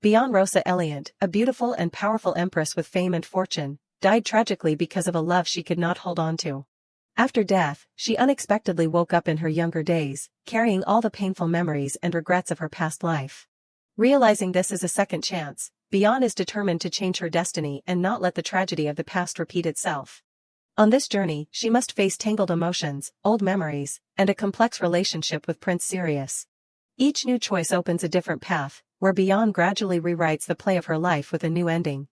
Beyond Rosa Eliant, a beautiful and powerful empress with fame and fortune, died tragically because of a love she could not hold on to. After death, she unexpectedly woke up in her younger days, carrying all the painful memories and regrets of her past life. Realizing this is a second chance, Beyond is determined to change her destiny and not let the tragedy of the past repeat itself. On this journey, she must face tangled emotions, old memories, and a complex relationship with Prince Sirius. Each new choice opens a different path, where Beyond gradually rewrites the play of her life with a new ending.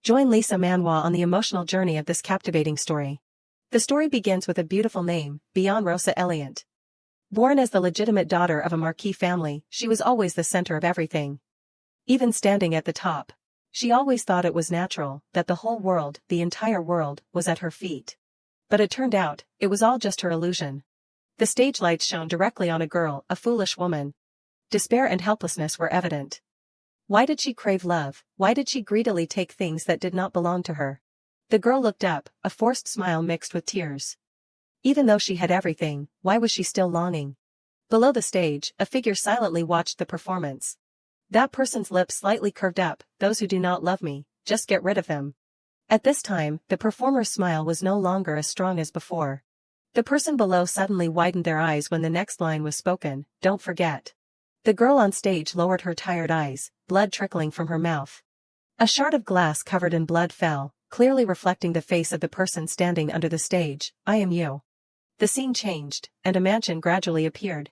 Join Lisa Manhwa on the emotional journey of this captivating story. The story begins with a beautiful name, Beyond Rosa Eliant. Born as the legitimate daughter of a marquis family, she was always the center of everything. Even standing at the top, she always thought it was natural that the whole world, the entire world, was at her feet. But it turned out, it was all just her illusion. The stage lights shone directly on a girl, a foolish woman. Despair and helplessness were evident. Why did she crave love? Why did she greedily take things that did not belong to her? The girl looked up, a forced smile mixed with tears. Even though she had everything, why was she still longing? Below the stage, a figure silently watched the performance. That person's lips slightly curved up, those who do not love me, just get rid of them. At this time, the performer's smile was no longer as strong as before. The person below suddenly widened their eyes when the next line was spoken, don't forget. The girl on stage lowered her tired eyes, blood trickling from her mouth. A shard of glass covered in blood fell, clearly reflecting the face of the person standing under the stage. I am you. The scene changed, and a mansion gradually appeared.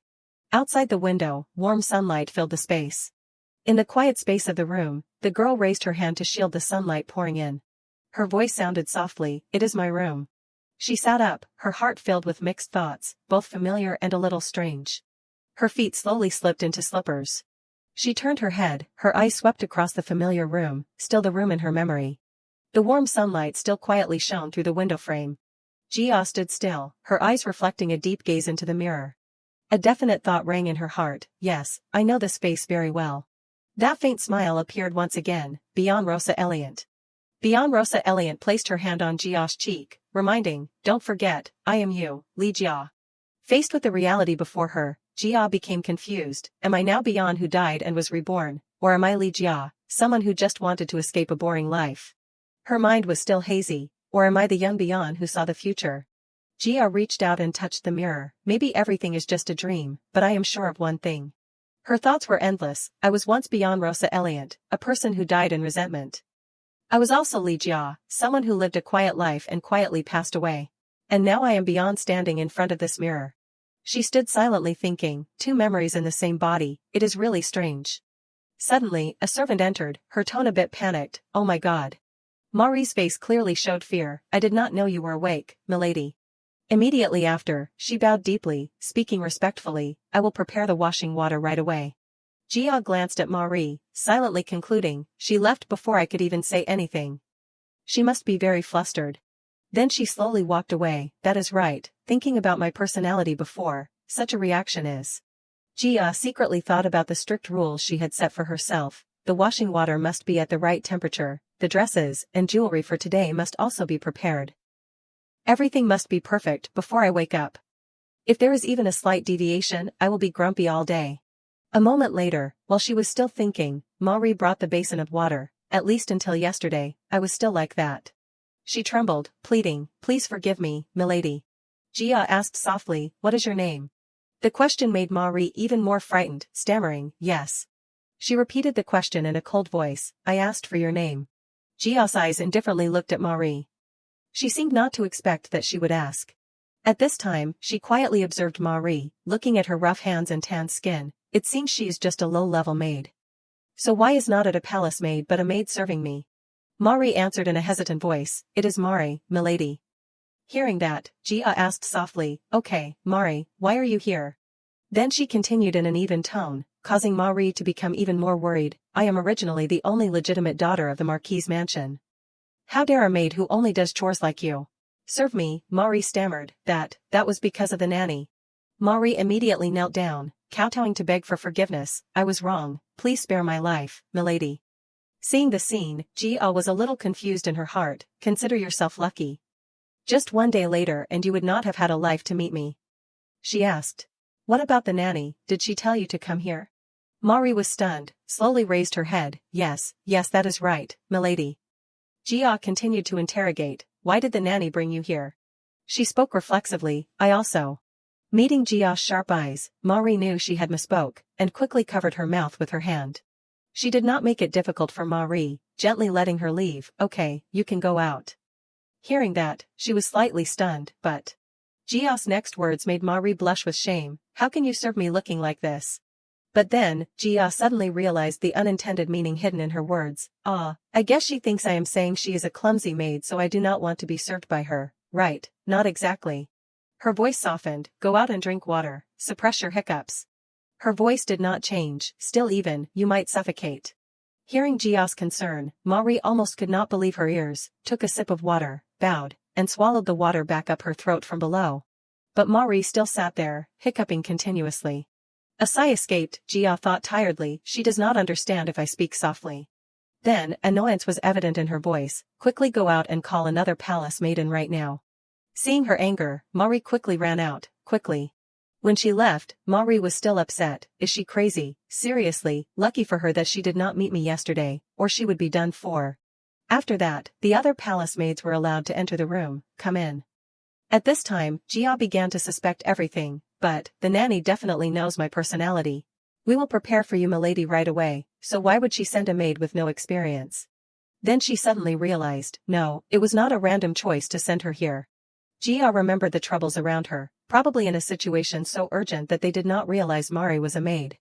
Outside the window, warm sunlight filled the space. In the quiet space of the room, the girl raised her hand to shield the sunlight pouring in. Her voice sounded softly, it is my room. She sat up, her heart filled with mixed thoughts, both familiar and a little strange. Her feet slowly slipped into slippers. She turned her head, her eyes swept across the familiar room, still the room in her memory. The warm sunlight still quietly shone through the window frame. Jia stood still, her eyes reflecting a deep gaze into the mirror. A definite thought rang in her heart, yes, I know this face very well. That faint smile appeared once again, Beyond Rosa Eliant. Beyond Rosa Eliant placed her hand on Jia's cheek, reminding, don't forget, I am you, Li Jia. Faced with the reality before her, Jia became confused, am I now Beyond who died and was reborn, or am I Li Jia, someone who just wanted to escape a boring life? Her mind was still hazy, or am I the young Beyond who saw the future? Jia reached out and touched the mirror, maybe everything is just a dream, but I am sure of one thing. Her thoughts were endless, I was once Beyond Rosa Eliant, a person who died in resentment. I was also Li Jia, someone who lived a quiet life and quietly passed away. And now I am Beyond standing in front of this mirror. She stood silently thinking, two memories in the same body, it is really strange. Suddenly, a servant entered, her tone a bit panicked, oh my god. Marie's face clearly showed fear, I did not know you were awake, milady. Immediately after, she bowed deeply, speaking respectfully, I will prepare the washing water right away. Jia glanced at Marie, silently concluding, she left before I could even say anything. She must be very flustered. Then she slowly walked away, that is right, thinking about my personality before, such a reaction is. Jia secretly thought about the strict rules she had set for herself, the washing water must be at the right temperature, the dresses and jewelry for today must also be prepared. Everything must be perfect before I wake up. If there is even a slight deviation, I will be grumpy all day. A moment later, while she was still thinking, Marie brought the basin of water, at least until yesterday, I was still like that. She trembled, pleading, please forgive me, milady. Jia asked softly, what is your name? The question made Marie even more frightened, stammering, yes. She repeated the question in a cold voice, I asked for your name. Jia's eyes indifferently looked at Marie. She seemed not to expect that she would ask. At this time, she quietly observed Marie, looking at her rough hands and tanned skin, it seems she is just a low-level maid. So why is not it a palace maid but a maid serving me? Marie answered in a hesitant voice, it is Marie, milady. Hearing that, Jia asked softly, okay, Marie, why are you here? Then she continued in an even tone, causing Marie to become even more worried, I am originally the only legitimate daughter of the Marquis's mansion. How dare a maid who only does chores like you serve me? Marie stammered, that was because of the nanny. Marie immediately knelt down, kowtowing to beg for forgiveness, I was wrong, please spare my life, milady. Seeing the scene, Jia was a little confused in her heart, consider yourself lucky. Just one day later and you would not have had a life to meet me. She asked. What about the nanny, did she tell you to come here? Mari was stunned, slowly raised her head. Yes, that is right, milady. Jia continued to interrogate, why did the nanny bring you here? She spoke reflexively, I also. Meeting Jia's sharp eyes, Mari knew she had misspoke, and quickly covered her mouth with her hand. She did not make it difficult for Mari, gently letting her leave. Okay, you can go out. Hearing that, she was slightly stunned, but Jia's next words made Mari blush with shame. How can you serve me looking like this? But then, Jia suddenly realized the unintended meaning hidden in her words. I guess she thinks I am saying she is a clumsy maid, so I do not want to be served by her. Right, not exactly. Her voice softened. Go out and drink water, suppress your hiccups. Her voice did not change. Still, even, you might suffocate. Hearing Jia's concern, Mari almost could not believe her ears, took a sip of water, bowed, and swallowed the water back up her throat from below. But Mari still sat there, hiccuping continuously. A sigh escaped. Jia thought tiredly, she does not understand if I speak softly. Then, annoyance was evident in her voice. Quickly go out and call another palace maiden right now. Seeing her anger, Mari quickly ran out, quickly. When she left, Mari was still upset. Is she crazy? Seriously, lucky for her that she did not meet me yesterday, or she would be done for. After that, the other palace maids were allowed to enter the room. Come in. At this time, Jia began to suspect everything, but the nanny definitely knows my personality. We will prepare for you milady right away, so why would she send a maid with no experience? Then she suddenly realized, no, it was not a random choice to send her here. Jia remembered the troubles around her, probably in a situation so urgent that they did not realize Mari was a maid.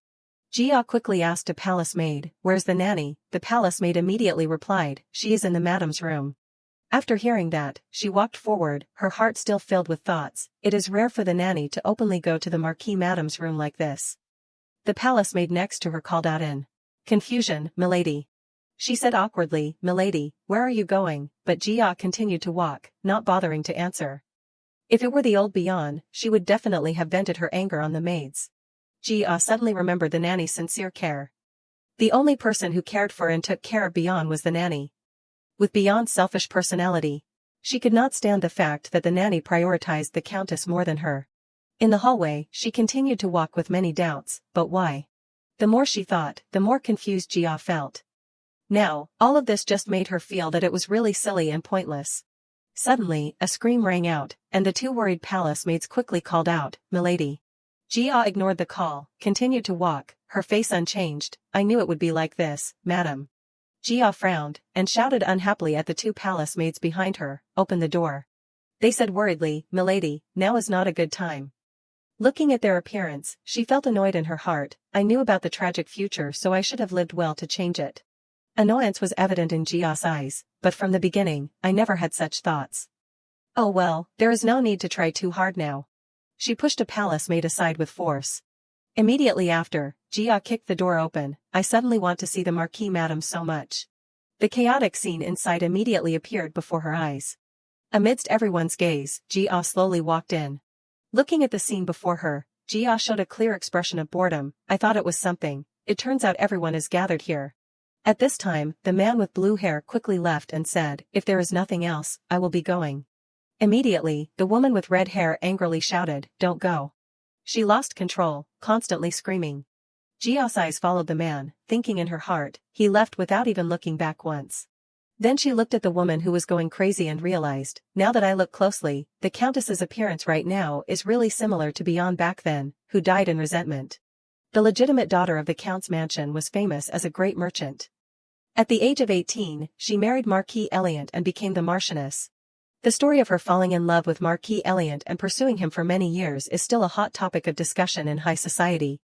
Jia quickly asked a palace maid, where's the nanny? The palace maid immediately replied, she is in the madam's room. After hearing that, she walked forward, her heart still filled with thoughts. It is rare for the nanny to openly go to the Marquis madam's room like this. The palace maid next to her called out in confusion, milady. She said awkwardly, milady, where are you going? But Jia continued to walk, not bothering to answer. If it were the old Bian, she would definitely have vented her anger on the maids. Jia suddenly remembered the nanny's sincere care. The only person who cared for and took care of Bian was the nanny. With Bian's selfish personality, she could not stand the fact that the nanny prioritized the countess more than her. In the hallway, she continued to walk with many doubts, but why? The more she thought, the more confused Jia felt. Now, all of this just made her feel that it was really silly and pointless. Suddenly, a scream rang out, and the two worried palace maids quickly called out, milady. Jia ignored the call, continued to walk, her face unchanged. I knew it would be like this, madam. Jia frowned, and shouted unhappily at the two palace maids behind her, open the door. They said worriedly, milady, now is not a good time. Looking at their appearance, she felt annoyed in her heart. I knew about the tragic future, so I should have lived well to change it. Annoyance was evident in Jia's eyes, but from the beginning, I never had such thoughts. Oh well, there is no need to try too hard now. She pushed a palace maid aside with force. Immediately after, Jia kicked the door open. I suddenly want to see the Marquis madam so much. The chaotic scene inside immediately appeared before her eyes. Amidst everyone's gaze, Jia slowly walked in. Looking at the scene before her, Jia showed a clear expression of boredom. I thought it was something. It turns out everyone is gathered here. At this time, the man with blue hair quickly left and said, if there is nothing else, I will be going. Immediately, the woman with red hair angrily shouted, don't go. She lost control, constantly screaming. Jia's eyes followed the man, thinking in her heart, he left without even looking back once. Then she looked at the woman who was going crazy and realized, now that I look closely, the countess's appearance right now is really similar to Bian back then, who died in resentment. The legitimate daughter of the count's mansion was famous as a great merchant. At the age of 18, she married Marquis Eliant and became the Marchioness. The story of her falling in love with Marquis Eliant and pursuing him for many years is still a hot topic of discussion in high society.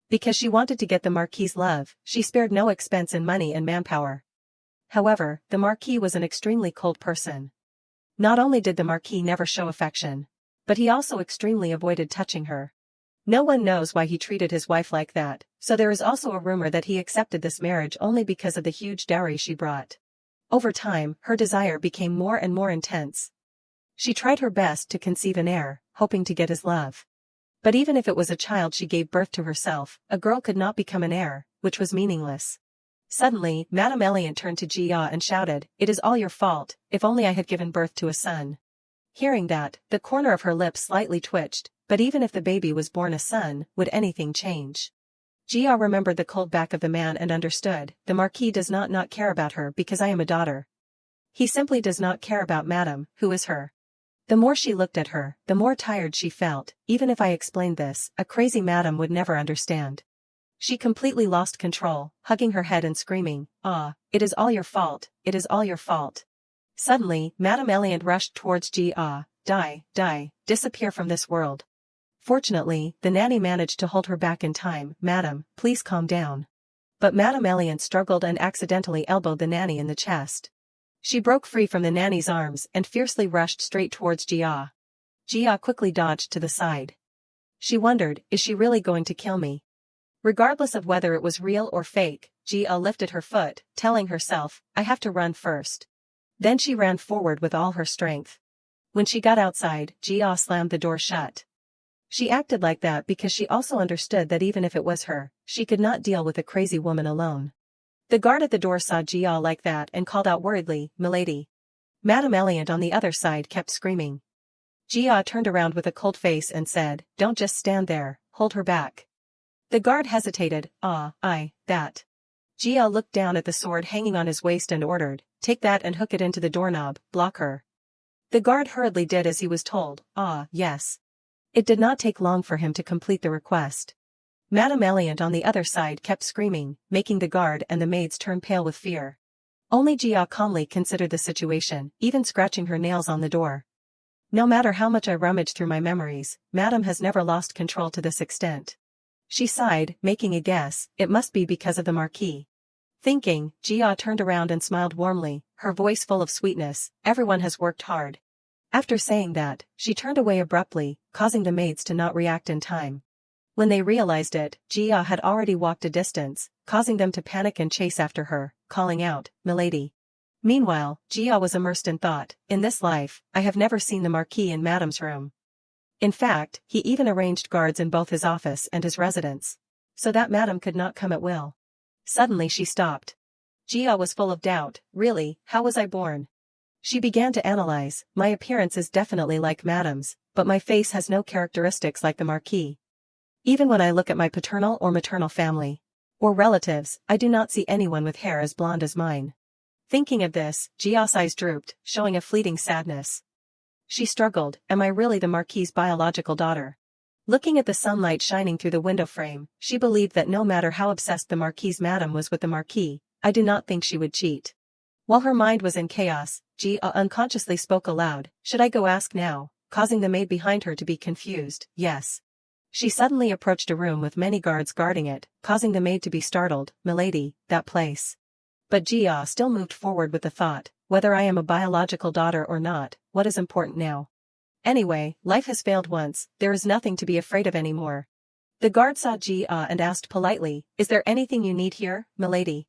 Because she wanted to get the Marquis's love, she spared no expense in money and manpower. However, the Marquis was an extremely cold person. Not only did the Marquis never show affection, but he also extremely avoided touching her. No one knows why he treated his wife like that, so there is also a rumor that he accepted this marriage only because of the huge dowry she brought. Over time, her desire became more and more intense. She tried her best to conceive an heir, hoping to get his love. But even if it was a child she gave birth to herself, a girl could not become an heir, which was meaningless. Suddenly, Madame Eliant turned to Jia and shouted, it is all your fault, if only I had given birth to a son. Hearing that, the corner of her lips slightly twitched, but even if the baby was born a son, would anything change? Jia remembered the cold back of the man and understood, the Marquis does not care about her because I am a daughter. He simply does not care about Madame, who is her. The more she looked at her, the more tired she felt. Even if I explained this, a crazy Madame would never understand. She completely lost control, hugging her head and screaming, "Ah, it is all your fault, it is all your fault." Suddenly, Madame Eliant rushed towards Jia. Die, disappear from this world. Fortunately, the nanny managed to hold her back in time. "Madam, please calm down." But Madame Eliant struggled and accidentally elbowed the nanny in the chest. She broke free from the nanny's arms and fiercely rushed straight towards Jia. Jia quickly dodged to the side. She wondered, is she really going to kill me? Regardless of whether it was real or fake, Jia lifted her foot, telling herself, I have to run first. Then she ran forward with all her strength. When she got outside, Jia slammed the door shut. She acted like that because she also understood that even if it was her, she could not deal with a crazy woman alone. The guard at the door saw Jia like that and called out worriedly, "Milady." Madame Eliant on the other side kept screaming. Jia turned around with a cold face and said, "Don't just stand there, hold her back." The guard hesitated. That. Jia looked down at the sword hanging on his waist and ordered, "Take that and hook it into the doorknob, block her." The guard hurriedly did as he was told. Yes. It did not take long for him to complete the request. Madame Eliant on the other side kept screaming, making the guard and the maids turn pale with fear. Only Jia calmly considered the situation, even scratching her nails on the door. No matter how much I rummage through my memories, Madame has never lost control to this extent. She sighed, making a guess, it must be because of the Marquis. Thinking, Jia turned around and smiled warmly, her voice full of sweetness, "Everyone has worked hard." After saying that, she turned away abruptly, causing the maids to not react in time. When they realized it, Jia had already walked a distance, causing them to panic and chase after her, calling out, "Milady." Meanwhile, Jia was immersed in thought. In this life, I have never seen the Marquis in Madame's room. In fact, he even arranged guards in both his office and his residence, so that Madame could not come at will. Suddenly she stopped. Jia was full of doubt. Really, how was I born? She began to analyze. My appearance is definitely like Madame's, but my face has no characteristics like the Marquis. Even when I look at my paternal or maternal family, or relatives, I do not see anyone with hair as blonde as mine. Thinking of this, Jia's eyes drooped, showing a fleeting sadness. She struggled, am I really the Marquis's biological daughter? Looking at the sunlight shining through the window frame, she believed that no matter how obsessed the Marquis's Madame was with the Marquis, I do not think she would cheat. While her mind was in chaos, Jia unconsciously spoke aloud, should I go ask now, causing the maid behind her to be confused. Yes. She suddenly approached a room with many guards guarding it, causing the maid to be startled. Milady, that place. But Jia still moved forward with the thought, whether I am a biological daughter or not, what is important now? Anyway, life has failed once, there is nothing to be afraid of anymore. The guard saw Jia and asked politely, is there anything you need here, milady?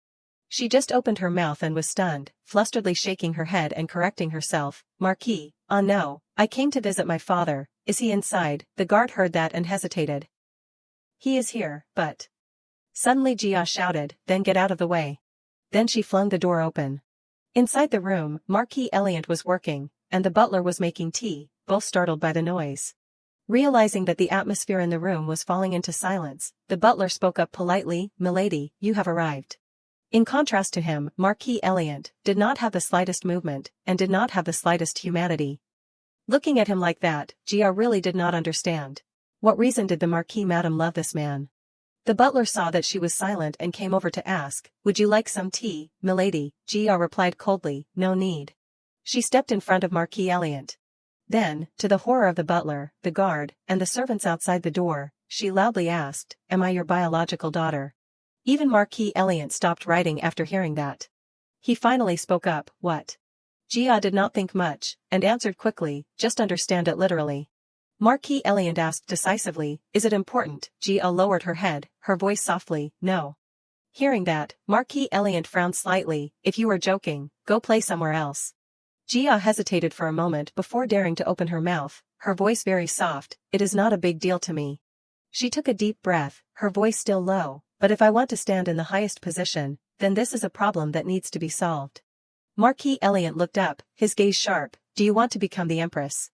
She just opened her mouth and was stunned, flusteredly shaking her head and correcting herself. Marquis, no, I came to visit my father. Is he inside? The guard heard that and hesitated. He is here, but... Suddenly Jia shouted, then get out of the way. Then she flung the door open. Inside the room, Marquis Eliant was working, and the butler was making tea, both startled by the noise. Realizing that the atmosphere in the room was falling into silence, the butler spoke up politely, Milady, you have arrived. In contrast to him, Marquis Eliant did not have the slightest movement, and did not have the slightest humanity. Looking at him like that, Jia really did not understand. What reason did the Marquis Madame love this man? The butler saw that she was silent and came over to ask, would you like some tea, milady? Jia replied coldly, no need. She stepped in front of Marquis Eliant. Then, to the horror of the butler, the guard, and the servants outside the door, she loudly asked, am I your biological daughter? Even Marquis Eliant stopped writing after hearing that. He finally spoke up, what? Jia did not think much, and answered quickly, just understand it literally. Marquis Eliant asked decisively, is it important? Jia lowered her head, her voice softly, no. Hearing that, Marquis Eliant frowned slightly, if you are joking, go play somewhere else. Jia hesitated for a moment before daring to open her mouth, her voice very soft, it is not a big deal to me. She took a deep breath, her voice still low, but if I want to stand in the highest position, then this is a problem that needs to be solved. Marquis Eliant looked up, his gaze sharp, do you want to become the empress?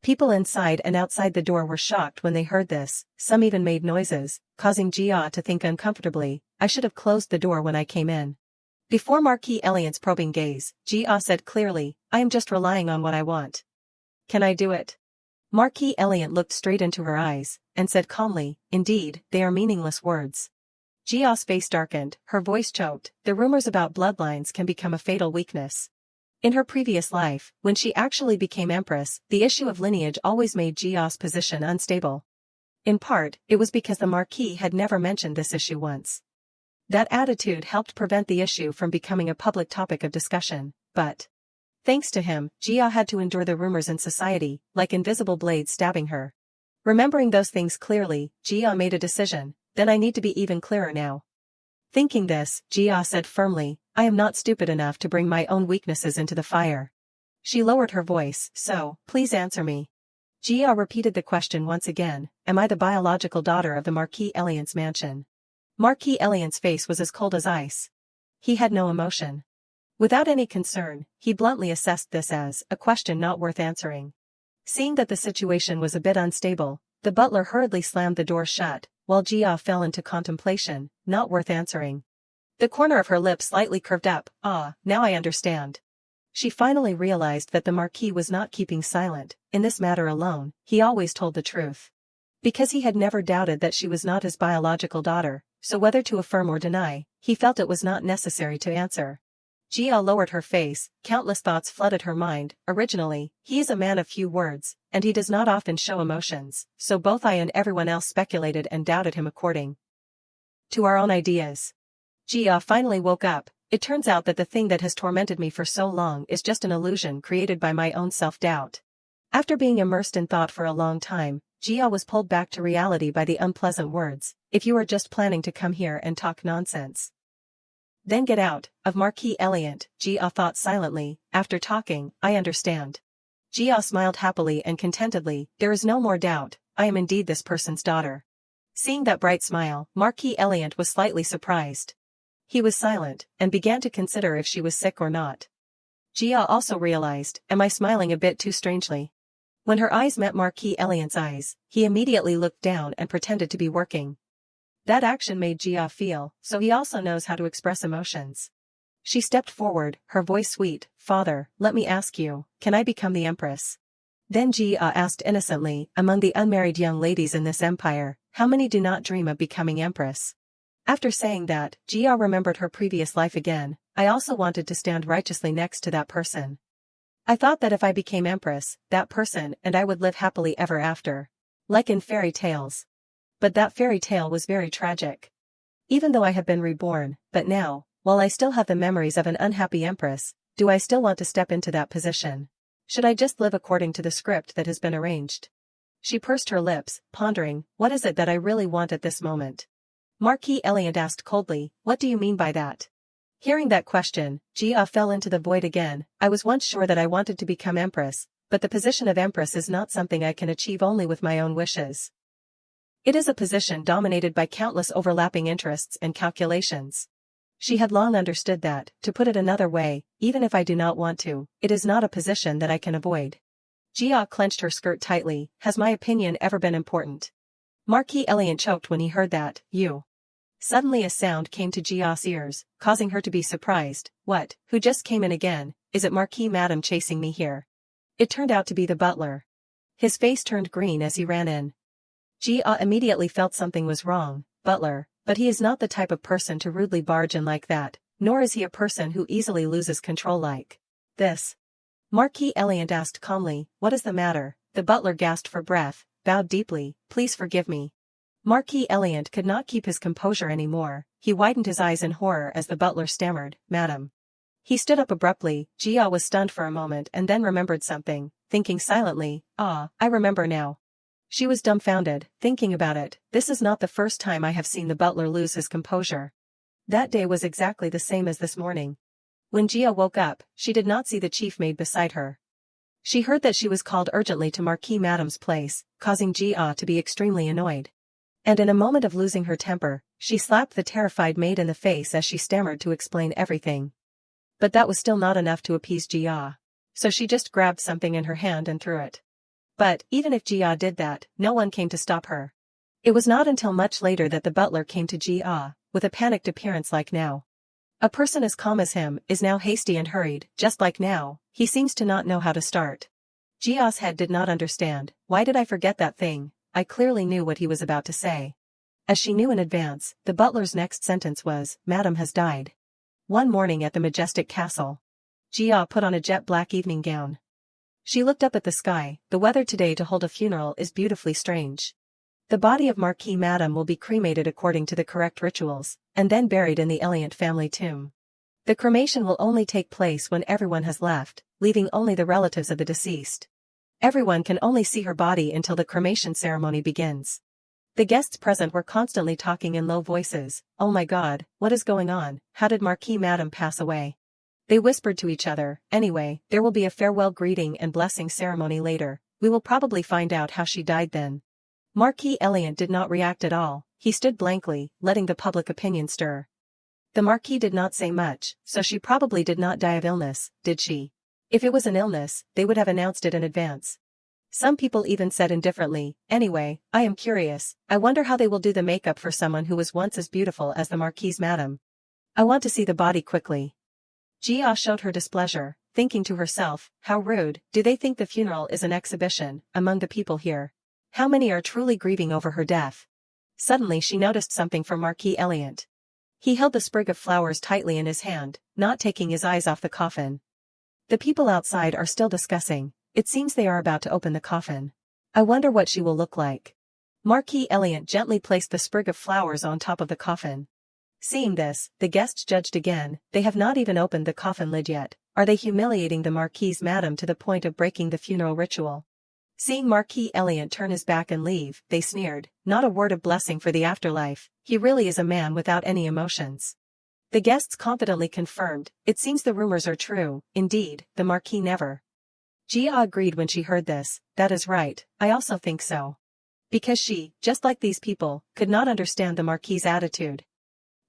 People inside and outside the door were shocked when they heard this, some even made noises, causing Jia to think uncomfortably, I should have closed the door when I came in. Before Marquis Eliant's probing gaze, Jia said clearly, I am just relying on what I want. Can I do it? Marquis Eliant looked straight into her eyes, and said calmly, indeed, they are meaningless words. Jia's face darkened, her voice choked, the rumors about bloodlines can become a fatal weakness. In her previous life, when she actually became empress, the issue of lineage always made Jia's position unstable. In part, it was because the Marquis had never mentioned this issue once. That attitude helped prevent the issue from becoming a public topic of discussion, but thanks to him, Jia had to endure the rumors in society, like invisible blades stabbing her. Remembering those things clearly, Jia made a decision, then I need to be even clearer now. Thinking this, Jia said firmly, I am not stupid enough to bring my own weaknesses into the fire. She lowered her voice, so, please answer me. Jia repeated the question once again, am I the biological daughter of the Marquis Eliant's mansion? Marquis Eliant's face was as cold as ice. He had no emotion. Without any concern, he bluntly assessed this as a question not worth answering. Seeing that the situation was a bit unstable, the butler hurriedly slammed the door shut, while Jia fell into contemplation, not worth answering. The corner of her lips slightly curved up, now I understand. She finally realized that the Marquis was not keeping silent, in this matter alone, he always told the truth. Because he had never doubted that she was not his biological daughter, so whether to affirm or deny, he felt it was not necessary to answer. Jia lowered her face, countless thoughts flooded her mind. Originally, he is a man of few words, and he does not often show emotions, so both I and everyone else speculated and doubted him according to our own ideas. Jia finally woke up. It turns out that the thing that has tormented me for so long is just an illusion created by my own self-doubt. After being immersed in thought for a long time, Jia was pulled back to reality by the unpleasant words, if you are just planning to come here and talk nonsense, then get out, of Marquis Eliant, Jia thought silently, after talking, I understand. Jia smiled happily and contentedly, there is no more doubt, I am indeed this person's daughter. Seeing that bright smile, Marquis Eliant was slightly surprised. He was silent, and began to consider if she was sick or not. Jia also realized, am I smiling a bit too strangely? When her eyes met Marquis Eliant's eyes, he immediately looked down and pretended to be working. That action made Jia feel, so he also knows how to express emotions. She stepped forward, her voice sweet, Father, let me ask you, can I become the empress? Then Jia asked innocently, among the unmarried young ladies in this empire, how many do not dream of becoming empress? After saying that, Jia remembered her previous life again, I also wanted to stand righteously next to that person. I thought that if I became empress, that person and I would live happily ever after. Like in fairy tales. But that fairy tale was very tragic. Even though I have been reborn, but now, while I still have the memories of an unhappy empress, do I still want to step into that position? Should I just live according to the script that has been arranged? She pursed her lips, pondering, what is it that I really want at this moment? Marquis Eliant asked coldly, what do you mean by that? Hearing that question, Jia fell into the void again. I was once sure that I wanted to become empress, but the position of empress is not something I can achieve only with my own wishes. It is a position dominated by countless overlapping interests and calculations. She had long understood that, to put it another way, even if I do not want to, it is not a position that I can avoid. Jia clenched her skirt tightly, has my opinion ever been important? Marquis Eliant choked when he heard that, you. Suddenly a sound came to Jia's ears, causing her to be surprised. What, who just came in again, is it Marquis Madam chasing me here? It turned out to be the butler. His face turned green as he ran in. Jia immediately felt something was wrong, butler, but he is not the type of person to rudely barge in like that, nor is he a person who easily loses control like this. Marquis Eliant asked calmly, what is the matter? The butler gasped for breath, bowed deeply, please forgive me. Marquis Eliant could not keep his composure anymore, he widened his eyes in horror as the butler stammered, Madam. He stood up abruptly. Jia was stunned for a moment and then remembered something, thinking silently, I remember now. She was dumbfounded, thinking about it, this is not the first time I have seen the butler lose his composure. That day was exactly the same as this morning. When Jia woke up, she did not see the chief maid beside her. She heard that she was called urgently to Marquis Madam's place, causing Jia to be extremely annoyed. And in a moment of losing her temper, she slapped the terrified maid in the face as she stammered to explain everything. But that was still not enough to appease Jia. So she just grabbed something in her hand and threw it. But, even if Jia did that, no one came to stop her. It was not until much later that the butler came to Jia, with a panicked appearance like now. A person as calm as him is now hasty and hurried, just like now, he seems to not know how to start. Jia's head did not understand. Why did I forget that thing? I clearly knew what he was about to say. As she knew in advance, the butler's next sentence was, Madam has died. One morning at the majestic castle. Jia put on a jet black evening gown. She looked up at the sky. The weather today to hold a funeral is beautifully strange. The body of Marquis Madam will be cremated according to the correct rituals, and then buried in the Eliant family tomb. The cremation will only take place when everyone has left, leaving only the relatives of the deceased. Everyone can only see her body until the cremation ceremony begins. The guests present were constantly talking in low voices. Oh my God, what is going on? How did Marquis Madam pass away? They whispered to each other. Anyway, there will be a farewell greeting and blessing ceremony later. We will probably find out how she died then. Marquis Eliant did not react at all. He stood blankly, letting the public opinion stir. The Marquis did not say much, so she probably did not die of illness, did she? If it was an illness, they would have announced it in advance. Some people even said indifferently, anyway, I am curious. I wonder how they will do the makeup for someone who was once as beautiful as the Marquise Madam. I want to see the body quickly. Jia showed her displeasure, thinking to herself, how rude. Do they think the funeral is an exhibition among the people here? How many are truly grieving over her death? Suddenly she noticed something from Marquis Eliant. He held the sprig of flowers tightly in his hand, not taking his eyes off the coffin. The people outside are still discussing. It seems they are about to open the coffin. I wonder what she will look like. Marquis Eliant gently placed the sprig of flowers on top of the coffin. Seeing this, the guests judged again. They have not even opened the coffin lid yet. Are they humiliating the Marquise Madam to the point of breaking the funeral ritual? Seeing Marquis Eliant turn his back and leave, they sneered. Not a word of blessing for the afterlife. He really is a man without any emotions. The guests confidently confirmed. It seems the rumors are true. Indeed, the Marquis never. Jia agreed when she heard this. That is right, I also think so. Because she, just like these people, could not understand the Marquis's attitude.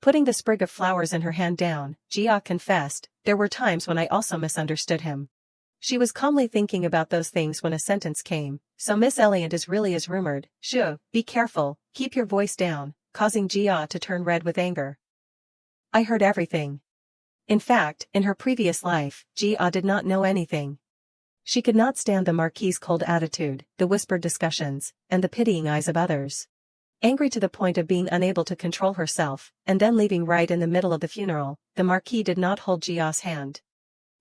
Putting the sprig of flowers in her hand down, Jia confessed, there were times when I also misunderstood him. She was calmly thinking about those things when a sentence came. So Miss Eliant is really as rumored. Shoo, be careful, keep your voice down, causing Jia to turn red with anger. I heard everything. In fact, in her previous life, Jia did not know anything. She could not stand the Marquis's cold attitude, the whispered discussions, and the pitying eyes of others. Angry to the point of being unable to control herself, and then leaving right in the middle of the funeral, the Marquis did not hold Jia's hand.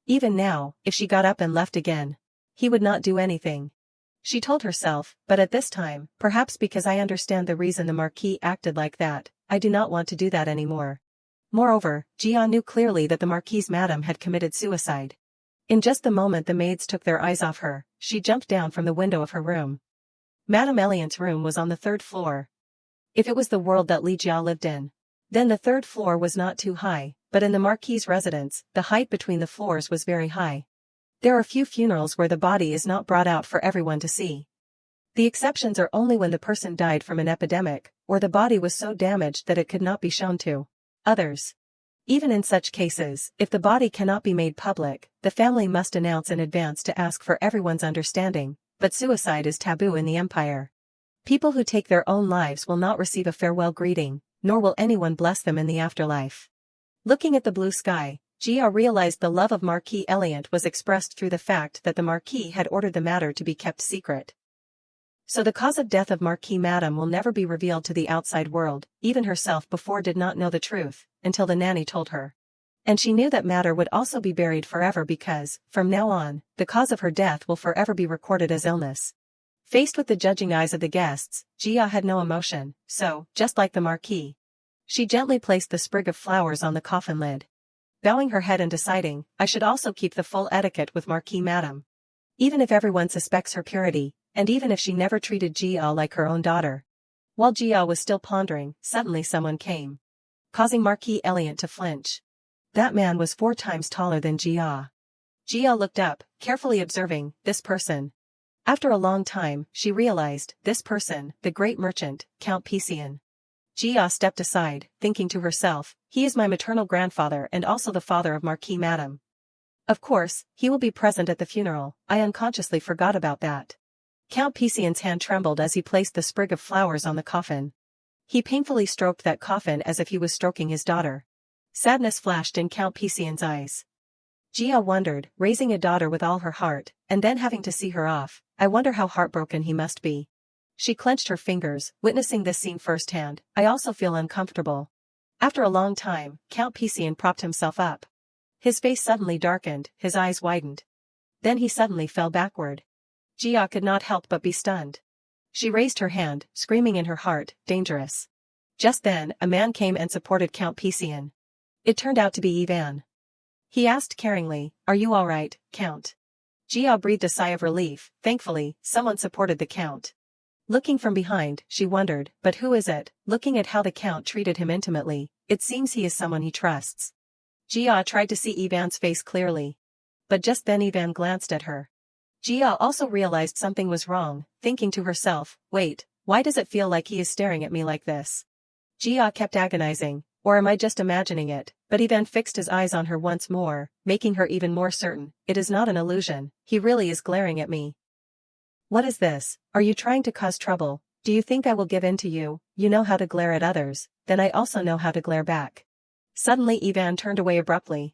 Even now, if she got up and left again, he would not do anything. She told herself, but at this time, perhaps because I understand the reason the Marquis acted like that, I do not want to do that anymore. Moreover, Jia knew clearly that the Marquise Madam had committed suicide. In just the moment the maids took their eyes off her, she jumped down from the window of her room. Madame Eliant's room was on the 3rd floor. If it was the world that Li Jia lived in, then the 3rd floor was not too high, but in the Marquis's residence, the height between the floors was very high. There are few funerals where the body is not brought out for everyone to see. The exceptions are only when the person died from an epidemic, or the body was so damaged that it could not be shown to others. Even in such cases, if the body cannot be made public, the family must announce in advance to ask for everyone's understanding, but suicide is taboo in the empire. People who take their own lives will not receive a farewell greeting, nor will anyone bless them in the afterlife. Looking at the blue sky, Jia realized the love of Marquis Eliant was expressed through the fact that the Marquis had ordered the matter to be kept secret. So the cause of death of Marquis Madam will never be revealed to the outside world. Even herself before did not know the truth, until the nanny told her. And she knew that matter would also be buried forever because, from now on, the cause of her death will forever be recorded as illness. Faced with the judging eyes of the guests, Jia had no emotion, so, just like the Marquis, she gently placed the sprig of flowers on the coffin lid. Bowing her head and deciding, I should also keep the full etiquette with Marquis Madam. Even if everyone suspects her purity, and even if she never treated Jia like her own daughter. While Jia was still pondering, suddenly someone came, causing Marquis Eliant to flinch. That man was 4 times taller than Jia. Jia looked up, carefully observing this person. After a long time, she realized, this person, the great merchant, Count Pisian. Jia stepped aside, thinking to herself, he is my maternal grandfather and also the father of Marquis Madam. Of course, he will be present at the funeral, I unconsciously forgot about that. Count Pisian's hand trembled as he placed the sprig of flowers on the coffin. He painfully stroked that coffin as if he was stroking his daughter. Sadness flashed in Count Pisian's eyes. Jia wondered, raising a daughter with all her heart, and then having to see her off. I wonder how heartbroken he must be. She clenched her fingers, witnessing this scene firsthand. I also feel uncomfortable. After a long time, Count Pisian propped himself up. His face suddenly darkened, his eyes widened. Then he suddenly fell backward. Jia could not help but be stunned. She raised her hand, screaming in her heart, dangerous. Just then, a man came and supported Count Pisian. It turned out to be Ivan. He asked caringly, "Are you all right, Count?" Jia breathed a sigh of relief. Thankfully, someone supported the Count. Looking from behind, she wondered, but who is it? Looking at how the Count treated him intimately, it seems he is someone he trusts. Jia tried to see Ivan's face clearly. But just then Ivan glanced at her. Jia also realized something was wrong, thinking to herself, wait, why does it feel like he is staring at me like this? Jia kept agonizing, or am I just imagining it? But Ivan fixed his eyes on her once more, making her even more certain, it is not an illusion, he really is glaring at me. What is this? Are you trying to cause trouble? Do you think I will give in to you? You know how to glare at others, then I also know how to glare back. Suddenly Ivan turned away abruptly,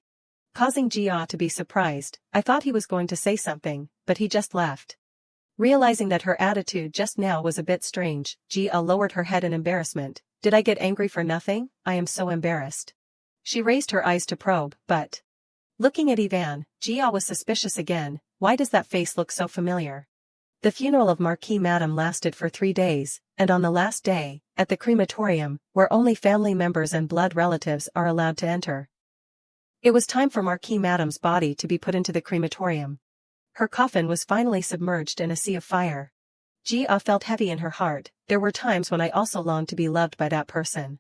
causing Jia to be surprised. I thought he was going to say something, but he just left. Realizing that her attitude just now was a bit strange, Jia lowered her head in embarrassment. Did I get angry for nothing? I am so embarrassed. She raised her eyes to probe, but looking at Ivan, Jia was suspicious again. Why does that face look so familiar? The funeral of Marquis Madame lasted for 3 days, and on the last day, at the crematorium, where only family members and blood relatives are allowed to enter. It was time for Marquis Madame's body to be put into the crematorium. Her coffin was finally submerged in a sea of fire. Jia felt heavy in her heart. There were times when I also longed to be loved by that person.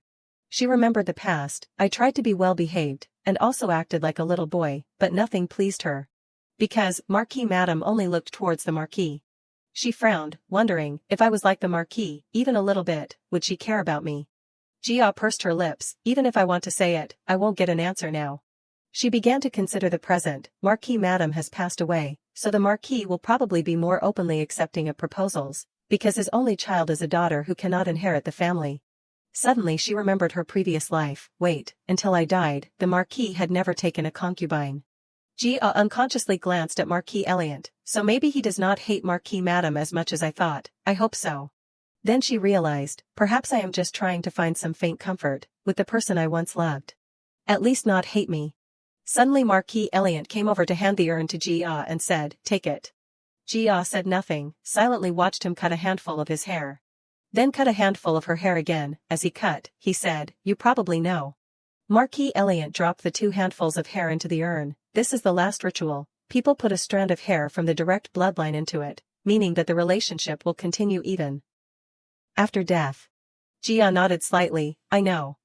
She remembered the past. I tried to be well behaved, and also acted like a little boy, but nothing pleased her. Because Marquis Madame only looked towards the Marquis. She frowned, wondering, if I was like the Marquis, even a little bit, would she care about me? Jia pursed her lips. Even if I want to say it, I won't get an answer now. She began to consider the present. Marquis Madame has passed away, so the Marquis will probably be more openly accepting of proposals, because his only child is a daughter who cannot inherit the family. Suddenly she remembered her previous life. Wait, until I died, the Marquis had never taken a concubine. Jia unconsciously glanced at Marquis Eliant. So maybe he does not hate Marquis Madame as much as I thought. I hope so. Then she realized, perhaps I am just trying to find some faint comfort with the person I once loved. At least not hate me. Suddenly Marquis Eliant came over to hand the urn to Jia and said, "Take it." Jia said nothing, silently watched him cut a handful of his hair. Then cut a handful of her hair again. As he cut, he said, "You probably know." Marquis Eliant dropped the 2 handfuls of hair into the urn. This is the last ritual. People put a strand of hair from the direct bloodline into it, meaning that the relationship will continue even after death. Jia nodded slightly. I know.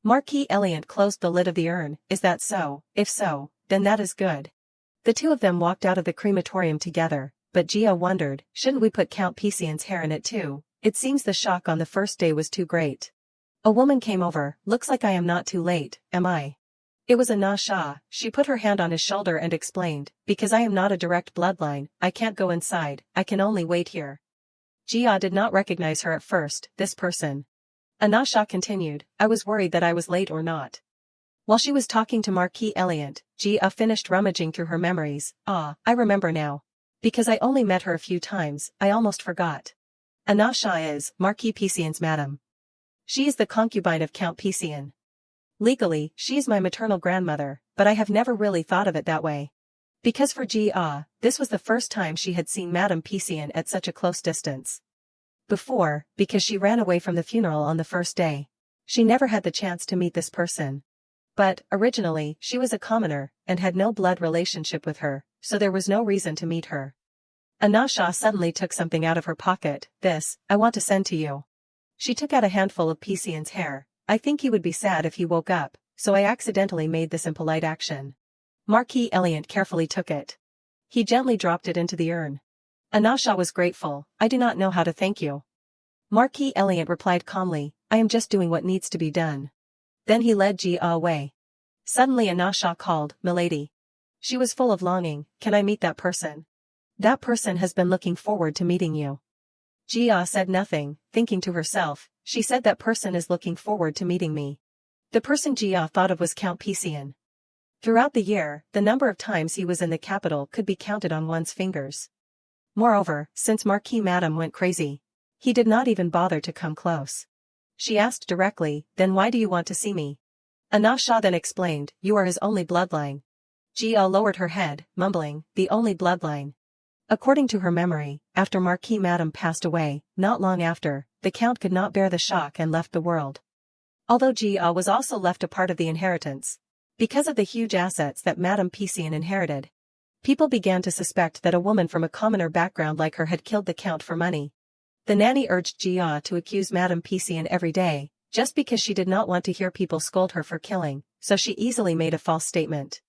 Marquis Eliant closed the lid of the urn. Is that so? If so, then that is good. The 2 of them walked out of the crematorium together, but Jia wondered, shouldn't we put Count Pisian's hair in it too? It seems the shock on the first day was too great. A woman came over. Looks like I am not too late, am I? It was Anna Shah. She put her hand on his shoulder and explained, because I am not a direct bloodline, I can't go inside, I can only wait here. Jia did not recognize her at first. This person. Anna Shah continued, I was worried that I was late or not. While she was talking to Marquis Eliant, Jia finished rummaging through her memories. Ah, I remember now. Because I only met her a few times, I almost forgot. Anna Shah is Marquis Pisian's madam. She is the concubine of Count Pisian. Legally, she is my maternal grandmother, but I have never really thought of it that way. Because for Jia, this was the first time she had seen Madame Pisian at such a close distance. Before, because she ran away from the funeral on the first day, she never had the chance to meet this person. But, originally, she was a commoner, and had no blood relationship with her, so there was no reason to meet her. Anna Shah suddenly took something out of her pocket. This, I want to send to you. She took out a handful of Pisian's hair. I think he would be sad if he woke up, so I accidentally made this impolite action. Marquis Eliant carefully took it. He gently dropped it into the urn. Anna Shah was grateful. I do not know how to thank you. Marquis Eliant replied calmly, I am just doing what needs to be done. Then he led Jia away. Suddenly Anna Shah called, Milady. She was full of longing. Can I meet that person? That person has been looking forward to meeting you. Jia said nothing, thinking to herself, she said that person is looking forward to meeting me. The person Jia thought of was Count Pisian. Throughout the year, the number of times he was in the capital could be counted on one's fingers. Moreover, since Marquis Madame went crazy, he did not even bother to come close. She asked directly, then why do you want to see me? Anasha then explained, you are his only bloodline. Jia lowered her head, mumbling, the only bloodline. According to her memory, after Marquis Madame passed away, not long after, the Count could not bear the shock and left the world. Although Jia was also left a part of the inheritance. Because of the huge assets that Madame Pisian inherited, people began to suspect that a woman from a commoner background like her had killed the Count for money. The nanny urged Jia to accuse Madame Pisian every day, just because she did not want to hear people scold her for killing, so she easily made a false statement,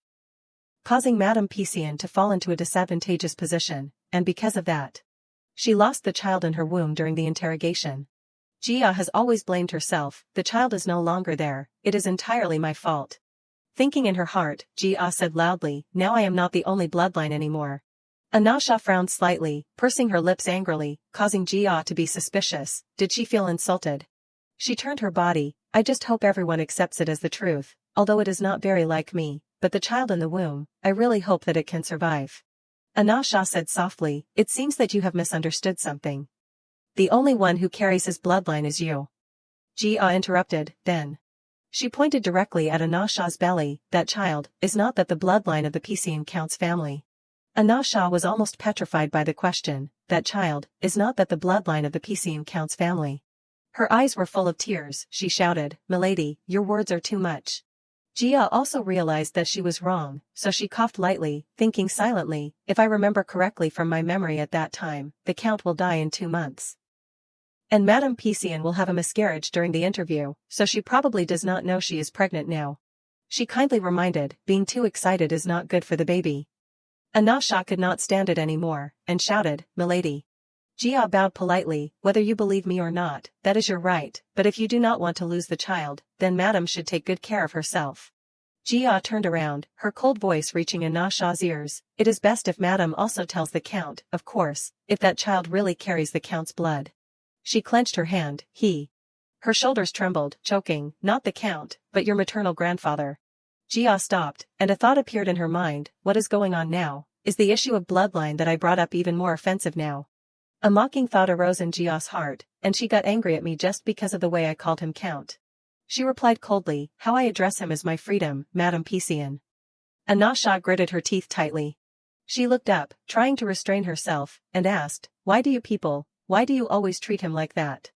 causing Madame Pisian to fall into a disadvantageous position, and because of that, she lost the child in her womb during the interrogation. Jia has always blamed herself, the child is no longer there, it is entirely my fault. Thinking in her heart, Jia said loudly, now I am not the only bloodline anymore. Anasha frowned slightly, pursing her lips angrily, causing Jia to be suspicious. Did she feel insulted? She turned her body, I just hope everyone accepts it as the truth, although it is not very like me, but the child in the womb, I really hope that it can survive. Anasha said softly, it seems that you have misunderstood something. The only one who carries his bloodline is you. Jia interrupted, then. She pointed directly at Anasha's belly, that child, is not that the bloodline of the Pisian Count's family. Anasha was almost petrified by the question, that child, is not that the bloodline of the Pisian Count's family. Her eyes were full of tears, she shouted, Milady, your words are too much. Jia also realized that she was wrong, so she coughed lightly, thinking silently, if I remember correctly from my memory at that time, the Count will die in 2 months. And Madame Pisian will have a miscarriage during the interview, so she probably does not know she is pregnant now. She kindly reminded, being too excited is not good for the baby. Anasha could not stand it anymore, and shouted, Milady. Jia bowed politely, whether you believe me or not, that is your right, but if you do not want to lose the child, then Madame should take good care of herself. Jia turned around, her cold voice reaching Anasha's ears, it is best if Madame also tells the Count, of course, if that child really carries the Count's blood. She clenched her hand, he. Her shoulders trembled, choking, not the Count, but your maternal grandfather. Jia stopped, and a thought appeared in her mind, what is going on now? Is the issue of bloodline that I brought up even more offensive now? A mocking thought arose in Jia's heart, and she got angry at me just because of the way I called him Count. She replied coldly, how I address him is my freedom, Madame Pisian. Anasha gritted her teeth tightly. She looked up, trying to restrain herself, and asked, why do you always treat him like that?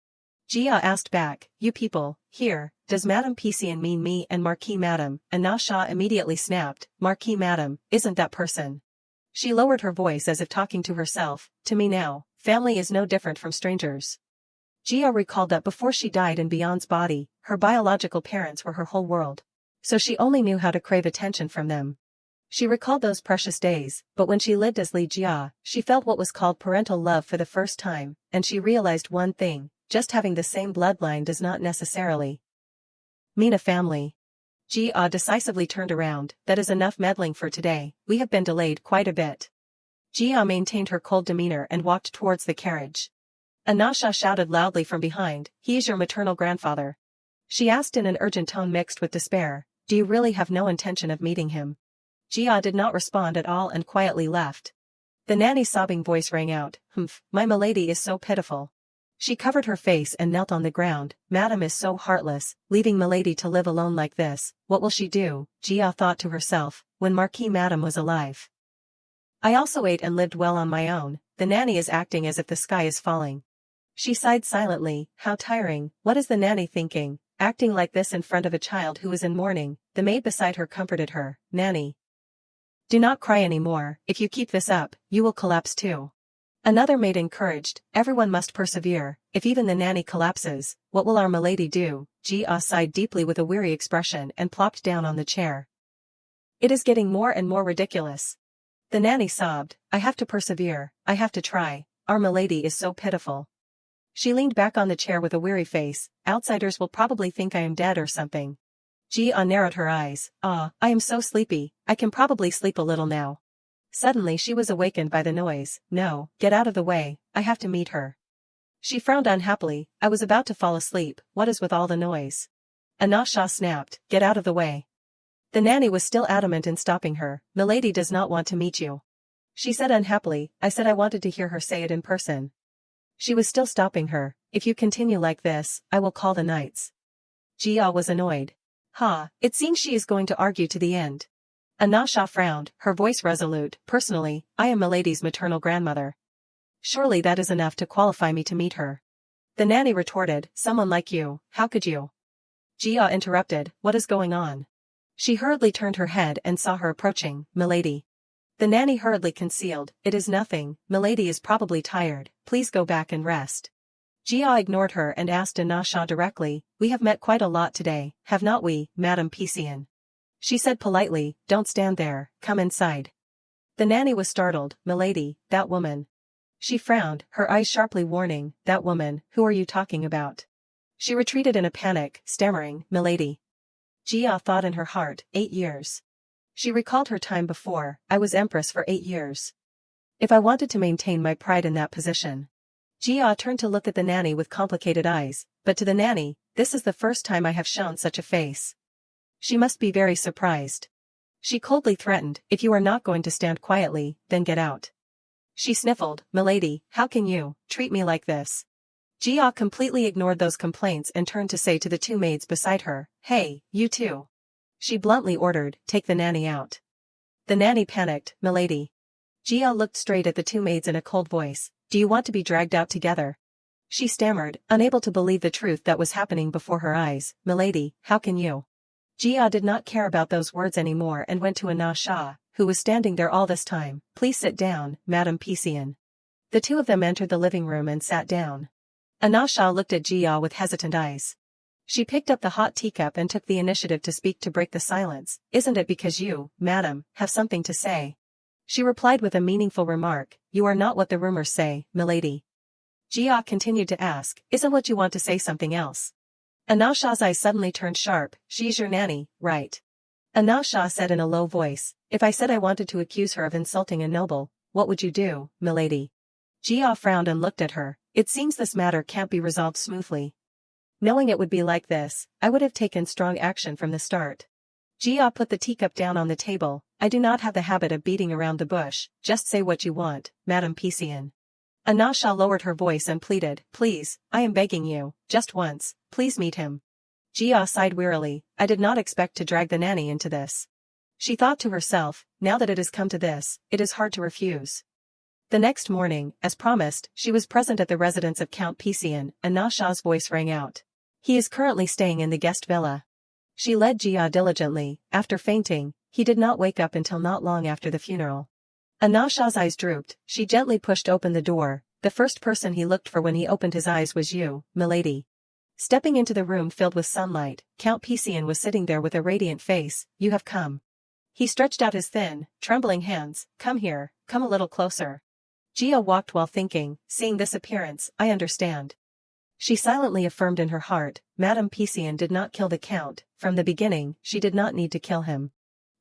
Jia asked back, you people, here, does Madame Pisian mean me and Marquis Madame? Anasha immediately snapped, Marquis Madame, isn't that person? She lowered her voice as if talking to herself, to me now, family is no different from strangers. Jia recalled that before she died in Beyond's body, her biological parents were her whole world. So she only knew how to crave attention from them. She recalled those precious days, but when she lived as Li Jia, she felt what was called parental love for the first time, and she realized one thing, just having the same bloodline does not necessarily mean a family. Jia decisively turned around, that is enough meddling for today, we have been delayed quite a bit. Jia maintained her cold demeanor and walked towards the carriage. Anasha shouted loudly from behind, he is your maternal grandfather. She asked in an urgent tone mixed with despair, do you really have no intention of meeting him? Jia did not respond at all and quietly left. The nanny's sobbing voice rang out, my milady is so pitiful. She covered her face and knelt on the ground, Madame is so heartless, leaving milady to live alone like this, what will she do? Jia thought to herself, when Marquis Madame was alive. I also ate and lived well on my own, the nanny is acting as if the sky is falling. She sighed silently, how tiring, what is the nanny thinking, acting like this in front of a child who is in mourning? The maid beside her comforted her, Nanny, do not cry anymore, if you keep this up, you will collapse too. Another maid encouraged, everyone must persevere, if even the nanny collapses, what will our milady do? Jia sighed deeply with a weary expression and plopped down on the chair. It is getting more and more ridiculous. The nanny sobbed, I have to persevere, I have to try, our milady is so pitiful. She leaned back on the chair with a weary face, outsiders will probably think I am dead or something. Jia narrowed her eyes, I am so sleepy, I can probably sleep a little now. Suddenly she was awakened by the noise. No, get out of the way, I have to meet her. She frowned unhappily. I was about to fall asleep, what is with all the noise? Anasha snapped, get out of the way. The nanny was still adamant in stopping her. Milady does not want to meet you. She said unhappily. I said I wanted to hear her say it in person. She was still stopping her. If you continue like this, I will call the knights. Jia was annoyed. Ha, it seems she is going to argue to the end. Anasha frowned, her voice resolute. Personally, I am Milady's maternal grandmother. Surely that is enough to qualify me to meet her. The nanny retorted, someone like you, how could you? Jia interrupted, what is going on? She hurriedly turned her head and saw her approaching. Milady. The nanny hurriedly concealed, it is nothing, Milady is probably tired, please go back and rest. Jia ignored her and asked Anasha directly, we have met quite a lot today, have not we, Madame Pisian? She said politely, don't stand there, come inside. The nanny was startled, Milady, that woman. She frowned, her eyes sharply warning, that woman, who are you talking about? She retreated in a panic, stammering, Milady. Jia thought in her heart, 8 years. She recalled her time before, I was empress for 8 years. If I wanted to maintain my pride in that position. Jia turned to look at the nanny with complicated eyes, but to the nanny, this is the first time I have shown such a face. She must be very surprised. She coldly threatened, if you are not going to stand quietly, then get out. She sniffled, Milady, how can you treat me like this? Jia completely ignored those complaints and turned to say to the 2 maids beside her, hey, you two. She bluntly ordered, take the nanny out. The nanny panicked, Milady. Jia looked straight at the 2 maids in a cold voice, do you want to be dragged out together? She stammered, unable to believe the truth that was happening before her eyes, Milady, how can you? Jia did not care about those words anymore and went to Anasha, who was standing there all this time, please sit down, Madame Pisian. The 2 of them entered the living room and sat down. Anasha looked at Jia with hesitant eyes. She picked up the hot teacup and took the initiative to speak to break the silence, isn't it because you, madam, have something to say? She replied with a meaningful remark, you are not what the rumors say, Milady. Jia continued to ask, isn't what you want to say something else? Anasha's eyes suddenly turned sharp, she's your nanny, right? Anasha said in a low voice, if I said I wanted to accuse her of insulting a noble, what would you do, Milady? Jia frowned and looked at her, it seems this matter can't be resolved smoothly. Knowing it would be like this, I would have taken strong action from the start. Jia put the teacup down on the table, I do not have the habit of beating around the bush, just say what you want, Madame Pisian. Anasha lowered her voice and pleaded, please, I am begging you, just once, please meet him. Jia sighed wearily, I did not expect to drag the nanny into this. She thought to herself, now that it has come to this, it is hard to refuse. The next morning, as promised, she was present at the residence of Count Pisian, and Anasha's voice rang out. He is currently staying in the guest villa. She led Jia diligently, after fainting, he did not wake up until not long after the funeral. Anasha's eyes drooped, she gently pushed open the door, the first person he looked for when he opened his eyes was you, Milady. Stepping into the room filled with sunlight, Count Pisian was sitting there with a radiant face, you have come. He stretched out his thin, trembling hands, come here, come a little closer. Jia walked while thinking, seeing this appearance, I understand. She silently affirmed in her heart, Madame Pisian did not kill the Count, from the beginning, she did not need to kill him.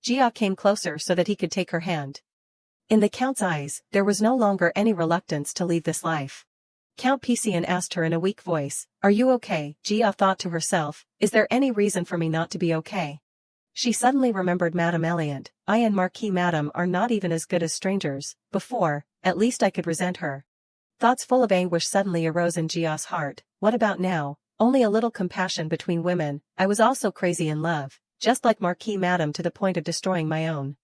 Jia came closer so that he could take her hand. In the Count's eyes, there was no longer any reluctance to leave this life. Count Pisian asked her in a weak voice, are you okay? Jia thought to herself, is there any reason for me not to be okay? She suddenly remembered Madame Eliant, I and Marquis Madame are not even as good as strangers, before, at least I could resent her. Thoughts full of anguish suddenly arose in Jia's heart, what about now? Only a little compassion between women, I was also crazy in love, just like Marquis Madame to the point of destroying my own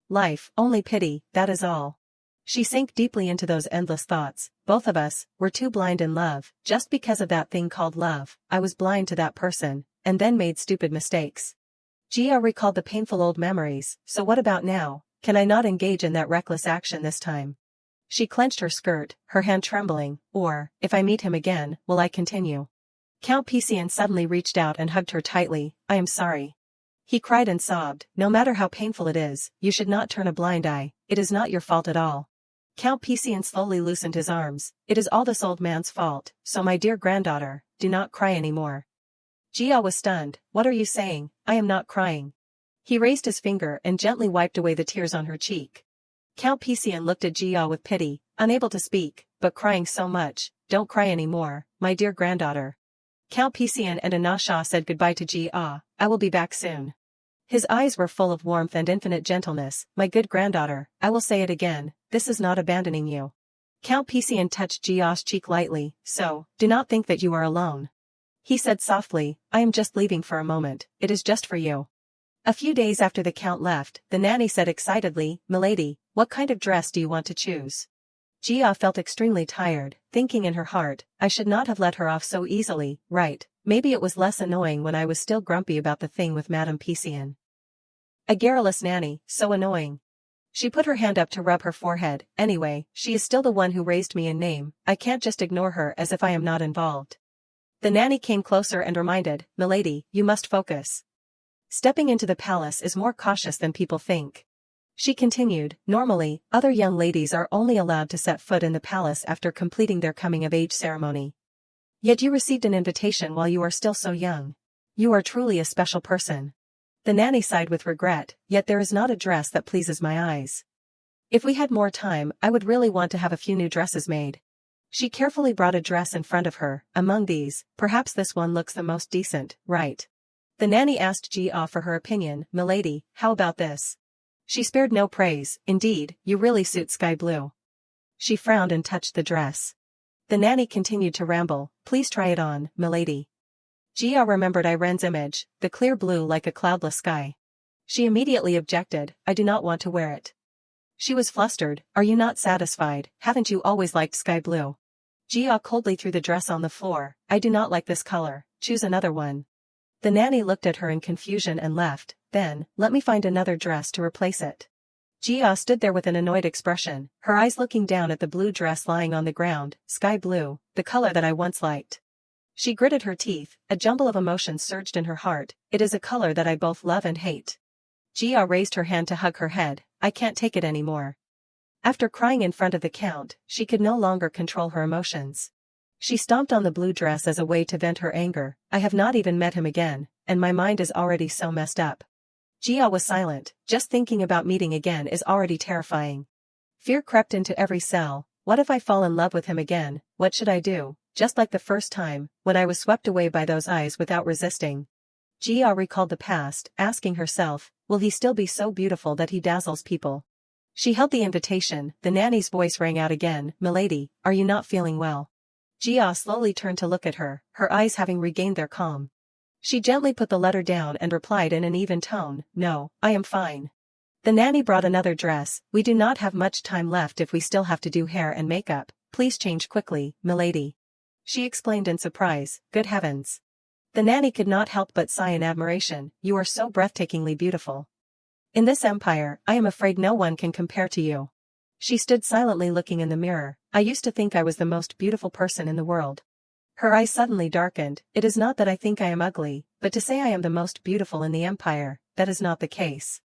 life, only pity, that is all. She sank deeply into those endless thoughts, both of us, were too blind in love, just because of that thing called love, I was blind to that person, and then made stupid mistakes. Jia recalled the painful old memories, so what about now, can I not engage in that reckless action this time? She clenched her skirt, her hand trembling, or, if I meet him again, will I continue? Count Pisian suddenly reached out and hugged her tightly, I am sorry. He cried and sobbed, no matter how painful it is, you should not turn a blind eye, it is not your fault at all. Count Pisian slowly loosened his arms, it is all this old man's fault, so my dear granddaughter, do not cry anymore. Jia was stunned, what are you saying, I am not crying. He raised his finger and gently wiped away the tears on her cheek. Count Pisian looked at Jia with pity, unable to speak, but crying so much. Don't cry anymore, my dear granddaughter. Count Pisian and Anasha said goodbye to Jia. I will be back soon. His eyes were full of warmth and infinite gentleness. My good granddaughter, I will say it again, this is not abandoning you. Count Pisian touched Jia's cheek lightly, so, do not think that you are alone. He said softly, I am just leaving for a moment, it is just for you. A few days after the count left, the nanny said excitedly, Milady, what kind of dress do you want to choose? Jia felt extremely tired, thinking in her heart, I should not have let her off so easily, right, maybe it was less annoying when I was still grumpy about the thing with Madame Pisian. A garrulous nanny, so annoying. She put her hand up to rub her forehead, anyway, she is still the one who raised me in name, I can't just ignore her as if I am not involved. The nanny came closer and reminded, Milady, you must focus. Stepping into the palace is more cautious than people think. She continued, normally, other young ladies are only allowed to set foot in the palace after completing their coming-of-age ceremony. Yet you received an invitation while you are still so young. You are truly a special person. The nanny sighed with regret, yet there is not a dress that pleases my eyes. If we had more time, I would really want to have a few new dresses made. She carefully brought a dress in front of her, among these, perhaps this one looks the most decent, right? The nanny asked Jia for her opinion, Milady, how about this? She spared no praise, indeed, you really suit sky blue. She frowned and touched the dress. The nanny continued to ramble, please try it on, Milady. Jia remembered Irene's image, the clear blue like a cloudless sky. She immediately objected, I do not want to wear it. She was flustered, are you not satisfied, haven't you always liked sky blue? Jia coldly threw the dress on the floor, I do not like this color, choose another one. The nanny looked at her in confusion and left, then, let me find another dress to replace it. Jia stood there with an annoyed expression, her eyes looking down at the blue dress lying on the ground, sky blue, the color that I once liked. She gritted her teeth, a jumble of emotions surged in her heart, it is a color that I both love and hate. Jia raised her hand to hug her head, I can't take it anymore. After crying in front of the count, she could no longer control her emotions. She stomped on the blue dress as a way to vent her anger, I have not even met him again, and my mind is already so messed up. Jia was silent, just thinking about meeting again is already terrifying. Fear crept into every cell, what if I fall in love with him again, what should I do, just like the first time, when I was swept away by those eyes without resisting. Jia recalled the past, asking herself, will he still be so beautiful that he dazzles people? She held the invitation, the nanny's voice rang out again, Milady, are you not feeling well? Jia slowly turned to look at her, her eyes having regained their calm. She gently put the letter down and replied in an even tone, no, I am fine. The nanny brought another dress, we do not have much time left if we still have to do hair and makeup, please change quickly, Milady. She exclaimed in surprise, good heavens. The nanny could not help but sigh in admiration, you are so breathtakingly beautiful. In this empire, I am afraid no one can compare to you. She stood silently looking in the mirror, I used to think I was the most beautiful person in the world. Her eyes suddenly darkened, it is not that I think I am ugly, but to say I am the most beautiful in the empire, that is not the case.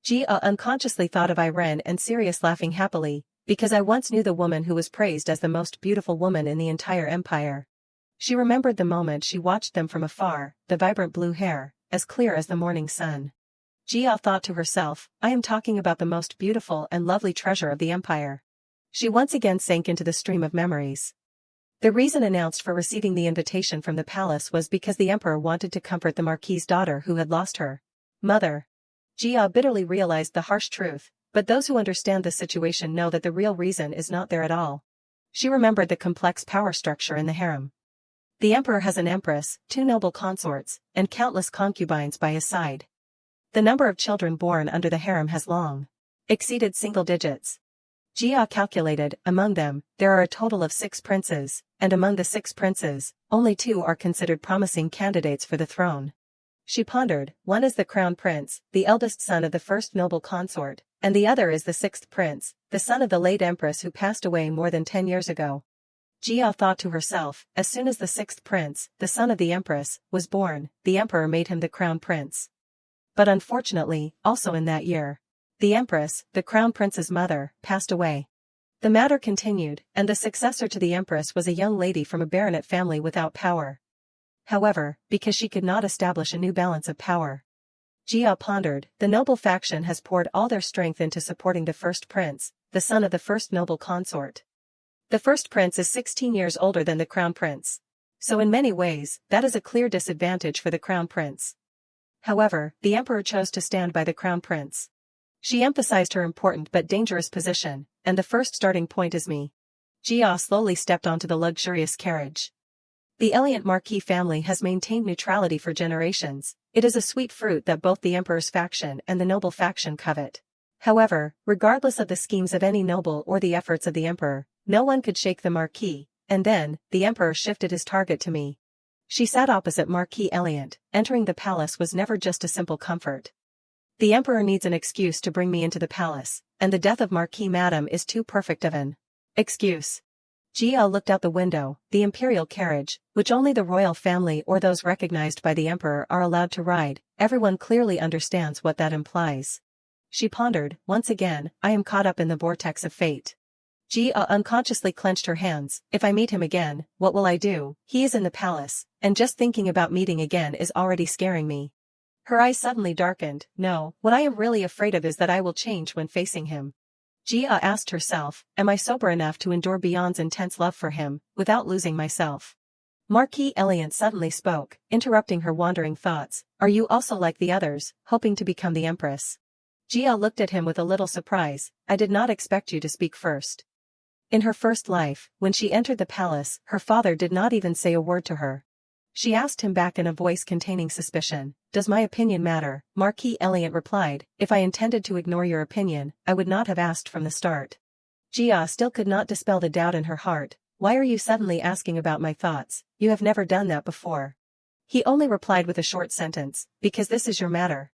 Jia unconsciously thought of Irene and Sirius laughing happily, because I once knew the woman who was praised as the most beautiful woman in the entire empire. She remembered the moment she watched them from afar, the vibrant blue hair, as clear as the morning sun. Jia thought to herself, I am talking about the most beautiful and lovely treasure of the empire. She once again sank into the stream of memories. The reason announced for receiving the invitation from the palace was because the emperor wanted to comfort the marquis's daughter who had lost her mother. Jia bitterly realized the harsh truth, but those who understand the situation know that the real reason is not there at all. She remembered the complex power structure in the harem. The emperor has an empress, 2 noble consorts, and countless concubines by his side. The number of children born under the harem has long exceeded single digits. Jia calculated, among them, there are a total of 6 princes, and among the 6 princes, only 2 are considered promising candidates for the throne. She pondered, one is the crown prince, the eldest son of the first noble consort, and the other is the 6th prince, the son of the late empress who passed away more than 10 years ago. Jia thought to herself, as soon as the 6th prince, the son of the empress, was born, the emperor made him the crown prince. But unfortunately, also in that year, the empress, the crown prince's mother, passed away. The matter continued, and the successor to the empress was a young lady from a baronet family without power. However, because she could not establish a new balance of power. Jia pondered, the noble faction has poured all their strength into supporting the first prince, the son of the first noble consort. The first prince is 16 years older than the crown prince. So in many ways, that is a clear disadvantage for the crown prince. However, the emperor chose to stand by the crown prince. She emphasized her important but dangerous position, and the first starting point is me. Jia slowly stepped onto the luxurious carriage. The Eliant Marquis family has maintained neutrality for generations. It is a sweet fruit that both the emperor's faction and the noble faction covet. However, regardless of the schemes of any noble or the efforts of the emperor, no one could shake the Marquis, and then, the emperor shifted his target to me. She sat opposite Marquis Eliant. Entering the palace was never just a simple comfort. The emperor needs an excuse to bring me into the palace, and the death of Marquis Madame is too perfect of an excuse. Jia looked out the window. The imperial carriage, which only the royal family or those recognized by the emperor are allowed to ride, everyone clearly understands what that implies. She pondered, once again, I am caught up in the vortex of fate. Jia unconsciously clenched her hands. If I meet him again, what will I do? He is in the palace, and just thinking about meeting again is already scaring me. Her eyes suddenly darkened. No, what I am really afraid of is that I will change when facing him. Jia asked herself, am I sober enough to endure Beyond's intense love for him, without losing myself? Marquis Eliant suddenly spoke, interrupting her wandering thoughts. Are you also like the others, hoping to become the empress? Jia looked at him with a little surprise. I did not expect you to speak first. In her first life, when she entered the palace, her father did not even say a word to her. She asked him back in a voice containing suspicion, does my opinion matter? Marquis Eliant replied, if I intended to ignore your opinion, I would not have asked from the start. Jia still could not dispel the doubt in her heart. Why are you suddenly asking about my thoughts? You have never done that before. He only replied with a short sentence, because this is your matter.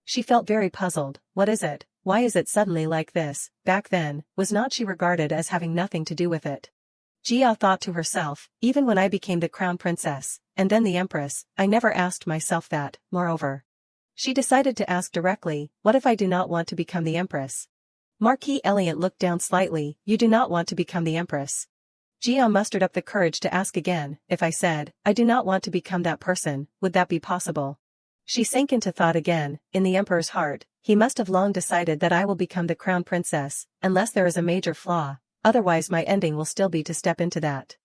She felt very puzzled. What is it? Why is it suddenly like this? Back then, was not she regarded as having nothing to do with it? Jia thought to herself, even when I became the crown princess, and then the empress, I never asked myself that. Moreover, she decided to ask directly, what if I do not want to become the empress? Marquis Eliant looked down slightly. You do not want to become the empress? Jia mustered up the courage to ask again, if I said, I do not want to become that person, would that be possible? She sank into thought again. In the emperor's heart, he must have long decided that I will become the crown princess, unless there is a major flaw, otherwise my ending will still be to step into that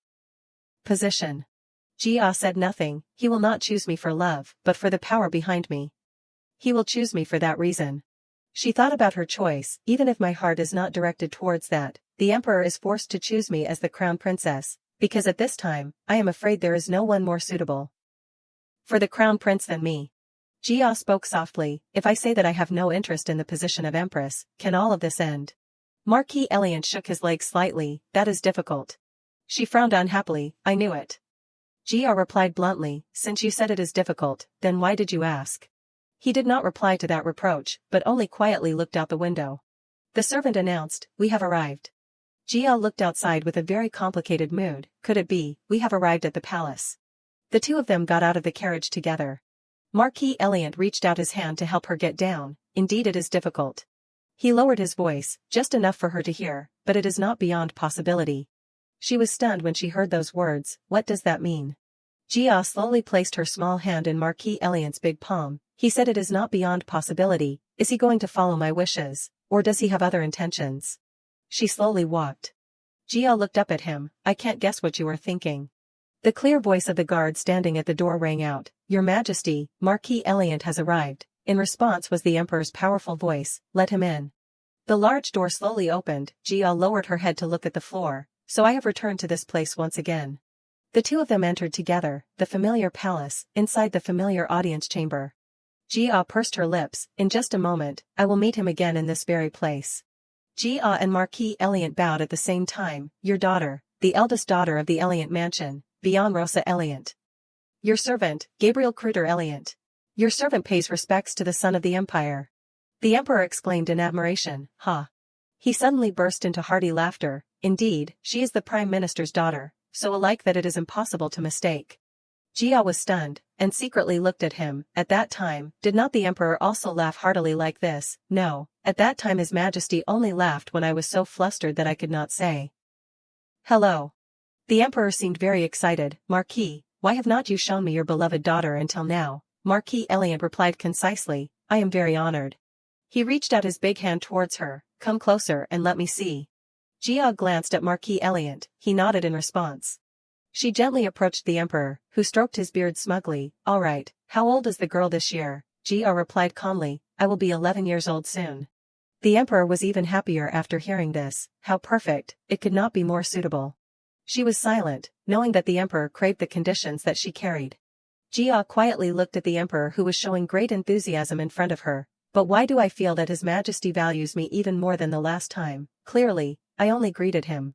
position. Jia said nothing. He will not choose me for love, but for the power behind me. He will choose me for that reason. She thought about her choice. Even if my heart is not directed towards that, the emperor is forced to choose me as the crown princess, because at this time, I am afraid there is no one more suitable for the crown prince than me. Jia spoke softly, if I say that I have no interest in the position of empress, can all of this end? Marquis Eliant shook his legs slightly. That is difficult. She frowned unhappily. I knew it. Jia replied bluntly, since you said it is difficult, then why did you ask? He did not reply to that reproach, but only quietly looked out the window. The servant announced, we have arrived. Jia looked outside with a very complicated mood. Could it be, we have arrived at the palace? The two of them got out of the carriage together. Marquis Eliant reached out his hand to help her get down. Indeed it is difficult. He lowered his voice, just enough for her to hear, but it is not beyond possibility. She was stunned when she heard those words. What does that mean? Jia slowly placed her small hand in Marquis Eliant's big palm. He said it is not beyond possibility. Is he going to follow my wishes, or does he have other intentions? She slowly walked. Jia looked up at him. I can't guess what you are thinking. The clear voice of the guard standing at the door rang out. Your Majesty, Marquis Eliant has arrived. In response was the Emperor's powerful voice, let him in. The large door slowly opened. Jia lowered her head to look at the floor. So I have returned to this place once again. The two of them entered together, the familiar palace, inside the familiar audience chamber. Jia pursed her lips. In just a moment, I will meet him again in this very place. Jia and Marquis Eliant bowed at the same time. Your daughter, the eldest daughter of the Eliant mansion, Beyond Rosa Eliant. Your servant, Gabriel Kruder Eliant. Your servant pays respects to the son of the empire. The emperor exclaimed in admiration. Ha! He suddenly burst into hearty laughter. Indeed, she is the prime minister's daughter, so alike that it is impossible to mistake. Jia was stunned, and secretly looked at him. At that time, did not the emperor also laugh heartily like this? No, at that time his majesty only laughed when I was so flustered that I could not say hello. The emperor seemed very excited. Marquis, why have not you shown me your beloved daughter until now? Marquis Eliant replied concisely, I am very honored. He reached out his big hand towards her. Come closer and let me see. Jia glanced at Marquis Eliant. He nodded in response. She gently approached the emperor, who stroked his beard smugly. All right, how old is the girl this year? Jia replied calmly. I will be 11 years old soon. The emperor was even happier after hearing this. How perfect, it could not be more suitable. She was silent, knowing that the emperor craved the conditions that she carried. Jia quietly looked at the emperor, who was showing great enthusiasm in front of her. But why do I feel that His Majesty values me even more than the last time? Clearly, I only greeted him.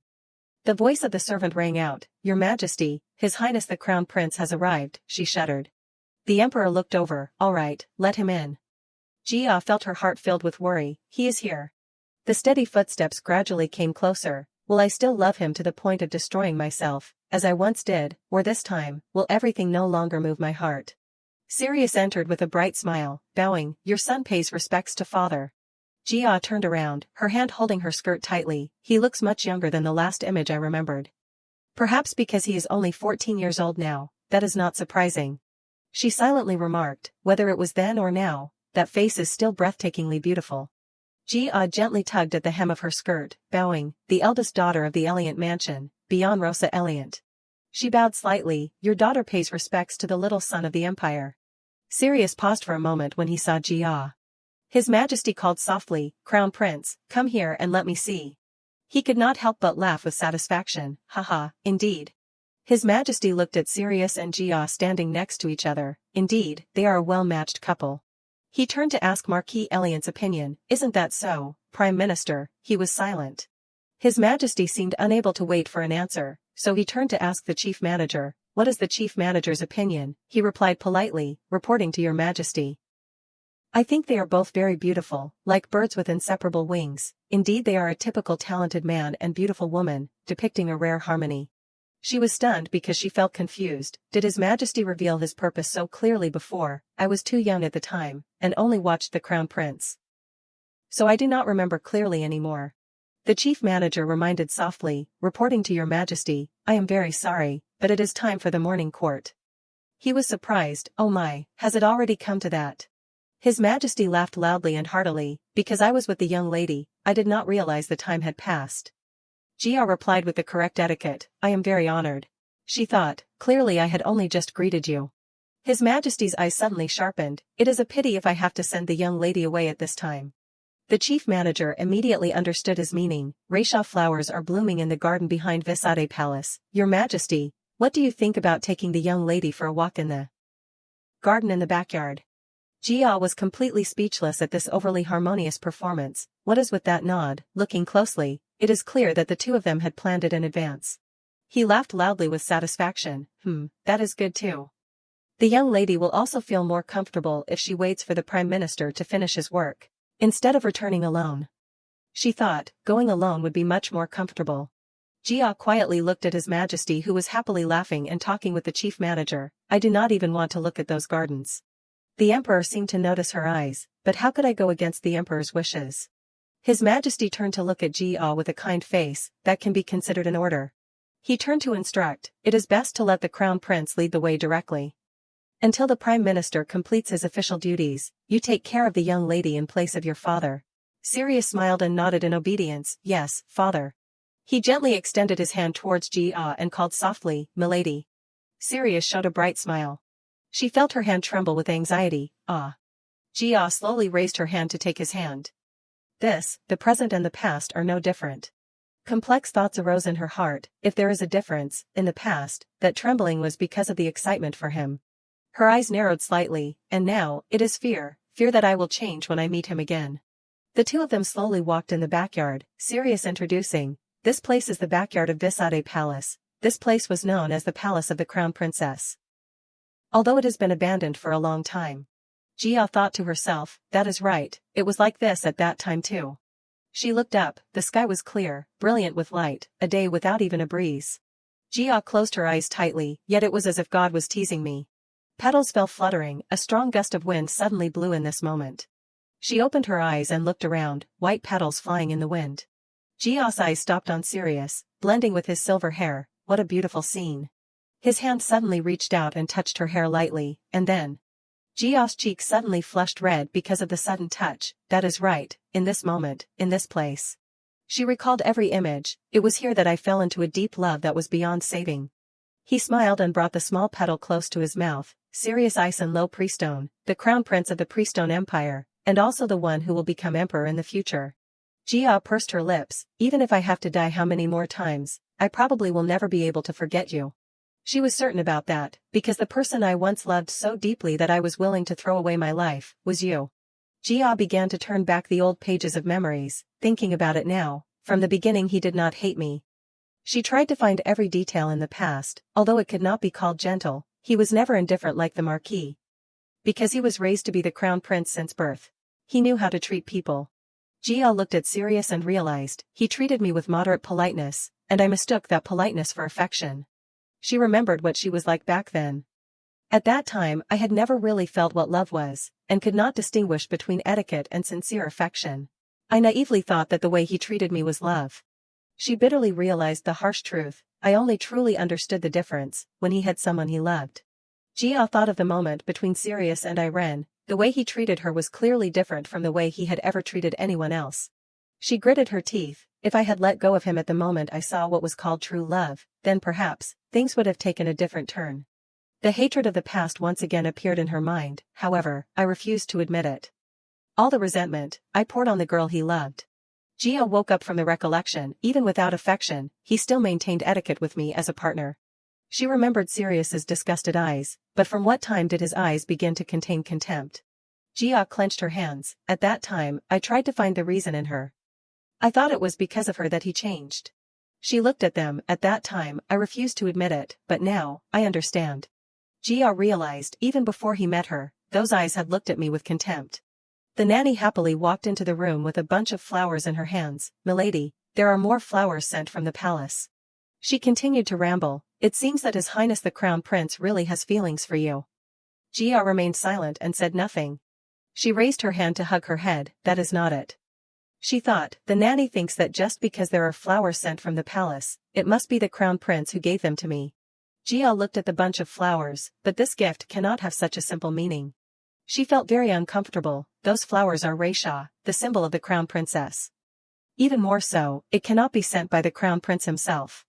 The voice of the servant rang out. Your Majesty, His Highness the Crown Prince has arrived, she shuddered. The emperor looked over. All right, let him in. Jia felt her heart filled with worry. He is here. The steady footsteps gradually came closer. Will I still love him to the point of destroying myself, as I once did, or this time, will everything no longer move my heart? Sirius entered with a bright smile, bowing. Your son pays respects to father. Jia turned around, her hand holding her skirt tightly. He looks much younger than the last image I remembered. Perhaps because he is only 14 years old now, that is not surprising. She silently remarked, whether it was then or now, that face is still breathtakingly beautiful. Jia gently tugged at the hem of her skirt, bowing, the eldest daughter of the Eliant mansion, beyond Rosa Eliant. She bowed slightly. Your daughter pays respects to the little son of the empire. Sirius paused for a moment when he saw Jia. His Majesty called softly, Crown Prince, come here and let me see. He could not help but laugh with satisfaction. Haha, indeed. His Majesty looked at Sirius and Jia standing next to each other. Indeed, they are a well-matched couple. He turned to ask Marquis Eliant's opinion. Isn't that so, Prime Minister? He was silent. His Majesty seemed unable to wait for an answer, so he turned to ask the Chief Manager. What is the Chief Manager's opinion? He replied politely, reporting to Your Majesty. I think they are both very beautiful, like birds with inseparable wings. Indeed, they are a typical talented man and beautiful woman, depicting a rare harmony. She was stunned because she felt confused. Did His Majesty reveal his purpose so clearly before? I was too young at the time, and only watched the Crown Prince. So I do not remember clearly anymore. The Chief Manager reminded softly, reporting to Your Majesty, I am very sorry, but it is time for the morning court. He was surprised. Oh my, has it already come to that? His Majesty laughed loudly and heartily. Because I was with the young lady, I did not realize the time had passed. Jia replied with the correct etiquette. I am very honored. She thought, clearly I had only just greeted you. His Majesty's eyes suddenly sharpened. It is a pity if I have to send the young lady away at this time. The Chief Manager immediately understood his meaning. Raisha flowers are blooming in the garden behind Visade Palace. Your Majesty, what do you think about taking the young lady for a walk in the garden in the backyard? Jia was completely speechless at this overly harmonious performance. What is with that nod? Looking closely, it is clear that the two of them had planned it in advance. He laughed loudly with satisfaction. That is good too. The young lady will also feel more comfortable if she waits for the Prime Minister to finish his work, instead of returning alone. She thought, going alone would be much more comfortable. Jia quietly looked at His Majesty, who was happily laughing and talking with the Chief Manager. I do not even want to look at those gardens. The Emperor seemed to notice her eyes, but how could I go against the Emperor's wishes? His Majesty turned to look at Jia with a kind face. That can be considered an order. He turned to instruct. It is best to let the Crown Prince lead the way directly. Until the Prime Minister completes his official duties, you take care of the young lady in place of your father. Sirius smiled and nodded in obedience. Yes, father. He gently extended his hand towards Jia and called softly, Milady. Sirius showed a bright smile. She felt her hand tremble with anxiety. Ah. Jia slowly raised her hand to take his hand. The present and the past are no different. Complex thoughts arose in her heart. If there is a difference, in the past, that trembling was because of the excitement for him. Her eyes narrowed slightly, and now, it is fear that I will change when I meet him again. The two of them slowly walked in the backyard, Sirius introducing, this place is the backyard of Visade Palace. This place was known as the Palace of the Crown Princess. Although it has been abandoned for a long time. Jia thought to herself, that is right, it was like this at that time too. She looked up, the sky was clear, brilliant with light, a day without even a breeze. Jia closed her eyes tightly, yet it was as if God was teasing me. Petals fell fluttering, a strong gust of wind suddenly blew in this moment. She opened her eyes and looked around, white petals flying in the wind. Jia's eyes stopped on Sirius, blending with his silver hair. What a beautiful scene. His hand suddenly reached out and touched her hair lightly, and then Jia's cheek suddenly flushed red because of the sudden touch. That is right, in this moment, in this place. She recalled every image. It was here that I fell into a deep love that was beyond saving. He smiled and brought the small petal close to his mouth. Sirius Ison Lo Priestone, the crown prince of the Priestone Empire, and also the one who will become emperor in the future. Jia pursed her lips. Even if I have to die how many more times, I probably will never be able to forget you. She was certain about that, because the person I once loved so deeply that I was willing to throw away my life, was you. Jia began to turn back the old pages of memories, thinking about it now. From the beginning he did not hate me. She tried to find every detail in the past, although it could not be called gentle. He was never indifferent like the Marquis. Because he was raised to be the crown prince since birth. He knew how to treat people. Jia looked at Sirius and realized, he treated me with moderate politeness, and I mistook that politeness for affection. She remembered what she was like back then. At that time I had never really felt what love was, and could not distinguish between etiquette and sincere affection. I naively thought that the way he treated me was love. She bitterly realized the harsh truth. I only truly understood the difference when he had someone he loved. Jia thought of the moment between Sirius and Irene. The way he treated her was clearly different from the way he had ever treated anyone else. She gritted her teeth. If I had let go of him at the moment I saw what was called true love, then perhaps, things would have taken a different turn. The hatred of the past once again appeared in her mind. However, I refused to admit it. All the resentment I poured on the girl he loved. Jia woke up from the recollection. Even without affection, he still maintained etiquette with me as a partner. She remembered Sirius's disgusted eyes, but from what time did his eyes begin to contain contempt? Jia clenched her hands. At that time, I tried to find the reason in her. I thought it was because of her that he changed. She looked at them. At that time, I refused to admit it, but now, I understand. Jia realized, even before he met her, those eyes had looked at me with contempt. The nanny happily walked into the room with a bunch of flowers in her hands. Milady, there are more flowers sent from the palace. She continued to ramble. It seems that His Highness the Crown Prince really has feelings for you. Jia remained silent and said nothing. She raised her hand to hug her head. That is not it. She thought, the nanny thinks that just because there are flowers sent from the palace, it must be the Crown Prince who gave them to me. Jia looked at the bunch of flowers, but this gift cannot have such a simple meaning. She felt very uncomfortable. Those flowers are Reisha, the symbol of the Crown Princess. Even more so, it cannot be sent by the Crown Prince himself.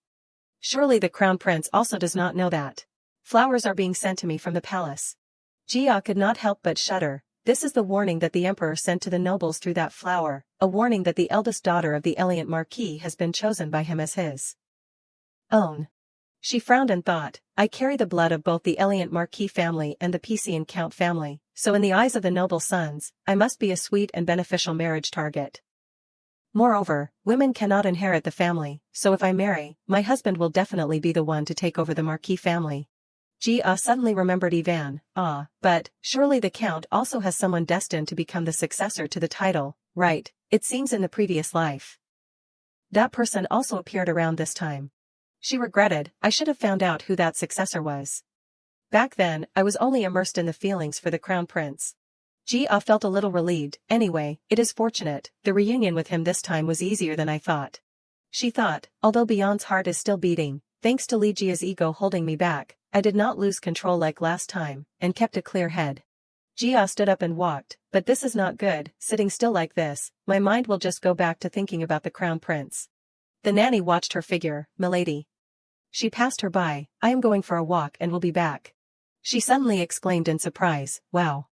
Surely the Crown Prince also does not know that. Flowers are being sent to me from the palace. Jia could not help but shudder. This is the warning that the Emperor sent to the nobles through that flower, a warning that the eldest daughter of the Eliant Marquis has been chosen by him as his own. She frowned and thought, I carry the blood of both the Eliant Marquis family and the Picean Count family, so in the eyes of the noble sons, I must be a sweet and beneficial marriage target. Moreover, women cannot inherit the family, so if I marry, my husband will definitely be the one to take over the Marquis family. Jia suddenly remembered Ivan. But, surely the Count also has someone destined to become the successor to the title, right? It seems in the previous life. That person also appeared around this time. She regretted, I should have found out who that successor was. Back then, I was only immersed in the feelings for the Crown Prince. Jia felt a little relieved. Anyway, it is fortunate, the reunion with him this time was easier than I thought. She thought, although Beyond's heart is still beating, thanks to Li Jia's ego holding me back, I did not lose control like last time, and kept a clear head. Jia stood up and walked, but this is not good, sitting still like this, my mind will just go back to thinking about the Crown Prince. The nanny watched her figure. Milady. She passed her by. I am going for a walk and will be back. She suddenly exclaimed in surprise, wow.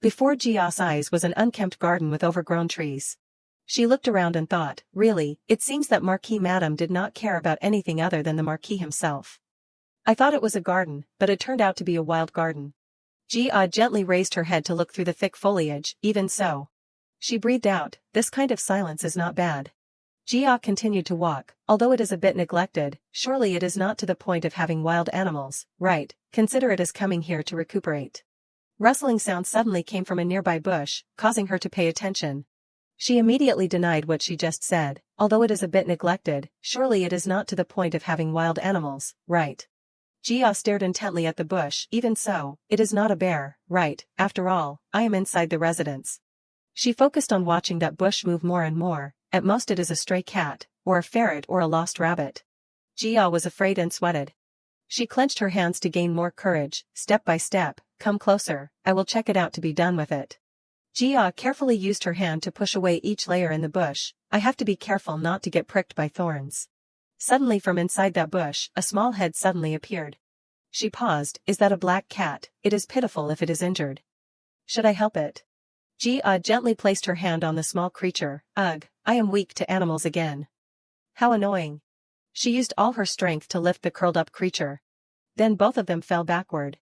Before Jia's eyes was an unkempt garden with overgrown trees. She looked around and thought, really, it seems that Marquis Madame did not care about anything other than the Marquis himself. I thought it was a garden, but it turned out to be a wild garden. Jia gently raised her head to look through the thick foliage. Even so. She breathed out, this kind of silence is not bad. Jia continued to walk. Although it is a bit neglected, surely it is not to the point of having wild animals, right? Consider it as coming here to recuperate. Rustling sound suddenly came from a nearby bush, causing her to pay attention. She immediately denied what she just said. Although it is a bit neglected, surely it is not to the point of having wild animals, right? Jia stared intently at the bush. Even so, it is not a bear, right? After all, I am inside the residence. She focused on watching that bush move more and more. At most it is a stray cat, or a ferret or a lost rabbit. Jia was afraid and sweated. She clenched her hands to gain more courage. Step by step, come closer, I will check it out to be done with it. Jia carefully used her hand to push away each layer in the bush. I have to be careful not to get pricked by thorns. Suddenly from inside that bush, a small head suddenly appeared. She paused. Is that a black cat? It is pitiful if it is injured. Should I help it? Jia gently placed her hand on the small creature. Ugh, I am weak to animals again. How annoying. She used all her strength to lift the curled-up creature. Then both of them fell backward.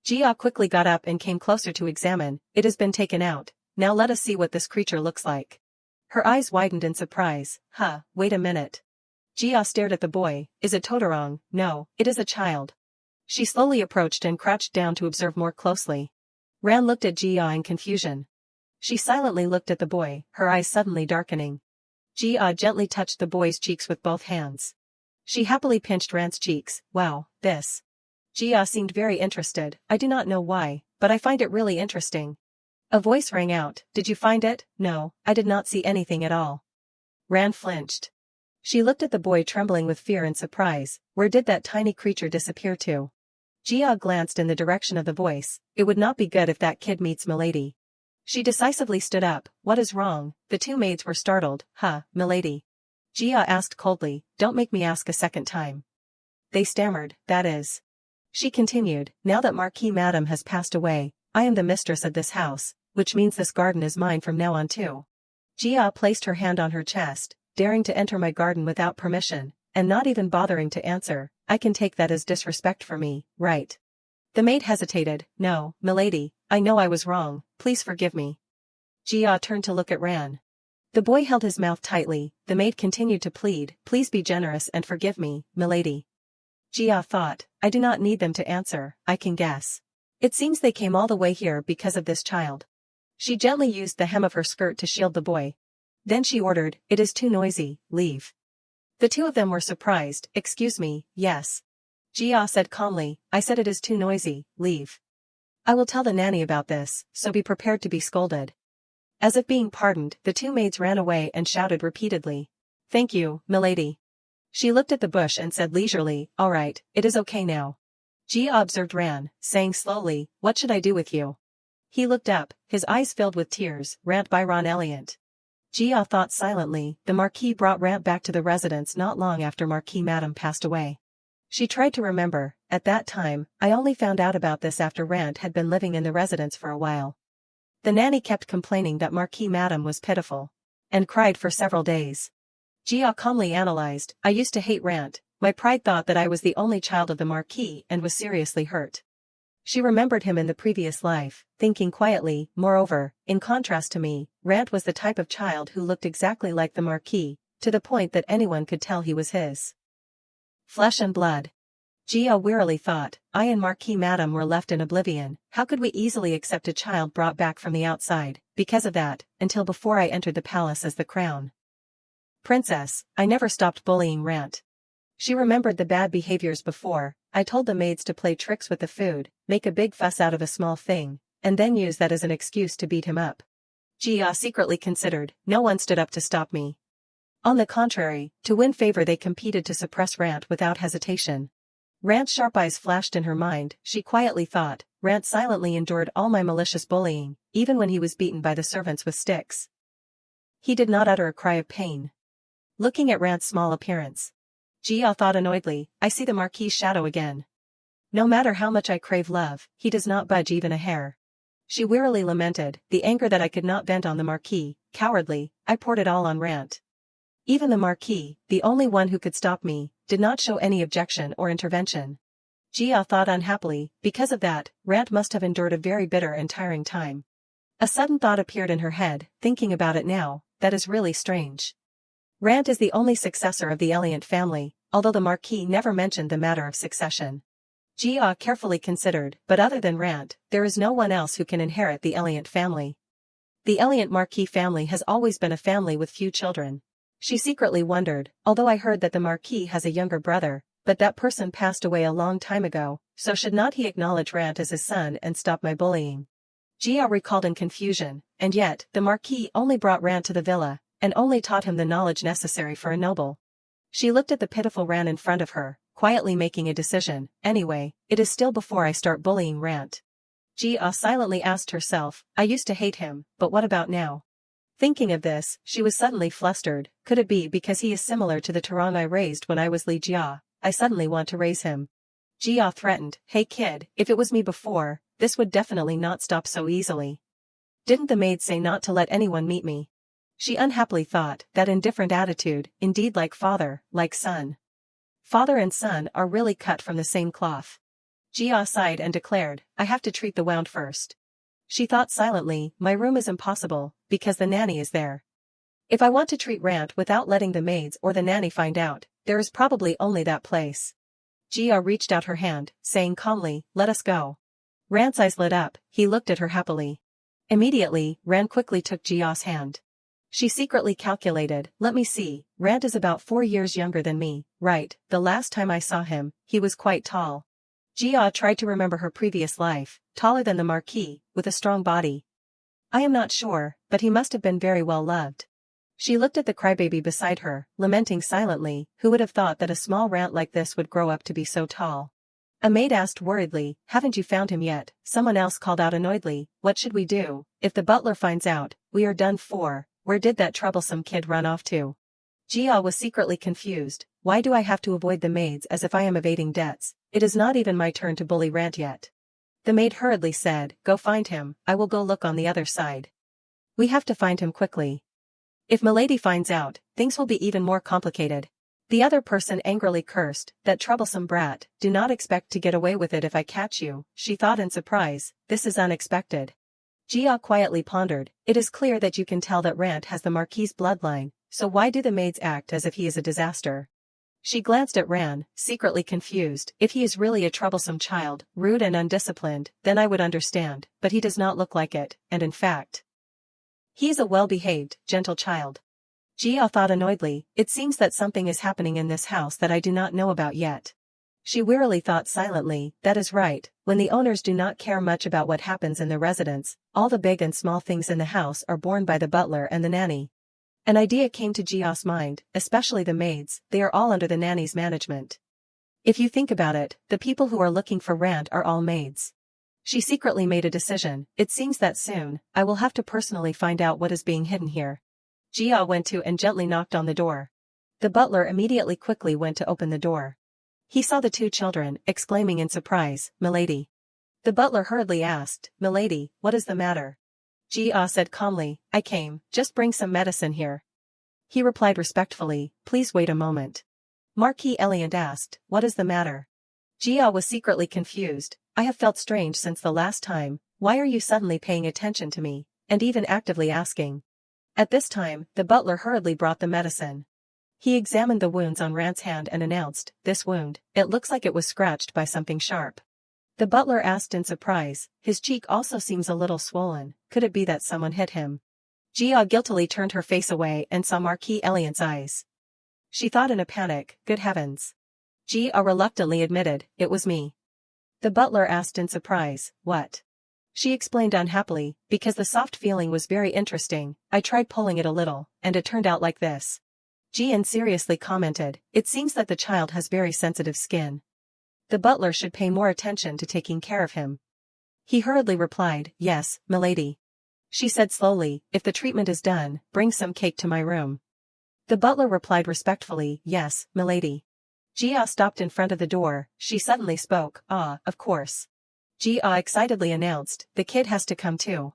Jia quickly got up and came closer to examine. It has been taken out. Now let us see what this creature looks like. Her eyes widened in surprise. Wait a minute. Jia stared at the boy. Is it Todorong? No, it is a child. She slowly approached and crouched down to observe more closely. Ran looked at Jia in confusion. She silently looked at the boy, her eyes suddenly darkening. Jia gently touched the boy's cheeks with both hands. She happily pinched Ran's cheeks. Wow, this. Jia seemed very interested. I do not know why, but I find it really interesting. A voice rang out. Did you find it? No, I did not see anything at all. Ran flinched. She looked at the boy trembling with fear and surprise. Where did that tiny creature disappear to? Jia glanced in the direction of the voice. It would not be good if that kid meets milady. She decisively stood up. What is wrong? The two maids were startled. Milady. Jia asked coldly. Don't make me ask a second time. They stammered. That is. She continued. Now that Marquis Madame has passed away, I am the mistress of this house, which means this garden is mine from now on too. Jia placed her hand on her chest. Daring to enter my garden without permission, and not even bothering to answer, I can take that as disrespect for me, right? The maid hesitated. No, milady, I know I was wrong, please forgive me. Jia turned to look at Ran. The boy held his mouth tightly. The maid continued to plead. Please be generous and forgive me, milady. Jia thought, I do not need them to answer, I can guess. It seems they came all the way here because of this child. She gently used the hem of her skirt to shield the boy. Then she ordered, it is too noisy, leave. The two of them were surprised. Excuse me, yes. Jia said calmly, I said it is too noisy, leave. I will tell the nanny about this, so be prepared to be scolded. As if being pardoned, the two maids ran away and shouted repeatedly. Thank you, milady. She looked at the bush and said leisurely, all right, it is okay now. Jia observed Ran, saying slowly, what should I do with you? He looked up, his eyes filled with tears. Rant by Ron Elliott. Jia thought silently. The Marquis brought Rant back to the residence not long after Marquis Madame passed away. She tried to remember. At that time, I only found out about this after Rant had been living in the residence for a while. The nanny kept complaining that Marquis Madame was pitiful. And cried for several days. Jia calmly analyzed. I used to hate Rant. My pride thought that I was the only child of the Marquis and was seriously hurt. She remembered him in the previous life, thinking quietly. Moreover, in contrast to me, Rant was the type of child who looked exactly like the Marquis, to the point that anyone could tell he was his. Flesh and blood. Jia wearily thought, I and Marquis Madame were left in oblivion. How could we easily accept a child brought back from the outside? Because of that, until before I entered the palace as the crown princess, I never stopped bullying Rant. She remembered the bad behaviors before. I told the maids to play tricks with the food, make a big fuss out of a small thing, and then use that as an excuse to beat him up. Jia secretly considered, no one stood up to stop me. On the contrary, to win favor they competed to suppress Rant without hesitation. Rant's sharp eyes flashed in her mind. She quietly thought, Rant silently endured all my malicious bullying, even when he was beaten by the servants with sticks. He did not utter a cry of pain. Looking at Rant's small appearance, Jia thought annoyedly, I see the Marquis' shadow again. No matter how much I crave love, he does not budge even a hair. She wearily lamented, the anger that I could not vent on the Marquis, cowardly, I poured it all on Rant. Even the Marquis, the only one who could stop me, did not show any objection or intervention. Jia thought unhappily, because of that, Rant must have endured a very bitter and tiring time. A sudden thought appeared in her head. Thinking about it now, that is really strange. Rant is the only successor of the Elliott family, although the Marquis never mentioned the matter of succession. Jia carefully considered, but other than Rant, there is no one else who can inherit the Elliott family. The Elliott Marquis family has always been a family with few children. She secretly wondered, although I heard that the Marquis has a younger brother, but that person passed away a long time ago, so should not he acknowledge Rant as his son and stop my bullying? Jia recalled in confusion, and yet, the Marquis only brought Rant to the villa, and only taught him the knowledge necessary for a noble. She looked at the pitiful Rant in front of her, quietly making a decision. Anyway, it is still before I start bullying Rant. Jia silently asked herself, I used to hate him, but what about now? Thinking of this, she was suddenly flustered. Could it be because he is similar to the Tarang I raised when I was Li Jia? I suddenly want to raise him. Jia threatened, hey kid, if it was me before, this would definitely not stop so easily. Didn't the maid say not to let anyone meet me? She unhappily thought, that indifferent attitude, indeed like father, like son. Father and son are really cut from the same cloth. Jia sighed and declared, I have to treat the wound first. She thought silently, my room is impossible, because the nanny is there. If I want to treat Rant without letting the maids or the nanny find out, there is probably only that place. Jia reached out her hand, saying calmly, let us go. Rant's eyes lit up, he looked at her happily. Immediately, Rant quickly took Jia's hand. She secretly calculated, let me see, Rant is about 4 years younger than me, right, the last time I saw him, he was quite tall. Jia tried to remember her previous life, taller than the Marquis, with a strong body. I am not sure, but he must have been very well loved. She looked at the crybaby beside her, lamenting silently, who would have thought that a small Rant like this would grow up to be so tall. A maid asked worriedly, haven't you found him yet? Someone else called out annoyedly, what should we do? If the butler finds out, we are done for. Where did that troublesome kid run off to? Jia was secretly confused. Why do I have to avoid the maids as if I am evading debts? It is not even my turn to bully Rant yet. The maid hurriedly said, go find him, I will go look on the other side. We have to find him quickly. If Milady finds out, things will be even more complicated. The other person angrily cursed, that troublesome brat, do not expect to get away with it if I catch you, she thought in surprise, this is unexpected. Jia quietly pondered, it is clear that you can tell that Rant has the Marquis' bloodline, so why do the maids act as if he is a disaster? She glanced at Ran, secretly confused, if he is really a troublesome child, rude and undisciplined, then I would understand, but he does not look like it, and in fact, he is a well-behaved, gentle child. Jia thought annoyedly, it seems that something is happening in this house that I do not know about yet. She wearily thought silently, that is right, when the owners do not care much about what happens in the residence, all the big and small things in the house are borne by the butler and the nanny. An idea came to Jia's mind, especially the maids, they are all under the nanny's management. If you think about it, the people who are looking for Rand are all maids. She secretly made a decision, it seems that soon, I will have to personally find out what is being hidden here. Jia went to and gently knocked on the door. The butler immediately quickly went to open the door. He saw the two children, exclaiming in surprise, Milady. The butler hurriedly asked, Milady, what is the matter? Jia said calmly, I came, just bring some medicine here. He replied respectfully, please wait a moment. Marquis Eliant asked, what is the matter? Jia was secretly confused, I have felt strange since the last time, why are you suddenly paying attention to me, and even actively asking? At this time, the butler hurriedly brought the medicine. He examined the wounds on Rand's hand and announced, this wound, it looks like it was scratched by something sharp. The butler asked in surprise, his cheek also seems a little swollen, could it be that someone hit him? Jia guiltily turned her face away and saw Marquis Eliant's eyes. She thought in a panic, good heavens. Jia reluctantly admitted, it was me. The butler asked in surprise, what? She explained unhappily, because the soft feeling was very interesting, I tried pulling it a little, and it turned out like this. Jian seriously commented, it seems that the child has very sensitive skin. The butler should pay more attention to taking care of him. He hurriedly replied, yes, milady. She said slowly, if the treatment is done, bring some cake to my room. The butler replied respectfully, yes, milady. Jia stopped in front of the door, she suddenly spoke, of course. Jia excitedly announced, the kid has to come too.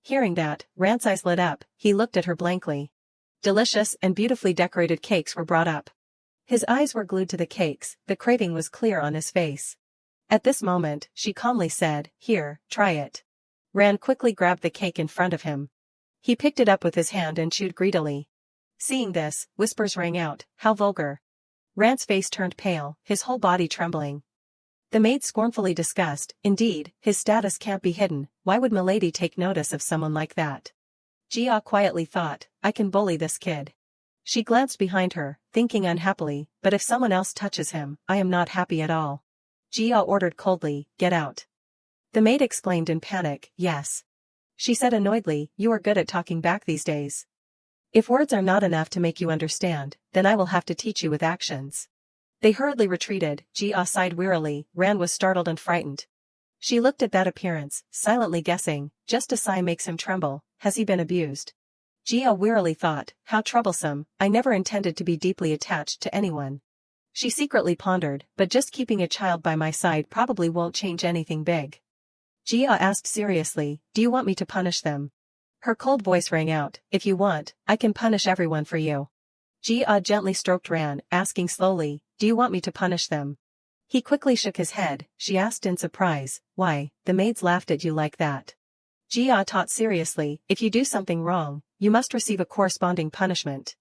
Hearing that, Rand's eyes lit up, he looked at her blankly. Delicious and beautifully decorated cakes were brought up. His eyes were glued to the cakes, the craving was clear on his face. At this moment, she calmly said, here, try it. Rand quickly grabbed the cake in front of him. He picked it up with his hand and chewed greedily. Seeing this, whispers rang out, how vulgar. Rand's face turned pale, his whole body trembling. The maid scornfully discussed, indeed, his status can't be hidden, why would milady take notice of someone like that? Jia quietly thought, I can bully this kid. She glanced behind her, thinking unhappily, but if someone else touches him, I am not happy at all. Jia ordered coldly, get out. The maid exclaimed in panic, yes. She said annoyedly, you are good at talking back these days. If words are not enough to make you understand, then I will have to teach you with actions. They hurriedly retreated. Jia sighed wearily. Ran was startled and frightened. She looked at that appearance, silently guessing, just a sigh makes him tremble, has he been abused? Jia wearily thought, how troublesome, I never intended to be deeply attached to anyone. She secretly pondered, but just keeping a child by my side probably won't change anything big. Jia asked seriously, do you want me to punish them? Her cold voice rang out, if you want, I can punish everyone for you. Jia gently stroked Ran, asking slowly, do you want me to punish them? He quickly shook his head. She asked in surprise, why, the maids laughed at you like that. Jia taught seriously, if you do something wrong, you must receive a corresponding punishment.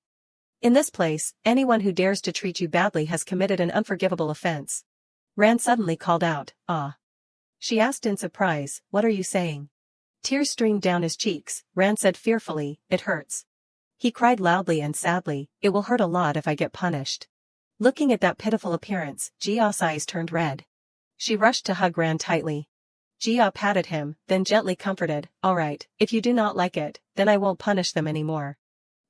In this place, anyone who dares to treat you badly has committed an unforgivable offense. Ran suddenly called out, ah. She asked in surprise, what are you saying? Tears streamed down his cheeks. Ran said fearfully, it hurts. He cried loudly and sadly, it will hurt a lot if I get punished. Looking at that pitiful appearance, Jia's eyes turned red. She rushed to hug Ran tightly. Jia patted him, then gently comforted, all right, if you do not like it, then I won't punish them anymore.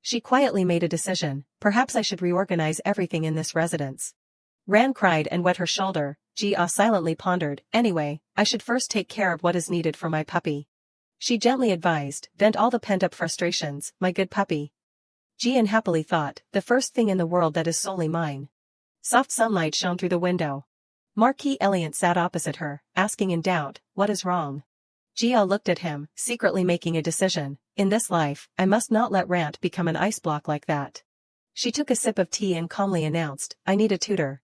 She quietly made a decision, perhaps I should reorganize everything in this residence. Ran cried and wet her shoulder. Jia silently pondered, anyway, I should first take care of what is needed for my puppy. She gently advised, vent all the pent-up frustrations, my good puppy. Jian happily thought, the first thing in the world that is solely mine. Soft sunlight shone through the window. Marquis Eliant sat opposite her, asking in doubt, what is wrong? Jia looked at him, secretly making a decision, in this life, I must not let Rant become an ice block like that. She took a sip of tea and calmly announced, I need a tutor.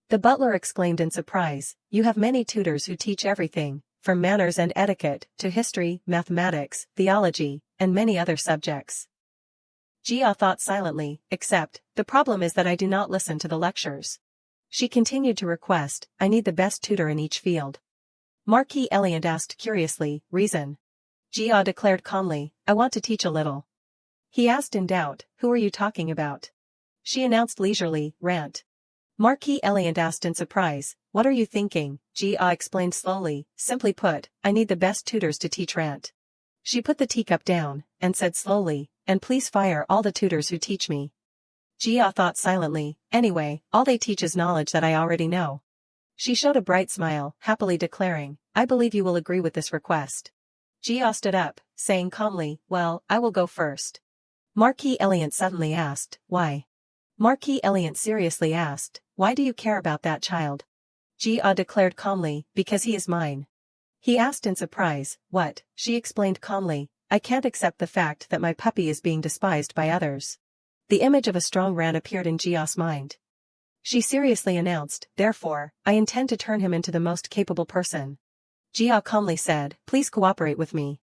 The butler exclaimed in surprise, you have many tutors who teach everything, from manners and etiquette, to history, mathematics, theology, and many other subjects. Jia thought silently, except, the problem is that I do not listen to the lectures. She continued to request, I need the best tutor in each field. Marquis Eliant asked curiously, reason? Jia declared calmly, I want to teach a little. He asked in doubt, who are you talking about? She announced leisurely, Rant. Marquis Eliant asked in surprise, what are you thinking? Jia explained slowly, simply put, I need the best tutors to teach Rant. She put the teacup down, and said slowly, and please fire all the tutors who teach me. Jia thought silently, anyway, all they teach is knowledge that I already know. She showed a bright smile, happily declaring, I believe you will agree with this request. Jia stood up, saying calmly, well, I will go first. Marquis Eliant suddenly asked, why? Marquis Eliant seriously asked, why do you care about that child? Jia declared calmly, because he is mine. He asked in surprise, what? She explained calmly, I can't accept the fact that my puppy is being despised by others. The image of a strong Ran appeared in Jia's mind. She seriously announced, therefore, I intend to turn him into the most capable person. Jia calmly said, please cooperate with me.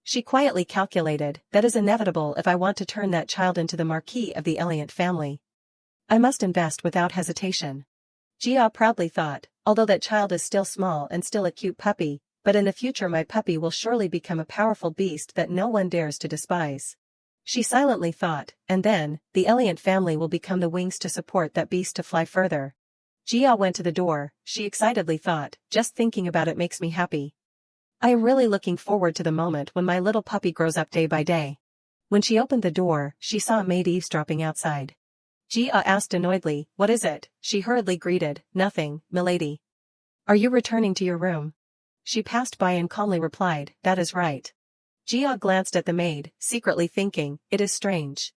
She quietly calculated, that is inevitable if I want to turn that child into the Marquis of the Eliant family. I must invest without hesitation. Jia proudly thought, although that child is still small and still a cute puppy, but in the future my puppy will surely become a powerful beast that no one dares to despise. She silently thought, and then, the Eliant family will become the wings to support that beast to fly further. Jia went to the door, she excitedly thought, just thinking about it makes me happy. I am really looking forward to the moment when my little puppy grows up day by day. When she opened the door, she saw a maid eavesdropping outside. Jia asked annoyedly, what is it? She hurriedly greeted, nothing, milady. Are you returning to your room? She passed by and calmly replied, that is right. Jia glanced at the maid, secretly thinking, it is strange.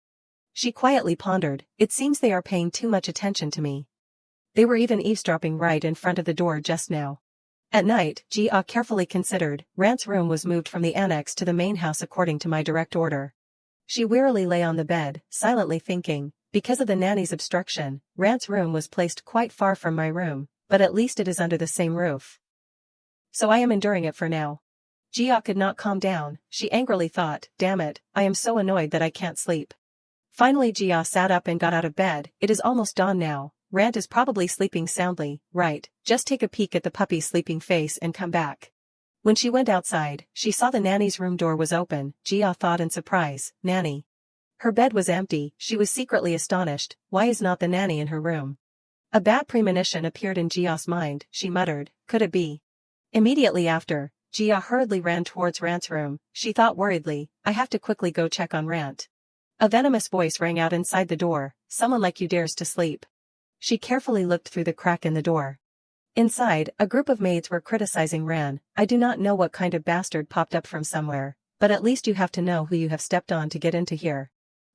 She quietly pondered, it seems they are paying too much attention to me. They were even eavesdropping right in front of the door just now. At night, Jia carefully considered, Rant's room was moved from the annex to the main house according to my direct order. She wearily lay on the bed, silently thinking, because of the nanny's obstruction, Rant's room was placed quite far from my room, but at least it is under the same roof. So I am enduring it for now. Jia could not calm down, she angrily thought, damn it, I am so annoyed that I can't sleep. Finally Jia sat up and got out of bed, it is almost dawn now, Rant is probably sleeping soundly, right, just take a peek at the puppy's sleeping face and come back. When she went outside, she saw the nanny's room door was open, Jia thought in surprise, nanny. Her bed was empty, she was secretly astonished, why is not the nanny in her room? A bad premonition appeared in Jia's mind, she muttered, could it be? Immediately after, Jia hurriedly ran towards Rant's room, she thought worriedly, I have to quickly go check on Rant. A venomous voice rang out inside the door, someone like you dares to sleep. She carefully looked through the crack in the door. Inside, a group of maids were criticizing Ran. I do not know what kind of bastard popped up from somewhere, but at least you have to know who you have stepped on to get into here.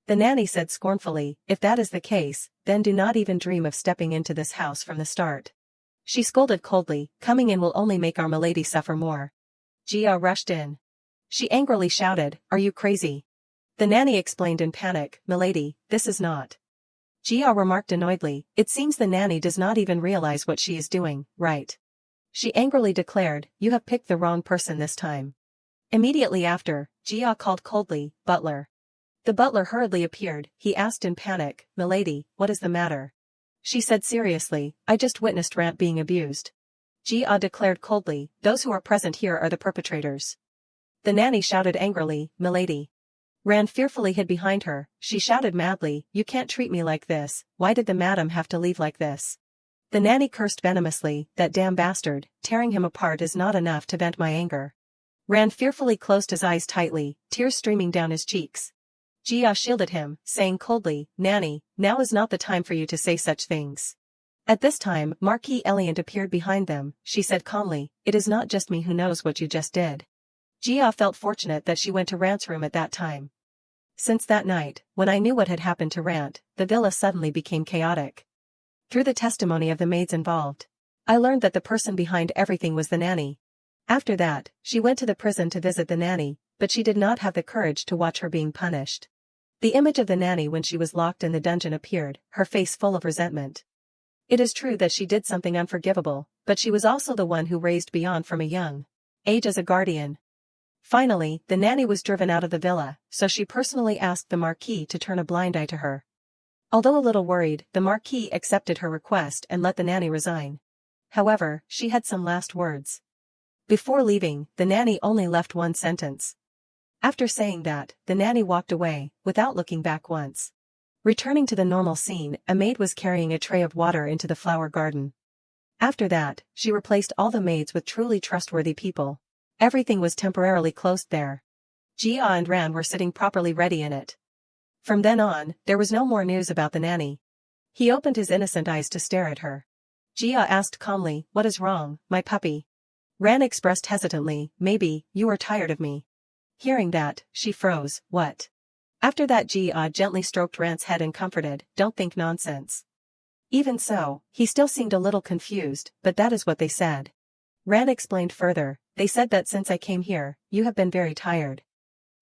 The nanny said scornfully, if that is the case, then do not even dream of stepping into this house from the start. She scolded coldly, coming in will only make our milady suffer more. Jia rushed in. She angrily shouted, are you crazy? The nanny explained in panic, milady, this is not. Jia remarked annoyedly, it seems the nanny does not even realize what she is doing, right? She angrily declared, you have picked the wrong person this time. Immediately after, Jia called coldly, butler. The butler hurriedly appeared. He asked in panic, milady, what is the matter? She said seriously, I just witnessed Rant being abused. Jia declared coldly, those who are present here are the perpetrators. The nanny shouted angrily, milady. Rand fearfully hid behind her. She shouted madly, you can't treat me like this, why did the madam have to leave like this? The nanny cursed venomously, that damn bastard, tearing him apart is not enough to vent my anger. Rand fearfully closed his eyes tightly, tears streaming down his cheeks. Jia shielded him, saying coldly, nanny, now is not the time for you to say such things. At this time, Marquis Eliant appeared behind them. She said calmly, it is not just me who knows what you just did. Jia felt fortunate that she went to Rant's room at that time. Since that night, when I knew what had happened to Rant, the villa suddenly became chaotic. Through the testimony of the maids involved, I learned that the person behind everything was the nanny. After that, she went to the prison to visit the nanny, but she did not have the courage to watch her being punished. The image of the nanny when she was locked in the dungeon appeared, her face full of resentment. It is true that she did something unforgivable, but she was also the one who raised Beyond from a young age as a guardian. Finally, the nanny was driven out of the villa, so she personally asked the Marquis to turn a blind eye to her. Although a little worried, the Marquis accepted her request and let the nanny resign. However, she had some last words. Before leaving, the nanny only left one sentence. After saying that, the nanny walked away, without looking back once. Returning to the normal scene, a maid was carrying a tray of water into the flower garden. After that, she replaced all the maids with truly trustworthy people. Everything was temporarily closed there. Jia and Ran were sitting properly ready in it. From then on, there was no more news about the nanny. He opened his innocent eyes to stare at her. Jia asked calmly, what is wrong, my puppy? Ran expressed hesitantly, maybe, you are tired of me. Hearing that, she froze, what? After that Jia gently stroked Ran's head and comforted, don't think nonsense. Even so, he still seemed a little confused, but that is what they said. Ran explained further, they said that since I came here, you have been very tired.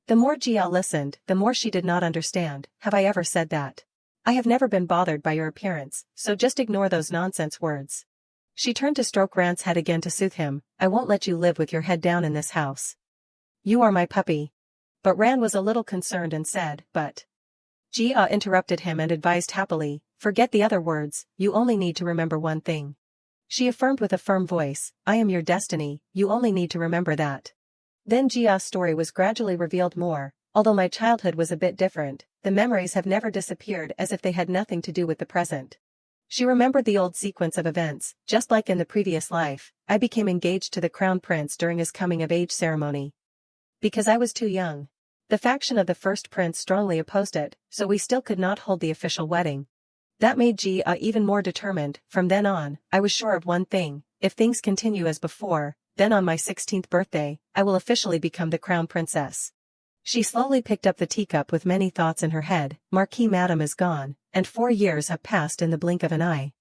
The more Jia listened, the more she did not understand, have I ever said that? I have never been bothered by your appearance, so just ignore those nonsense words. She turned to stroke Ran's head again to soothe him, I won't let you live with your head down in this house. You are my puppy. But Ran was a little concerned and said, but. Jia interrupted him and advised happily, forget the other words, you only need to remember one thing. She affirmed with a firm voice, I am your destiny, you only need to remember that. Then Jia's story was gradually revealed more, although my childhood was a bit different, the memories have never disappeared as if they had nothing to do with the present. She remembered the old sequence of events, just like in the previous life, I became engaged to the crown prince during his coming-of-age ceremony. Because I was too young. The faction of the first prince strongly opposed it, so we still could not hold the official wedding. That made Jia even more determined. From then on, I was sure of one thing, if things continue as before, then on my 16th birthday, I will officially become the crown princess. She slowly picked up the teacup with many thoughts in her head, Marquis Madam is gone, and 4 years have passed in the blink of an eye.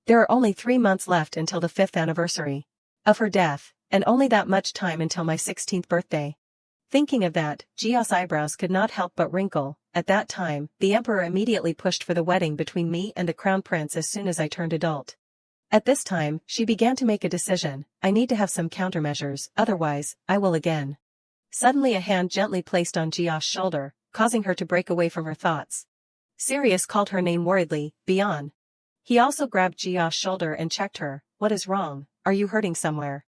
There are only 3 months left until the 5th anniversary of her death, and only that much time until my 16th birthday. Thinking of that, Jia's eyebrows could not help but wrinkle. At that time, the emperor immediately pushed for the wedding between me and the crown prince as soon as I turned adult. At this time, she began to make a decision, I need to have some countermeasures, otherwise, I will again. Suddenly a hand gently placed on Jia's shoulder, causing her to break away from her thoughts. Sirius called her name worriedly, Beyond. He also grabbed Jia's shoulder and checked her, what is wrong, are you hurting somewhere?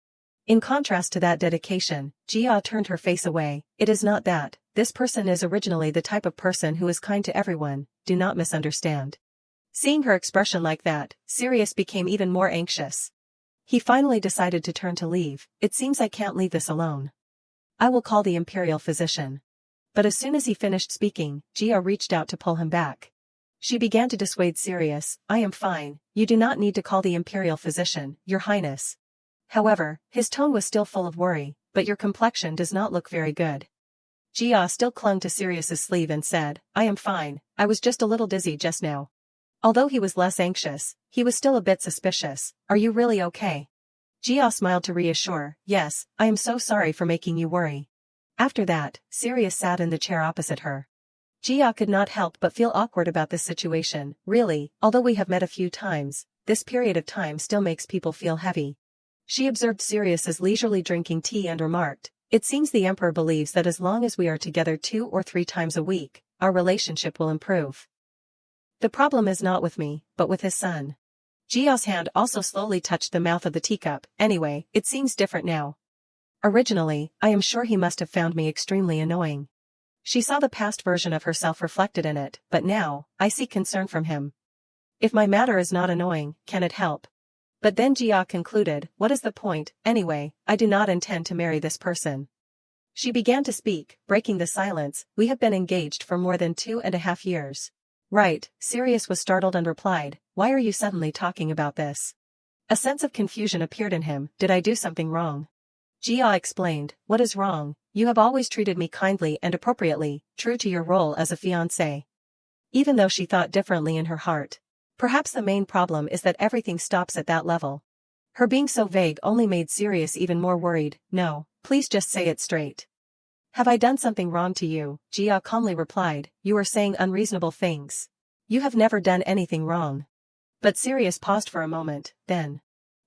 In contrast to that dedication, Jia turned her face away, it is not that, this person is originally the type of person who is kind to everyone, do not misunderstand. Seeing her expression like that, Sirius became even more anxious. He finally decided to turn to leave, it seems I can't leave this alone. I will call the imperial physician. But as soon as he finished speaking, Jia reached out to pull him back. She began to dissuade Sirius. I am fine, you do not need to call the imperial physician, your highness. However, his tone was still full of worry, but your complexion does not look very good. Jia still clung to Sirius's sleeve and said, I am fine, I was just a little dizzy just now. Although he was less anxious, he was still a bit suspicious. Are you really okay? Jia smiled to reassure, yes, I am so sorry for making you worry. After that, Sirius sat in the chair opposite her. Jia could not help but feel awkward about this situation. Really, although we have met a few times, this period of time still makes people feel heavy. She observed Sirius as leisurely drinking tea and remarked, it seems the Emperor believes that as long as we are together 2 or 3 times a week, our relationship will improve. The problem is not with me, but with his son. Jia's hand also slowly touched the mouth of the teacup. Anyway, it seems different now. Originally, I am sure he must have found me extremely annoying. She saw the past version of herself reflected in it, but now, I see concern from him. If my matter is not annoying, can it help? But then Jia concluded, what is the point, anyway, I do not intend to marry this person. She began to speak, breaking the silence, we have been engaged for more than 2.5 years. Right, Sirius was startled and replied, why are you suddenly talking about this? A sense of confusion appeared in him, did I do something wrong? Jia explained, what is wrong? You have always treated me kindly and appropriately, true to your role as a fiancé. Even though she thought differently in her heart. Perhaps the main problem is that everything stops at that level. Her being so vague only made Sirius even more worried. No, please just say it straight. Have I done something wrong to you? Jia calmly replied, you are saying unreasonable things. You have never done anything wrong. But Sirius paused for a moment, then.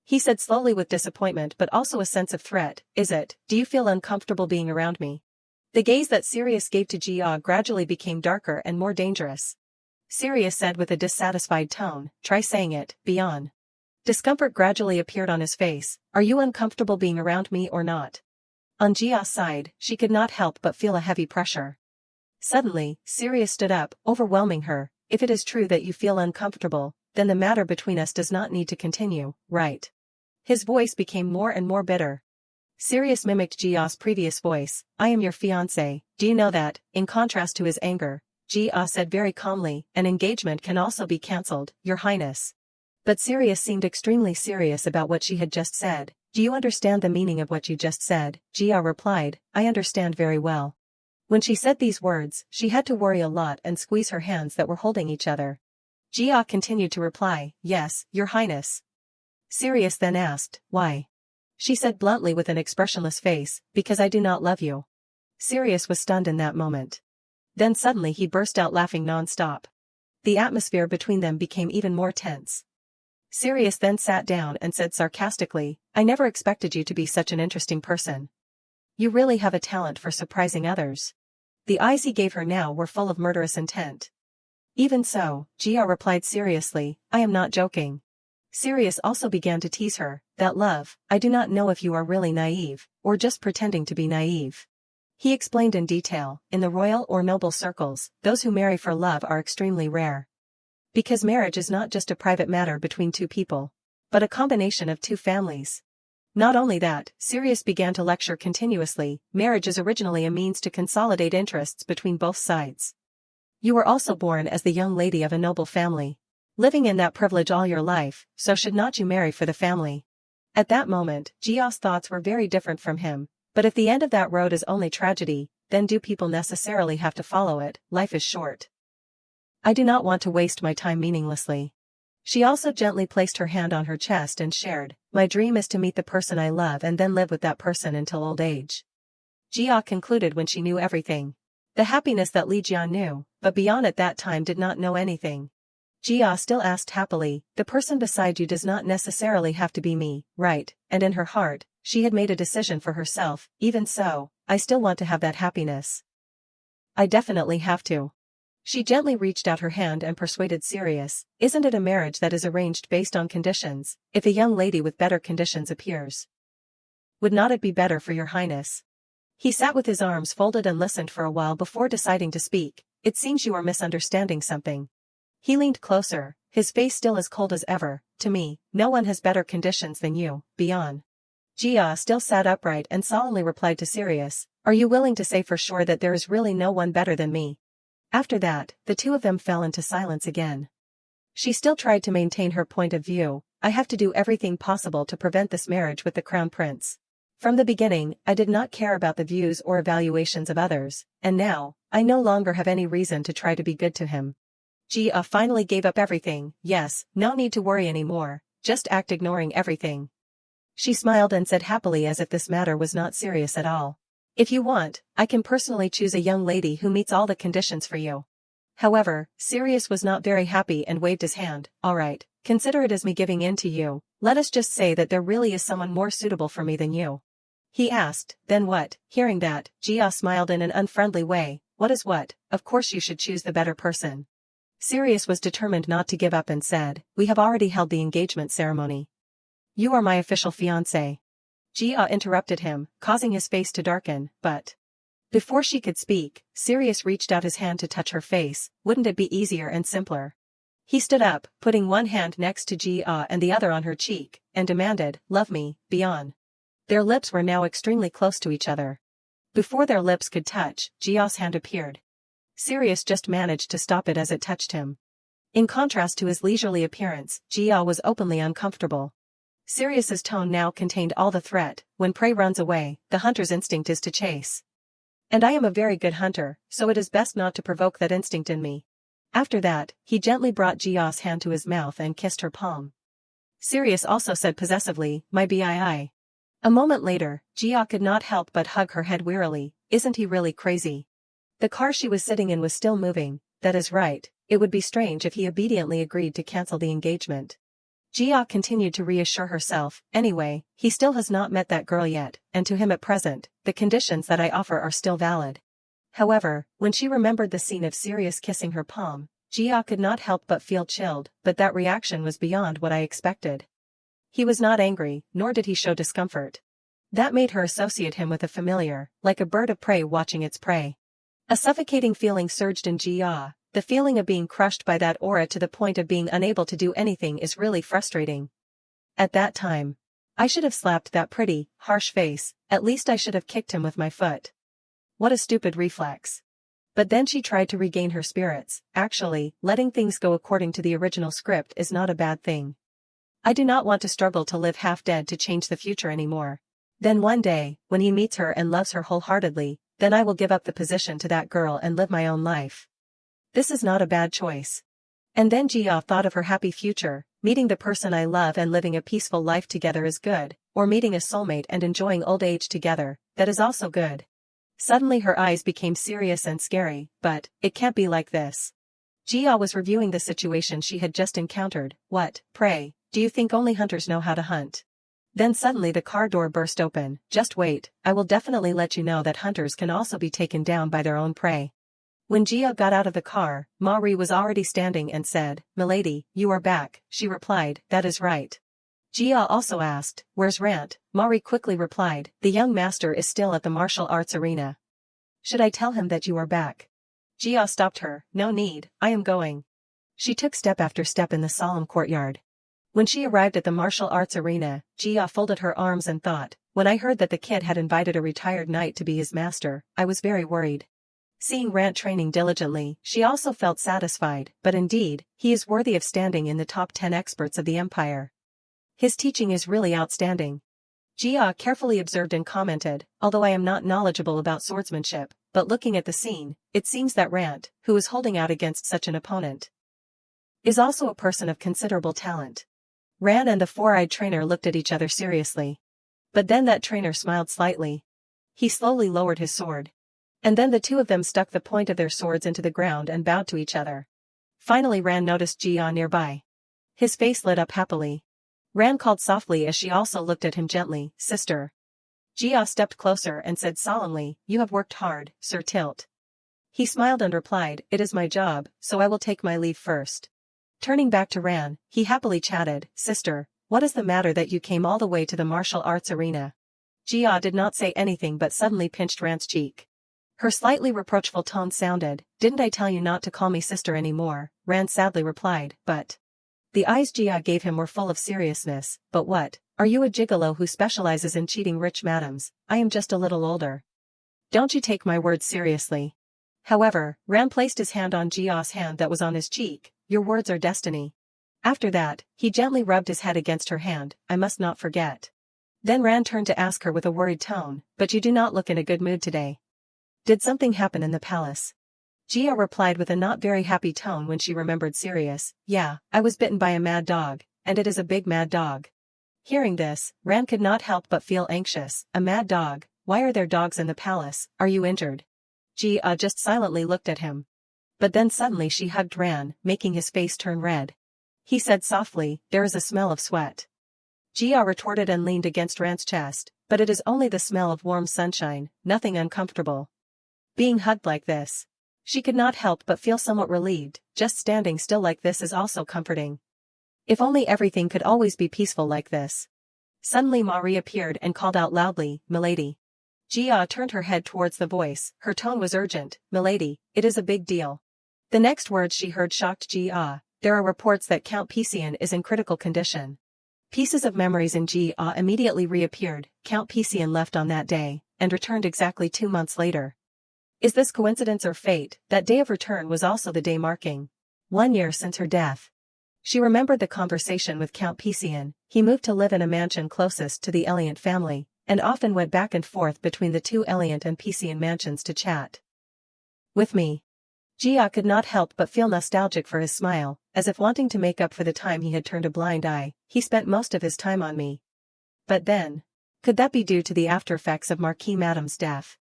He said slowly with disappointment but also a sense of threat, is it, do you feel uncomfortable being around me? The gaze that Sirius gave to Jia gradually became darker and more dangerous. Sirius said with a dissatisfied tone, try saying it, Beyond. Discomfort gradually appeared on his face, are you uncomfortable being around me or not? On Jia's side, she could not help but feel a heavy pressure. Suddenly, Sirius stood up, overwhelming her, if it is true that you feel uncomfortable, then the matter between us does not need to continue, right? His voice became more and more bitter. Sirius mimicked Jia's previous voice, I am your fiancé, do you know that, in contrast to his anger, Jia said very calmly, an engagement can also be cancelled, your highness. But Sirius seemed extremely serious about what she had just said. Do you understand the meaning of what you just said? Jia replied, I understand very well. When she said these words, she had to worry a lot and squeeze her hands that were holding each other. Jia continued to reply, yes, your highness. Sirius then asked, why? She said bluntly with an expressionless face, because I do not love you. Sirius was stunned in that moment. Then suddenly he burst out laughing non-stop. The atmosphere between them became even more tense. Sirius then sat down and said sarcastically, I never expected you to be such an interesting person. You really have a talent for surprising others. The eyes he gave her now were full of murderous intent. Even so, Jia replied seriously, I am not joking. Sirius also began to tease her, that love, I do not know if you are really naive, or just pretending to be naive. He explained in detail, in the royal or noble circles, those who marry for love are extremely rare. Because marriage is not just a private matter between 2 people, but a combination of 2 families. Not only that, Sirius began to lecture continuously, marriage is originally a means to consolidate interests between both sides. You were also born as the young lady of a noble family. Living in that privilege all your life, so should not you marry for the family? At that moment, Jia's thoughts were very different from him. But if the end of that road is only tragedy, then do people necessarily have to follow it? Life is short. I do not want to waste my time meaninglessly. She also gently placed her hand on her chest and shared, my dream is to meet the person I love and then live with that person until old age. Jia concluded when she knew everything. The happiness that Li Jia knew, but beyond at that time did not know anything. Jia still asked happily, the person beside you does not necessarily have to be me, right? And in her heart, she had made a decision for herself, even so, I still want to have that happiness. I definitely have to. She gently reached out her hand and persuaded Sirius, isn't it a marriage that is arranged based on conditions, if a young lady with better conditions appears? Would not it be better for your highness? He sat with his arms folded and listened for a while before deciding to speak, it seems you are misunderstanding something. He leaned closer, his face still as cold as ever, to me, no one has better conditions than you, Beyond. Jia still sat upright and solemnly replied to Sirius, are you willing to say for sure that there is really no one better than me? After that, the two of them fell into silence again. She still tried to maintain her point of view. I have to do everything possible to prevent this marriage with the crown prince. From the beginning, I did not care about the views or evaluations of others, and now, I no longer have any reason to try to be good to him. Jia finally gave up everything. Yes, no need to worry anymore, just act ignoring everything. She smiled and said happily as if this matter was not serious at all. If you want, I can personally choose a young lady who meets all the conditions for you. However, Sirius was not very happy and waved his hand. Alright, consider it as me giving in to you. Let us just say that there really is someone more suitable for me than you. He asked, then what? Hearing that, Jia smiled in an unfriendly way. What is what? Of course you should choose the better person. Sirius was determined not to give up and said, we have already held the engagement ceremony. You are my official fiancé. Jia interrupted him, causing his face to darken, but... Before she could speak, Sirius reached out his hand to touch her face. Wouldn't it be easier and simpler? He stood up, putting one hand next to Jia and the other on her cheek, and demanded, love me, be on. Their lips were now extremely close to each other. Before their lips could touch, Jia's hand appeared. Sirius just managed to stop it as it touched him. In contrast to his leisurely appearance, Jia was openly uncomfortable. Sirius's tone now contained all the threat. When prey runs away, the hunter's instinct is to chase. And I am a very good hunter, so it is best not to provoke that instinct in me. After that, he gently brought Jia's hand to his mouth and kissed her palm. Sirius also said possessively, my bii. A moment later, Jia could not help but hug her head wearily. Isn't he really crazy? The car she was sitting in was still moving. That is right, it would be strange if he obediently agreed to cancel the engagement. Jia continued to reassure herself, anyway, he still has not met that girl yet, and to him at present, the conditions that I offer are still valid. However, when she remembered the scene of Sirius kissing her palm, Jia could not help but feel chilled, but that reaction was beyond what I expected. He was not angry, nor did he show discomfort. That made her associate him with a familiar, like a bird of prey watching its prey. A suffocating feeling surged in Jia. The feeling of being crushed by that aura to the point of being unable to do anything is really frustrating. At that time, I should have slapped that pretty, harsh face. At least I should have kicked him with my foot. What a stupid reflex. But then she tried to regain her spirits. Actually, letting things go according to the original script is not a bad thing. I do not want to struggle to live half dead to change the future anymore. Then one day, when he meets her and loves her wholeheartedly, then I will give up the position to that girl and live my own life. This is not a bad choice. And then Jia thought of her happy future. Meeting the person I love and living a peaceful life together is good, or meeting a soulmate and enjoying old age together, that is also good. Suddenly her eyes became serious and scary, but, it can't be like this. Jia was reviewing the situation she had just encountered. What, pray, do you think only hunters know how to hunt? Then suddenly the car door burst open. Just wait, I will definitely let you know that hunters can also be taken down by their own prey. When Jia got out of the car, Marie was already standing and said, Milady, you are back. She replied, that is right. Jia also asked, where's Rant? Marie quickly replied, the young master is still at the martial arts arena. Should I tell him that you are back? Jia stopped her, no need, I am going. She took step after step in the solemn courtyard. When she arrived at the martial arts arena, Jia folded her arms and thought, when I heard that the kid had invited a retired knight to be his master, I was very worried. Seeing Rant training diligently, she also felt satisfied, but indeed, he is worthy of standing in the top 10 experts of the empire. His teaching is really outstanding. Jia carefully observed and commented, although I am not knowledgeable about swordsmanship, but looking at the scene, it seems that Rant, who is holding out against such an opponent, is also a person of considerable talent. Ran and the four-eyed trainer looked at each other seriously. But then that trainer smiled slightly. He slowly lowered his sword. And then the two of them stuck the point of their swords into the ground and bowed to each other. Finally Ran noticed Jia nearby. His face lit up happily. Ran called softly as she also looked at him gently, sister. Jia stepped closer and said solemnly, you have worked hard, Sir Tilt. He smiled and replied, it is my job, so I will take my leave first. Turning back to Ran, he happily chatted, sister, what is the matter that you came all the way to the martial arts arena? Jia did not say anything but suddenly pinched Ran's cheek. Her slightly reproachful tone sounded, didn't I tell you not to call me sister anymore? Ran sadly replied, but... The eyes Jia gave him were full of seriousness, but what, are you a gigolo who specializes in cheating rich madams? I am just a little older. Don't you take my words seriously. However, Ran placed his hand on Jia's hand that was on his cheek. Your words are destiny. After that, he gently rubbed his head against her hand. I must not forget. Then Ran turned to ask her with a worried tone, but you do not look in a good mood today. Did something happen in the palace? Jia replied with a not very happy tone when she remembered Sirius. Yeah, I was bitten by a mad dog, and it is a big mad dog. Hearing this, Ran could not help but feel anxious. A mad dog? Why are there dogs in the palace? Are you injured? Jia just silently looked at him. But then suddenly she hugged Ran, making his face turn red. He said softly, there is a smell of sweat. Jia retorted and leaned against Ran's chest, but it is only the smell of warm sunshine, nothing uncomfortable. Being hugged like this, she could not help but feel somewhat relieved. Just standing still like this is also comforting. If only everything could always be peaceful like this. Suddenly Ma reappeared and called out loudly, Milady. Jia turned her head towards the voice. Her tone was urgent. Milady, it is a big deal. The next words she heard shocked Jia. There are reports that Count Pisian is in critical condition. Pieces of memories in Jia immediately reappeared. Count Pisian left on that day, and returned exactly 2 months later. Is this coincidence or fate? That day of return was also the day marking 1 year since her death. She remembered the conversation with Count Pisian. He moved to live in a mansion closest to the Eliant family, and often went back and forth between the two Eliant and Pisian mansions to chat with me. Jia could not help but feel nostalgic for his smile, as if wanting to make up for the time he had turned a blind eye. He spent most of his time on me. But then, could that be due to the after effects of Marquis Madame's death?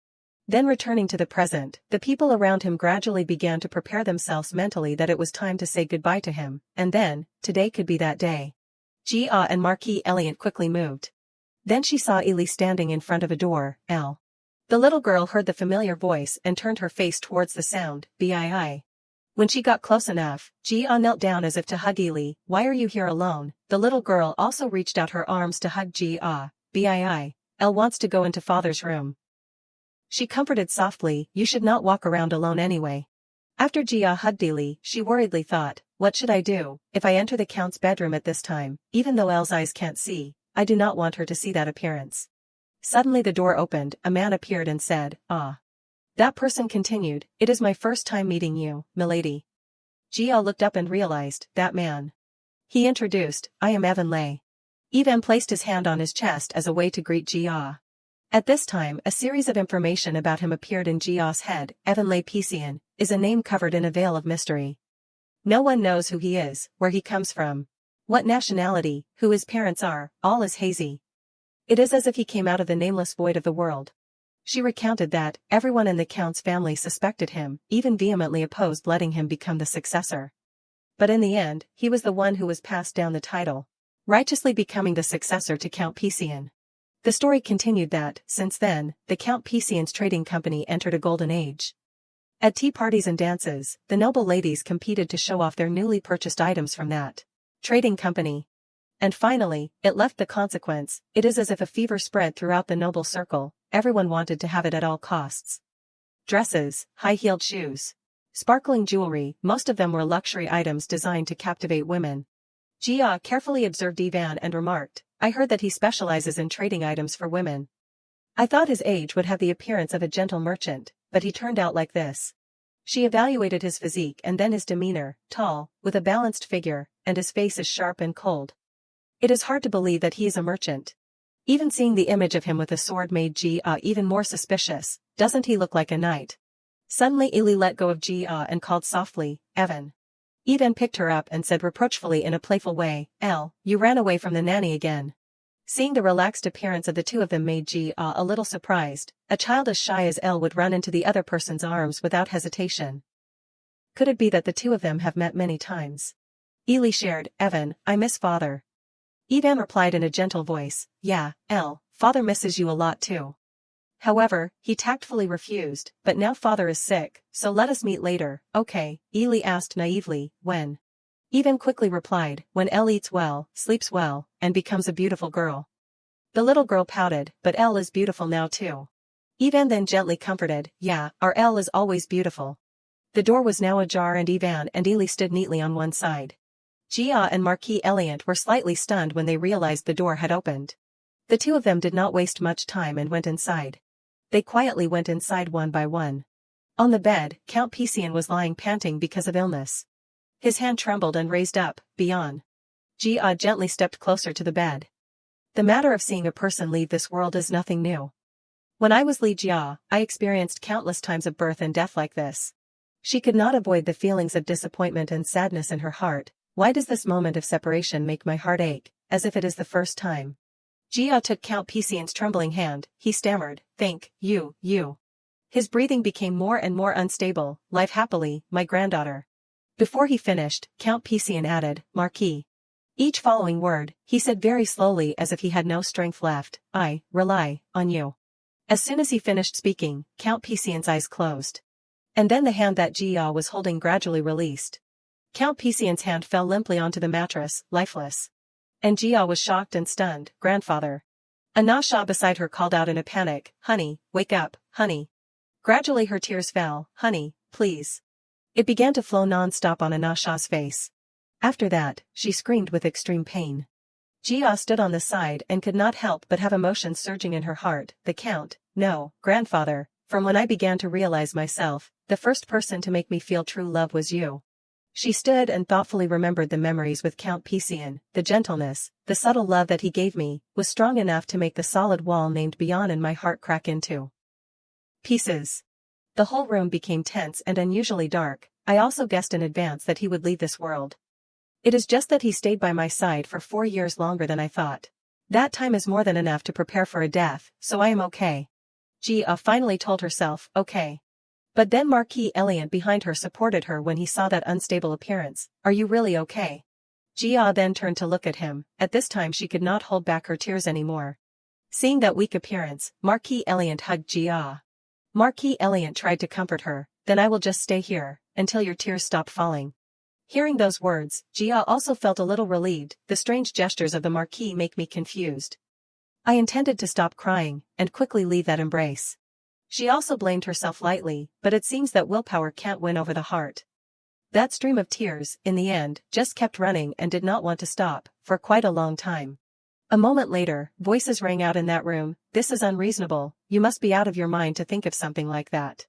Then returning to the present, the people around him gradually began to prepare themselves mentally that it was time to say goodbye to him, and then, today could be that day. Jia and Marquis Eliant quickly moved. Then she saw Ili standing in front of a door. L. The little girl heard the familiar voice and turned her face towards the sound, Bii. When she got close enough, Jia knelt down as if to hug Ili. Why are you here alone? The little girl also reached out her arms to hug Jia. Bii. Elle wants to go into father's room. She comforted softly, you should not walk around alone anyway. After Jia hugged Ili, she worriedly thought, what should I do, if I enter the count's bedroom at this time? Even though Elle's eyes can't see, I do not want her to see that appearance. Suddenly the door opened, a man appeared and said, ah. That person continued, it is my first time meeting you, milady. Jia looked up and realized, that man. He introduced, I am Evan Lei. Evan placed his hand on his chest as a way to greet Jia. At this time, a series of information about him appeared in Jia's head. Evan Lei Pisian is a name covered in a veil of mystery. No one knows who he is, where he comes from, what nationality, who his parents are, all is hazy. It is as if he came out of the nameless void of the world. She recounted that everyone in the count's family suspected him, even vehemently opposed letting him become the successor. But in the end, he was the one who was passed down the title, righteously becoming the successor to Count Pisian. The story continued that, since then, the Count Pisian's trading company entered a golden age. At tea parties and dances, the noble ladies competed to show off their newly purchased items from that trading company. And finally, it left the consequence, it is as if a fever spread throughout the noble circle, everyone wanted to have it at all costs. Dresses, high-heeled shoes, sparkling jewelry, most of them were luxury items designed to captivate women. Jia carefully observed Ivan and remarked, I heard that he specializes in trading items for women. I thought his age would have the appearance of a gentle merchant, but he turned out like this. She evaluated his physique and then his demeanor, tall, with a balanced figure, and his face is sharp and cold. It is hard to believe that he is a merchant. Even seeing the image of him with a sword made Jia even more suspicious. Doesn't he look like a knight? Suddenly Ili let go of Jia and called softly, Evan. Evan picked her up and said reproachfully in a playful way, Elle, you ran away from the nanny again. Seeing the relaxed appearance of the two of them made Jia a little surprised. A child as shy as Elle would run into the other person's arms without hesitation. Could it be that the two of them have met many times? Ili shared, Evan, I miss father. Evan replied in a gentle voice, yeah, Elle, father misses you a lot too. However, he tactfully refused, but now father is sick, so let us meet later, okay, Ili asked naively, when? Evan quickly replied, when Elle eats well, sleeps well, and becomes a beautiful girl. The little girl pouted, but Elle is beautiful now too. Evan then gently comforted, yeah, our Elle is always beautiful. The door was now ajar and Ivan and Ili stood neatly on one side. Jia and Marquis Eliant were slightly stunned when they realized the door had opened. The two of them did not waste much time and went inside. They quietly went inside one by one. On the bed, Count Pisian was lying panting because of illness. His hand trembled and raised up, beyond. Jia gently stepped closer to the bed. The matter of seeing a person leave this world is nothing new. When I was Li Jia, I experienced countless times of birth and death like this. She could not avoid the feelings of disappointment and sadness in her heart. Why does this moment of separation make my heart ache, as if it is the first time? Jia took Count Pisian's trembling hand. He stammered, "Think, you. His breathing became more and more unstable. "Live happily, my granddaughter." Before he finished, Count Pisian added, "Marquis." Each following word, he said very slowly as if he had no strength left, "I rely on you." As soon as he finished speaking, Count Pisian's eyes closed. And then the hand that Jia was holding gradually released. Count Pisian's hand fell limply onto the mattress, lifeless. And Jia was shocked and stunned. "Grandfather." Anasha beside her called out in a panic, "Honey, wake up, honey." Gradually her tears fell. "Honey, please." It began to flow non-stop on Anasha's face. After that, she screamed with extreme pain. Jia stood on the side and could not help but have emotions surging in her heart. "The Count, no, grandfather, from when I began to realize myself, the first person to make me feel true love was you." She stood and thoughtfully remembered the memories with Count Pisian. The gentleness, the subtle love that he gave me, was strong enough to make the solid wall named beyond in my heart crack into pieces. The whole room became tense and unusually dark. I also guessed in advance that he would leave this world. It is just that he stayed by my side for 4 years longer than I thought. That time is more than enough to prepare for a death, so I am okay. Jia finally told herself, okay. But then Marquis Eliant behind her supported her when he saw that unstable appearance. "Are you really okay?" Jia then turned to look at him. At this time she could not hold back her tears anymore. Seeing that weak appearance, Marquis Eliant hugged Jia. Marquis Eliant tried to comfort her. "Then I will just stay here, until your tears stop falling." Hearing those words, Jia also felt a little relieved. The strange gestures of the Marquis make me confused. I intended to stop crying, and quickly leave that embrace. She also blamed herself lightly, but it seems that willpower can't win over the heart. That stream of tears, in the end, just kept running and did not want to stop, for quite a long time. A moment later, voices rang out in that room. "This is unreasonable, you must be out of your mind to think of something like that."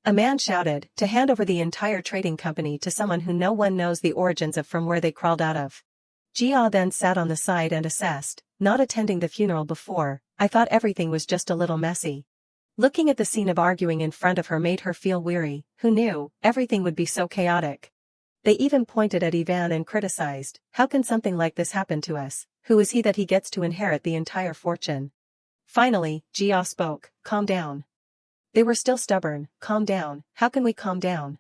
A man shouted, "To hand over the entire trading company to someone who no one knows the origins of from where they crawled out of." Jia then sat on the side and assessed, not attending the funeral before, I thought everything was just a little messy. Looking at the scene of arguing in front of her made her feel weary. Who knew everything would be so chaotic? They even pointed at Ivan and criticized, "How can something like this happen to us? Who is he that he gets to inherit the entire fortune?" Finally, Jia spoke, "Calm down." They were still stubborn. "Calm down, how can we calm down?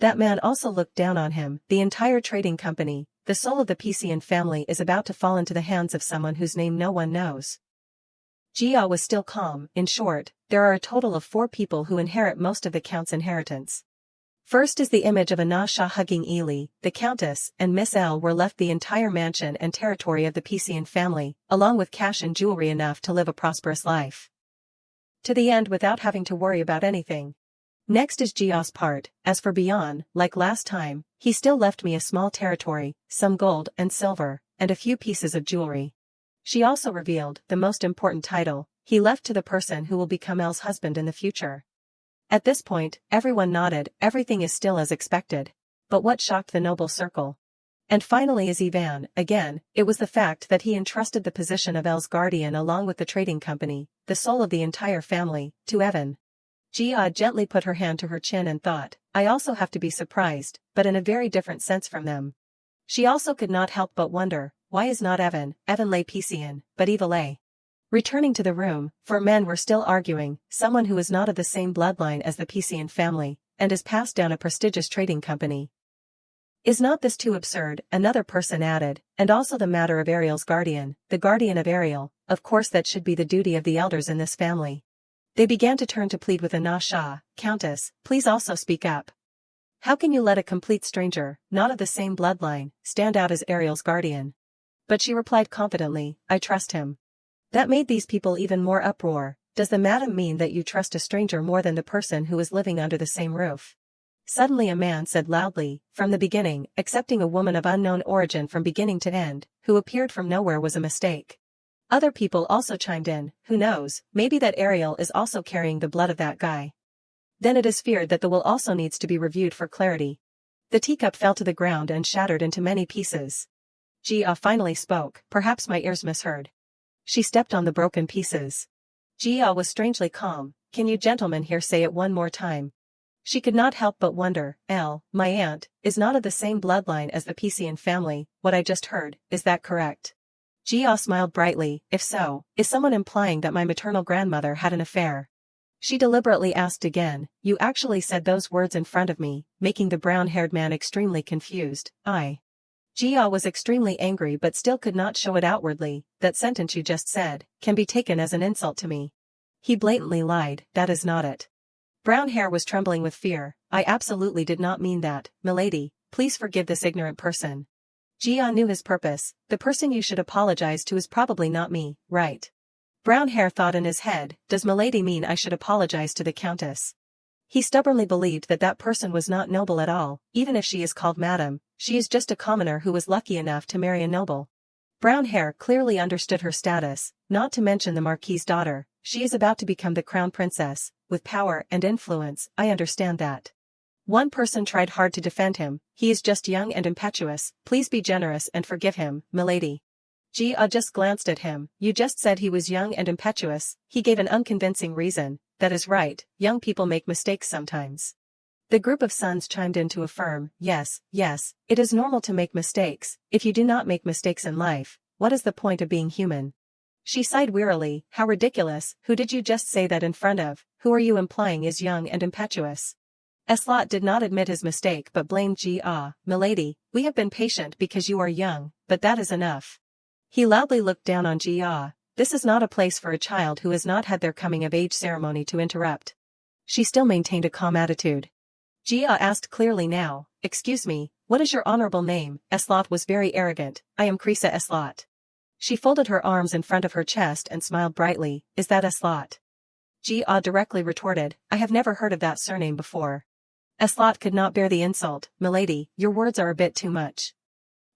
That man also looked down on him. The entire trading company, the soul of the Pisian family is about to fall into the hands of someone whose name no one knows." Jia was still calm. "In short, there are a total of 4 people who inherit most of the Count's inheritance. First is the image of Anasha hugging Eli. The Countess and Miss L were left the entire mansion and territory of the Pisian family, along with cash and jewelry enough to live a prosperous life to the end without having to worry about anything. Next is Jia's part. As for Bian, like last time, he still left me a small territory, some gold and silver, and a few pieces of jewelry. She also revealed the most important title he left to the person who will become El's husband in the future." At this point, everyone nodded. Everything is still as expected. But what shocked the noble circle? And finally is Ivan. Again, it was the fact that he entrusted the position of El's guardian along with the trading company, the soul of the entire family, to Evan. Jia gently put her hand to her chin and thought, I also have to be surprised, but in a very different sense from them. She also could not help but wonder, why is not Evan lay Pisian, but Eva lay? Returning to the room, 4 men were still arguing, someone who is not of the same bloodline as the Pisian family, and is passed down a prestigious trading company. Is not this too absurd? Another person added, and also the matter of Ariel's guardian, the guardian of Ariel, of course that should be the duty of the elders in this family. They began to turn to plead with Anasha, Countess, please also speak up. How can you let a complete stranger, not of the same bloodline, stand out as Ariel's guardian? But she replied confidently, I trust him. That made these people even more uproar. Does the madam mean that you trust a stranger more than the person who is living under the same roof? Suddenly a man said loudly, from the beginning, accepting a woman of unknown origin from beginning to end, who appeared from nowhere was a mistake. Other people also chimed in, who knows, maybe that Ariel is also carrying the blood of that guy. Then it is feared that the will also needs to be reviewed for clarity. The teacup fell to the ground and shattered into many pieces. Jia finally spoke, perhaps my ears misheard. She stepped on the broken pieces. Jia was strangely calm, can you gentlemen here say it one more time? She could not help but wonder, my aunt, is not of the same bloodline as the Pisian family, what I just heard, is that correct? Jia smiled brightly, if so, is someone implying that my maternal grandmother had an affair? She deliberately asked again, you actually said those words in front of me, making the brown-haired man extremely confused, Jia was extremely angry but still could not show it outwardly, that sentence you just said, can be taken as an insult to me. He blatantly lied, that is not it. Brown hair was trembling with fear, I absolutely did not mean that, milady, please forgive this ignorant person. Jia knew his purpose, the person you should apologize to is probably not me, right? Brown hair thought in his head, does milady mean I should apologize to the countess? He stubbornly believed that that person was not noble at all, even if she is called madam, she is just a commoner who was lucky enough to marry a noble. Brown hair clearly understood her status, not to mention the marquis's daughter, she is about to become the crown princess, with power and influence, I understand that. One person tried hard to defend him, he is just young and impetuous, please be generous and forgive him, milady. Jia just glanced at him, you just said he was young and impetuous, he gave an unconvincing reason, that is right, young people make mistakes sometimes. The group of sons chimed in to affirm, yes, it is normal to make mistakes, if you do not make mistakes in life, what is the point of being human? She sighed wearily, how ridiculous, who did you just say that in front of, who are you implying is young and impetuous? Eslot did not admit his mistake but blamed Jia, milady, we have been patient because you are young, but that is enough. He loudly looked down on Jia, this is not a place for a child who has not had their coming-of-age ceremony to interrupt. She still maintained a calm attitude. Jia asked clearly now, excuse me, what is your honorable name? Eslot was very arrogant, I am Krisa Eslot. She folded her arms in front of her chest and smiled brightly, is that Eslot? Jia directly retorted, I have never heard of that surname before. Eslot could not bear the insult, milady, your words are a bit too much.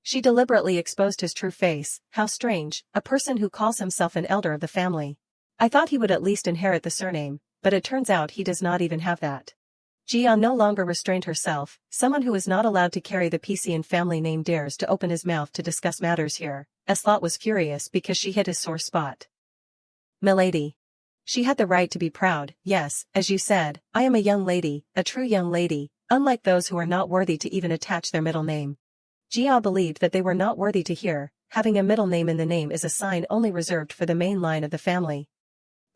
She deliberately exposed his true face, how strange, a person who calls himself an elder of the family. I thought he would at least inherit the surname, but it turns out he does not even have that. Jia no longer restrained herself, someone who is not allowed to carry the Pisian family name dares to open his mouth to discuss matters here. Eslot was furious because she hit his sore spot. Milady. She had the right to be proud, yes, as you said, I am a young lady, a true young lady, unlike those who are not worthy to even attach their middle name. Jia believed that they were not worthy to hear, having a middle name in the name is a sign only reserved for the main line of the family.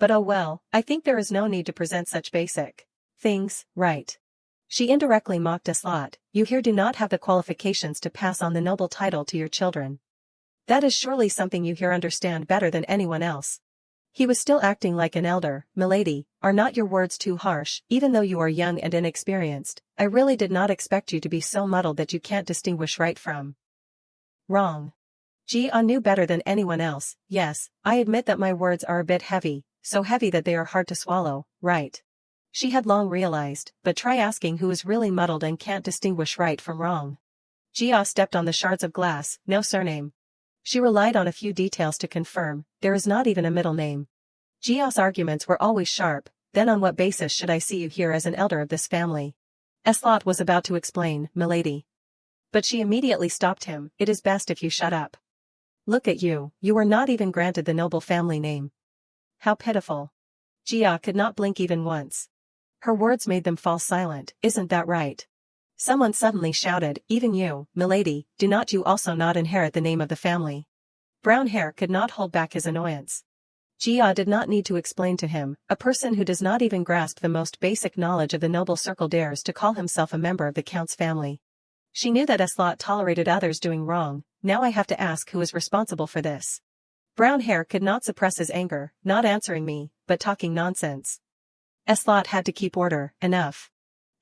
But oh well, I think there is no need to present such basic things, right? She indirectly mocked Eslot, you here do not have the qualifications to pass on the noble title to your children. That is surely something you here understand better than anyone else. He was still acting like an elder, milady, are not your words too harsh, even though you are young and inexperienced, I really did not expect you to be so muddled that you can't distinguish right from wrong. Jia knew better than anyone else, yes, I admit that my words are a bit heavy, so heavy that they are hard to swallow, right? She had long realized, but try asking who is really muddled and can't distinguish right from wrong. Jia stepped on the shards of glass, no surname. She relied on a few details to confirm, there is not even a middle name. Jia's arguments were always sharp, then on what basis should I see you here as an elder of this family? Eslot was about to explain, milady. But she immediately stopped him, it is best if you shut up. Look at you, you were not even granted the noble family name. How pitiful. Jia could not blink even once. Her words made them fall silent, isn't that right? Someone suddenly shouted, even you, milady, do not you also not inherit the name of the family? Brown hair could not hold back his annoyance. Jia did not need to explain to him, a person who does not even grasp the most basic knowledge of the noble circle dares to call himself a member of the count's family. She knew that Eslot tolerated others doing wrong, now I have to ask who is responsible for this. Brown hair could not suppress his anger, not answering me, but talking nonsense. Eslot had to keep order, enough.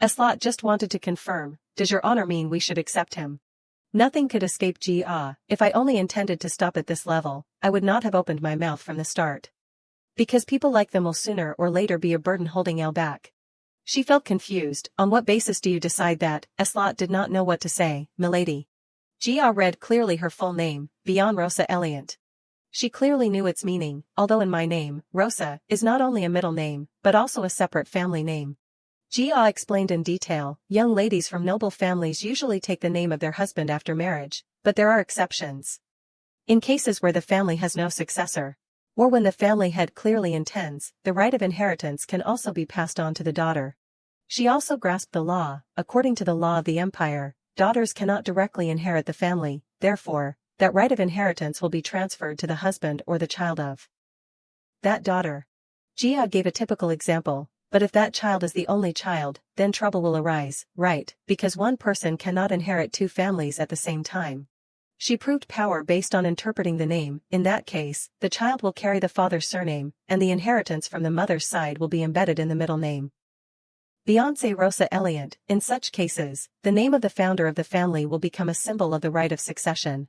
Eslot just wanted to confirm, does your honor mean we should accept him? Nothing could escape Jia, if I only intended to stop at this level, I would not have opened my mouth from the start. Because people like them will sooner or later be a burden holding Elle back. She felt confused, on what basis do you decide that? Eslot did not know what to say, milady. Jia read clearly her full name, beyond Rosa Eliant. She clearly knew its meaning, although in my name, Rosa, is not only a middle name, but also a separate family name. Jia explained in detail, young ladies from noble families usually take the name of their husband after marriage, but there are exceptions. In cases where the family has no successor, or when the family head clearly intends, the right of inheritance can also be passed on to the daughter. She also grasped the law. According to the law of the empire, daughters cannot directly inherit the family, therefore, that right of inheritance will be transferred to the husband or the child of that daughter. Jia gave a typical example, but if that child is the only child, then trouble will arise, right, because one person cannot inherit two families at the same time. She proved power based on interpreting the name. In that case, the child will carry the father's surname, and the inheritance from the mother's side will be embedded in the middle name. Beyonce Rosa Eliant. In such cases, the name of the founder of the family will become a symbol of the right of succession.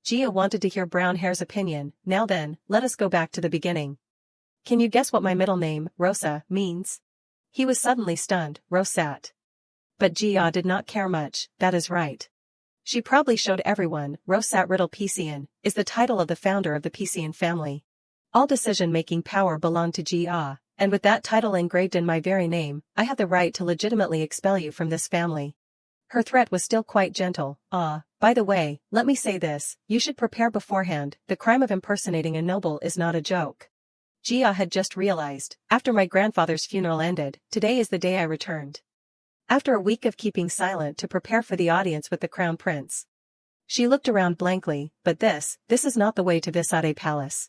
Jia wanted to hear Brown Hair's opinion. Now then, let us go back to the beginning. Can you guess what my middle name, Rosa, means? He was suddenly stunned. Rosat. But Jia did not care much. That is right. She proudly showed everyone. Rosat Riddle Pisian is the title of the founder of the Pisian family. All decision-making power belonged to Jia, and with that title engraved in my very name, I have the right to legitimately expel you from this family. Her threat was still quite gentle. By the way, let me say this, you should prepare beforehand. The crime of impersonating a noble is not a joke. Jia had just realized, after my grandfather's funeral ended, today is the day I returned. After a week of keeping silent to prepare for the audience with the crown prince. She looked around blankly, but this is not the way to Visade Palace.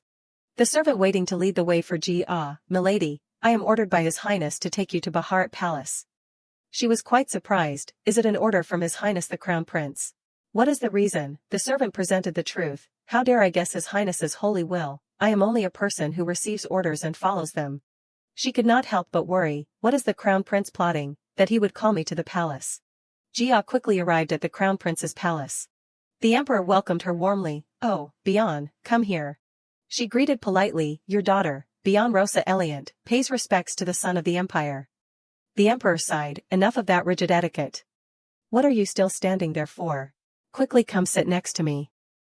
The servant waiting to lead the way for Jia. Milady, I am ordered by His Highness to take you to Baharat Palace. She was quite surprised. Is it an order from His Highness the Crown Prince? What is the reason? The servant presented the truth. How dare I guess His Highness's holy will? I am only a person who receives orders and follows them. She could not help but worry. What is the Crown Prince plotting? That he would call me to the palace. Jia quickly arrived at the Crown Prince's palace. The emperor welcomed her warmly. Oh, Bian, come here. She greeted politely, your daughter, Bian Rosa Eliant, pays respects to the son of the empire. The emperor sighed, enough of that rigid etiquette. What are you still standing there for? Quickly come sit next to me.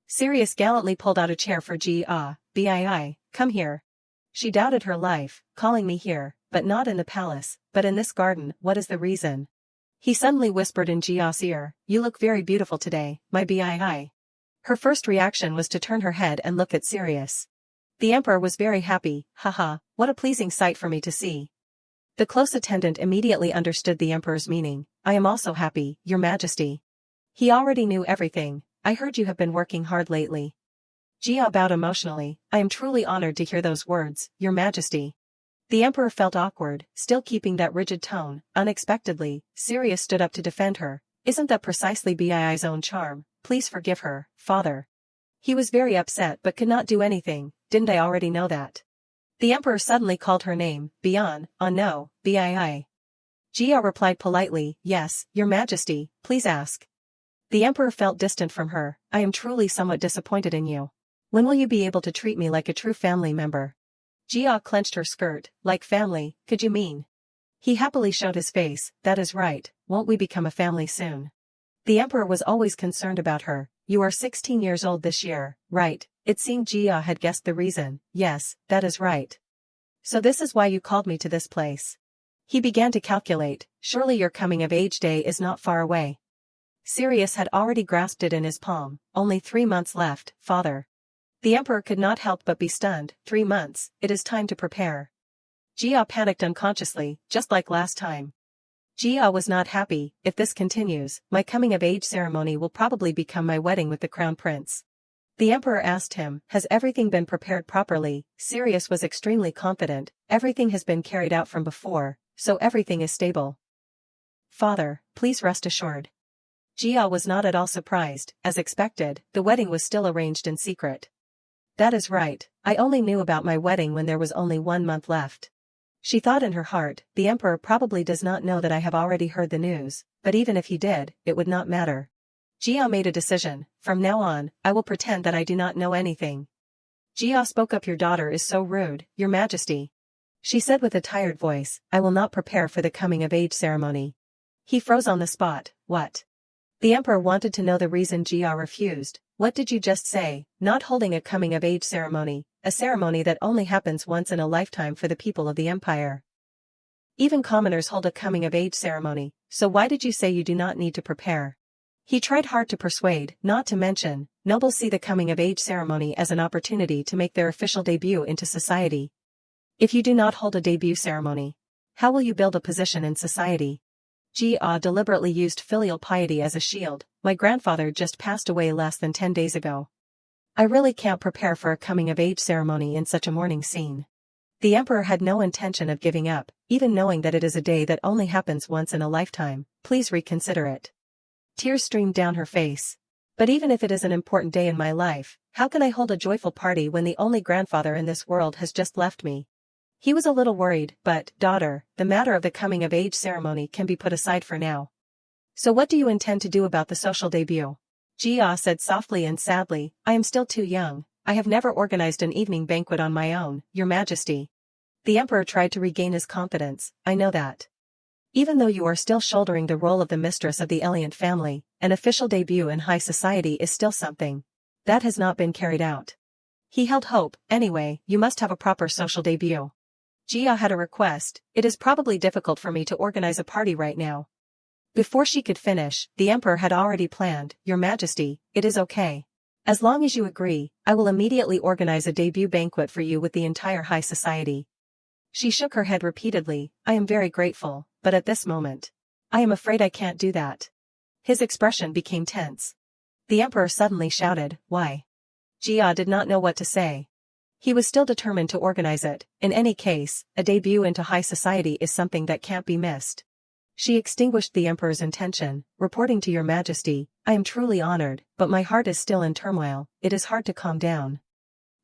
Sirius gallantly pulled out a chair for Jia. Bii, come here. She doubted her life, calling me here, but not in the palace, but in this garden. What is the reason? He suddenly whispered in Jia's ear, you look very beautiful today, my Bii. Her first reaction was to turn her head and look at Sirius. The emperor was very happy. Haha, what a pleasing sight for me to see. The close attendant immediately understood the emperor's meaning. I am also happy, your majesty. He already knew everything. I heard you have been working hard lately. Jia bowed emotionally. I am truly honored to hear those words, your majesty. The emperor felt awkward, still keeping that rigid tone. Unexpectedly, Sirius stood up to defend her. Isn't that precisely Bii's own charm? Please forgive her, father. He was very upset but could not do anything. Didn't I already know that? The emperor suddenly called her name. Bian. Oh no, Bii. Jia replied politely, yes, your majesty, please ask. The emperor felt distant from her. I am truly somewhat disappointed in you. When will you be able to treat me like a true family member? Jia clenched her skirt. Like family, could you mean? He happily showed his face. That is right, won't we become a family soon? The emperor was always concerned about her. You are 16 years old this year, right? It seemed Jia had guessed the reason. Yes, that is right. So this is why you called me to this place. He began to calculate. Surely your coming of age day is not far away. Sirius had already grasped it in his palm. Only 3 months left, father. The emperor could not help but be stunned. 3 months, it is time to prepare. Jia panicked unconsciously, just like last time. Jia was not happy. If this continues, my coming-of-age ceremony will probably become my wedding with the crown prince. The emperor asked him, has everything been prepared properly? Sirius was extremely confident. Everything has been carried out from before, so everything is stable. Father, please rest assured. Jia was not at all surprised. As expected, the wedding was still arranged in secret. That is right, I only knew about my wedding when there was only 1 month left. She thought in her heart, the emperor probably does not know that I have already heard the news, but even if he did, it would not matter. Jia made a decision. From now on, I will pretend that I do not know anything. Jia spoke up. Your daughter is so rude, your majesty. She said with a tired voice, I will not prepare for the coming-of-age ceremony. He froze on the spot. What? The emperor wanted to know the reason Jia refused. What did you just say? Not holding a coming-of-age ceremony, a ceremony that only happens once in a lifetime for the people of the empire. Even commoners hold a coming-of-age ceremony, so why did you say you do not need to prepare? He tried hard to persuade, not to mention, nobles see the coming-of-age ceremony as an opportunity to make their official debut into society. If you do not hold a debut ceremony, how will you build a position in society? Jia deliberately used filial piety as a shield. My grandfather just passed away less than 10 days ago. I really can't prepare for a coming-of-age ceremony in such a mourning scene. The emperor had no intention of giving up, even knowing that it is a day that only happens once in a lifetime. Please reconsider it. Tears streamed down her face. But even if it is an important day in my life, how can I hold a joyful party when the only grandfather in this world has just left me? He was a little worried, but, daughter, the matter of the coming-of-age ceremony can be put aside for now. So what do you intend to do about the social debut? Jia said softly and sadly, I am still too young. I have never organized an evening banquet on my own, Your Majesty. The emperor tried to regain his confidence, I know that. Even though you are still shouldering the role of the mistress of the Eliant family, an official debut in high society is still something that has not been carried out. He held hope. Anyway, you must have a proper social debut. Jia had a request. It is probably difficult for me to organize a party right now. Before she could finish, the emperor had already planned, Your Majesty, it is okay. As long as you agree, I will immediately organize a debut banquet for you with the entire high society. She shook her head repeatedly, I am very grateful, but at this moment, I am afraid I can't do that. His expression became tense. The emperor suddenly shouted, Why? Jia did not know what to say. He was still determined to organize it. In any case, a debut into high society is something that can't be missed. She extinguished the emperor's intention, reporting to Your Majesty, I am truly honored, but my heart is still in turmoil. It is hard to calm down.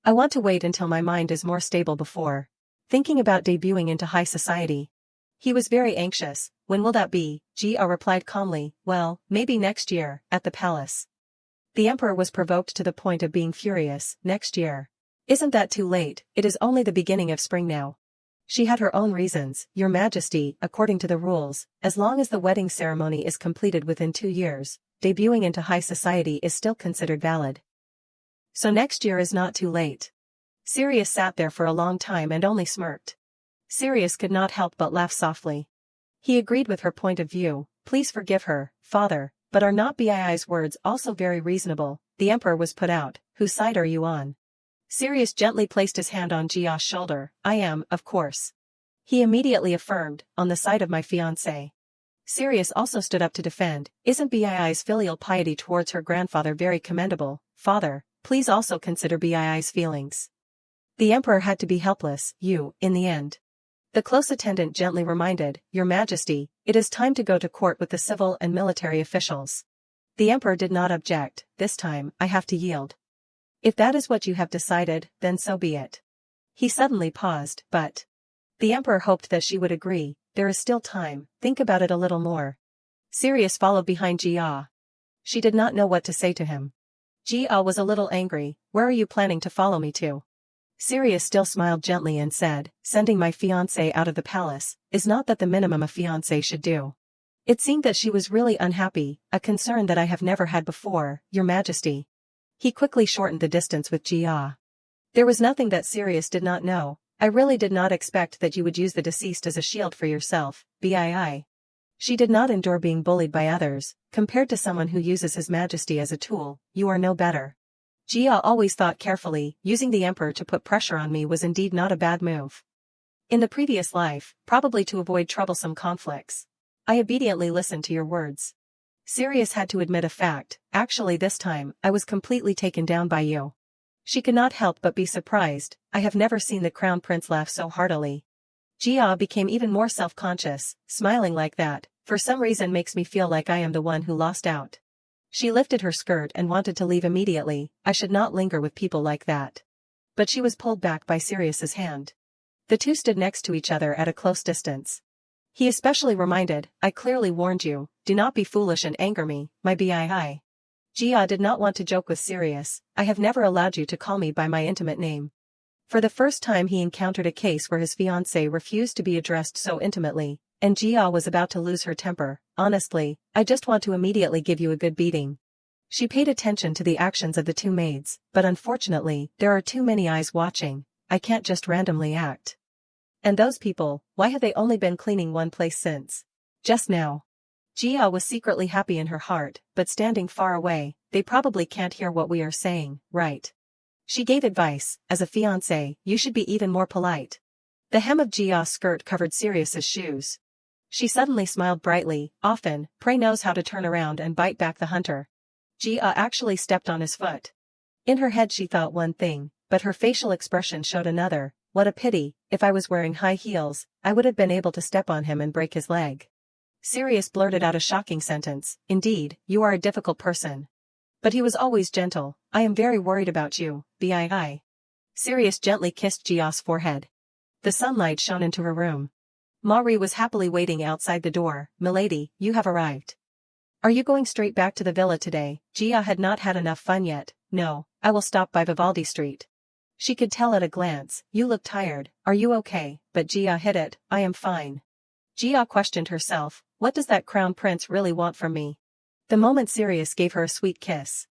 I want to wait until my mind is more stable before thinking about debuting into high society. He was very anxious. When will that be? Jia replied calmly, well, maybe next year, at the palace. The emperor was provoked to the point of being furious. Next year. Isn't that too late? It is only the beginning of spring now. She had her own reasons. Your Majesty, according to the rules, as long as the wedding ceremony is completed within 2 years, debuting into high society is still considered valid. So next year is not too late. Sirius sat there for a long time and only smirked. Sirius could not help but laugh softly. He agreed with her point of view. Please forgive her, father, but are not Bii's words also very reasonable? The emperor was put out. Whose side are you on? Sirius gently placed his hand on Jia's shoulder. I am, of course. He immediately affirmed, on the side of my fiancé. Sirius also stood up to defend. Isn't Bii's filial piety towards her grandfather very commendable? Father, please also consider Bii's feelings. The emperor had to be helpless, in the end. The close attendant gently reminded, Your Majesty, it is time to go to court with the civil and military officials. The emperor did not object. This time, I have to yield. If that is what you have decided, then so be it. He suddenly paused, but the emperor hoped that she would agree. There is still time, think about it a little more. Sirius followed behind Jia. She did not know what to say to him. Jia was a little angry. Where are you planning to follow me to? Sirius still smiled gently and said, sending my fiancé out of the palace, is not that the minimum a fiancé should do. It seemed that she was really unhappy, a concern that I have never had before, Your Majesty. He quickly shortened the distance with Jia. There was nothing that Sirius did not know. I really did not expect that you would use the deceased as a shield for yourself, Bii. She did not endure being bullied by others. Compared to someone who uses His Majesty as a tool, you are no better. Jia always thought carefully, using the emperor to put pressure on me was indeed not a bad move. In the previous life, probably to avoid troublesome conflicts. I obediently listened to your words. Sirius had to admit a fact, actually this time, I was completely taken down by you. She could not help but be surprised. I have never seen the crown prince laugh so heartily. Jia became even more self-conscious. Smiling like that, for some reason makes me feel like I am the one who lost out. She lifted her skirt and wanted to leave immediately. I should not linger with people like that. But she was pulled back by Sirius's hand. The two stood next to each other at a close distance. He especially reminded, I clearly warned you, do not be foolish and anger me, my Bii. Jia did not want to joke with Sirius. I have never allowed you to call me by my intimate name. For the first time he encountered a case where his fiancé refused to be addressed so intimately, and Jia was about to lose her temper. Honestly, I just want to immediately give you a good beating. She paid attention to the actions of the two maids, but unfortunately, there are too many eyes watching. I can't just randomly act. And those people, why have they only been cleaning one place since just now? Jia was secretly happy in her heart, but standing far away, they probably can't hear what we are saying, right? She gave advice, as a fiancé, you should be even more polite. The hem of Jia's skirt covered Sirius's shoes. She suddenly smiled brightly, often, Prey knows how to turn around and bite back the hunter. Jia actually stepped on his foot. In her head she thought one thing, but her facial expression showed another. What a pity, if I was wearing high heels, I would have been able to step on him and break his leg. Sirius blurted out a shocking sentence, indeed, you are a difficult person. But he was always gentle, I am very worried about you, Bii. Sirius gently kissed Jia's forehead. The sunlight shone into her room. Mari was happily waiting outside the door, Milady, you have arrived. Are you going straight back to the villa today? Jia had not had enough fun yet. No, I will stop by Vivaldi Street. She could tell at a glance, you look tired, are you okay? But Jia hid it, I am fine. Jia questioned herself, what does that crown prince really want from me? The moment Sirius gave her a sweet kiss.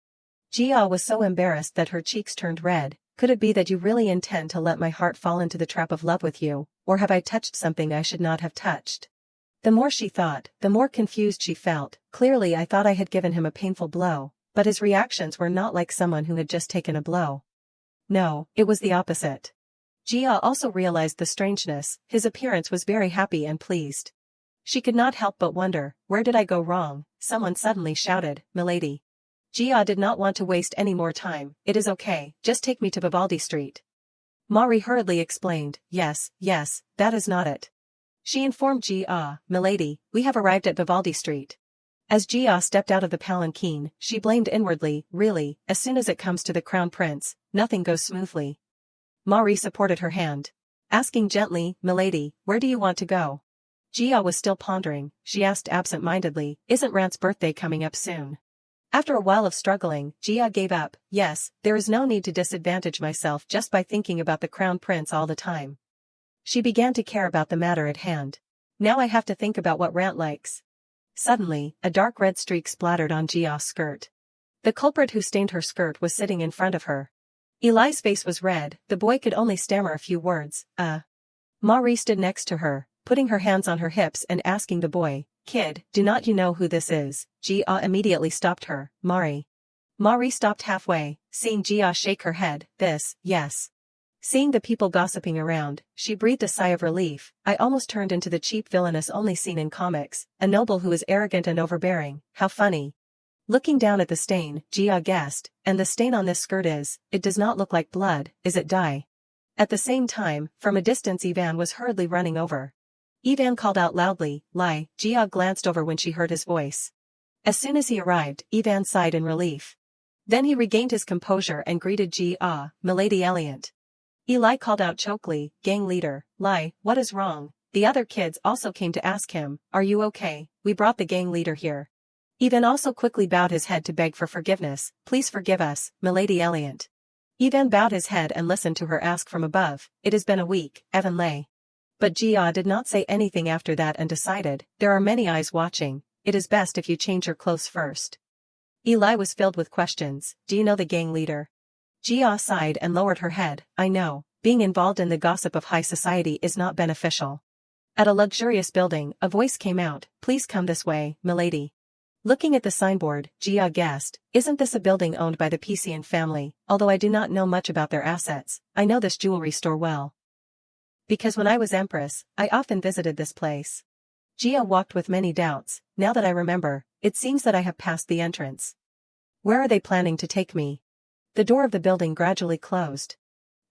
Jia was so embarrassed that her cheeks turned red. Could it be that you really intend to let my heart fall into the trap of love with you, or have I touched something I should not have touched? The more she thought, the more confused she felt. Clearly I thought I had given him a painful blow, but his reactions were not like someone who had just taken a blow. No, it was the opposite. Jia also realized the strangeness, his appearance was very happy and pleased. She could not help but wonder, where did I go wrong? Someone suddenly shouted, Milady. Jia did not want to waste any more time, it is okay, just take me to Vivaldi Street. Mari hurriedly explained, yes, that is not it. She informed Jia, Milady, we have arrived at Vivaldi Street. As Jia stepped out of the palanquin, she blamed inwardly, really, as soon as it comes to the crown prince, nothing goes smoothly. Mari supported her hand. Asking gently, Milady, where do you want to go? Jia was still pondering, she asked absent-mindedly, isn't Rant's birthday coming up soon? After a while of struggling, Jia gave up, yes, there is no need to disadvantage myself just by thinking about the crown prince all the time. She began to care about the matter at hand. Now I have to think about what Rant likes. Suddenly, a dark red streak splattered on Jia's skirt. The culprit who stained her skirt was sitting in front of her. Eli's face was red, the boy could only stammer a few words, Mari stood next to her, putting her hands on her hips and asking the boy, kid, do not you know who this is? Jia immediately stopped her, Mari. Mari stopped halfway, seeing Jia shake her head, this, yes. Seeing the people gossiping around, she breathed a sigh of relief, I almost turned into the cheap villainess only seen in comics, a noble who is arrogant and overbearing, how funny. Looking down at the stain, Jia guessed, and the stain on this skirt it does not look like blood, is it dye? At the same time, from a distance Ivan was hurriedly running over. Ivan called out loudly, Lai. Jia glanced over when she heard his voice. As soon as he arrived, Ivan sighed in relief. Then he regained his composure and greeted Jia, Milady Eliant. Eli called out chokily, gang leader, Lai, what is wrong? The other kids also came to ask him, are you okay? We brought the gang leader here. Ivan also quickly bowed his head to beg for forgiveness, please forgive us, Milady Eliant. Ivan bowed his head and listened to her ask from above, it has been a week, Evan lay. But Jia did not say anything after that and decided, there are many eyes watching, it is best if you change your clothes first. Eli was filled with questions, do you know the gang leader? Jia sighed and lowered her head, I know, being involved in the gossip of high society is not beneficial. At a luxurious building, a voice came out, please come this way, milady. Looking at the signboard, Jia guessed, isn't this a building owned by the Pisian family? Although I do not know much about their assets, I know this jewelry store well. Because when I was empress, I often visited this place. Jia walked with many doubts, now that I remember, it seems that I have passed the entrance. Where are they planning to take me? The door of the building gradually closed.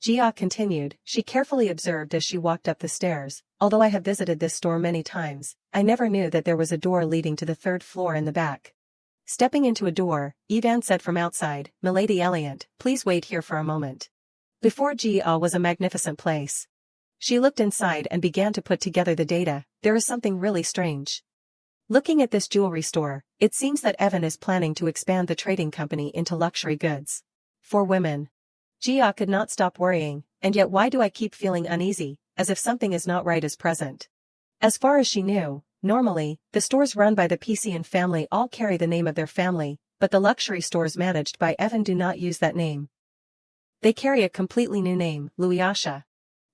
Jia continued, she carefully observed as she walked up the stairs, although I have visited this store many times, I never knew that there was a door leading to the third floor in the back. Stepping into a door, Ivan said from outside, Milady Eliant, please wait here for a moment. Before Jia was a magnificent place. She looked inside and began to put together the data, there is something really strange. Looking at this jewelry store, it seems that Evan is planning to expand the trading company into luxury goods. For women. Jia could not stop worrying, and yet why do I keep feeling uneasy, as if something is not right as present? As far as she knew, normally, the stores run by the Pisian family all carry the name of their family, but the luxury stores managed by Evan do not use that name. They carry a completely new name, Luyasha.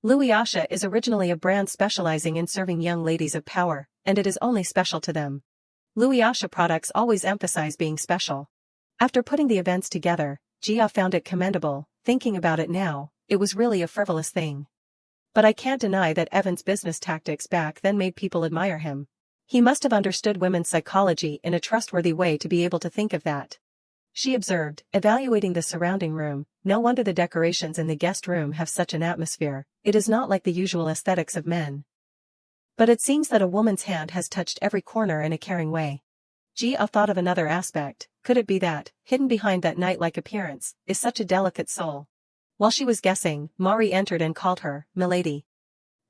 Luiasha is originally a brand specializing in serving young ladies of power, and it is only special to them. Luiasha products always emphasize being special. After putting the events together, Jia found it commendable. Thinking about it now, it was really a frivolous thing. But I can't deny that Evan's business tactics back then made people admire him. He must have understood women's psychology in a trustworthy way to be able to think of that. She observed, evaluating the surrounding room. No wonder the decorations in the guest room have such an atmosphere. It is not like the usual aesthetics of men. But it seems that a woman's hand has touched every corner in a caring way. Jia thought of another aspect. Could it be that, hidden behind that knight-like appearance, is such a delicate soul? While she was guessing, Marie entered and called her, "Milady."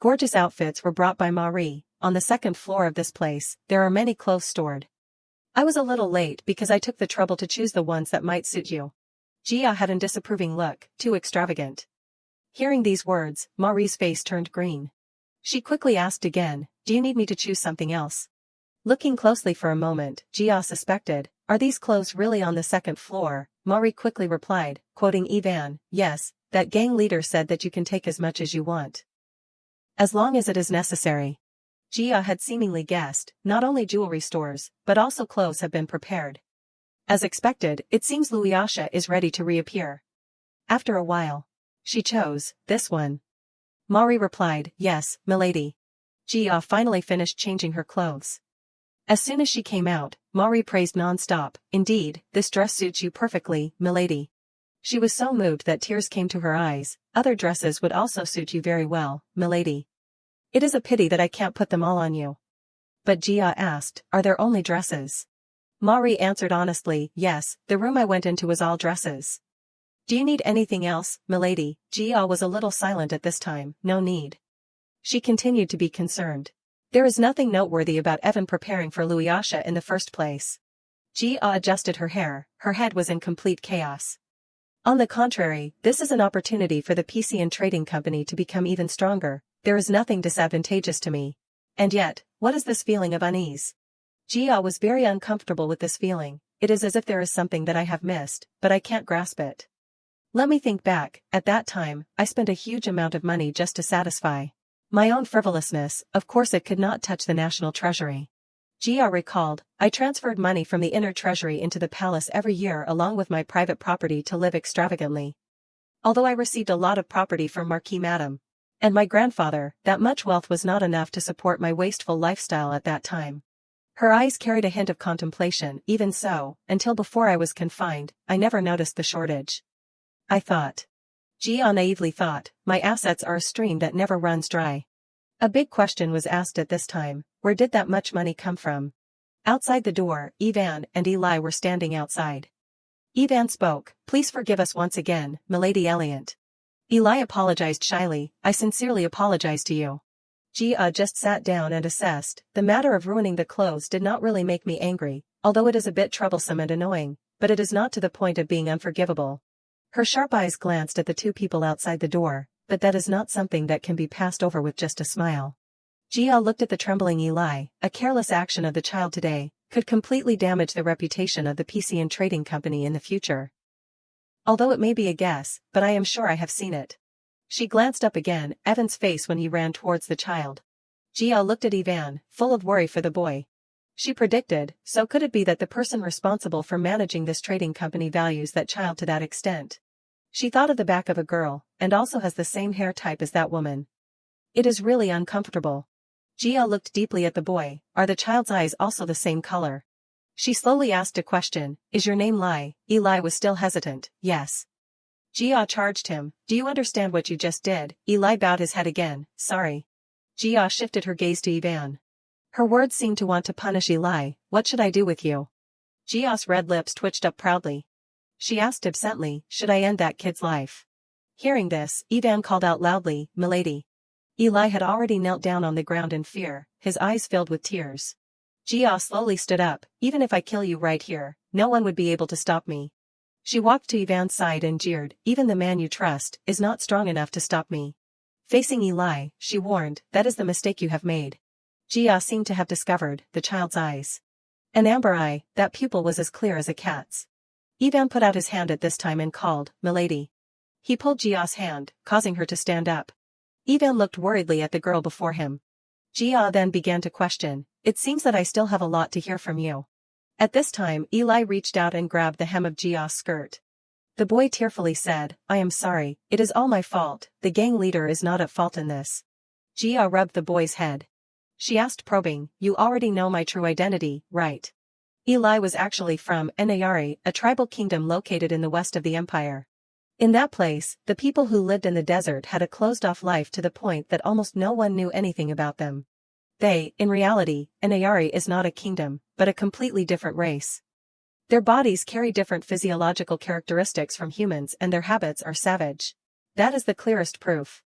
Gorgeous outfits were brought by Marie. On the second floor of this place, there are many clothes stored. I was a little late because I took the trouble to choose the ones that might suit you. Jia had a disapproving look, too extravagant. Hearing these words, Marie's face turned green. She quickly asked again, "Do you need me to choose something else?" Looking closely for a moment, Jia suspected, "Are these clothes really on the second floor?" Marie quickly replied, quoting Ivan, "Yes, that gang leader said that you can take as much as you want, as long as it is necessary." Jia had seemingly guessed, not only jewelry stores, but also clothes have been prepared. As expected, it seems Luiasha is ready to reappear. After a while, she chose this one. Marie replied, "Yes, milady." Jia finally finished changing her clothes. As soon as she came out, Marie praised non-stop, "Indeed, this dress suits you perfectly, milady." She was so moved that tears came to her eyes. "Other dresses would also suit you very well, milady. It is a pity that I can't put them all on you." But Jia asked, "Are there only dresses?" Marie answered honestly, "Yes, the room I went into was all dresses." "Do you need anything else, milady?" Jia was a little silent at this time. "No need." She continued to be concerned. There is nothing noteworthy about Evan preparing for Luiasha in the first place. Jia adjusted her hair. Her head was in complete chaos. On the contrary, this is an opportunity for the PC and trading company to become even stronger. There is nothing disadvantageous to me. And yet, what is this feeling of unease? Jia was very uncomfortable with this feeling. It is as if there is something that I have missed, but I can't grasp it. Let me think back. At that time, I spent a huge amount of money just to satisfy my own frivolousness. Of course it could not touch the national treasury. Jia recalled, "I transferred money from the inner treasury into the palace every year along with my private property to live extravagantly. Although I received a lot of property from Marquis Madam and my grandfather, that much wealth was not enough to support my wasteful lifestyle at that time." Her eyes carried a hint of contemplation. "Even so, until before I was confined, I never noticed the shortage. I thought," Jia naively thought, "my assets are a stream that never runs dry." A big question was asked at this time. Where did that much money come from? Outside the door, Ivan and Eli were standing outside. Ivan spoke, "Please forgive us once again, milady Eliant." Eli apologized shyly, "I sincerely apologize to you." Jia just sat down and assessed. The matter of ruining the clothes did not really make me angry, although it is a bit troublesome and annoying, but it is not to the point of being unforgivable. Her sharp eyes glanced at the two people outside the door, but that is not something that can be passed over with just a smile. Jia looked at the trembling Eli. A careless action of the child today could completely damage the reputation of the PC and trading company in the future. Although it may be a guess, but I am sure I have seen it. She glanced up again, Evan's face when he ran towards the child. Jia looked at Ivan, full of worry for the boy. She predicted, so could it be that the person responsible for managing this trading company values that child to that extent? She thought of the back of a girl, and also has the same hair type as that woman. It is really uncomfortable. Jia looked deeply at the boy. Are the child's eyes also the same color? She slowly asked a question, "Is your name Lai?" Eli was still hesitant. "Yes." Jia charged him, "Do you understand what you just did?" Eli bowed his head again, "Sorry." Jia shifted her gaze to Ivan. Her words seemed to want to punish Eli. "What should I do with you?" Jia's red lips twitched up proudly. She asked absently, "Should I end that kid's life?" Hearing this, Ivan called out loudly, "Milady." Eli had already knelt down on the ground in fear, his eyes filled with tears. Jia slowly stood up. "Even if I kill you right here, no one would be able to stop me." She walked to Ivan's side and jeered, "Even the man you trust is not strong enough to stop me." Facing Eli, she warned, "That is the mistake you have made." Jia seemed to have discovered the child's eyes. An amber eye, that pupil was as clear as a cat's. Ivan put out his hand at this time and called, "Milady." He pulled Jia's hand, causing her to stand up. Ivan looked worriedly at the girl before him. Jia then began to question, it seems that I still have a lot to hear from you. At this time Eli reached out and grabbed the hem of Jia's skirt. The boy tearfully said, I am sorry, it is all my fault, the gang leader is not at fault in this. Jia rubbed the boy's head. She asked probing, you already know my true identity, right? Eli was actually from Enayari, a tribal kingdom located in the west of the empire. In that place, the people who lived in the desert had a closed-off life to the point that almost no one knew anything about them. In reality, Enayari is not a kingdom, but a completely different race. Their bodies carry different physiological characteristics from humans and their habits are savage. That is the clearest proof.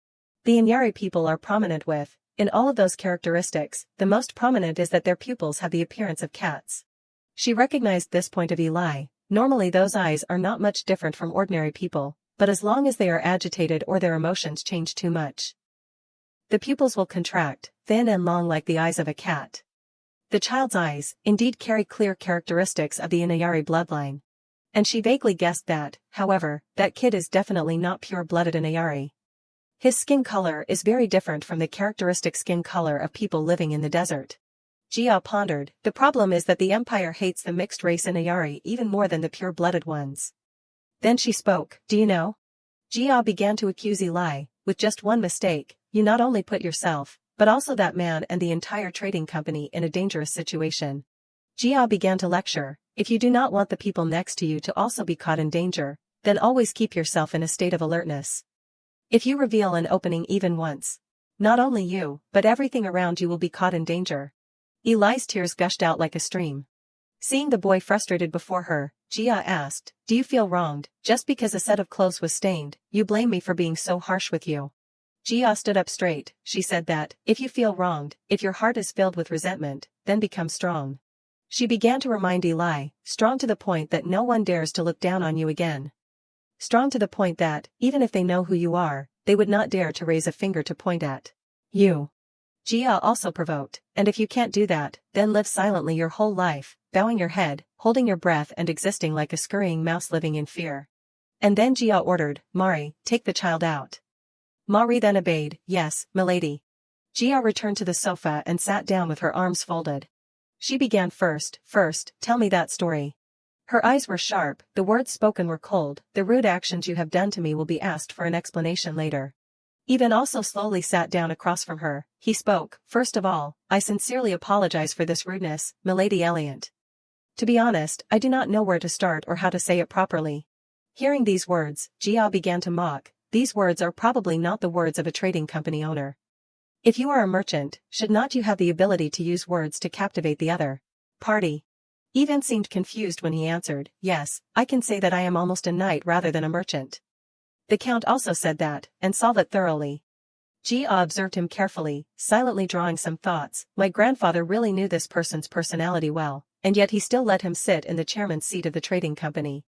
The Inyari people are prominent with, in all of those characteristics, the most prominent is that their pupils have the appearance of cats. She recognized this point of Eli. Normally those eyes are not much different from ordinary people, but as long as they are agitated or their emotions change too much, the pupils will contract, thin and long like the eyes of a cat. The child's eyes, indeed, carry clear characteristics of the Inayari bloodline. And she vaguely guessed that, however, that kid is definitely not pure-blooded Inayari. His skin color is very different from the characteristic skin color of people living in the desert. Jia pondered, the problem is that the empire hates the mixed-race Inayari even more than the pure-blooded ones. Then she spoke, do you know? Jia began to accuse Eli, with just one mistake, you not only put yourself, but also that man and the entire trading company in a dangerous situation. Jia began to lecture, if you do not want the people next to you to also be caught in danger, then always keep yourself in a state of alertness. If you reveal an opening even once, not only you, but everything around you will be caught in danger. Eli's tears gushed out like a stream. Seeing the boy frustrated before her, Jia asked, do you feel wronged, just because a set of clothes was stained, you blame me for being so harsh with you? Jia stood up straight, she said that, if you feel wronged, if your heart is filled with resentment, then become strong. She began to remind Eli, strong to the point that no one dares to look down on you again. Strong to the point that, even if they know who you are, they would not dare to raise a finger to point at you. Jia also provoked, and if you can't do that, then live silently your whole life, bowing your head, holding your breath and existing like a scurrying mouse living in fear. And then Jia ordered, Mari, take the child out. Mari then obeyed, yes, milady. Jia returned to the sofa and sat down with her arms folded. She began first, tell me that story. Her eyes were sharp, the words spoken were cold, the rude actions you have done to me will be asked for an explanation later. Ivan also slowly sat down across from her, he spoke, first of all, I sincerely apologize for this rudeness, milady Eliant. To be honest, I do not know where to start or how to say it properly. Hearing these words, Jia began to mock, these words are probably not the words of a trading company owner. If you are a merchant, should not you have the ability to use words to captivate the other party? Ivan seemed confused when he answered, yes, I can say that I am almost a knight rather than a merchant. The count also said that, and solve it thoroughly. Jia observed him carefully, silently drawing some thoughts, my grandfather really knew this person's personality well, and yet he still let him sit in the chairman's seat of the trading company.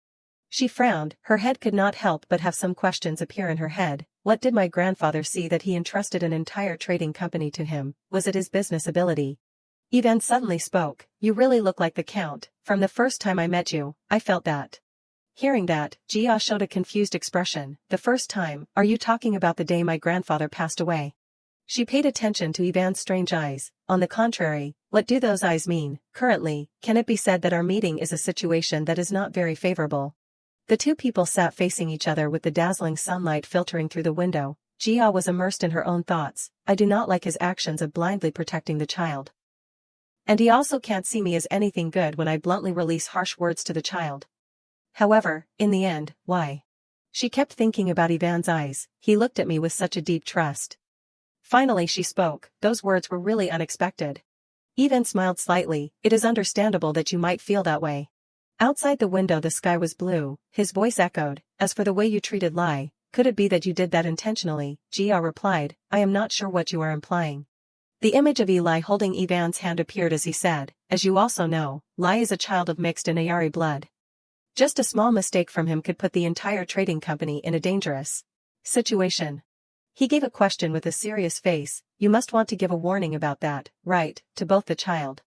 She frowned, her head could not help but have some questions appear in her head. What did my grandfather see that he entrusted an entire trading company to him? Was it his business ability? Ivan suddenly spoke, you really look like the count, from the first time I met you, I felt that. Hearing that, Jia showed a confused expression, the first time, are you talking about the day my grandfather passed away? She paid attention to Ivan's strange eyes, on the contrary, what do those eyes mean? Currently, can it be said that our meeting is a situation that is not very favorable? The two people sat facing each other with the dazzling sunlight filtering through the window. Jia was immersed in her own thoughts, I do not like his actions of blindly protecting the child. And he also can't see me as anything good when I bluntly release harsh words to the child. However, in the end, why? She kept thinking about Ivan's eyes, he looked at me with such a deep trust. Finally she spoke, those words were really unexpected. Ivan smiled slightly, it is understandable that you might feel that way. Outside the window the sky was blue, his voice echoed, as for the way you treated Lai, could it be that you did that intentionally? Jia replied, I am not sure what you are implying. The image of Eli holding Ivan's hand appeared as he said, as you also know, Lai is a child of mixed Inayari blood. Just a small mistake from him could put the entire trading company in a dangerous situation. He gave a question with a serious face, you must want to give a warning about that, right, to both the child.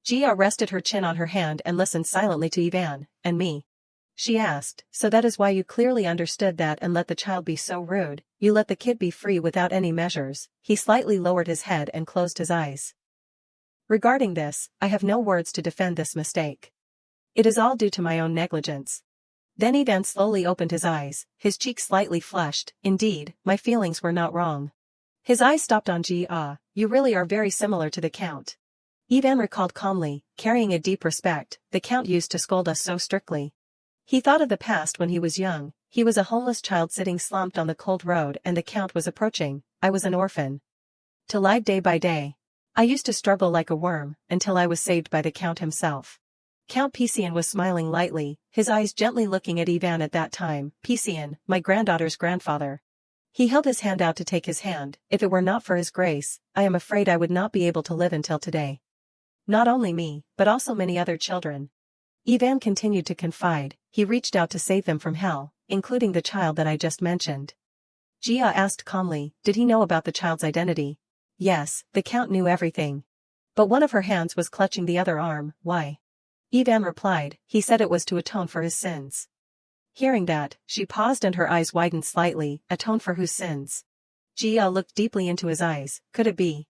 Jia rested her chin on her hand and listened silently to Ivan, and me. she asked, so that is why you clearly understood that and let the child be so rude, you let the kid be free without any measures. He slightly lowered his head and closed his eyes. Regarding this, I have no words to defend this mistake. It is all due to my own negligence. Then Ivan slowly opened his eyes, his cheeks slightly flushed. Indeed, my feelings were not wrong. His eyes stopped on Ji-ah. You really are very similar to the Count. Ivan recalled calmly, carrying a deep respect. The Count used to scold us so strictly. He thought of the past when he was young. He was a homeless child sitting slumped on the cold road and the Count was approaching. I was an orphan. To live day by day. I used to struggle like a worm, until I was saved by the Count himself. Count Pisian was smiling lightly, his eyes gently looking at Ivan at that time. Pisian, my granddaughter's grandfather. He held his hand out to take his hand. If it were not for his grace, I am afraid I would not be able to live until today. Not only me, but also many other children. Ivan continued to confide. He reached out to save them from hell, including the child that I just mentioned. Gia asked calmly, did he know about the child's identity? Yes, the Count knew everything. But one of her hands was clutching the other arm. Why? Ivan replied, he said it was to atone for his sins. Hearing that, she paused and her eyes widened slightly. Atone for whose sins? Gia looked deeply into his eyes. Could it be?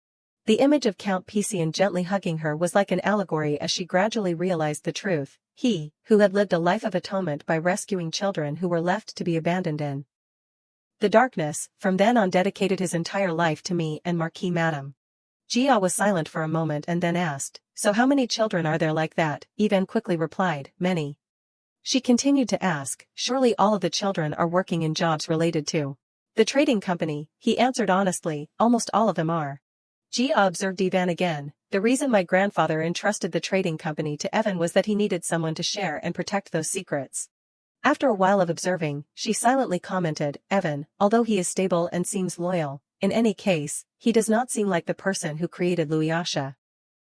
The image of Count Pisian gently hugging her was like an allegory as she gradually realized the truth. He, who had lived a life of atonement by rescuing children who were left to be abandoned in the darkness, from then on dedicated his entire life to me and Marquis Madame. Gia was silent for a moment and then asked, so how many children are there like that? Ivan quickly replied, many. She continued to ask, surely all of the children are working in jobs related to the trading company. He answered honestly, almost all of them are. Gia observed Ivan again. The reason my grandfather entrusted the trading company to Evan was that he needed someone to share and protect those secrets. After a while of observing, she silently commented, Evan, although he is stable and seems loyal, in any case, he does not seem like the person who created Luyasha.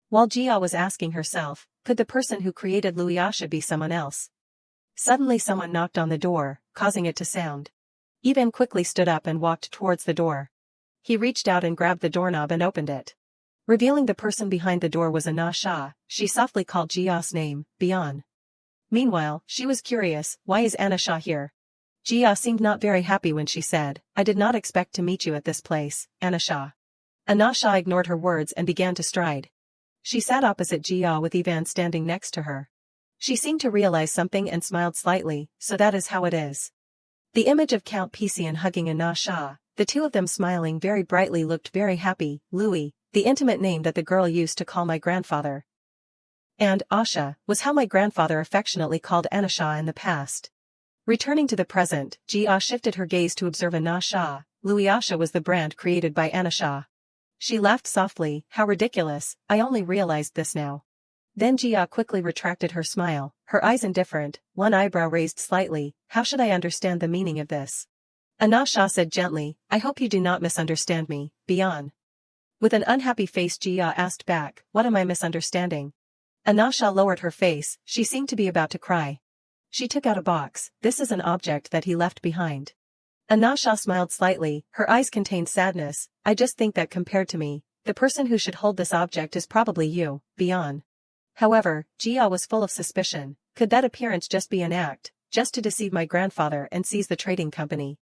While Gia was asking herself, could the person who created Luyasha be someone else? Suddenly someone knocked on the door, causing it to sound. Ivan quickly stood up and walked towards the door. He reached out and grabbed the doorknob and opened it. Revealing the person behind the door was Anna Shah, she softly called Gia's name, Bian. Meanwhile, she was curious, why is Anna Shah here? Gia seemed not very happy when she said, I did not expect to meet you at this place, Anna Shah. Anna Shah ignored her words and began to stride. She sat opposite Gia with Ivan standing next to her. She seemed to realize something and smiled slightly, so that is how it is. The image of Count Pisian hugging Anna Shah, the two of them smiling very brightly looked very happy. Louis, the intimate name that the girl used to call my grandfather. And Asha was how my grandfather affectionately called Anna Shah in the past. Returning to the present, Gia shifted her gaze to observe Anna Shah. Louis Asha was the brand created by Anna Shah. She laughed softly, how ridiculous, I only realized this now. Then Gia quickly retracted her smile, her eyes indifferent, one eyebrow raised slightly. How should I understand the meaning of this? Anna Shah said gently, I hope you do not misunderstand me, Bian. With an unhappy face Gia asked back, what am I misunderstanding? Anna Shah lowered her face, she seemed to be about to cry. She took out a box, this is an object that he left behind. Anna Shah smiled slightly, her eyes contained sadness, I just think that compared to me, the person who should hold this object is probably you, Bian. However, Gia was full of suspicion, could that appearance just be an act, just to deceive my grandfather and seize the trading company?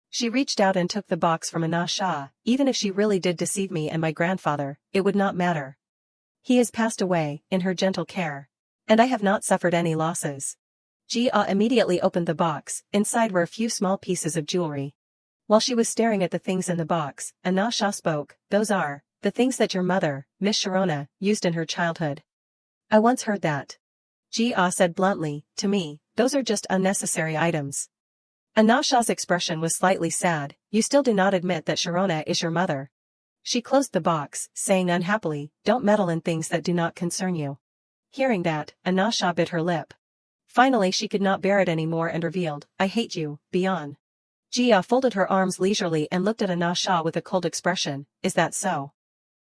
She reached out and took the box from Anna Shah, even if she really did deceive me and my grandfather, it would not matter. He has passed away, in her gentle care. And I have not suffered any losses. Gia immediately opened the box, inside were a few small pieces of jewelry. While she was staring at the things in the box, Anna Shah spoke, those are the things that your mother, Miss Sharona, used in her childhood. I once heard that. Gia said bluntly, to me, those are just unnecessary items. Anna Shah's expression was slightly sad, you still do not admit that Sharona is your mother. She closed the box, saying unhappily, don't meddle in things that do not concern you. Hearing that, Anna Shah bit her lip. Finally she could not bear it anymore and revealed, I hate you, Bian. Gia folded her arms leisurely and looked at Anna Shah with a cold expression, is that so?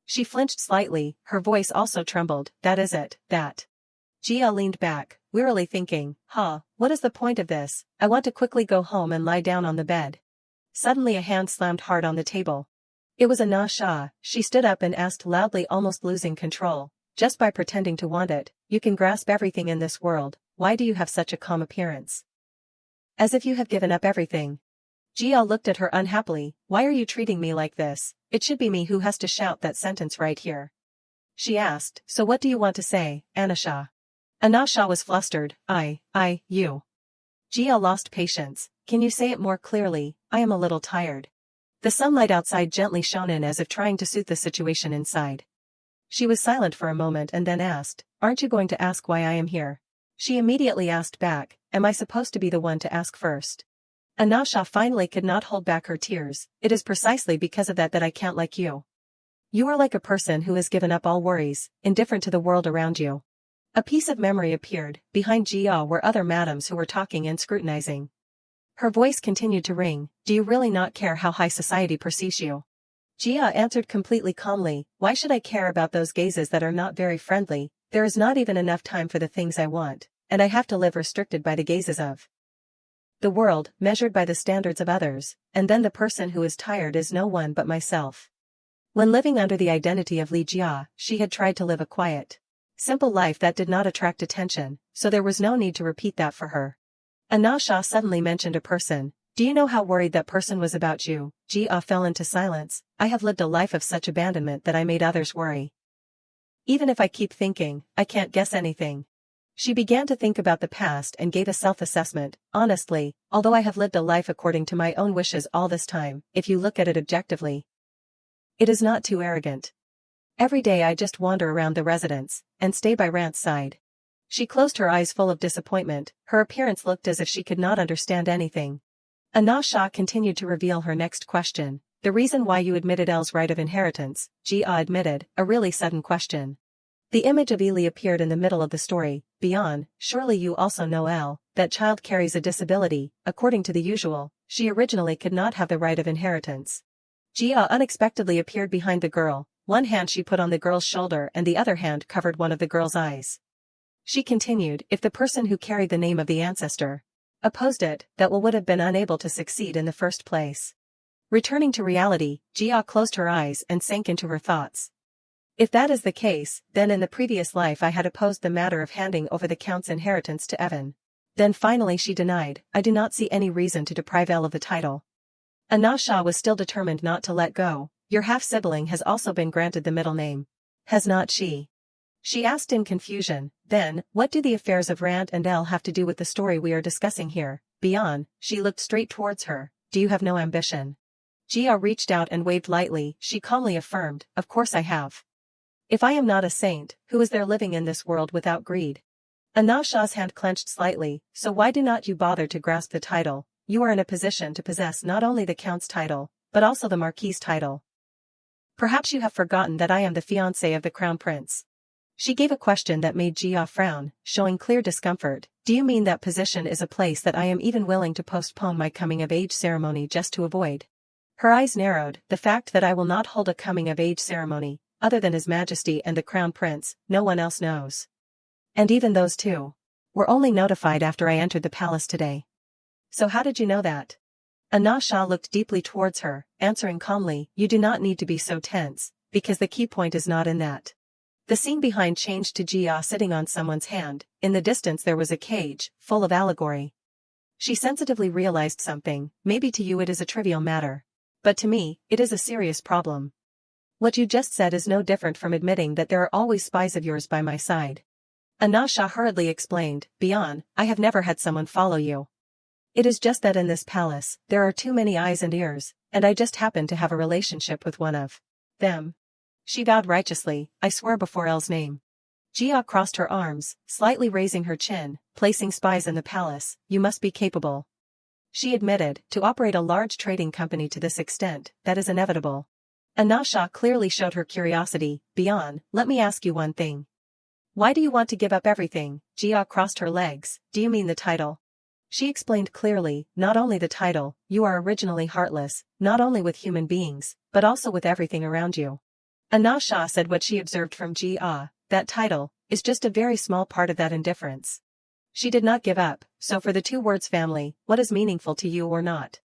She flinched slightly, her voice also trembled, that is it, that. Gia leaned back, wearily thinking, what is the point of this? I want to quickly go home and lie down on the bed. Suddenly a hand slammed hard on the table. It was Anna Shah, she stood up and asked loudly, almost losing control, just by pretending to want it, you can grasp everything in this world, why do you have such a calm appearance? As if you have given up everything. Jia looked at her unhappily. Why are you treating me like this? It should be me who has to shout that sentence right here. She asked, so what do you want to say, Anasha? Anasha was flustered. You. Jia lost patience. Can you say it more clearly? I am a little tired. The sunlight outside gently shone in as if trying to soothe the situation inside. She was silent for a moment and then asked, aren't you going to ask why I am here? She immediately asked back, am I supposed to be the one to ask first? Anasha finally could not hold back her tears. It is precisely because of that I can't like you. You are like a person who has given up all worries, indifferent to the world around you. A piece of memory appeared. Behind Jia were other madams who were talking and scrutinizing. Her voice continued to ring. Do you really not care how high society perceives you? Jia answered completely calmly. Why should I care about those gazes that are not very friendly? There is not even enough time for the things I want, and I have to live restricted by the gazes of the world, measured by the standards of others, and then the person who is tired is no one but myself. When living under the identity of Li Jia, she had tried to live a quiet, simple life that did not attract attention, so there was no need to repeat that for her. Anasha suddenly mentioned a person. Do you know how worried that person was about you? Jia fell into silence. I have lived a life of such abandonment that I made others worry. Even if I keep thinking, I can't guess anything. She began to think about the past and gave a self-assessment. Honestly, although I have lived a life according to my own wishes all this time, if you look at it objectively, it is not too arrogant. Every day I just wander around the residence, and stay by Rant's side. She closed her eyes full of disappointment. Her appearance looked as if she could not understand anything. Anasha continued to reveal her next question. The reason why you admitted El's right of inheritance, Jia admitted, a really sudden question. The image of Eli appeared in the middle of the story. Beyond, surely you also know El, that child carries a disability. According to the usual, she originally could not have the right of inheritance. Jia unexpectedly appeared behind the girl. One hand she put on the girl's shoulder and the other hand covered one of the girl's eyes. She continued, if the person who carried the name of the ancestor opposed it, that would have been unable to succeed in the first place. Returning to reality, Jia closed her eyes and sank into her thoughts. If that is the case, then in the previous life I had opposed the matter of handing over the Count's inheritance to Evan. Then finally she denied, I do not see any reason to deprive El of the title. Anasha was still determined not to let go. Your half-sibling has also been granted the middle name. Has not she? She asked in confusion. Then, what do the affairs of Rand and El have to do with the story we are discussing here? Beyond, she looked straight towards her. Do you have no ambition? Jia reached out and waved lightly. She calmly affirmed, of course I have. If I am not a saint, who is there living in this world without greed? Anasha's hand clenched slightly. So why do not you bother to grasp the title? You are in a position to possess not only the Count's title, but also the Marquis's title. Perhaps you have forgotten that I am the fiancé of the Crown Prince. She gave a question that made Jia frown, showing clear discomfort. Do you mean that position is a place that I am even willing to postpone my coming-of-age ceremony just to avoid? Her eyes narrowed. The fact that I will not hold a coming-of-age ceremony, other than His Majesty and the Crown Prince, no one else knows. And even those two were only notified after I entered the palace today. So how did you know that? Anasha looked deeply towards her, answering calmly, you do not need to be so tense, because the key point is not in that. The scene behind changed to Jia sitting on someone's hand. In the distance there was a cage, full of allegory. She sensitively realized something. Maybe to you it is a trivial matter. But to me, it is a serious problem. What you just said is no different from admitting that there are always spies of yours by my side. Anasha hurriedly explained, Beyond, I have never had someone follow you. It is just that in this palace, there are too many eyes and ears, and I just happen to have a relationship with one of them. She vowed righteously, I swear before El's name. Jia crossed her arms, slightly raising her chin, placing spies in the palace, you must be capable. She admitted, to operate a large trading company to this extent, that is inevitable. Anasha clearly showed her curiosity. Beyond, let me ask you one thing. Why do you want to give up everything? Jia crossed her legs. Do you mean the title? She explained clearly, not only the title, you are originally heartless, not only with human beings, but also with everything around you. Anasha said what she observed from Jia, that title, is just a very small part of that indifference. She did not give up, so for the two words family, what is meaningful to you or not?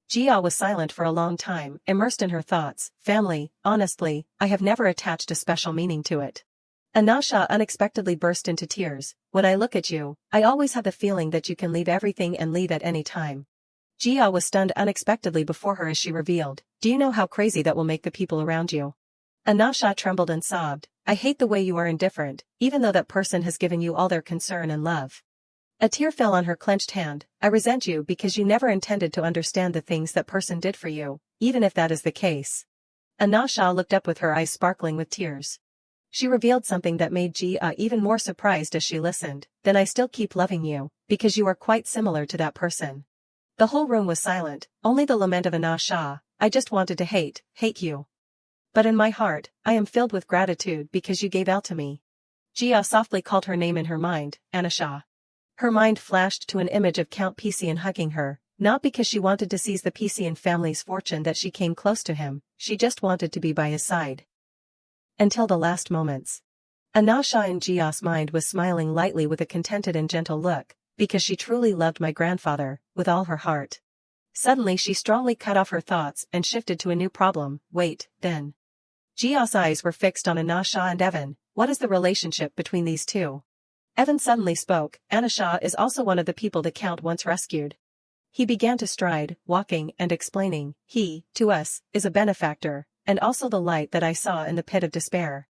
Jia was silent for a long time, immersed in her thoughts. Family, honestly, I have never attached a special meaning to it. Anasha unexpectedly burst into tears. When I look at you, I always have the feeling that you can leave everything and leave at any time. Jia was stunned unexpectedly before her as she revealed, do you know how crazy that will make the people around you? Anasha trembled and sobbed, I hate the way you are indifferent, even though that person has given you all their concern and love. A tear fell on her clenched hand. I resent you because you never intended to understand the things that person did for you, even if that is the case. Anasha looked up with her eyes sparkling with tears. She revealed something that made Jia even more surprised as she listened. Then I still keep loving you, because you are quite similar to that person. The whole room was silent, only the lament of Anasha. I just wanted to hate you. But in my heart, I am filled with gratitude because you gave out to me. Jia softly called her name in her mind, Anasha. Her mind flashed to an image of Count Pisian hugging her, not because she wanted to seize the Pisian family's fortune that she came close to him, she just wanted to be by his side. Until the last moments. Anasha in Jia's mind was smiling lightly with a contented and gentle look, because she truly loved my grandfather, with all her heart. Suddenly she strongly cut off her thoughts and shifted to a new problem. Wait, then. Jia's eyes were fixed on Anasha and Evan. What is the relationship between these two? Evan suddenly spoke. Anasha is also one of the people the Count once rescued. He began to stride, walking and explaining, he, to us, is a benefactor, and also the light that I saw in the pit of despair.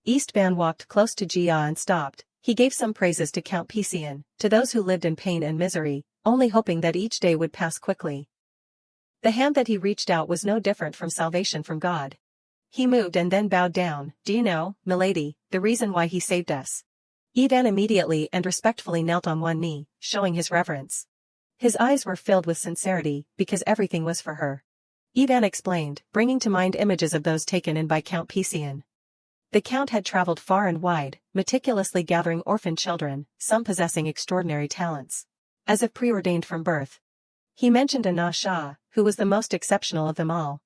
Eastban walked close to Jia and stopped. He gave some praises to Count Pisian, to those who lived in pain and misery, only hoping that each day would pass quickly. The hand that he reached out was no different from salvation from God. He moved and then bowed down. Do you know, milady, the reason why he saved us? Ivan immediately and respectfully knelt on one knee, showing his reverence. His eyes were filled with sincerity, because everything was for her. Ivan explained, bringing to mind images of those taken in by Count Pisian. The Count had traveled far and wide, meticulously gathering orphan children, some possessing extraordinary talents. As if preordained from birth. He mentioned Anasha, who was the most exceptional of them all.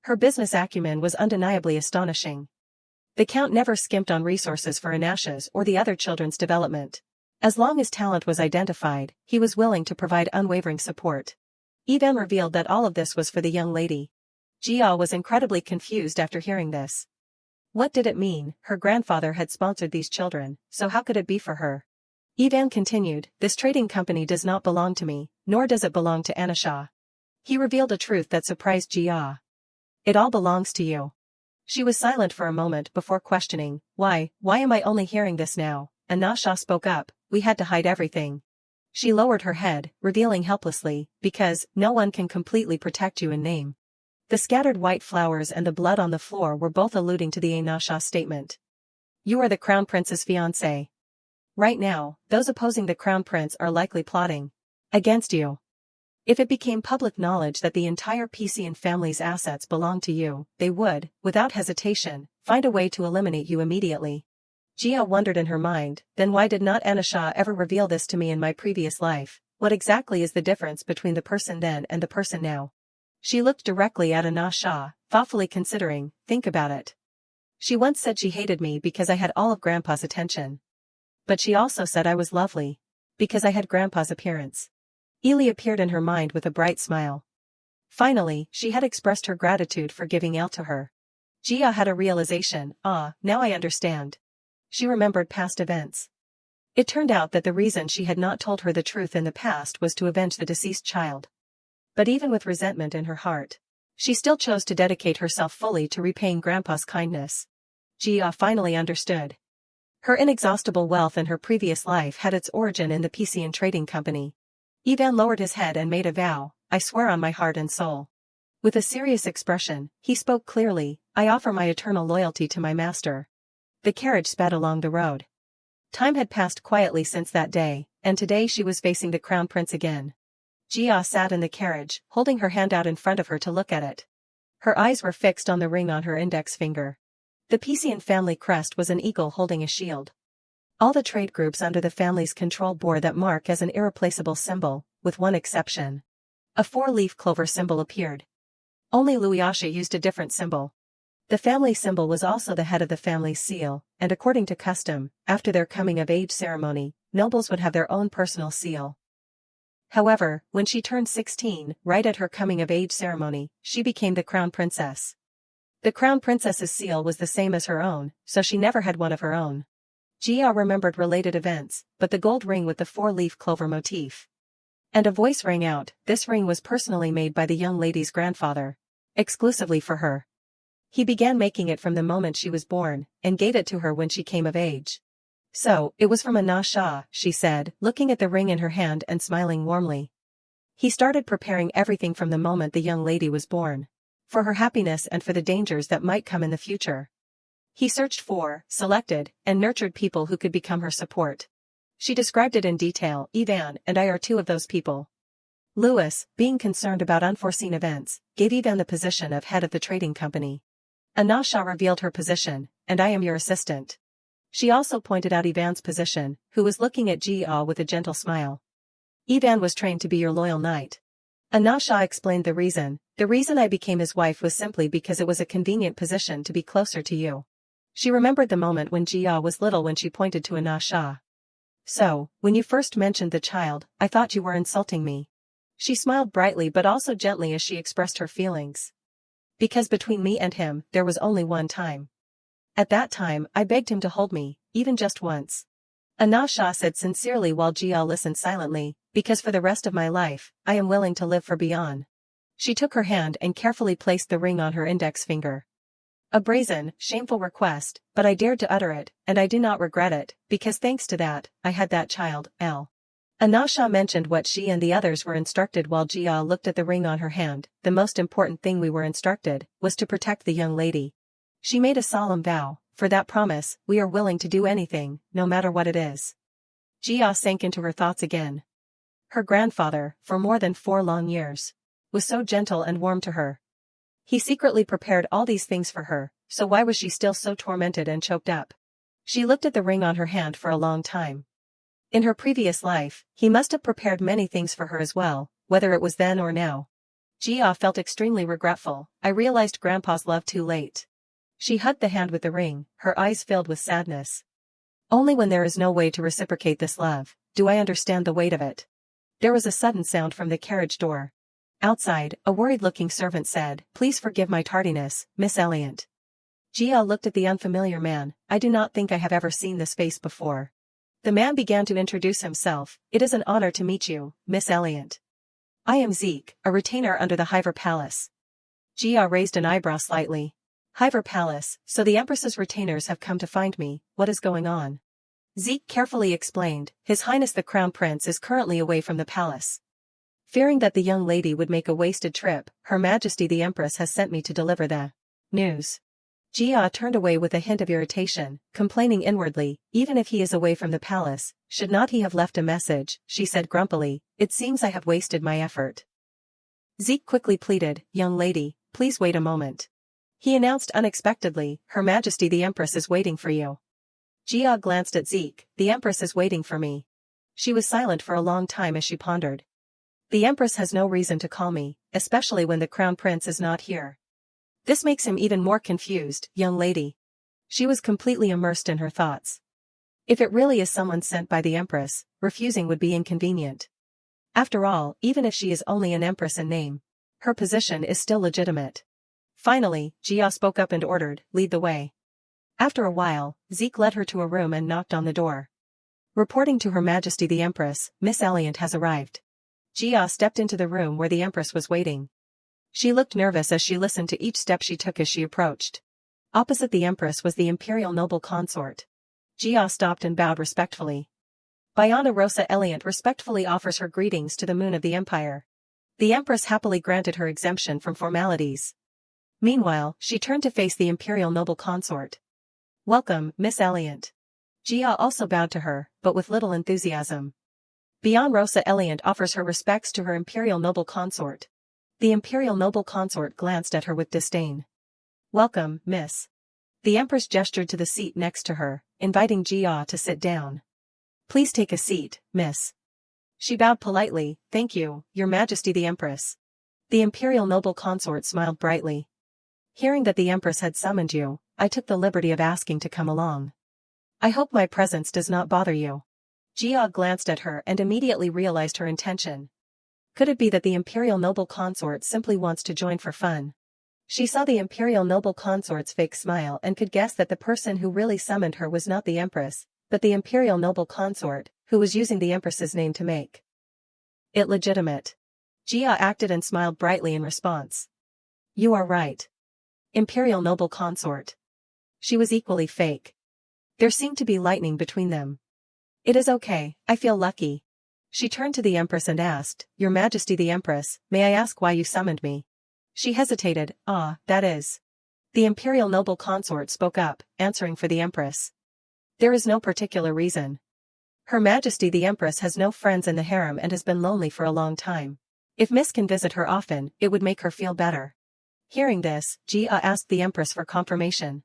Her business acumen was undeniably astonishing. The Count never skimped on resources for Anasha's or the other children's development. As long as talent was identified, he was willing to provide unwavering support. Ivan revealed that all of this was for the young lady. Jia was incredibly confused after hearing this. What did it mean? Her grandfather had sponsored these children, so how could it be for her? Ivan continued, this trading company does not belong to me, nor does it belong to Anasha. He revealed a truth that surprised Jia. It all belongs to you. She was silent for a moment before questioning, why am I only hearing this now? Anasha spoke up, we had to hide everything. She lowered her head, revealing helplessly, because no one can completely protect you in name. The scattered white flowers and the blood on the floor were both alluding to the Anasha statement. You are the Crown Prince's fiancé. Right now, those opposing the Crown Prince are likely plotting against you. If it became public knowledge that the entire Pisian family's assets belonged to you, they would, without hesitation, find a way to eliminate you immediately. Jia wondered in her mind, then why did not Anasha ever reveal this to me in my previous life? What exactly is the difference between the person then and the person now? She looked directly at Anasha, thoughtfully considering, think about it. She once said she hated me because I had all of Grandpa's attention. But she also said I was lovely. Because I had Grandpa's appearance. Ely appeared in her mind with a bright smile. Finally, she had expressed her gratitude for giving out to her. Jia had a realization, now I understand. She remembered past events. It turned out that the reason she had not told her the truth in the past was to avenge the deceased child. But even with resentment in her heart, she still chose to dedicate herself fully to repaying Grandpa's kindness. Jia finally understood. Her inexhaustible wealth in her previous life had its origin in the Pisian Trading Company. Ivan lowered his head and made a vow, I swear on my heart and soul. With a serious expression, he spoke clearly, I offer my eternal loyalty to my master. The carriage sped along the road. Time had passed quietly since that day, and today she was facing the Crown Prince again. Jia sat in the carriage, holding her hand out in front of her to look at it. Her eyes were fixed on the ring on her index finger. The Pisian family crest was an eagle holding a shield. All the trade groups under the family's control bore that mark as an irreplaceable symbol, with one exception. A 4-leaf clover symbol appeared. Only Luiasha used a different symbol. The family symbol was also the head of the family's seal, and according to custom, after their coming-of-age ceremony, nobles would have their own personal seal. However, when she turned 16, right at her coming-of-age ceremony, she became the crown princess. The crown princess's seal was the same as her own, so she never had one of her own. Jia remembered related events, but the gold ring with the four-leaf clover motif. And a voice rang out, this ring was personally made by the young lady's grandfather. Exclusively for her. He began making it from the moment she was born, and gave it to her when she came of age. So, it was from Anna Shah, she said, looking at the ring in her hand and smiling warmly. He started preparing everything from the moment the young lady was born. For her happiness and for the dangers that might come in the future. He searched for, selected, and nurtured people who could become her support. She described it in detail. Ivan and I are two of those people. Louis, being concerned about unforeseen events, gave Ivan the position of head of the trading company. Anna Shah revealed her position, and I am your assistant. She also pointed out Ivan's position, who was looking at Jia with a gentle smile. Ivan was trained to be your loyal knight. Anna Shah explained the reason. The reason I became his wife was simply because it was a convenient position to be closer to you. She remembered the moment when Jia was little when she pointed to Anna Shah. So, when you first mentioned the child, I thought you were insulting me. She smiled brightly but also gently as she expressed her feelings. Because between me and him, there was only one time. At that time, I begged him to hold me, even just once. Anna Shah said sincerely while Jia listened silently, because for the rest of my life, I am willing to live for beyond. She took her hand and carefully placed the ring on her index finger. A brazen, shameful request, but I dared to utter it, and I do not regret it, because thanks to that, I had that child, L. Anna Shah mentioned what she and the others were instructed while Jia looked at the ring on her hand. The most important thing we were instructed was to protect the young lady. She made a solemn vow. For that promise, we are willing to do anything, no matter what it is. Jia sank into her thoughts again. Her grandfather, for more than 4 long years, was so gentle and warm to her. He secretly prepared all these things for her, so why was she still so tormented and choked up? She looked at the ring on her hand for a long time. In her previous life, he must have prepared many things for her as well, whether it was then or now. Jia felt extremely regretful. I realized Grandpa's love too late. She hugged the hand with the ring, her eyes filled with sadness. Only when there is no way to reciprocate this love, do I understand the weight of it. There was a sudden sound from the carriage door. Outside, a worried-looking servant said, "Please forgive my tardiness, Miss Elliot." Jia looked at the unfamiliar man. I do not think I have ever seen this face before. The man began to introduce himself. It is an honor to meet you, Miss Elliot. I am Zeke, a retainer under the Hiver Palace. Jia raised an eyebrow slightly. Hiver Palace, so the Empress's retainers have come to find me. What is going on? Zeke carefully explained. His Highness the Crown Prince is currently away from the palace. Fearing that the young lady would make a wasted trip, Her Majesty the Empress has sent me to deliver the news. Jia turned away with a hint of irritation, complaining inwardly, even if he is away from the palace, should not he have left a message, she said grumpily, it seems I have wasted my effort. Zeke quickly pleaded, young lady, please wait a moment. He announced unexpectedly, Her Majesty the Empress is waiting for you. Jia glanced at Zeke, the Empress is waiting for me. She was silent for a long time as she pondered. The Empress has no reason to call me, especially when the Crown Prince is not here. This makes him even more confused, young lady. She was completely immersed in her thoughts. If it really is someone sent by the Empress, refusing would be inconvenient. After all, even if she is only an Empress in name, her position is still legitimate. Finally, Jia spoke up and ordered, lead the way. After a while, Zeke led her to a room and knocked on the door. Reporting to Her Majesty the Empress, Miss Elliot has arrived. Jia stepped into the room where the Empress was waiting. She looked nervous as she listened to each step she took as she approached. Opposite the Empress was the Imperial Noble Consort. Jia stopped and bowed respectfully. Biana Rosa Elliot respectfully offers her greetings to the Moon of the Empire. The Empress happily granted her exemption from formalities. Meanwhile, she turned to face the Imperial Noble Consort. Welcome, Miss Elliot. Jia also bowed to her, but with little enthusiasm. Biana Rosa Elliot offers her respects to her Imperial Noble Consort. The Imperial Noble Consort glanced at her with disdain. Welcome, Miss. The Empress gestured to the seat next to her, inviting Jia to sit down. Please take a seat, Miss. She bowed politely, thank you, Your Majesty the Empress. The Imperial Noble Consort smiled brightly. Hearing that the Empress had summoned you, I took the liberty of asking to come along. I hope my presence does not bother you. Jia glanced at her and immediately realized her intention. Could it be that the Imperial Noble Consort simply wants to join for fun? She saw the imperial noble consort's fake smile and could guess that the person who really summoned her was not the empress, but the imperial noble consort, who was using the empress's name to make it legitimate. Jia acted and smiled brightly in response. You are right. Imperial noble consort. She was equally fake. There seemed to be lightning between them. It is okay, I feel lucky. She turned to the empress and asked, Your Majesty the Empress, may I ask why you summoned me? She hesitated, that is. The imperial noble consort spoke up, answering for the empress. There is no particular reason. Her Majesty the Empress has no friends in the harem and has been lonely for a long time. If Miss can visit her often, it would make her feel better. Hearing this, Jia asked the Empress for confirmation.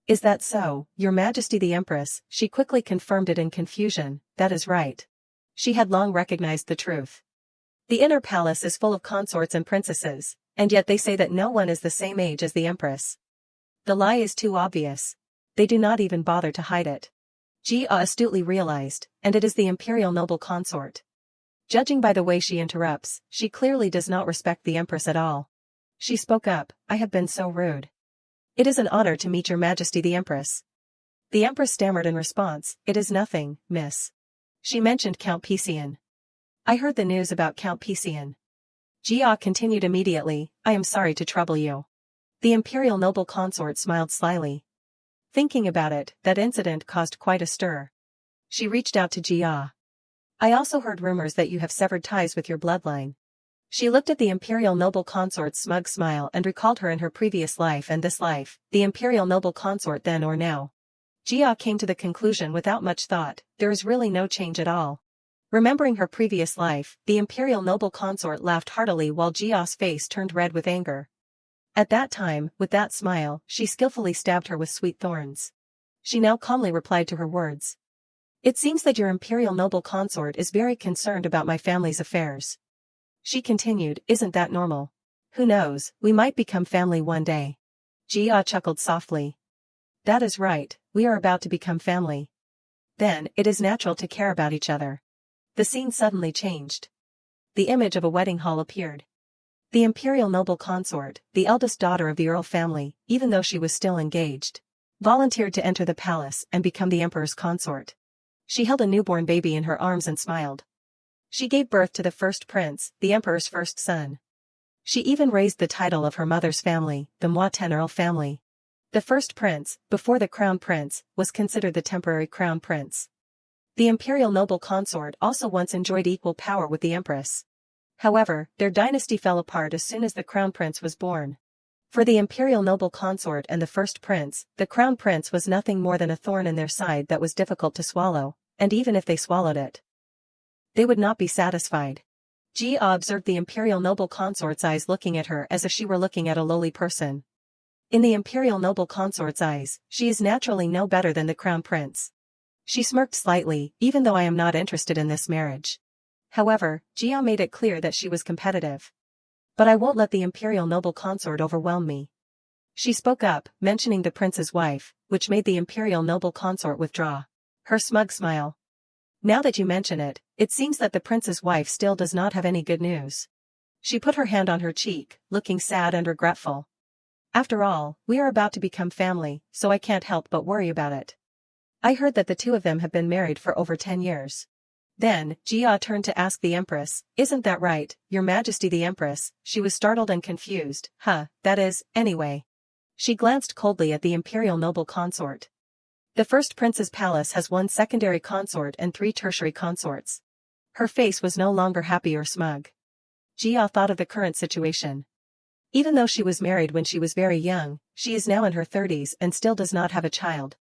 Is that so, Your Majesty the Empress? She quickly confirmed it in confusion. That is right. She had long recognized the truth. The inner palace is full of consorts and princesses, and yet they say that no one is the same age as the Empress. The lie is too obvious. They do not even bother to hide it. Jia astutely realized, and it is the imperial noble consort. Judging by the way she interrupts, she clearly does not respect the Empress at all. She spoke up, I have been so rude. It is an honor to meet Your Majesty the Empress. The Empress stammered in response, It is nothing, miss. She mentioned Count Pisian. I heard the news about Count Pisian. Jia continued immediately, I am sorry to trouble you. The imperial noble consort smiled slyly. Thinking about it, that incident caused quite a stir. She reached out to Jia. I also heard rumors that you have severed ties with your bloodline. She looked at the imperial noble consort's smug smile and recalled her in her previous life and this life, the imperial noble consort then or now. Jia came to the conclusion without much thought, there is really no change at all. Remembering her previous life, the imperial noble consort laughed heartily while Jia's face turned red with anger. At that time, with that smile, she skillfully stabbed her with sweet thorns. She now calmly replied to her words. It seems that your imperial noble consort is very concerned about my family's affairs. She continued, Isn't that normal? Who knows, we might become family one day. Jia chuckled softly. That is right, we are about to become family. Then, it is natural to care about each other. The scene suddenly changed. The image of a wedding hall appeared. The imperial noble consort, the eldest daughter of the earl family, even though she was still engaged, volunteered to enter the palace and become the emperor's consort. She held a newborn baby in her arms and smiled. She gave birth to the first prince, the emperor's first son. She even raised the title of her mother's family, the Manhwa Earl family. The first prince, before the crown prince, was considered the temporary crown prince. The imperial noble consort also once enjoyed equal power with the empress. However, their dynasty fell apart as soon as the crown prince was born. For the imperial noble consort and the first prince, the crown prince was nothing more than a thorn in their side that was difficult to swallow, and even if they swallowed it, they would not be satisfied. Jia observed the imperial noble consort's eyes looking at her as if she were looking at a lowly person. In the imperial noble consort's eyes, she is naturally no better than the crown prince. She smirked slightly, even though I am not interested in this marriage. However, Jia made it clear that she was competitive. But I won't let the imperial noble consort overwhelm me. She spoke up, mentioning the prince's wife, which made the imperial noble consort withdraw her smug smile. Now that you mention it, it seems that the prince's wife still does not have any good news. She put her hand on her cheek, looking sad and regretful. After all, we are about to become family, so I can't help but worry about it. I heard that the two of them have been married for over 10 years. Then, Jia turned to ask the empress, Isn't that right, Your Majesty the Empress? She was startled and confused. That is, anyway. She glanced coldly at the imperial noble consort. The first prince's palace has one secondary consort and 3 tertiary consorts. Her face was no longer happy or smug. Jia thought of the current situation. Even though she was married when she was very young, she is now in her 30s and still does not have a child.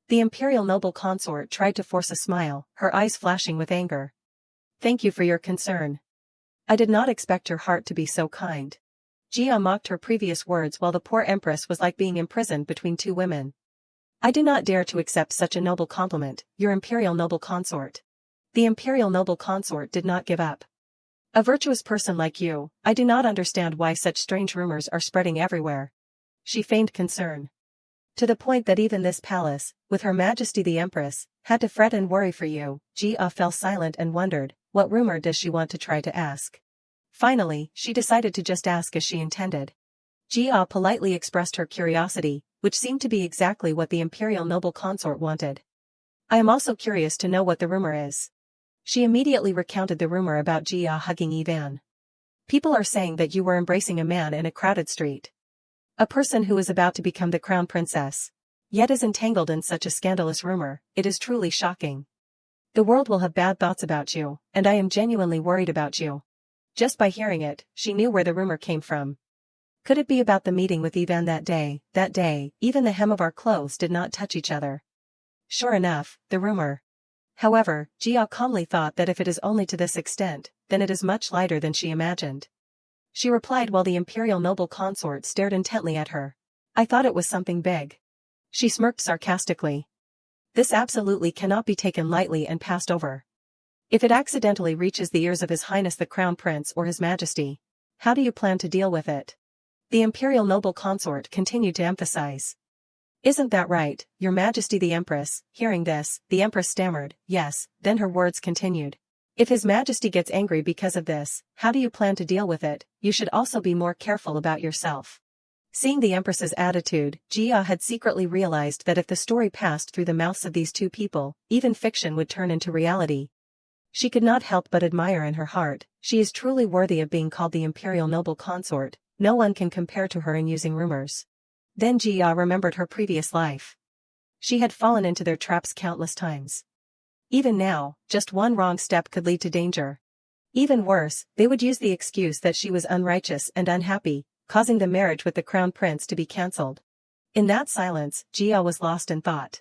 The imperial noble consort tried to force a smile, her eyes flashing with anger. Thank you for your concern. I did not expect your heart to be so kind. Jia mocked her previous words while the poor empress was like being imprisoned between 2 women. I do not dare to accept such a noble compliment, your imperial noble consort. The imperial noble consort did not give up. A virtuous person like you, I do not understand why such strange rumors are spreading everywhere. She feigned concern. To the point that even this palace, with Her Majesty the Empress, had to fret and worry for you. Jia fell silent and wondered, what rumor does she want to try to ask? Finally, she decided to just ask as she intended. Jia politely expressed her curiosity, which seemed to be exactly what the imperial noble consort wanted. I am also curious to know what the rumor is. She immediately recounted the rumor about Jia hugging Ivan. People are saying that you were embracing a man in a crowded street. A person who is about to become the crown princess. Yet is entangled in such a scandalous rumor. It is truly shocking. The world will have bad thoughts about you, and I am genuinely worried about you. Just by hearing it, she knew where the rumor came from. Could it be about the meeting with Ivan that day? That day, even the hem of our clothes did not touch each other. Sure enough, the rumor. However, Jia calmly thought that if it is only to this extent, then it is much lighter than she imagined. She replied while the imperial noble consort stared intently at her. I thought it was something big. She smirked sarcastically. This absolutely cannot be taken lightly and passed over. If it accidentally reaches the ears of His Highness the Crown Prince or His Majesty, how do you plan to deal with it? The imperial noble consort continued to emphasize. Isn't that right, Your Majesty the Empress? Hearing this, the Empress stammered, yes, then her words continued. If His Majesty gets angry because of this, how do you plan to deal with it? You should also be more careful about yourself. Seeing the Empress's attitude, Jia had secretly realized that if the story passed through the mouths of these two people, even fiction would turn into reality. She could not help but admire in her heart, she is truly worthy of being called the imperial noble consort, no one can compare to her in using rumors. Then Jia remembered her previous life. She had fallen into their traps countless times. Even now, just one wrong step could lead to danger. Even worse, they would use the excuse that she was unrighteous and unhappy, causing the marriage with the crown prince to be cancelled. In that silence, Jia was lost in thought.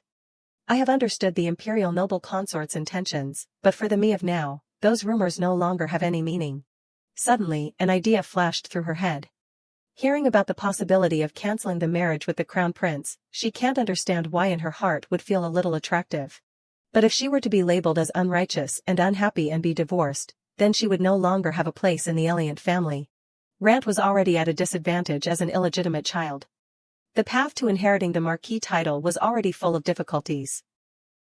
I have understood the imperial noble consort's intentions, but for the me of now, those rumors no longer have any meaning. Suddenly, an idea flashed through her head. Hearing about the possibility of cancelling the marriage with the crown prince, she can't understand why in her heart would feel a little attractive. But if she were to be labeled as unrighteous and unhappy and be divorced, then she would no longer have a place in the Eliant family. Rant was already at a disadvantage as an illegitimate child. The path to inheriting the marquis title was already full of difficulties.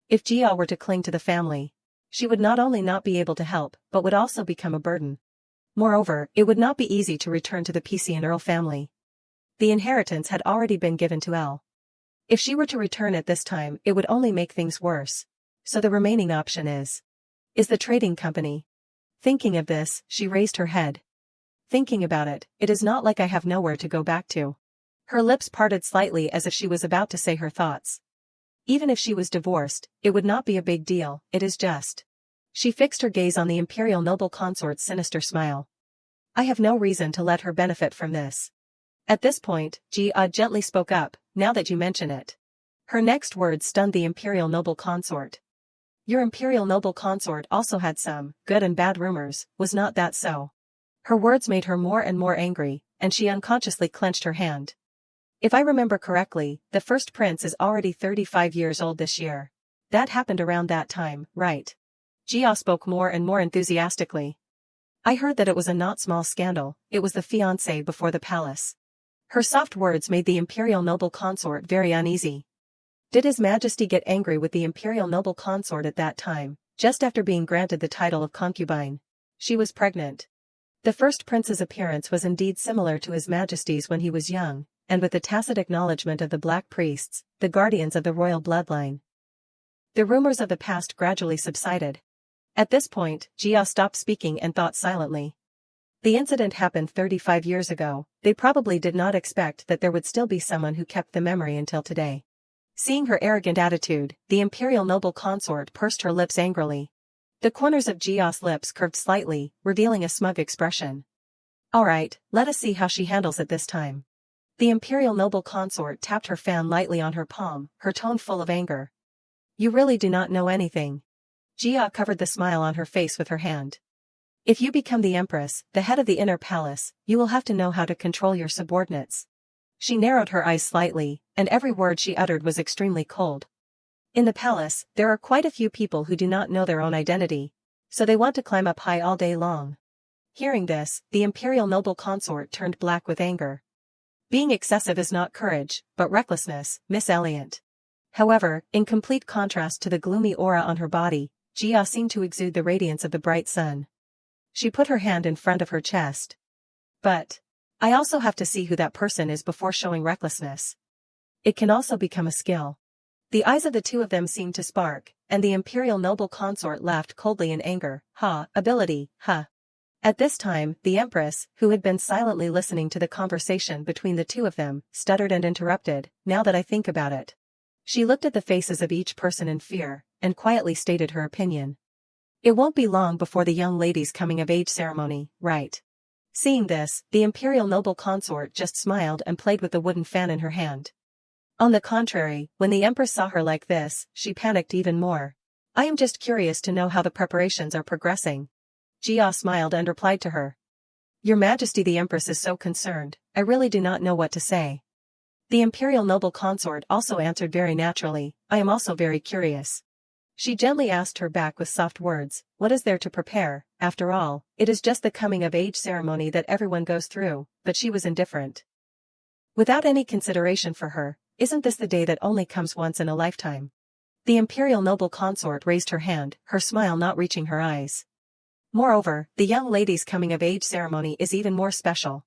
If Jia were to cling to the family, she would not only not be able to help, but would also become a burden. Moreover, it would not be easy to return to the PC and Earl family. The inheritance had already been given to Elle. If she were to return at this time, it would only make things worse. So the remaining option is the trading company. Thinking of this, she raised her head. Thinking about it, it is not like I have nowhere to go back to. Her lips parted slightly as if she was about to say her thoughts. Even if she was divorced, it would not be a big deal, it is just. She fixed her gaze on the imperial noble consort's sinister smile. I have no reason to let her benefit from this. At this point, Jia gently spoke up, now that you mention it. Her next words stunned the imperial noble consort. Your imperial noble consort also had some good and bad rumors, was not that so? Her words made her more and more angry, and she unconsciously clenched her hand. If I remember correctly, the first prince is already 35 years old this year. That happened around that time, right? Jia spoke more and more enthusiastically. I heard that it was a not small scandal, it was the fiancé before the palace. Her soft words made the imperial noble consort very uneasy. Did His Majesty get angry with the imperial noble consort at that time, just after being granted the title of concubine? She was pregnant. The first prince's appearance was indeed similar to His Majesty's when he was young, and with the tacit acknowledgement of the Black Priests, the guardians of the royal bloodline. The rumors of the past gradually subsided. At this point, Jia stopped speaking and thought silently. The incident happened 35 years ago, they probably did not expect that there would still be someone who kept the memory until today. Seeing her arrogant attitude, the imperial noble consort pursed her lips angrily. The corners of Jia's lips curved slightly, revealing a smug expression. Alright, let us see how she handles it this time. The imperial noble consort tapped her fan lightly on her palm, her tone full of anger. You really do not know anything. Jia covered the smile on her face with her hand. If you become the empress, the head of the inner palace, you will have to know how to control your subordinates. She narrowed her eyes slightly, and every word she uttered was extremely cold. In the palace, there are quite a few people who do not know their own identity, so they want to climb up high all day long. Hearing this, the imperial noble consort turned black with anger. Being excessive is not courage, but recklessness, Miss Eliant. However, in complete contrast to the gloomy aura on her body, Jia seemed to exude the radiance of the bright sun. She put her hand in front of her chest. But I also have to see who that person is before showing recklessness. It can also become a skill. The eyes of the two of them seemed to spark, and the imperial noble consort laughed coldly in anger. Ha, ability, ha. At this time, the empress, who had been silently listening to the conversation between the two of them, stuttered and interrupted, now that I think about it. She looked at the faces of each person in fear, and quietly stated her opinion. It won't be long before the young lady's coming-of-age ceremony, right? Seeing this, the imperial noble consort just smiled and played with the wooden fan in her hand. On the contrary, when the empress saw her like this, she panicked even more. I am just curious to know how the preparations are progressing. Jia smiled and replied to her. Your Majesty, the empress is so concerned, I really do not know what to say. The imperial noble consort also answered very naturally, I am also very curious. She gently asked her back with soft words, what is there to prepare? After all, it is just the coming-of-age ceremony that everyone goes through, but she was indifferent. Without any consideration for her, isn't this the day that only comes once in a lifetime? The imperial noble consort raised her hand, her smile not reaching her eyes. Moreover, the young lady's coming-of-age ceremony is even more special.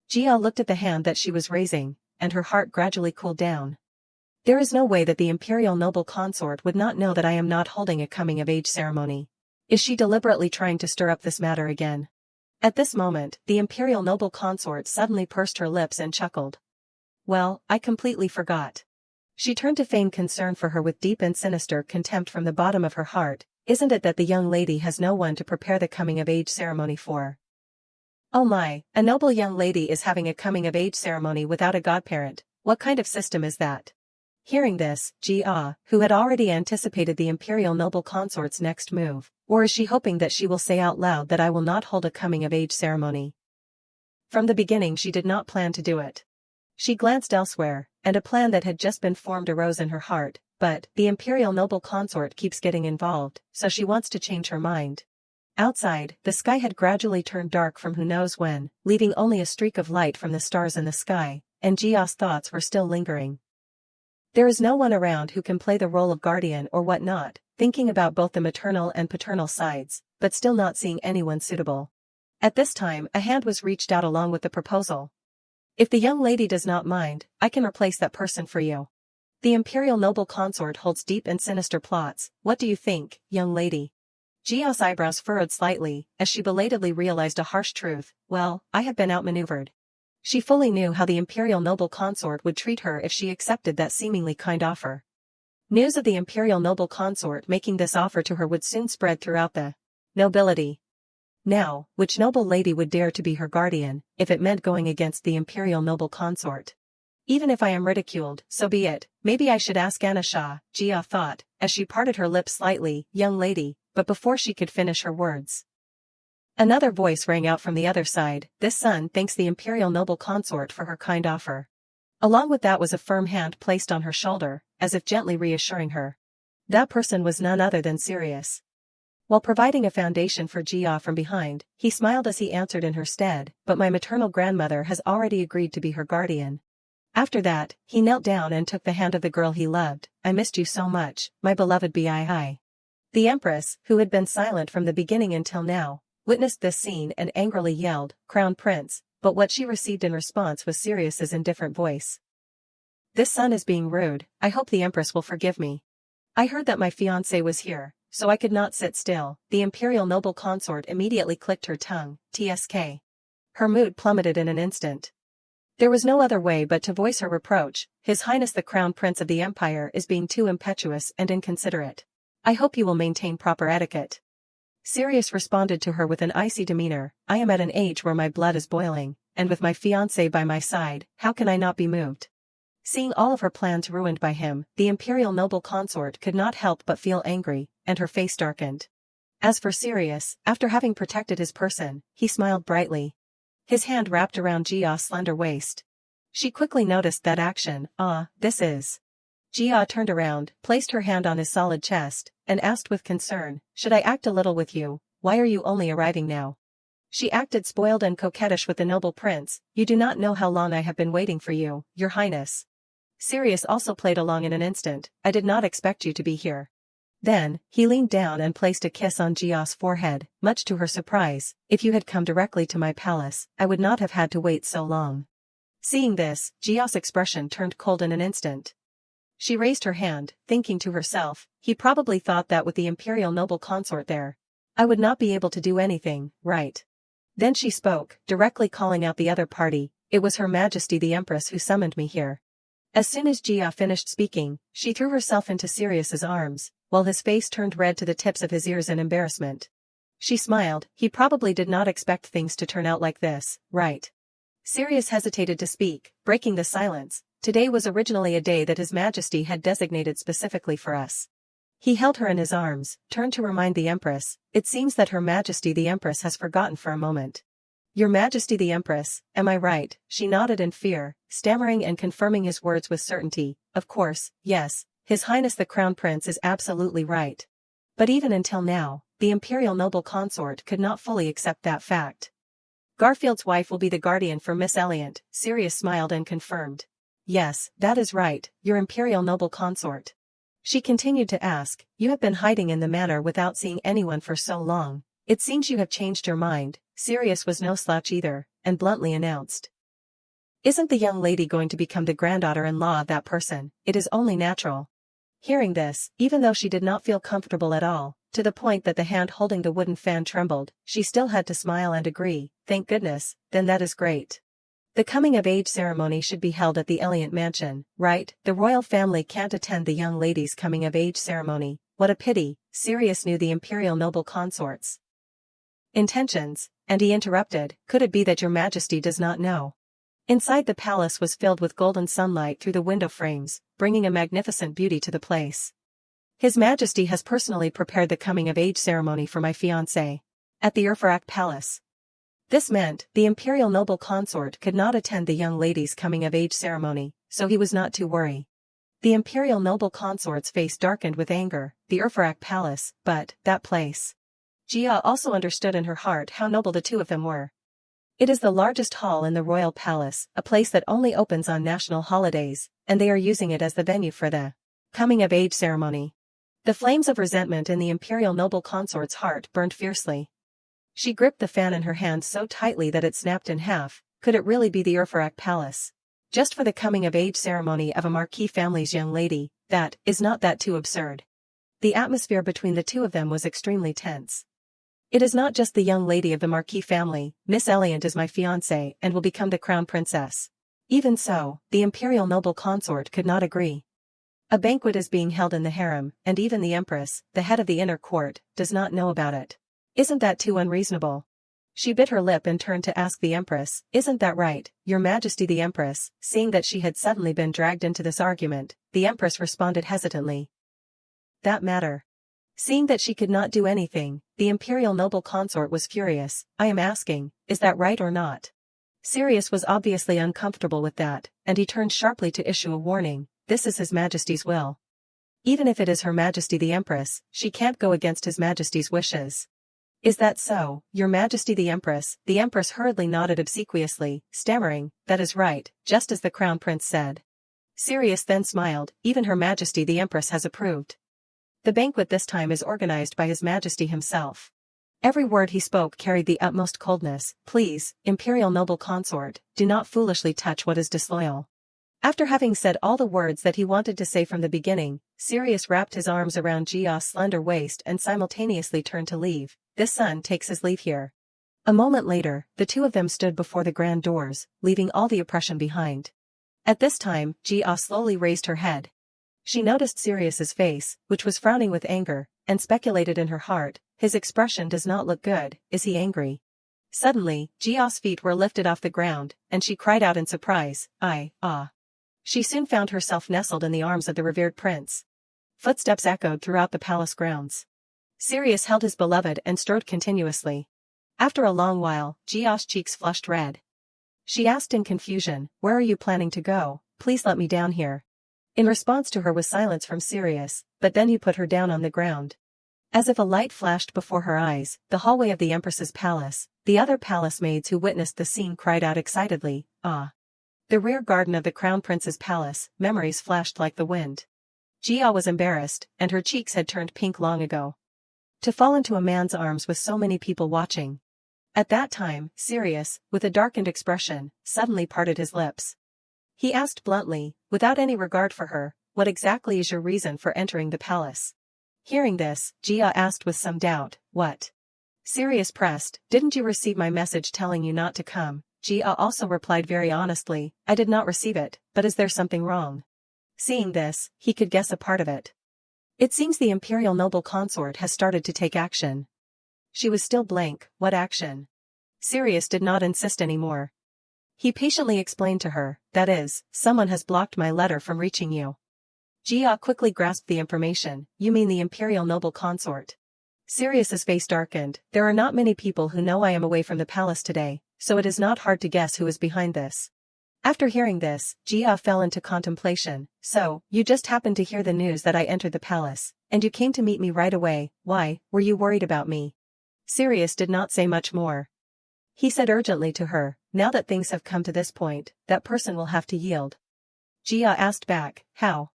Jia looked at the hand that she was raising, and her heart gradually cooled down. There is no way that the imperial noble consort would not know that I am not holding a coming-of-age ceremony. Is she deliberately trying to stir up this matter again? At this moment, the imperial noble consort suddenly pursed her lips and chuckled. Well, I completely forgot. She turned to feign concern for her with deep and sinister contempt from the bottom of her heart. Isn't it that the young lady has no one to prepare the coming-of-age ceremony for? Oh my, a noble young lady is having a coming-of-age ceremony without a godparent, what kind of system is that? Hearing this, Jia, who had already anticipated the imperial noble consort's next move, or is she hoping that she will say out loud that I will not hold a coming-of-age ceremony? From the beginning she did not plan to do it. She glanced elsewhere, and a plan that had just been formed arose in her heart, but the imperial noble consort keeps getting involved, so she wants to change her mind. Outside, the sky had gradually turned dark from who knows when, leaving only a streak of light from the stars in the sky, and Jia's thoughts were still lingering. There is no one around who can play the role of guardian or whatnot, thinking about both the maternal and paternal sides, but still not seeing anyone suitable. At this time, a hand was reached out along with the proposal. If the young lady does not mind, I can replace that person for you. The imperial noble consort holds deep and sinister plots, what do you think, young lady? Jia's eyebrows furrowed slightly, as she belatedly realized a harsh truth, well, I have been outmaneuvered. She fully knew how the imperial noble consort would treat her if she accepted that seemingly kind offer. News of the imperial noble consort making this offer to her would soon spread throughout the nobility. Now, which noble lady would dare to be her guardian, if it meant going against the imperial noble consort? Even if I am ridiculed, so be it, maybe I should ask Anasha, Jia thought, as she parted her lips slightly, young lady, but before she could finish her words. Another voice rang out from the other side, this son thanks the imperial noble consort for her kind offer. Along with that was a firm hand placed on her shoulder, as if gently reassuring her. That person was none other than Sirius. While providing a foundation for Jia from behind, he smiled as he answered in her stead, but my maternal grandmother has already agreed to be her guardian. After that, he knelt down and took the hand of the girl he loved. I missed you so much, my beloved Bii. The empress, who had been silent from the beginning until now, witnessed this scene and angrily yelled, Crown Prince, but what she received in response was Sirius's indifferent voice. This son is being rude, I hope the empress will forgive me. I heard that my fiancé was here, so I could not sit still. The imperial noble consort immediately clicked her tongue, TSK. Her mood plummeted in an instant. There was no other way but to voice her reproach, His Highness the Crown Prince of the Empire is being too impetuous and inconsiderate. I hope you will maintain proper etiquette. Sirius responded to her with an icy demeanor, I am at an age where my blood is boiling, and with my fiancé by my side, how can I not be moved? Seeing all of her plans ruined by him, the imperial noble consort could not help but feel angry, and her face darkened. As for Sirius, after having protected his person, he smiled brightly. His hand wrapped around Jia's slender waist. She quickly noticed that action, this is. Jia turned around, placed her hand on his solid chest, and asked with concern, should I act a little with you, why are you only arriving now? She acted spoiled and coquettish with the noble prince, you do not know how long I have been waiting for you, your highness. Sirius also played along in an instant, I did not expect you to be here. Then, he leaned down and placed a kiss on Jia's forehead, much to her surprise. If you had come directly to my palace, I would not have had to wait so long. Seeing this, Jia's expression turned cold in an instant. She raised her hand, thinking to herself, he probably thought that with the imperial noble consort there, I would not be able to do anything, right? Then she spoke, directly calling out the other party. It was Her Majesty the Empress who summoned me here. As soon as Jia finished speaking, she threw herself into Sirius's arms, while his face turned red to the tips of his ears in embarrassment. She smiled. He probably did not expect things to turn out like this, right? Sirius hesitated to speak, breaking the silence. Today was originally a day that His Majesty had designated specifically for us. He held her in his arms, turned to remind the Empress. It seems that Her Majesty the Empress has forgotten for a moment. Your Majesty the Empress, am I right? She nodded in fear, stammering and confirming his words with certainty. Of course, yes, His Highness the Crown Prince is absolutely right. But even until now, the Imperial Noble Consort could not fully accept that fact. Garfield's wife will be the guardian for Miss Elliot, Sirius smiled and confirmed. Yes, that is right, your Imperial Noble Consort. She continued to ask, you have been hiding in the manor without seeing anyone for so long. It seems you have changed your mind. Sirius was no slouch either, and bluntly announced. Isn't the young lady going to become the granddaughter-in-law of that person? It is only natural. Hearing this, even though she did not feel comfortable at all, to the point that the hand holding the wooden fan trembled, she still had to smile and agree. Thank goodness, then that is great. The coming-of-age ceremony should be held at the Elliot mansion, right? The royal family can't attend the young lady's coming-of-age ceremony. What a pity. Sirius knew the imperial noble consort's intentions, and he interrupted. Could it be that your Majesty does not know? Inside the palace was filled with golden sunlight through the window frames, bringing a magnificent beauty to the place. His Majesty has personally prepared the coming-of-age ceremony for my fiancé. At the Urfarak Palace. This meant the imperial noble consort could not attend the young lady's coming-of-age ceremony, so he was not to worry. The imperial noble consort's face darkened with anger. The Urfarak Palace, but that place. Jia also understood in her heart how noble the two of them were. It is the largest hall in the royal palace, a place that only opens on national holidays, and they are using it as the venue for the coming-of-age ceremony. The flames of resentment in the imperial noble consort's heart burned fiercely. She gripped the fan in her hand so tightly that it snapped in half. Could it really be the Urfarak Palace? Just for the coming-of-age ceremony of a marquis family's young lady, that is not that too absurd. The atmosphere between the two of them was extremely tense. It is not just the young lady of the marquis family. Miss Elliot is my fiancée and will become the crown princess. Even so, the imperial noble consort could not agree. A banquet is being held in the harem, and even the empress, the head of the inner court, does not know about it. Isn't that too unreasonable? She bit her lip and turned to ask the empress, isn't that right, your Majesty the Empress? Seeing that she had suddenly been dragged into this argument, the empress responded hesitantly. That matter. Seeing that she could not do anything, the imperial noble consort was furious. I am asking, is that right or not? Sirius was obviously uncomfortable with that, and he turned sharply to issue a warning. This is His Majesty's will. Even if it is Her Majesty the Empress, she can't go against His Majesty's wishes. Is that so, your Majesty the Empress? The Empress hurriedly nodded obsequiously, stammering, that is right, just as the Crown Prince said. Sirius then smiled, even Her Majesty the Empress has approved. The banquet this time is organized by His Majesty himself. Every word he spoke carried the utmost coldness. Please, Imperial Noble Consort, do not foolishly touch what is disloyal. After having said all the words that he wanted to say from the beginning, Sirius wrapped his arms around Jia's slender waist and simultaneously turned to leave. This son takes his leave here. A moment later, the two of them stood before the grand doors, leaving all the oppression behind. At this time, Jia slowly raised her head. She noticed Sirius's face, which was frowning with anger, and speculated in her heart, his expression does not look good, is he angry? Suddenly, Jia's feet were lifted off the ground, and she cried out in surprise, ah. She soon found herself nestled in the arms of the revered prince. Footsteps echoed throughout the palace grounds. Sirius held his beloved and strode continuously. After a long while, Jia's cheeks flushed red. She asked in confusion, where are you planning to go? Please let me down here. In response to her was silence from Sirius, but then he put her down on the ground. As if a light flashed before her eyes, the hallway of the Empress's palace, the other palace maids who witnessed the scene cried out excitedly, ah. The rear garden of the Crown Prince's palace, memories flashed like the wind. Jia was embarrassed, and her cheeks had turned pink long ago. To fall into a man's arms with so many people watching. At that time, Sirius, with a darkened expression, suddenly parted his lips. He asked bluntly, without any regard for her, "What exactly is your reason for entering the palace?" Hearing this, Jia asked with some doubt, "What?" Sirius pressed, "Didn't you receive my message telling you not to come?" Jia also replied very honestly, "I did not receive it, but is there something wrong?" Seeing this, he could guess a part of it. It seems the imperial noble consort has started to take action. She was still blank. What action? Sirius did not insist anymore. He patiently explained to her, "That is, someone has blocked my letter from reaching you." Jia quickly grasped the information. "You mean the imperial noble consort?" Sirius's face darkened. "There are not many people who know I am away from the palace today, so it is not hard to guess who is behind this. After hearing this, Jia fell into contemplation. "So, you just happened to hear the news that I entered the palace, and you came to meet me right away. Why, were you worried about me?" Sirius did not say much more. He said urgently to her, "Now that things have come to this point, that person will have to yield." Jia asked back, "How?"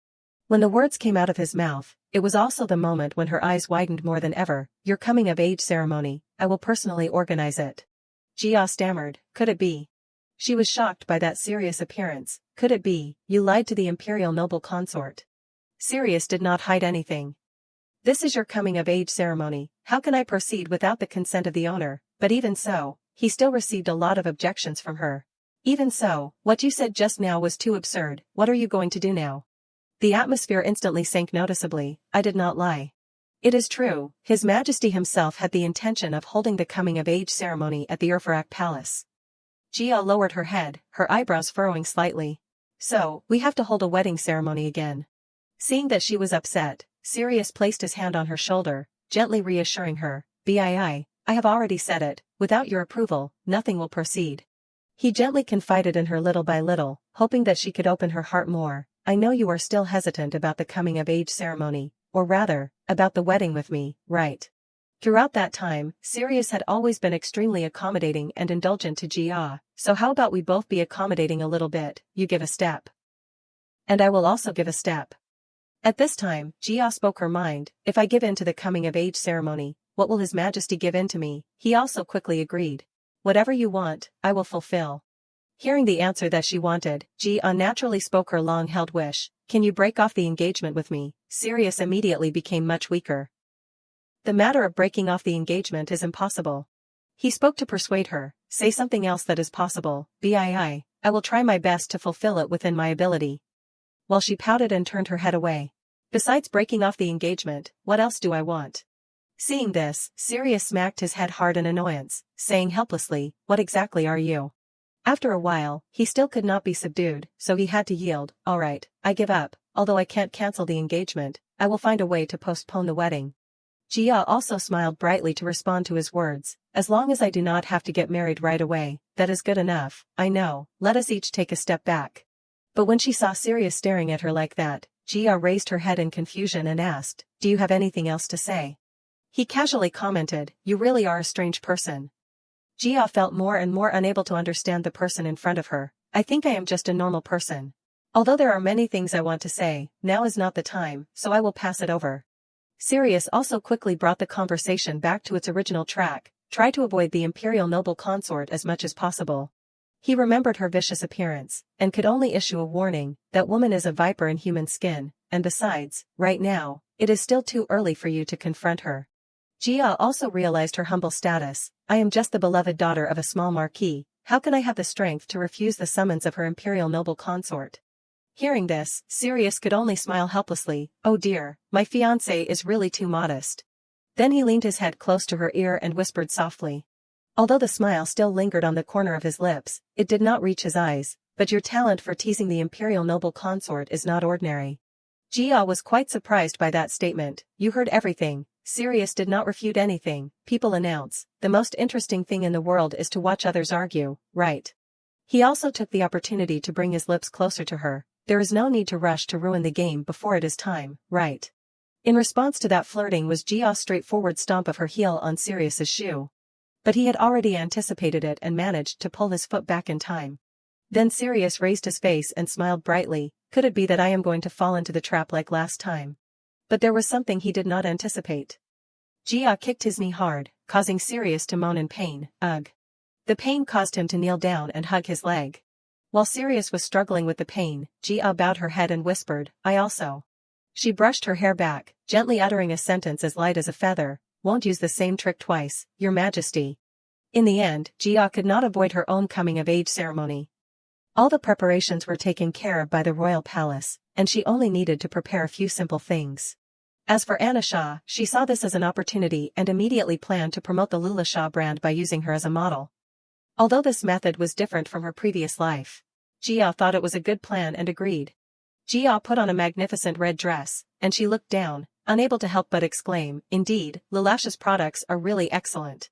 When the words came out of his mouth, it was also the moment when her eyes widened more than ever. "Your coming-of-age ceremony, I will personally organize it." Jia stammered, "Could it be?" She was shocked by that serious appearance. "Could it be, you lied to the imperial noble consort?" Sirius did not hide anything. "This is your coming-of-age ceremony, how can I proceed without the consent of the owner?" But even so, he still received a lot of objections from her. "Even so, what you said just now was too absurd. What are you going to do now?" The atmosphere instantly sank noticeably. "I did not lie. It is true, His Majesty himself had the intention of holding the coming-of-age ceremony at the Urfarak Palace." Jia lowered her head, her eyebrows furrowing slightly. "So, we have to hold a wedding ceremony again." Seeing that she was upset, Sirius placed his hand on her shoulder, gently reassuring her, "Bii, I have already said it, without your approval, nothing will proceed." He gently confided in her little by little, hoping that she could open her heart more. "I know you are still hesitant about the coming-of-age ceremony, or rather, about the wedding with me, right?" Throughout that time, Sirius had always been extremely accommodating and indulgent to Jia, "So how about we both be accommodating a little bit, you give a step. And I will also give a step." At this time, Jia spoke her mind, "If I give in to the coming-of-age ceremony, what will His Majesty give in to me?" He also quickly agreed. "Whatever you want, I will fulfill." Hearing the answer that she wanted, Jia naturally spoke her long-held wish, "Can you break off the engagement with me?" Sirius immediately became much weaker. "The matter of breaking off the engagement is impossible." He spoke to persuade her, "Say something else that is possible, Bii, I will try my best to fulfill it within my ability." While she pouted and turned her head away. "Besides breaking off the engagement, what else do I want?" Seeing this, Sirius smacked his head hard in annoyance, saying helplessly, "What exactly are you?" After a while, he still could not be subdued, so he had to yield. "Alright, I give up, although I can't cancel the engagement, I will find a way to postpone the wedding." Jia also smiled brightly to respond to his words, "As long as I do not have to get married right away, that is good enough. I know, let us each take a step back." But when she saw Sirius staring at her like that, Jia raised her head in confusion and asked, "Do you have anything else to say?" He casually commented, "You really are a strange person." Jia felt more and more unable to understand the person in front of her. "I think I am just a normal person. Although there are many things I want to say, now is not the time, so I will pass it over." Sirius also quickly brought the conversation back to its original track, try to avoid the imperial noble consort as much as possible. He remembered her vicious appearance, and could only issue a warning, "That woman is a viper in human skin, and besides, right now, it is still too early for you to confront her." Jia also realized her humble status. "I am just the beloved daughter of a small marquis, how can I have the strength to refuse the summons of her imperial noble consort?" Hearing this, Sirius could only smile helplessly. "Oh dear, my fiancé is really too modest." Then he leaned his head close to her ear and whispered softly. Although the smile still lingered on the corner of his lips, it did not reach his eyes, "But your talent for teasing the imperial noble consort is not ordinary." Jia was quite surprised by that statement. "You heard everything." Sirius did not refute anything. "People announce, the most interesting thing in the world is to watch others argue, right?" He also took the opportunity to bring his lips closer to her. "There is no need to rush to ruin the game before it is time, right?" In response to that flirting was Jia's straightforward stomp of her heel on Sirius's shoe. But he had already anticipated it and managed to pull his foot back in time. Then Sirius raised his face and smiled brightly. Could it be that I am going to fall into the trap like last time? But there was something he did not anticipate. Jia kicked his knee hard, causing Sirius to moan in pain. Ugh. The pain caused him to kneel down and hug his leg. While Sirius was struggling with the pain, Jia bowed her head and whispered, I also. She brushed her hair back, gently uttering a sentence as light as a feather. Won't use the same trick twice, Your Majesty. In the end, Jia could not avoid her own coming-of-age ceremony. All the preparations were taken care of by the royal palace, and she only needed to prepare a few simple things. As for Anna Shah, she saw this as an opportunity and immediately planned to promote the Lula Shah brand by using her as a model. Although this method was different from her previous life, Jia thought it was a good plan and agreed. Jia put on a magnificent red dress, and she looked down, unable to help but exclaim, indeed, Lulash's products are really excellent.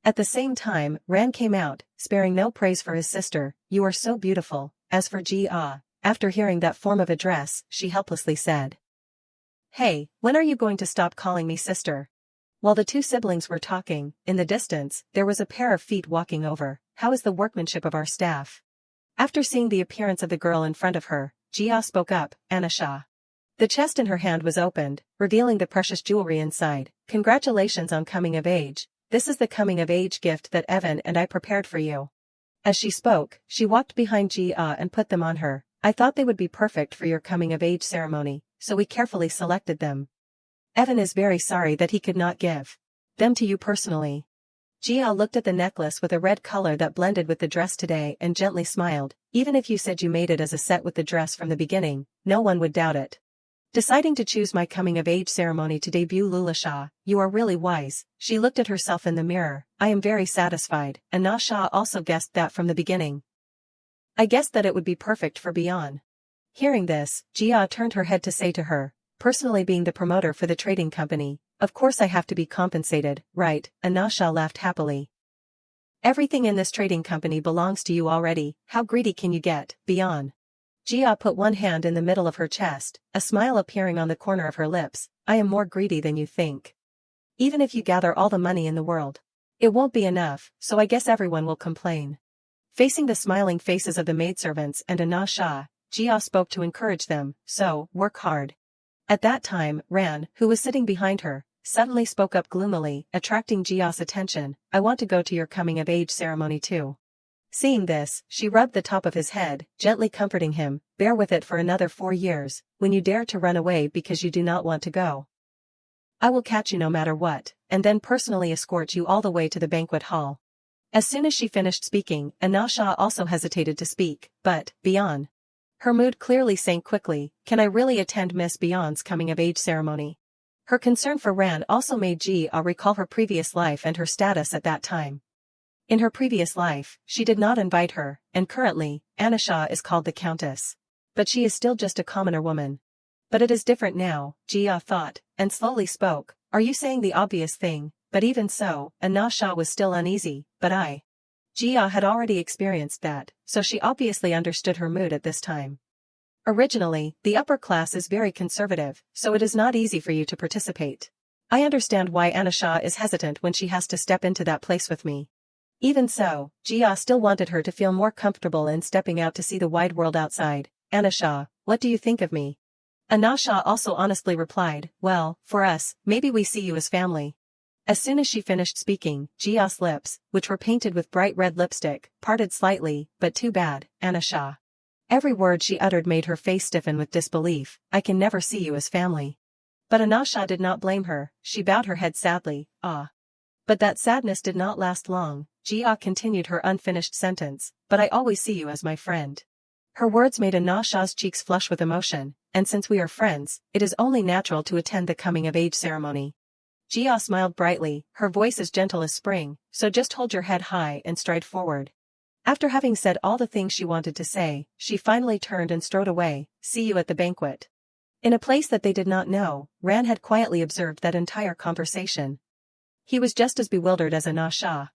At the same time, Ran came out, sparing no praise for his sister. You are so beautiful. As for Jia, after hearing that form of address, she helplessly said, Hey, when are you going to stop calling me sister? While the two siblings were talking, in the distance, there was a pair of feet walking over. How is the workmanship of our staff? After seeing the appearance of the girl in front of her, Jia spoke up, Anna Shah. The chest in her hand was opened, revealing the precious jewelry inside. Congratulations on coming of age. This is the coming-of-age gift that Evan and I prepared for you. As she spoke, she walked behind Jia and put them on her. I thought they would be perfect for your coming-of-age ceremony, so we carefully selected them. Evan is very sorry that he could not give them to you personally. Jia looked at the necklace with a red color that blended with the dress today and gently smiled. Even if you said you made it as a set with the dress from the beginning, no one would doubt it. Deciding to choose my coming-of-age ceremony to debut Lula Shah, you are really wise. She looked at herself in the mirror. I am very satisfied, and Na Shah also guessed that from the beginning. I guessed that it would be perfect for Beyond. Hearing this, Jia turned her head to say to her, personally being the promoter for the trading company, of course I have to be compensated, right? And Na Shah laughed happily. Everything in this trading company belongs to you already. How greedy can you get, Beyond? Jia put one hand in the middle of her chest, a smile appearing on the corner of her lips. I am more greedy than you think. Even if you gather all the money in the world, it won't be enough, so I guess everyone will complain. Facing the smiling faces of the maidservants and Na Shah, Jia spoke to encourage them, so, work hard. At that time, Ran, who was sitting behind her, suddenly spoke up gloomily, attracting Jia's attention. I want to go to your coming-of-age ceremony too. Seeing this, she rubbed the top of his head, gently comforting him. Bear with it for another 4 years. When you dare to run away because you do not want to go, I will catch you no matter what, and then personally escort you all the way to the banquet hall. As soon as she finished speaking, Anna Shah also hesitated to speak, but, Beyond. Her mood clearly sank quickly. Can I really attend Miss Beyond's coming-of-age ceremony? Her concern for Ran also made Jia recall her previous life and her status at that time. In her previous life, she did not invite her, and currently, Anna Shah is called the Countess. But she is still just a commoner woman. But it is different now, Jia thought, and slowly spoke. Are you saying the obvious thing? But even so, Anna Shah was still uneasy, but Jia had already experienced that, so she obviously understood her mood at this time. Originally, the upper class is very conservative, so it is not easy for you to participate. I understand why Anna Shah is hesitant when she has to step into that place with me. Even so, Jia still wanted her to feel more comfortable in stepping out to see the wide world outside. Anna Shah, what do you think of me? Anna Shah also honestly replied, well, for us, maybe we see you as family. As soon as she finished speaking, Jia's lips, which were painted with bright red lipstick, parted slightly, but too bad, Anna Shah. Every word she uttered made her face stiffen with disbelief. I can never see you as family. But Anna Shah did not blame her. She bowed her head sadly, But that sadness did not last long. Jia continued her unfinished sentence, but I always see you as my friend. Her words made Anna Shah's cheeks flush with emotion, and since we are friends, it is only natural to attend the coming-of-age ceremony. Jia smiled brightly, her voice as gentle as spring, so just hold your head high and stride forward. After having said all the things she wanted to say, she finally turned and strode away. See you at the banquet. In a place that they did not know, Ran had quietly observed that entire conversation. He was just as bewildered as Anna Shah.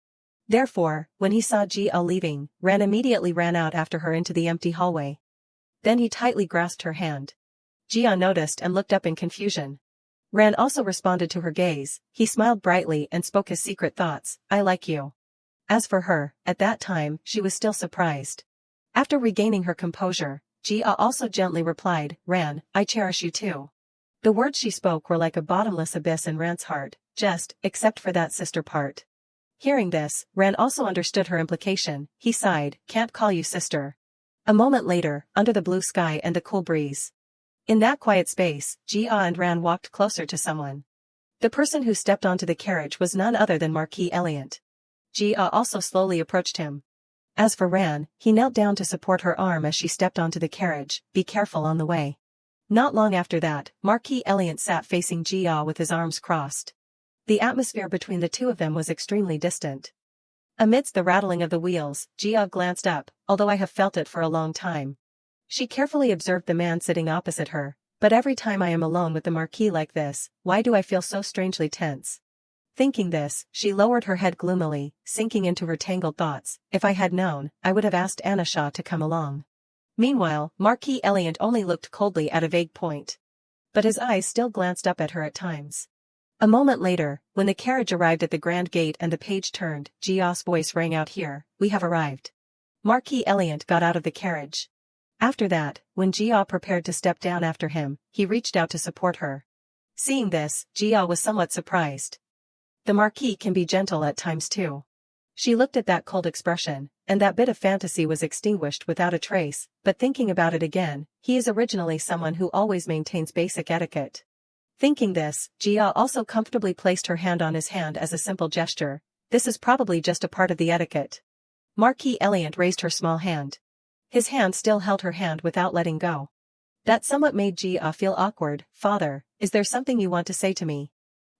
Therefore, when he saw Jia leaving, Ran immediately ran out after her into the empty hallway. Then he tightly grasped her hand. Jia noticed and looked up in confusion. Ran also responded to her gaze. He smiled brightly and spoke his secret thoughts. I like you. As for her, at that time, she was still surprised. After regaining her composure, Jia also gently replied, Ran, I cherish you too. The words she spoke were like a bottomless abyss in Ran's heart, except for that sister part. Hearing this, Ran also understood her implication. He sighed, can't call you sister. A moment later, under the blue sky and the cool breeze. In that quiet space, Jia and Ran walked closer to someone. The person who stepped onto the carriage was none other than Marquis Eliant. Jia also slowly approached him. As for Ran, he knelt down to support her arm as she stepped onto the carriage, be careful on the way. Not long after that, Marquis Eliant sat facing Jia with his arms crossed. The atmosphere between the two of them was extremely distant. Amidst the rattling of the wheels, Jia glanced up, although I have felt it for a long time. She carefully observed the man sitting opposite her, but every time I am alone with the Marquis like this, why do I feel so strangely tense? Thinking this, she lowered her head gloomily, sinking into her tangled thoughts. If I had known, I would have asked Anasha to come along. Meanwhile, Marquis Eliant only looked coldly at a vague point. But his eyes still glanced up at her at times. A moment later, when the carriage arrived at the grand gate and the page turned, Jia's voice rang out, here, we have arrived. Marquis Eliant got out of the carriage. After that, when Jia prepared to step down after him, he reached out to support her. Seeing this, Jia was somewhat surprised. The Marquis can be gentle at times too. She looked at that cold expression, and that bit of fantasy was extinguished without a trace, but thinking about it again, he is originally someone who always maintains basic etiquette. Thinking this, Jia also comfortably placed her hand on his hand as a simple gesture. This is probably just a part of the etiquette. Marquis Eliant raised her small hand. His hand still held her hand without letting go. That somewhat made Jia feel awkward. Father, is there something you want to say to me?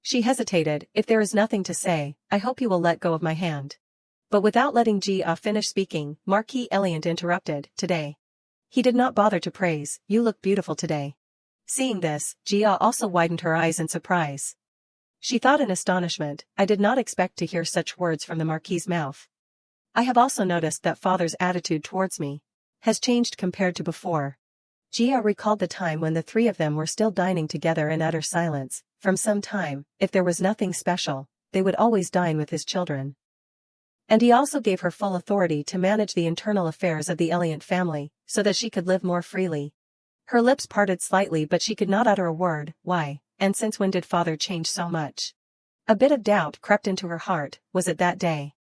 She hesitated. If there is nothing to say, I hope you will let go of my hand. But without letting Jia finish speaking, Marquis Eliant interrupted, today. He did not bother to praise, you look beautiful today. Seeing this, Jia also widened her eyes in surprise. She thought in astonishment, I did not expect to hear such words from the Marquis's mouth. I have also noticed that father's attitude towards me has changed compared to before. Jia recalled the time when the three of them were still dining together in utter silence. From some time, if there was nothing special, they would always dine with his children. And he also gave her full authority to manage the internal affairs of the Eliant family, so that she could live more freely. Her lips parted slightly but she could not utter a word. Why, and since when did father change so much? A bit of doubt crept into her heart. Was it that day?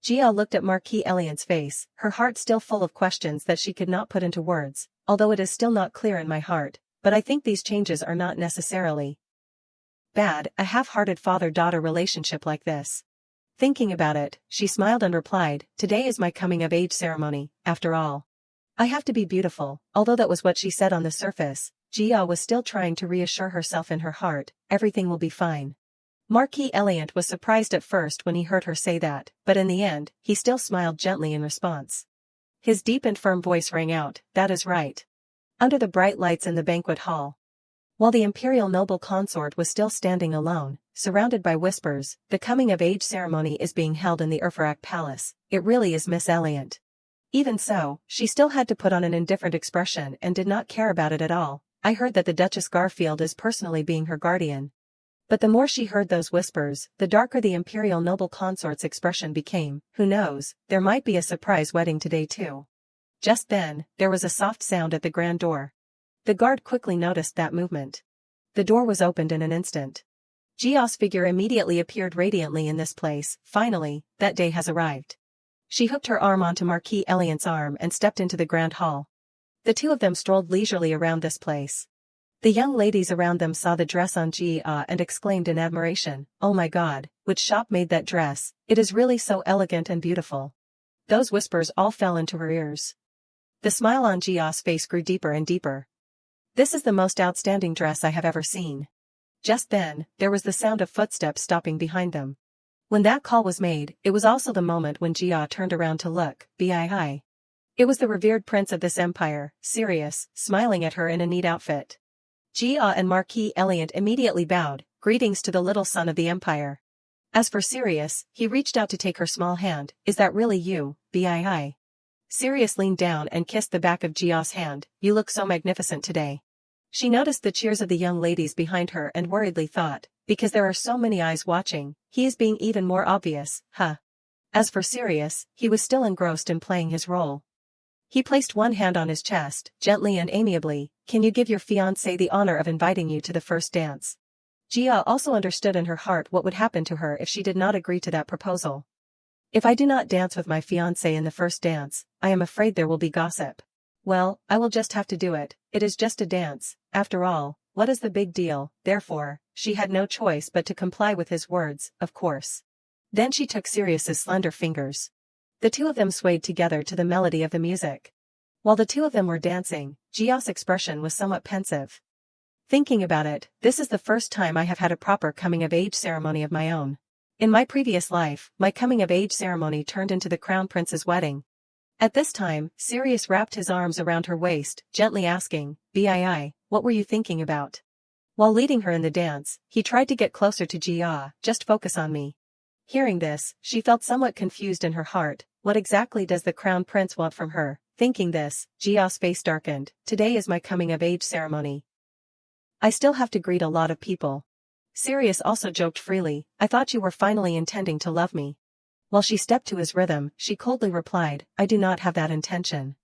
Jia looked at Marquis Eliant's face, her heart still full of questions that she could not put into words, although it is still not clear in my heart, but I think these changes are not necessarily bad, a half-hearted father-daughter relationship like this. Thinking about it, she smiled and replied, today is my coming-of-age ceremony, after all. I have to be beautiful. Although that was what she said on the surface, Jia was still trying to reassure herself in her heart, everything will be fine. Marquis Eliant was surprised at first when he heard her say that, but in the end, he still smiled gently in response. His deep and firm voice rang out, that is right. Under the bright lights in the banquet hall, while the imperial noble consort was still standing alone, surrounded by whispers, the coming-of-age ceremony is being held in the Urfarak Palace. It really is Miss Eliant. Even so, she still had to put on an indifferent expression and did not care about it at all. I heard that the Duchess Garfield is personally being her guardian. But the more she heard those whispers, the darker the imperial noble consort's expression became. Who knows, there might be a surprise wedding today too. Just then, there was a soft sound at the grand door. The guard quickly noticed that movement. The door was opened in an instant. Jia's figure immediately appeared radiantly in this place. Finally, that day has arrived. She hooked her arm onto Marquis Eliant's arm and stepped into the grand hall. The two of them strolled leisurely around this place. The young ladies around them saw the dress on Jia and exclaimed in admiration, oh my god, which shop made that dress? It is really so elegant and beautiful. Those whispers all fell into her ears. The smile on Jia's face grew deeper and deeper. This is the most outstanding dress I have ever seen. Just then, there was the sound of footsteps stopping behind them. When that call was made, it was also the moment when Jia turned around to look. Bii. It was the revered prince of this empire, Sirius, smiling at her in a neat outfit. Jia and Marquis Eliant immediately bowed, greetings to the little son of the empire. As for Sirius, he reached out to take her small hand. Is that really you, Bii? Sirius leaned down and kissed the back of Jia's hand. You look so magnificent today. She noticed the cheers of the young ladies behind her and worriedly thought, because there are so many eyes watching, he is being even more obvious, huh? As for Sirius, he was still engrossed in playing his role. He placed one hand on his chest, gently and amiably. Can you give your fiancé the honor of inviting you to the first dance? Jia also understood in her heart what would happen to her if she did not agree to that proposal. If I do not dance with my fiancé in the first dance, I am afraid there will be gossip. Well, I will just have to do it. It is just a dance. After all, what is the big deal? Therefore, she had no choice but to comply with his words, of course. Then she took Sirius's slender fingers. The two of them swayed together to the melody of the music. While the two of them were dancing, Jia's expression was somewhat pensive. Thinking about it, this is the first time I have had a proper coming-of-age ceremony of my own. In my previous life, my coming-of-age ceremony turned into the crown prince's wedding. At this time, Sirius wrapped his arms around her waist, gently asking, "Bii, what were you thinking about?" While leading her in the dance, he tried to get closer to Jia. "Just focus on me." Hearing this, she felt somewhat confused in her heart. What exactly does the crown prince want from her? Thinking this, Jia's face darkened. Today is my coming-of-age ceremony. I still have to greet a lot of people. Sirius also joked freely. I thought you were finally intending to love me. While she stepped to his rhythm, she coldly replied, I do not have that intention.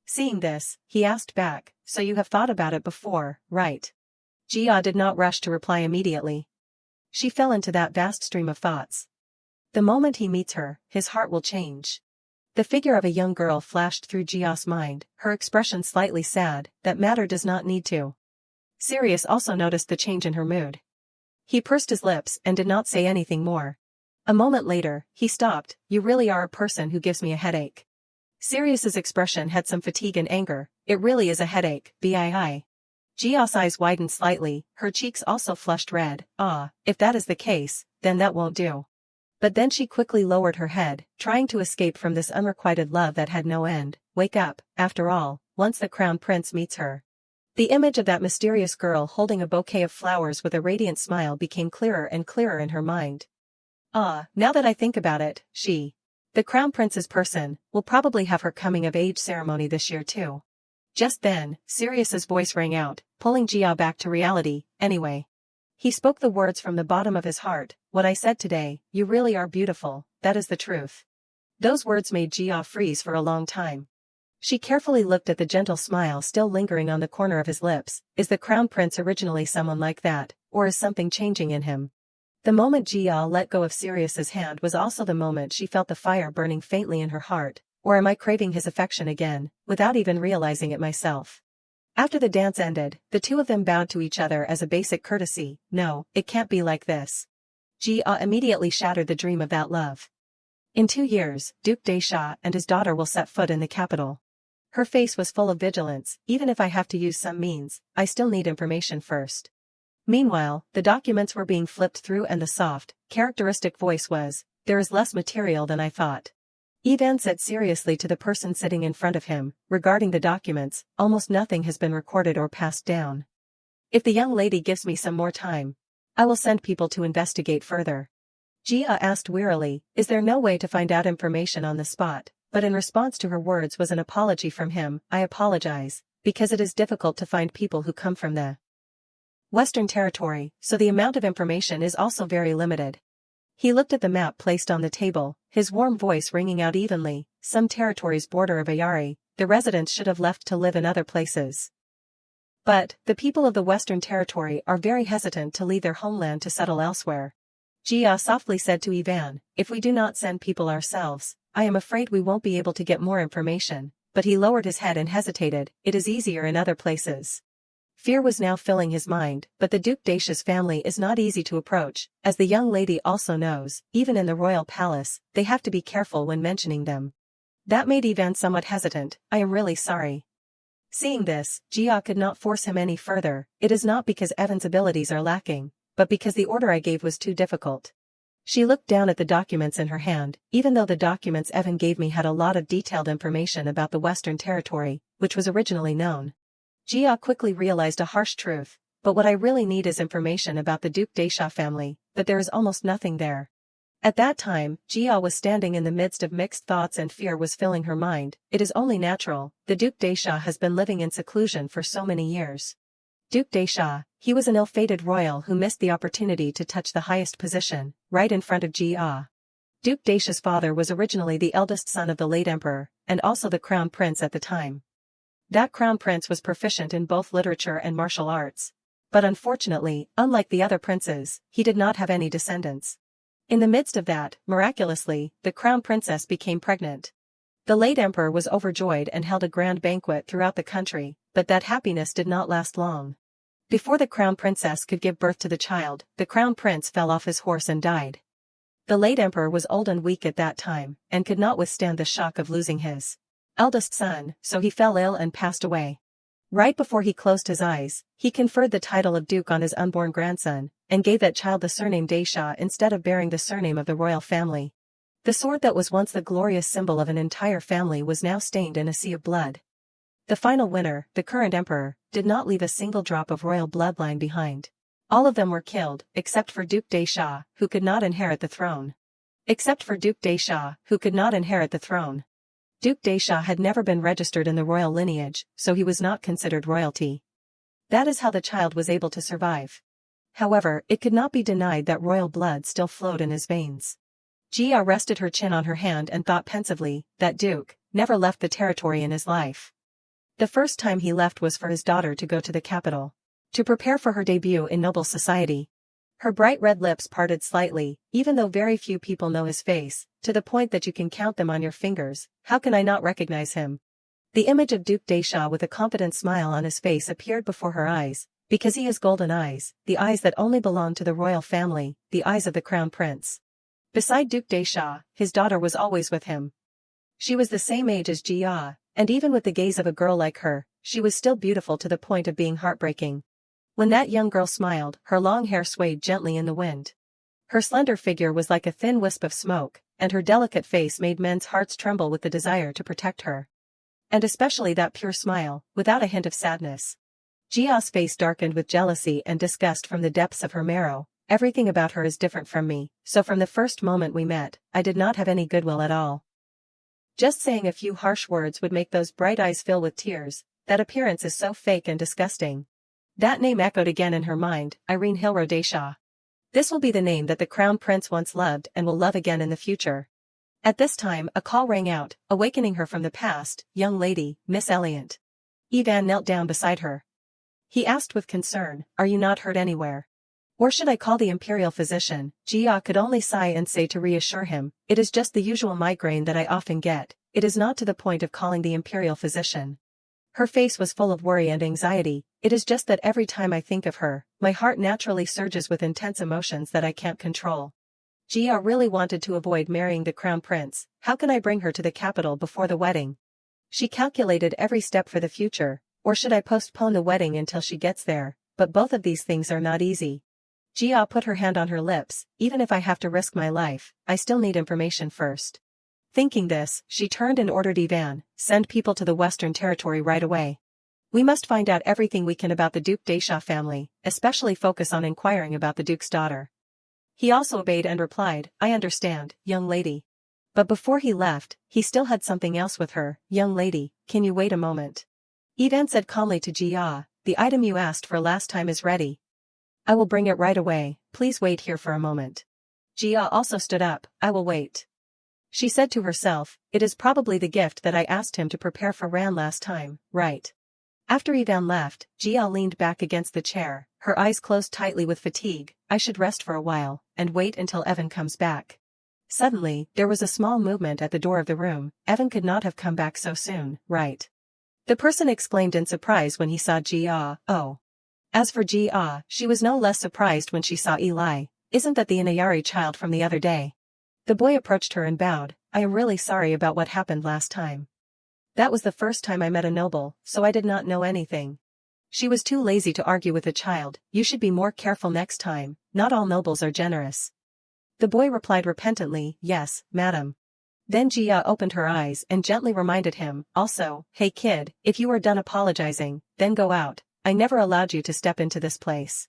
Seeing this, he asked back, so you have thought about it before, right? Jia did not rush to reply immediately. She fell into that vast stream of thoughts. The moment he meets her, his heart will change. The figure of a young girl flashed through Jia's mind, her expression slightly sad. That matter does not need to. Sirius also noticed the change in her mood. He pursed his lips and did not say anything more. A moment later, he stopped. You really are a person who gives me a headache. Sirius's expression had some fatigue and anger. It really is a headache, Bii. Jia's eyes widened slightly, her cheeks also flushed red. If that is the case, then that won't do. But then she quickly lowered her head, trying to escape from this unrequited love that had no end. Wake up, after all, once the crown prince meets her. The image of that mysterious girl holding a bouquet of flowers with a radiant smile became clearer and clearer in her mind. Now that I think about it, the crown prince's person, will probably have her coming-of-age ceremony this year too. Just then, Sirius's voice rang out, pulling Jia back to reality. Anyway. He spoke the words from the bottom of his heart. What I said today, you really are beautiful, that is the truth. Those words made Jia freeze for a long time. She carefully looked at the gentle smile still lingering on the corner of his lips. Is the crown prince originally someone like that, or is something changing in him? The moment Jia let go of Sirius's hand was also the moment she felt the fire burning faintly in her heart. Or am I craving his affection again, without even realizing it myself? After the dance ended, the two of them bowed to each other as a basic courtesy. No, it can't be like this. Jia immediately shattered the dream of that love. In 2 years, Duke Daisha and his daughter will set foot in the capital. Her face was full of vigilance. Even if I have to use some means, I still need information first. Meanwhile, the documents were being flipped through and the soft, characteristic voice was, there is less material than I thought. Ivan said seriously to the person sitting in front of him, regarding the documents, almost nothing has been recorded or passed down. If the young lady gives me some more time, I will send people to investigate further. Jia asked wearily, is there no way to find out information on the spot? But in response to her words was an apology from him. I apologize, because it is difficult to find people who come from the Western Territory, so the amount of information is also very limited. He looked at the map placed on the table, his warm voice ringing out evenly. Some territories border Avayari, the residents should have left to live in other places. But, the people of the Western Territory are very hesitant to leave their homeland to settle elsewhere. Jia softly said to Ivan, if we do not send people ourselves, I am afraid we won't be able to get more information. But he lowered his head and hesitated. It is easier in other places. Fear was now filling his mind, but the Duke Dacia's family is not easy to approach, as the young lady also knows. Even in the royal palace, they have to be careful when mentioning them. That made Ivan somewhat hesitant. I am really sorry. Seeing this, Jia could not force him any further. It is not because Evan's abilities are lacking, but because the order I gave was too difficult. She looked down at the documents in her hand. Even though the documents Evan gave me had a lot of detailed information about the Western Territory, which was originally known. Jia quickly realized a harsh truth, but what I really need is information about the Duke Dacia family, but there is almost nothing there. At that time, Jia was standing in the midst of mixed thoughts and fear was filling her mind. It is only natural, the Duke Dacia has been living in seclusion for so many years. Duke Dacia, he was an ill-fated royal who missed the opportunity to touch the highest position, right in front of Jia. Duke Dacia's father was originally the eldest son of the late emperor, and also the crown prince at the time. That crown prince was proficient in both literature and martial arts. But unfortunately, unlike the other princes, he did not have any descendants. In the midst of that, miraculously, the crown princess became pregnant. The late emperor was overjoyed and held a grand banquet throughout the country, but that happiness did not last long. Before the crown princess could give birth to the child, the crown prince fell off his horse and died. The late emperor was old and weak at that time, and could not withstand the shock of losing his eldest son, so he fell ill and passed away. Right before he closed his eyes, he conferred the title of duke on his unborn grandson, and gave that child the surname Daisha instead of bearing the surname of the royal family. The sword that was once the glorious symbol of an entire family was now stained in a sea of blood. The final winner, the current emperor, did not leave a single drop of royal bloodline behind. All of them were killed, except for Duke Daisha, who could not inherit the throne. Duke Daisha had never been registered in the royal lineage, so he was not considered royalty. That is how the child was able to survive. However, it could not be denied that royal blood still flowed in his veins. Jia rested her chin on her hand and thought pensively, that duke never left the territory in his life. The first time he left was for his daughter to go to the capital, to prepare for her debut in noble society. Her bright red lips parted slightly, even though very few people know his face, to the point that you can count them on your fingers. How can I not recognize him? The image of Duke Daisha with a confident smile on his face appeared before her eyes, because he has golden eyes, the eyes that only belong to the royal family, the eyes of the crown prince. Beside Duke Daisha, his daughter was always with him. She was the same age as Jia, and even with the gaze of a girl like her, she was still beautiful to the point of being heartbreaking. When that young girl smiled, her long hair swayed gently in the wind. Her slender figure was like a thin wisp of smoke, and her delicate face made men's hearts tremble with the desire to protect her. And especially that pure smile, without a hint of sadness. Jia's face darkened with jealousy and disgust from the depths of her marrow. Everything about her is different from me, so from the first moment we met, I did not have any goodwill at all. Just saying a few harsh words would make those bright eyes fill with tears. That appearance is so fake and disgusting. That name echoed again in her mind, Irene Hilro Daisha. This will be the name that the crown prince once loved and will love again in the future. At this time, a call rang out, awakening her from the past. Young lady, Miss Elliot. Ivan knelt down beside her. He asked with concern, are you not hurt anywhere? Or should I call the imperial physician? Jia could only sigh and say to reassure him, it is just the usual migraine that I often get. It is not to the point of calling the imperial physician. Her face was full of worry and anxiety. It is just that every time I think of her, my heart naturally surges with intense emotions that I can't control. Jia really wanted to avoid marrying the crown prince. How can I bring her to the capital before the wedding? She calculated every step for the future, or should I postpone the wedding until she gets there? But both of these things are not easy. Jia put her hand on her lips. Even if I have to risk my life, I still need information first. Thinking this, she turned and ordered Ivan, send people to the Western Territory right away. We must find out everything we can about the Duke Daisha family, especially focus on inquiring about the Duke's daughter. He also obeyed and replied, I understand, young lady. But before he left, he still had something else with her. Young lady, can you wait a moment? Ivan said calmly to Jia, the item you asked for last time is ready. I will bring it right away, please wait here for a moment. Jia also stood up, I will wait. She said to herself, it is probably the gift that I asked him to prepare for Ran last time, right? After Ivan left, Jia leaned back against the chair, her eyes closed tightly with fatigue. I should rest for a while, and wait until Evan comes back. Suddenly, there was a small movement at the door of the room. Evan could not have come back so soon, right? The person exclaimed in surprise when he saw Jia. Oh. As for Jia, she was no less surprised when she saw Eli. Isn't that the Inayari child from the other day? The boy approached her and bowed. I am really sorry about what happened last time. That was the first time I met a noble, so I did not know anything. She was too lazy to argue with a child. You should be more careful next time, not all nobles are generous. The boy replied repentantly, yes, madam. Then Jia opened her eyes and gently reminded him, also, hey kid, if you are done apologizing, then go out. I never allowed you to step into this place.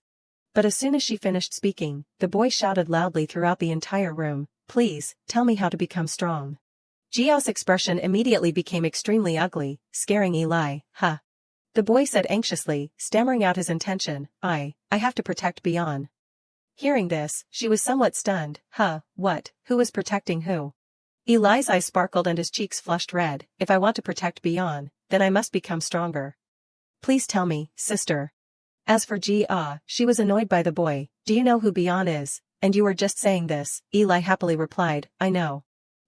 But as soon as she finished speaking, the boy shouted loudly throughout the entire room, please, tell me how to become strong. Jia's expression immediately became extremely ugly, scaring Eli. Huh. The boy said anxiously, stammering out his intention, I have to protect Bian. Hearing this, she was somewhat stunned. Huh, what, who is protecting who? Eli's eyes sparkled and his cheeks flushed red. If I want to protect Beyond, then I must become stronger. Please tell me, sister. As for Ji-ah, she was annoyed by the boy. Do you know who Beyond is? And you were just saying this, Eli happily replied, I know.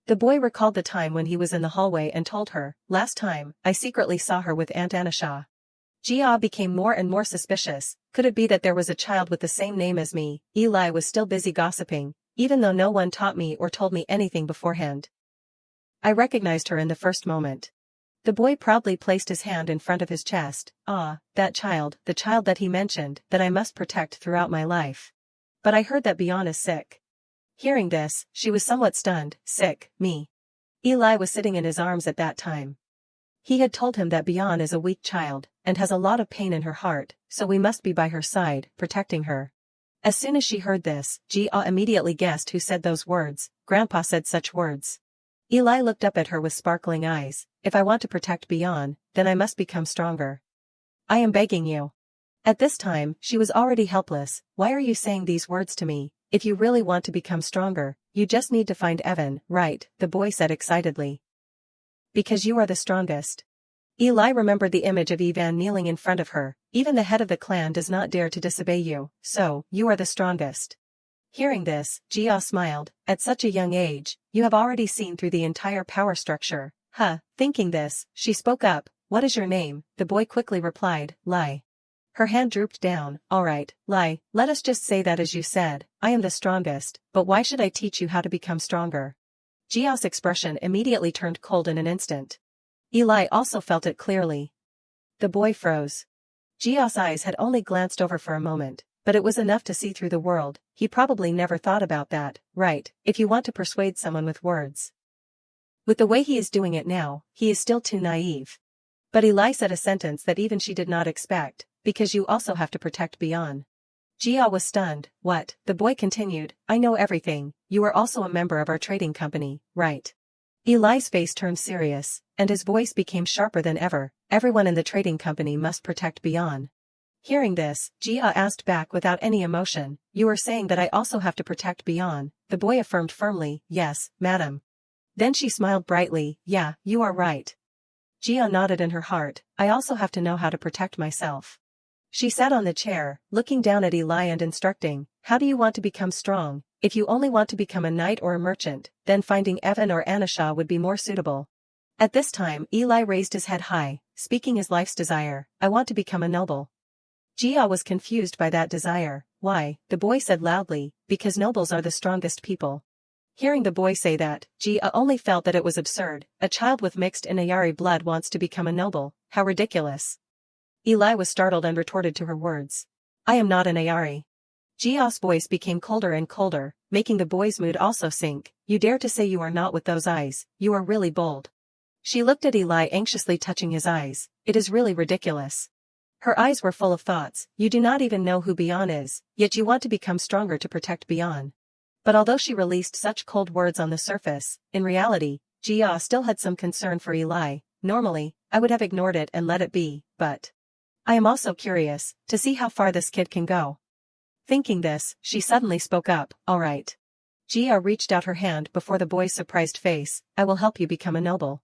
The boy recalled the time when he was in the hallway and told her, last time, I secretly saw her with Aunt Anasha. Ji-ah became more and more suspicious. Could it be that there was a child with the same name as me? Eli was still busy gossiping, even though no one taught me or told me anything beforehand. I recognized her in the first moment. The boy proudly placed his hand in front of his chest. Ah, that child, the child that he mentioned, that I must protect throughout my life. But I heard that Beyond is sick. Hearing this, she was somewhat stunned. Sick, me. Eli was sitting in his arms at that time. He had told him that Beyond is a weak child, and has a lot of pain in her heart, so we must be by her side, protecting her. As soon as she heard this, Ji-ah immediately guessed who said those words. Grandpa said such words. Eli looked up at her with sparkling eyes. If I want to protect Beyond, then I must become stronger. I am begging you. At this time, she was already helpless. Why are you saying these words to me? If you really want to become stronger, you just need to find Evan, right? The boy said excitedly. Because you are the strongest. Eli remembered the image of Evan kneeling in front of her. Even the head of the clan does not dare to disobey you, so, you are the strongest. Hearing this, Ji-ah smiled. At such a young age, you have already seen through the entire power structure. Thinking this, she spoke up. What is your name? The boy quickly replied, Lai. Her hand drooped down. Alright, Lai, let us just say that as you said, I am the strongest, but why should I teach you how to become stronger? Ji-ah's expression immediately turned cold in an instant. Eli also felt it clearly. The boy froze. Ji-ah's eyes had only glanced over for a moment, but it was enough to see through the world. He probably never thought about that, right, if you want to persuade someone with words. With the way he is doing it now, he is still too naive. But Eli said a sentence that even she did not expect, because you also have to protect Beyond. Ji-ah was stunned. What? The boy continued, I know everything. You are also a member of our trading company, right? Eli's face turned serious, and his voice became sharper than ever. Everyone in the trading company must protect Beyond. Hearing this, Ji-ah asked back without any emotion, you are saying that I also have to protect Beyond? The boy affirmed firmly, yes, madam. Then she smiled brightly, yeah, you are right. Ji-ah nodded in her heart, I also have to know how to protect myself. She sat on the chair, looking down at Eli and instructing, how do you want to become strong? If you only want to become a knight or a merchant, then finding Evan or Anasha would be more suitable. At this time, Eli raised his head high, speaking his life's desire, I want to become a noble. Ji-ah was confused by that desire. Why? The boy said loudly, because nobles are the strongest people. Hearing the boy say that, Ji-ah only felt that it was absurd. A child with mixed Inayari blood wants to become a noble. How ridiculous. Eli was startled and retorted to her words. I am not an Ayari. Ji-ah's voice became colder and colder, making the boy's mood also sink. You dare to say you are not with those eyes, you are really bold. She looked at Eli anxiously touching his eyes. It is really ridiculous. Her eyes were full of thoughts. You do not even know who Beyond is, yet you want to become stronger to protect Beyond. But although she released such cold words on the surface, in reality, Ji-ah still had some concern for Eli. Normally, I would have ignored it and let it be, but I am also curious to see how far this kid can go. Thinking this, she suddenly spoke up, all right. Ji-ah reached out her hand before the boy's surprised face, I will help you become a noble.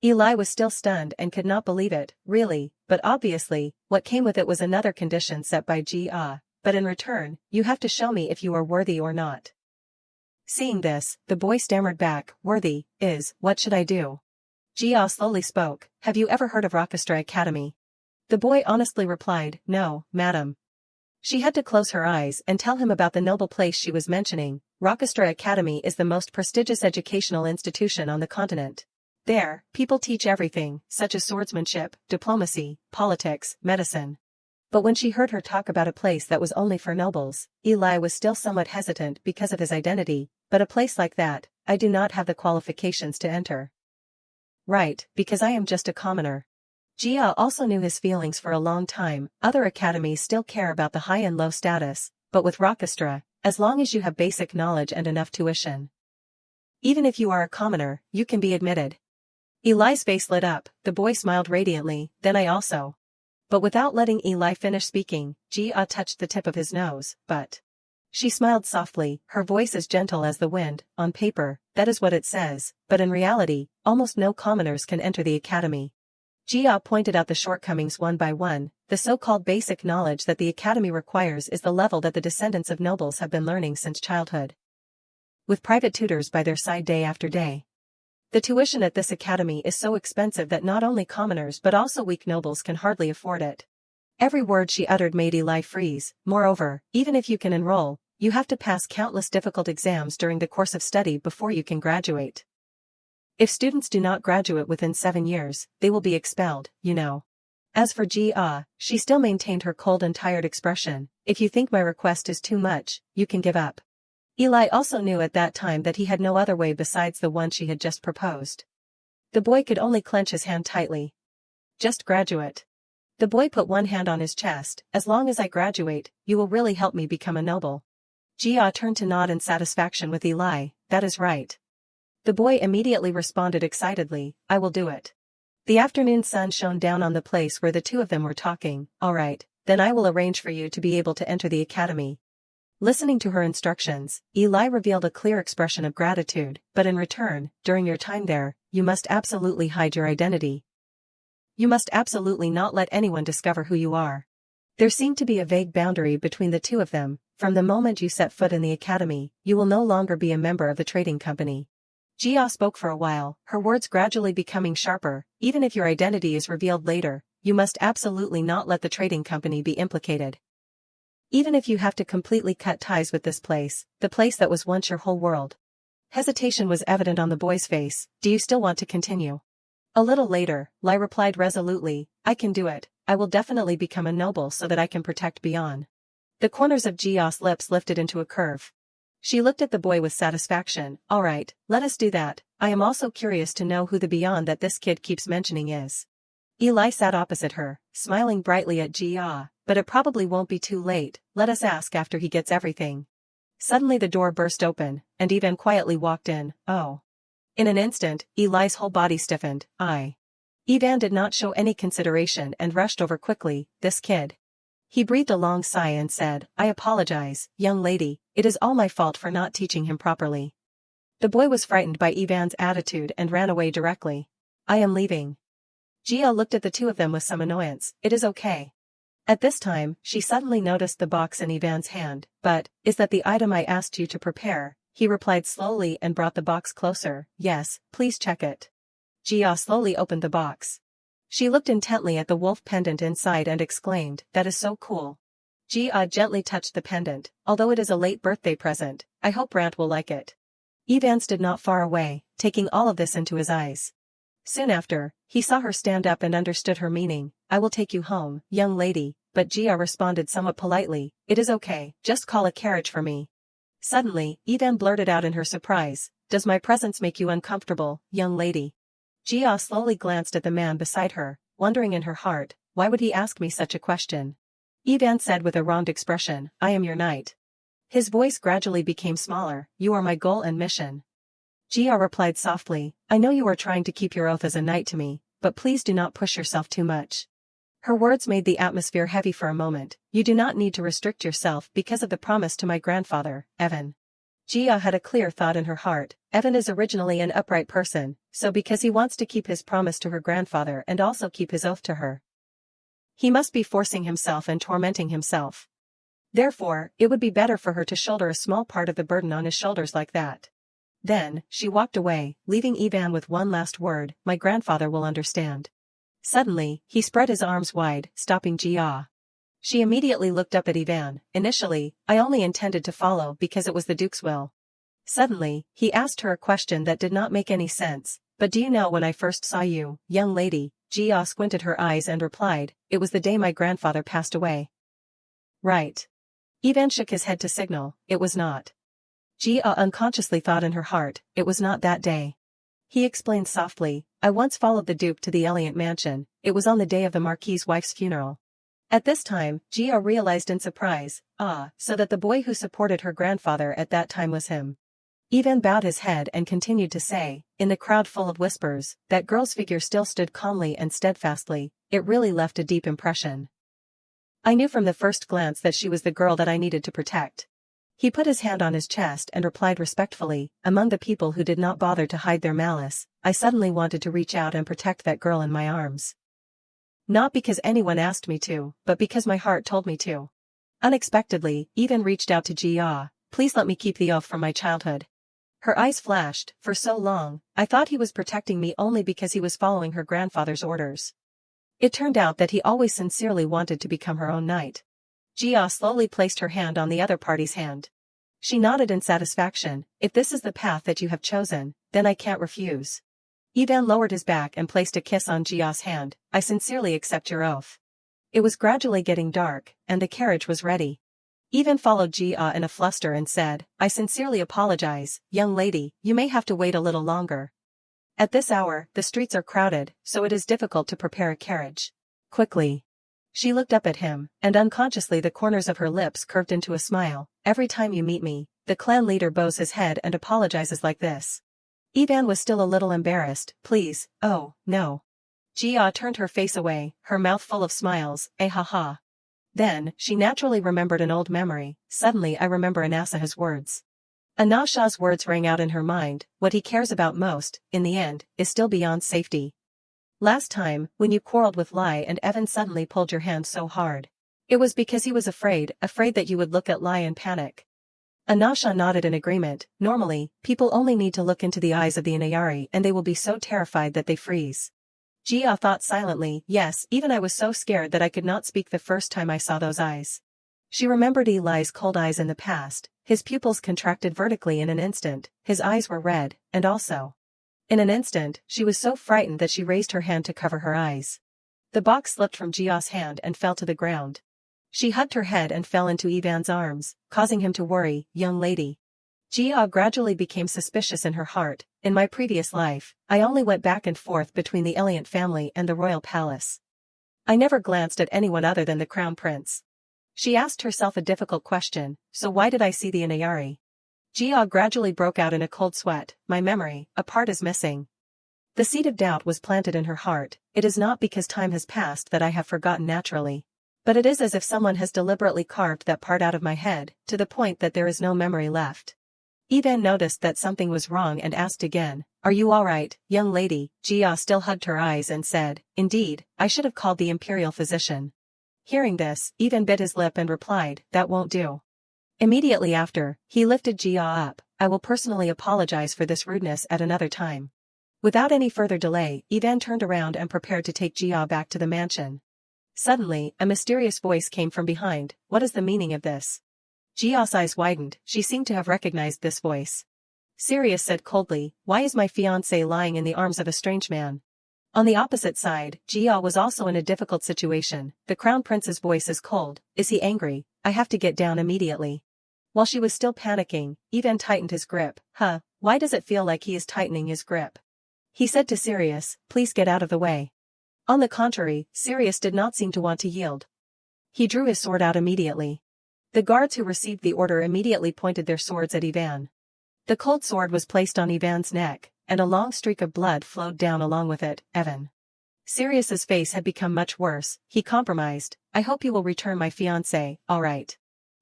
Eli was still stunned and could not believe it, really, but obviously, what came with it was another condition set by Ji-ah, but in return, you have to show me if you are worthy or not. Seeing this, the boy stammered back, worthy, what should I do? Ji-ah slowly spoke, have you ever heard of Rockestra Academy? The boy honestly replied, no, madam. She had to close her eyes and tell him about the noble place she was mentioning. Rockestra Academy is the most prestigious educational institution on the continent. There, people teach everything, such as swordsmanship, diplomacy, politics, medicine. But when she heard her talk about a place that was only for nobles, Eli was still somewhat hesitant because of his identity, but a place like that, I do not have the qualifications to enter. Right, because I am just a commoner. Ji-ah also knew his feelings for a long time. Other academies still care about the high and low status, but with Rockestra, as long as you have basic knowledge and enough tuition. Even if you are a commoner, you can be admitted. Eli's face lit up, the boy smiled radiantly, then I also. But without letting Eli finish speaking, Ji-ah touched the tip of his nose, but She smiled softly, her voice as gentle as the wind. On paper, that is what it says, but in reality, almost no commoners can enter the academy. Jia pointed out the shortcomings one by one. The so-called basic knowledge that the academy requires is the level that the descendants of nobles have been learning since childhood, with private tutors by their side day after day. The tuition at this academy is so expensive that not only commoners but also weak nobles can hardly afford it. Every word she uttered made Eli freeze. Moreover, even if you can enroll, you have to pass countless difficult exams during the course of study before you can graduate. If students do not graduate within 7 years, they will be expelled, you know. As for Ji-ah, she still maintained her cold and tired expression. If you think my request is too much, you can give up. Eli also knew at that time that he had no other way besides the one she had just proposed. The boy could only clench his hand tightly. Just graduate. The boy put one hand on his chest. As long as I graduate, you will really help me become a noble. Jia turned to nod in satisfaction with Eli. That is right. The boy immediately responded excitedly, I will do it. The afternoon sun shone down on the place where the two of them were talking. All right, then I will arrange for you to be able to enter the academy. Listening to her instructions, Eli revealed a clear expression of gratitude, but in return, during your time there, you must absolutely hide your identity. You must absolutely not let anyone discover who you are. There seemed to be a vague boundary between the two of them. From the moment you set foot in the academy, you will no longer be a member of the trading company. Jia spoke for a while, her words gradually becoming sharper. Even if your identity is revealed later, you must absolutely not let the trading company be implicated. Even if you have to completely cut ties with this place, the place that was once your whole world. Hesitation was evident on the boy's face. Do you still want to continue? A little later, Lai replied resolutely, I can do it. I will definitely become a noble so that I can protect Bian. The corners of Jia's lips lifted into a curve. She looked at the boy with satisfaction. All right, let us do that. I am also curious to know who the Bian that this kid keeps mentioning is. Eli sat opposite her, smiling brightly at Jia. But it probably won't be too late. Let us ask after he gets everything. Suddenly the door burst open, and Ivan quietly walked in. Oh. In an instant, Eli's whole body stiffened. Ivan did not show any consideration and rushed over quickly. This kid. He breathed a long sigh and said, I apologize, young lady, it is all my fault for not teaching him properly. The boy was frightened by Ivan's attitude and ran away directly. I am leaving. Jia looked at the two of them with some annoyance. It is okay. At this time, she suddenly noticed the box in Ivan's hand. But, is that the item I asked you to prepare? He replied slowly and brought the box closer. Yes, please check it. Jia slowly opened the box. She looked intently at the wolf pendant inside and exclaimed, that is so cool. Jia gently touched the pendant. Although it is a late birthday present, I hope Rant will like it. Ivan stood not far away, taking all of this into his eyes. Soon after, he saw her stand up and understood her meaning. I will take you home, young lady, but Jia responded somewhat politely, it is okay, just call a carriage for me. Suddenly, Ivan blurted out in her surprise, does my presence make you uncomfortable, young lady? Jia slowly glanced at the man beside her, wondering in her heart, why would he ask me such a question? Ivan said with a wronged expression, I am your knight. His voice gradually became smaller, you are my goal and mission. Jia replied softly, I know you are trying to keep your oath as a knight to me, but please do not push yourself too much. Her words made the atmosphere heavy for a moment. You do not need to restrict yourself because of the promise to my grandfather, Evan. Jia had a clear thought in her heart. Evan is originally an upright person, so because he wants to keep his promise to her grandfather and also keep his oath to her, he must be forcing himself and tormenting himself. Therefore, it would be better for her to shoulder a small part of the burden on his shoulders like that. Then, she walked away, leaving Ivan with one last word, my grandfather will understand. Suddenly, he spread his arms wide, stopping Jia. She immediately looked up at Ivan. Initially, I only intended to follow because it was the Duke's will. Suddenly, he asked her a question that did not make any sense. But do you know when I first saw you, young lady? Jia squinted her eyes and replied, it was the day my grandfather passed away. Right. Ivan shook his head to signal, it was not. Jia unconsciously thought in her heart, it was not that day. He explained softly, I once followed the Duke to the Eliant mansion, it was on the day of the Marquis's wife's funeral. At this time, Jia realized in surprise, so that the boy who supported her grandfather at that time was him. Ivan bowed his head and continued to say, in the crowd full of whispers, that girl's figure still stood calmly and steadfastly, it really left a deep impression. I knew from the first glance that she was the girl that I needed to protect. He put his hand on his chest and replied respectfully, among the people who did not bother to hide their malice, I suddenly wanted to reach out and protect that girl in my arms. Not because anyone asked me to, but because my heart told me to. Unexpectedly, Even reached out to Jia, please let me keep the oath from my childhood. Her eyes flashed, for so long, I thought he was protecting me only because he was following her grandfather's orders. It turned out that he always sincerely wanted to become her own knight. Jia slowly placed her hand on the other party's hand. She nodded in satisfaction, if this is the path that you have chosen, then I can't refuse. Ivan lowered his back and placed a kiss on Jia's hand, I sincerely accept your oath. It was gradually getting dark, and the carriage was ready. Ivan followed Jia in a fluster and said, I sincerely apologize, young lady, you may have to wait a little longer. At this hour, the streets are crowded, so it is difficult to prepare a carriage. Quickly. She looked up at him, and unconsciously the corners of her lips curved into a smile. Every time you meet me, the clan leader bows his head and apologizes like this. Ivan was still a little embarrassed, please, oh, no. Jia turned her face away, her mouth full of smiles, eh ha ha. Then, she naturally remembered an old memory, suddenly I remember Anasa's words. Anasha's words rang out in her mind, what he cares about most, in the end, is still beyond safety. Last time, when you quarreled with Lai and Evan suddenly pulled your hand so hard. It was because he was afraid that you would look at Lai and panic. Anasha nodded in agreement, normally, people only need to look into the eyes of the Inayari and they will be so terrified that they freeze. Jia thought silently, yes, even I was so scared that I could not speak the first time I saw those eyes. She remembered Eli's cold eyes in the past, his pupils contracted vertically in an instant, his eyes were red, and also. In an instant, she was so frightened that she raised her hand to cover her eyes. The box slipped from Jia's hand and fell to the ground. She hugged her head and fell into Ivan's arms, causing him to worry, young lady. Jia gradually became suspicious in her heart, in my previous life, I only went back and forth between the Eliant family and the royal palace. I never glanced at anyone other than the crown prince. She asked herself a difficult question, so why did I see the Inayari? Jia gradually broke out in a cold sweat, my memory, a part is missing. The seed of doubt was planted in her heart, it is not because time has passed that I have forgotten naturally. But it is as if someone has deliberately carved that part out of my head, to the point that there is no memory left. Ivan noticed that something was wrong and asked again, are you alright, young lady? Jia still hugged her eyes and said, indeed, I should have called the imperial physician. Hearing this, Ivan bit his lip and replied, that won't do. Immediately after, he lifted Jia up, I will personally apologize for this rudeness at another time. Without any further delay, Ivan turned around and prepared to take Jia back to the mansion. Suddenly, a mysterious voice came from behind, what is the meaning of this? Jia's eyes widened, she seemed to have recognized this voice. Sirius said coldly, why is my fiancé lying in the arms of a strange man? On the opposite side, Jia was also in a difficult situation, the crown prince's voice is cold, is he angry? I have to get down immediately. While she was still panicking, Ivan tightened his grip, why does it feel like he is tightening his grip? He said to Sirius, please get out of the way. On the contrary, Sirius did not seem to want to yield. He drew his sword out immediately. The guards who received the order immediately pointed their swords at Ivan. The cold sword was placed on Ivan's neck, and a long streak of blood flowed down along with it, Evan. Sirius's face had become much worse, he compromised, I hope you will return my fiancé, alright.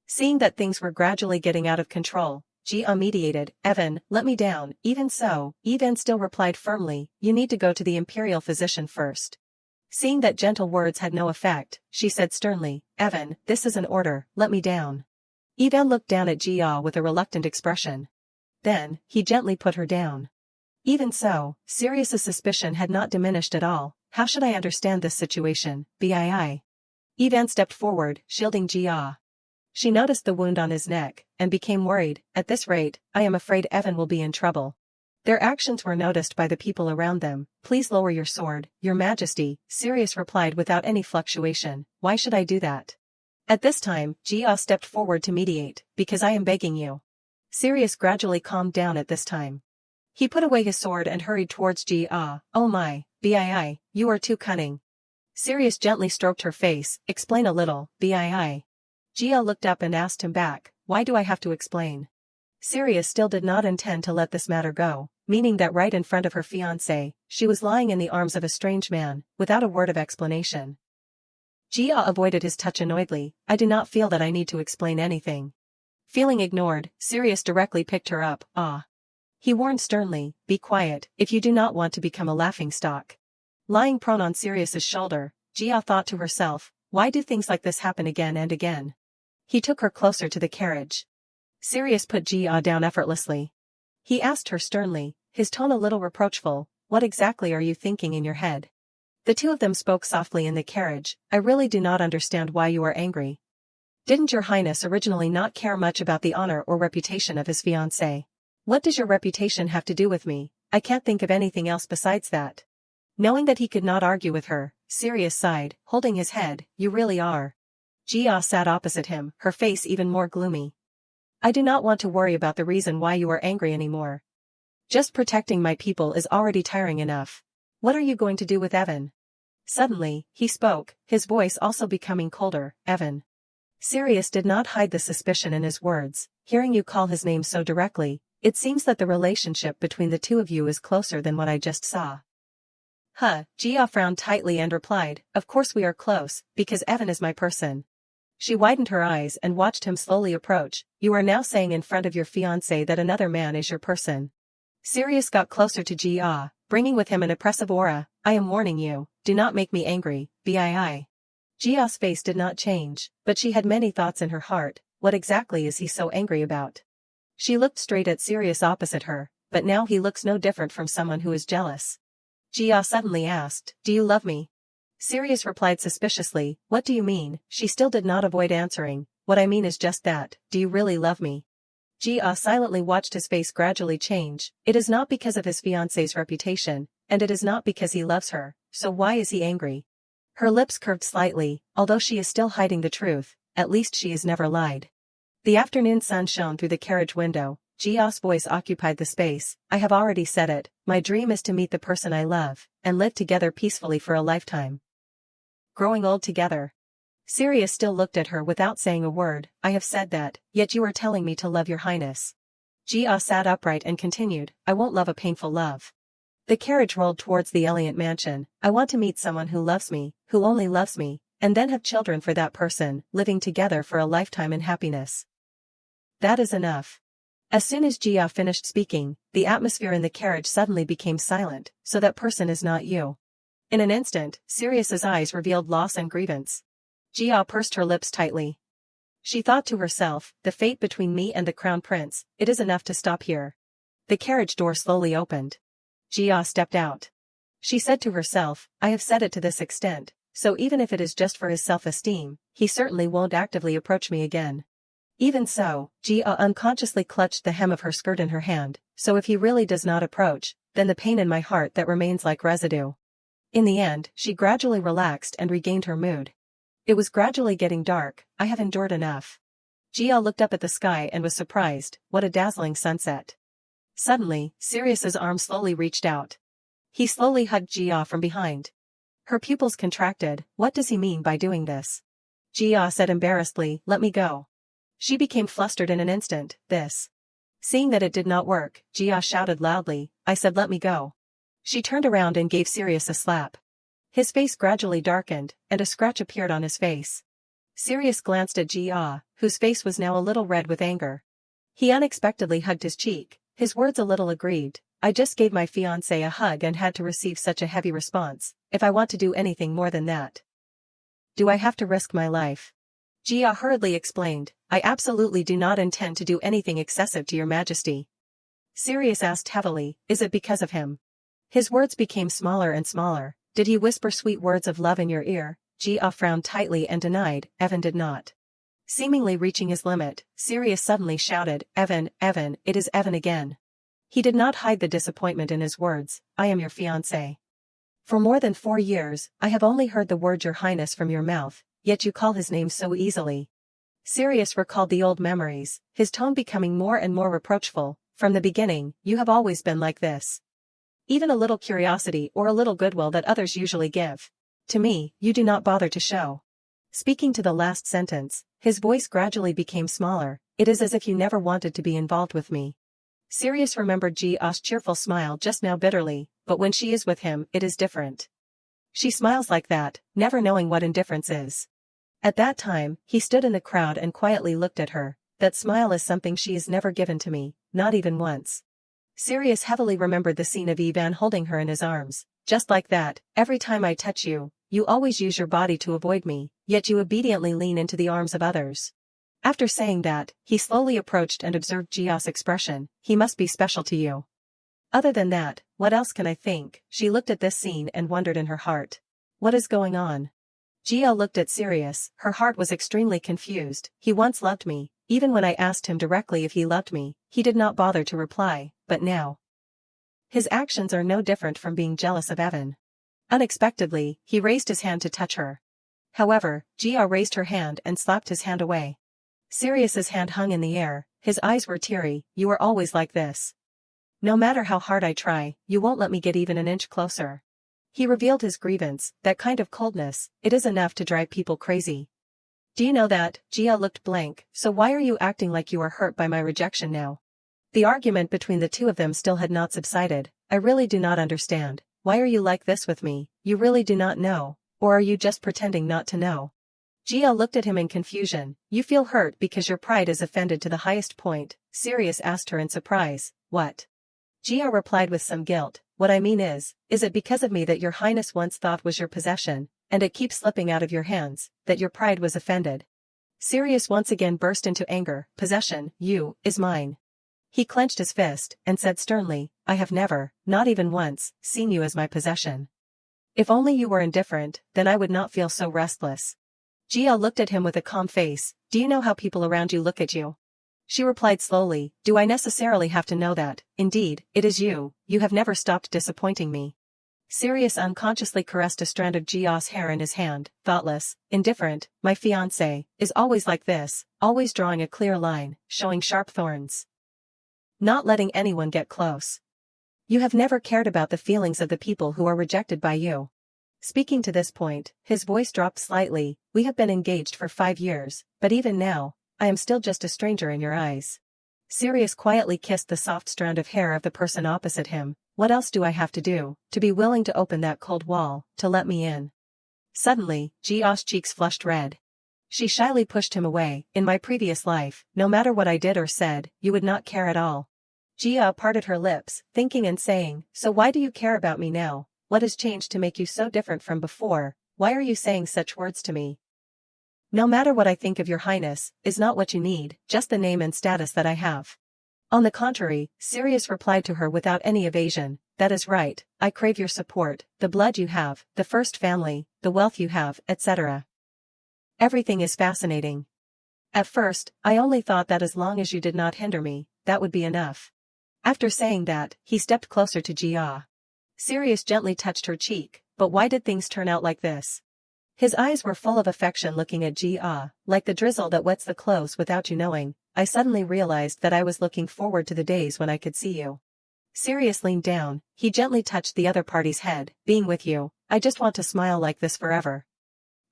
Seeing that things were gradually getting out of control, Jia mediated, Evan, let me down, even so, Ivan still replied firmly, you need to go to the imperial physician first. Seeing that gentle words had no effect, she said sternly, Evan, this is an order, let me down. Ivan looked down at Jia with a reluctant expression. Then, he gently put her down. Even so, Sirius's suspicion had not diminished at all, how should I understand this situation, Bii? Ivan stepped forward, shielding Jia. She noticed the wound on his neck, and became worried, at this rate, I am afraid Evan will be in trouble. Their actions were noticed by the people around them, please lower your sword, your majesty, Sirius replied without any fluctuation, why should I do that? At this time, Jia stepped forward to mediate, because I am begging you. Sirius gradually calmed down at this time. He put away his sword and hurried towards Jia, oh my, Bii, you are too cunning. Sirius gently stroked her face, explain a little, Bii. Jia looked up and asked him back, why do I have to explain? Sirius still did not intend to let this matter go, meaning that right in front of her fiancé, she was lying in the arms of a strange man, without a word of explanation. Jia avoided his touch annoyedly, I do not feel that I need to explain anything. Feeling ignored, Sirius directly picked her up. Ah. He warned sternly, be quiet, if you do not want to become a laughingstock. Lying prone on Sirius's shoulder, Jia thought to herself, why do things like this happen again and again? He took her closer to the carriage. Sirius put Jia down effortlessly. He asked her sternly, his tone a little reproachful, what exactly are you thinking in your head? The two of them spoke softly in the carriage, I really do not understand why you are angry. Didn't your highness originally not care much about the honor or reputation of his fiancée? What does your reputation have to do with me? I can't think of anything else besides that. Knowing that he could not argue with her, Sirius sighed, holding his head, you really are. Jia sat opposite him, her face even more gloomy. I do not want to worry about the reason why you are angry anymore. Just protecting my people is already tiring enough. What are you going to do with Evan? Suddenly, he spoke, his voice also becoming colder, Evan. Sirius did not hide the suspicion in his words, hearing you call his name so directly, it seems that the relationship between the two of you is closer than what I just saw. Jia frowned tightly and replied, of course we are close, because Evan is my person. She widened her eyes and watched him slowly approach, you are now saying in front of your fiancé that another man is your person. Sirius got closer to Jia, bringing with him an oppressive aura, I am warning you, do not make me angry, Bii. Jia's face did not change, but she had many thoughts in her heart, what exactly is he so angry about? She looked straight at Sirius opposite her, but now he looks no different from someone who is jealous. Jia suddenly asked, do you love me? Sirius replied suspiciously, what do you mean? She still did not avoid answering, what I mean is just that, do you really love me? Jia silently watched his face gradually change, it is not because of his fiancé's reputation, and it is not because he loves her, so why is he angry? Her lips curved slightly, although she is still hiding the truth, at least she has never lied. The afternoon sun shone through the carriage window, Jia's voice occupied the space, I have already said it, my dream is to meet the person I love, and live together peacefully for a lifetime. Growing old together. Sirius still looked at her without saying a word, I have said that, yet you are telling me to love your highness. Jia sat upright and continued, I won't love a painful love. The carriage rolled towards the Elliott mansion, I want to meet someone who loves me, who only loves me, and then have children for that person, living together for a lifetime in happiness. That is enough. As soon as Jia finished speaking, the atmosphere in the carriage suddenly became silent, so that person is not you. In an instant, Sirius's eyes revealed loss and grievance. Jia pursed her lips tightly. She thought to herself, the fate between me and the crown prince, it is enough to stop here. The carriage door slowly opened. Jia stepped out. She said to herself, I have said it to this extent, so even if it is just for his self-esteem, he certainly won't actively approach me again. Even so, Jia unconsciously clutched the hem of her skirt in her hand, so if he really does not approach, then the pain in my heart that remains like residue. In the end, she gradually relaxed and regained her mood. It was gradually getting dark, I have endured enough. Jia looked up at the sky and was surprised, what a dazzling sunset. Suddenly, Sirius's arm slowly reached out. He slowly hugged Jia from behind. Her pupils contracted, what does he mean by doing this? Jia said embarrassedly, let me go. She became flustered in an instant, this. Seeing that it did not work, Jia shouted loudly, I said let me go. She turned around and gave Sirius a slap. His face gradually darkened, and a scratch appeared on his face. Sirius glanced at Jia, whose face was now a little red with anger. He unexpectedly hugged his cheek, his words a little aggrieved, I just gave my fiancé a hug and had to receive such a heavy response, if I want to do anything more than that. Do I have to risk my life? Jia hurriedly explained, I absolutely do not intend to do anything excessive to your majesty. Sirius asked heavily, is it because of him? His words became smaller and smaller, did he whisper sweet words of love in your ear? Jia frowned tightly and denied, Evan did not. Seemingly reaching his limit, Sirius suddenly shouted, Evan, it is Evan again. He did not hide the disappointment in his words, I am your fiancé. For more than 4 years, I have only heard the word your highness from your mouth, yet you call his name so easily. Sirius recalled the old memories, his tone becoming more and more reproachful, from the beginning, you have always been like this. Even a little curiosity or a little goodwill that others usually give. To me, you do not bother to show. Speaking to the last sentence, his voice gradually became smaller, it is as if you never wanted to be involved with me. Sirius remembered Jia's cheerful smile just now bitterly, but when she is with him, it is different. She smiles like that, never knowing what indifference is. At that time, he stood in the crowd and quietly looked at her, that smile is something she has never given to me, not even once. Sirius heavily remembered the scene of Ivan holding her in his arms. Just like that, every time I touch you, you always use your body to avoid me, yet you obediently lean into the arms of others. After saying that, he slowly approached and observed Jia's expression. He must be special to you. Other than that, what else can I think? She looked at this scene and wondered in her heart. What is going on? Jia looked at Sirius, her heart was extremely confused. He once loved me, even when I asked him directly if he loved me, he did not bother to reply, but now. His actions are no different from being jealous of Evan. Unexpectedly, he raised his hand to touch her. However, Jia raised her hand and slapped his hand away. Sirius's hand hung in the air, his eyes were teary. You are always like this. No matter how hard I try, you won't let me get even an inch closer. He revealed his grievance, that kind of coldness, it is enough to drive people crazy. Do you know that? Jia looked blank, so why are you acting like you are hurt by my rejection now? The argument between the two of them still had not subsided. I really do not understand. Why are you like this with me? You really do not know, or are you just pretending not to know? Jia looked at him in confusion. You feel hurt because your pride is offended to the highest point, Sirius asked her in surprise. What? Jia replied with some guilt. What I mean is it because of me that your highness once thought was your possession, and it keeps slipping out of your hands, that your pride was offended? Sirius once again burst into anger. Possession, you, is mine. He clenched his fist, and said sternly, I have never, not even once, seen you as my possession. If only you were indifferent, then I would not feel so restless. Jia looked at him with a calm face. Do you know how people around you look at you? She replied slowly, do I necessarily have to know that? Indeed, it is you have never stopped disappointing me. Sirius unconsciously caressed a strand of Jia's hair in his hand, thoughtless, indifferent, my fiancé, is always like this, always drawing a clear line, showing sharp thorns. Not letting anyone get close. You have never cared about the feelings of the people who are rejected by you. Speaking to this point, his voice dropped slightly, we have been engaged for 5 years, but even now, I am still just a stranger in your eyes. Sirius quietly kissed the soft strand of hair of the person opposite him. What else do I have to do, to be willing to open that cold wall, to let me in? Suddenly, Jia's cheeks flushed red. She shyly pushed him away. In my previous life, no matter what I did or said, you would not care at all. Jia parted her lips, thinking and saying, so why do you care about me now? What has changed to make you so different from before? Why are you saying such words to me? No matter what I think of your highness, is not what you need, just the name and status that I have. On the contrary, Sirius replied to her without any evasion, that is right, I crave your support, the blood you have, the first family, the wealth you have, etc. Everything is fascinating. At first, I only thought that as long as you did not hinder me, that would be enough. After saying that, he stepped closer to Jia. Sirius gently touched her cheek, but why did things turn out like this? His eyes were full of affection looking at Jia, like the drizzle that wets the clothes without you knowing. I suddenly realized that I was looking forward to the days when I could see you. Sirius leaned down, he gently touched the other party's head, being with you, I just want to smile like this forever.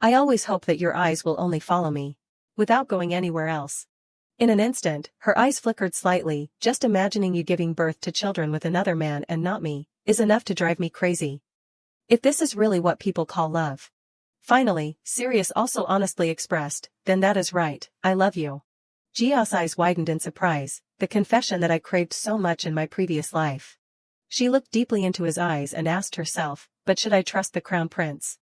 I always hope that your eyes will only follow me, without going anywhere else. In an instant, her eyes flickered slightly, just imagining you giving birth to children with another man and not me, is enough to drive me crazy. If this is really what people call love. Finally, Sirius also honestly expressed, then that is right, I love you. Jia's eyes widened in surprise, the confession that I craved so much in my previous life. She looked deeply into his eyes and asked herself, but should I trust the crown prince?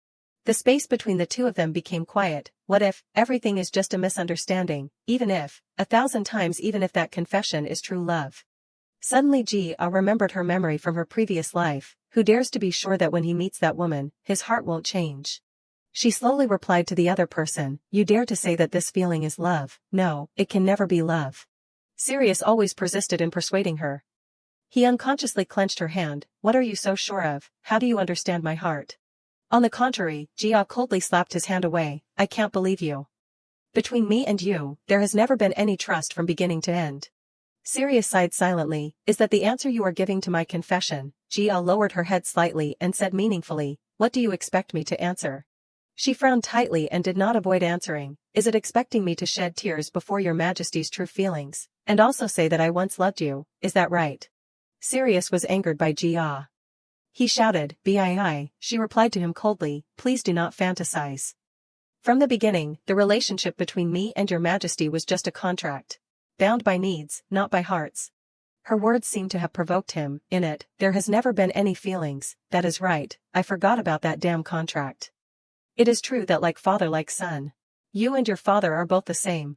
The space between the two of them became quiet. What if everything is just a misunderstanding, even if, 1,000 times even if that confession is true love? Suddenly Jia remembered her memory from her previous life. Who dares to be sure that when he meets that woman, his heart won't change? She slowly replied to the other person, you dare to say that this feeling is love? No, it can never be love. Sirius always persisted in persuading her. He unconsciously clenched her hand. What are you so sure of? How do you understand my heart? On the contrary, Jia coldly slapped his hand away. I can't believe you. Between me and you, there has never been any trust from beginning to end. Sirius sighed silently. Is that the answer you are giving to my confession? Jia lowered her head slightly and said meaningfully, what do you expect me to answer? She frowned tightly and did not avoid answering. Is it expecting me to shed tears before your majesty's true feelings, and also say that I once loved you, is that right? Sirius was angered by Jia. He shouted, "Bii," she replied to him coldly, please do not fantasize. From the beginning, the relationship between me and your majesty was just a contract. bound by needs, not by hearts. Her words seemed to have provoked him. In it, there has never been any feelings. That is right, I forgot about that damn contract. It is true that like father like son. You and your father are both the same.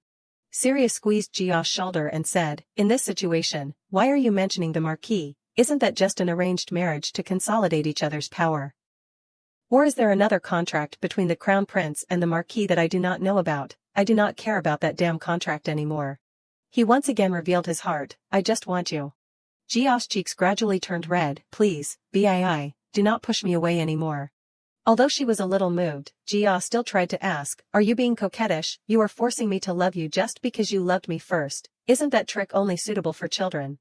Sirius squeezed Jia's shoulder and said, in this situation, why are you mentioning the Marquis? Isn't that just an arranged marriage to consolidate each other's power? Or is there another contract between the Crown Prince and the Marquis that I do not know about? I do not care about that damn contract anymore. He once again revealed his heart. I just want you. Jia's cheeks gradually turned red. Please, Bii, do not push me away anymore. Although she was a little moved, Jia still tried to ask, are you being coquettish? You are forcing me to love you just because you loved me first. Isn't that trick only suitable for children?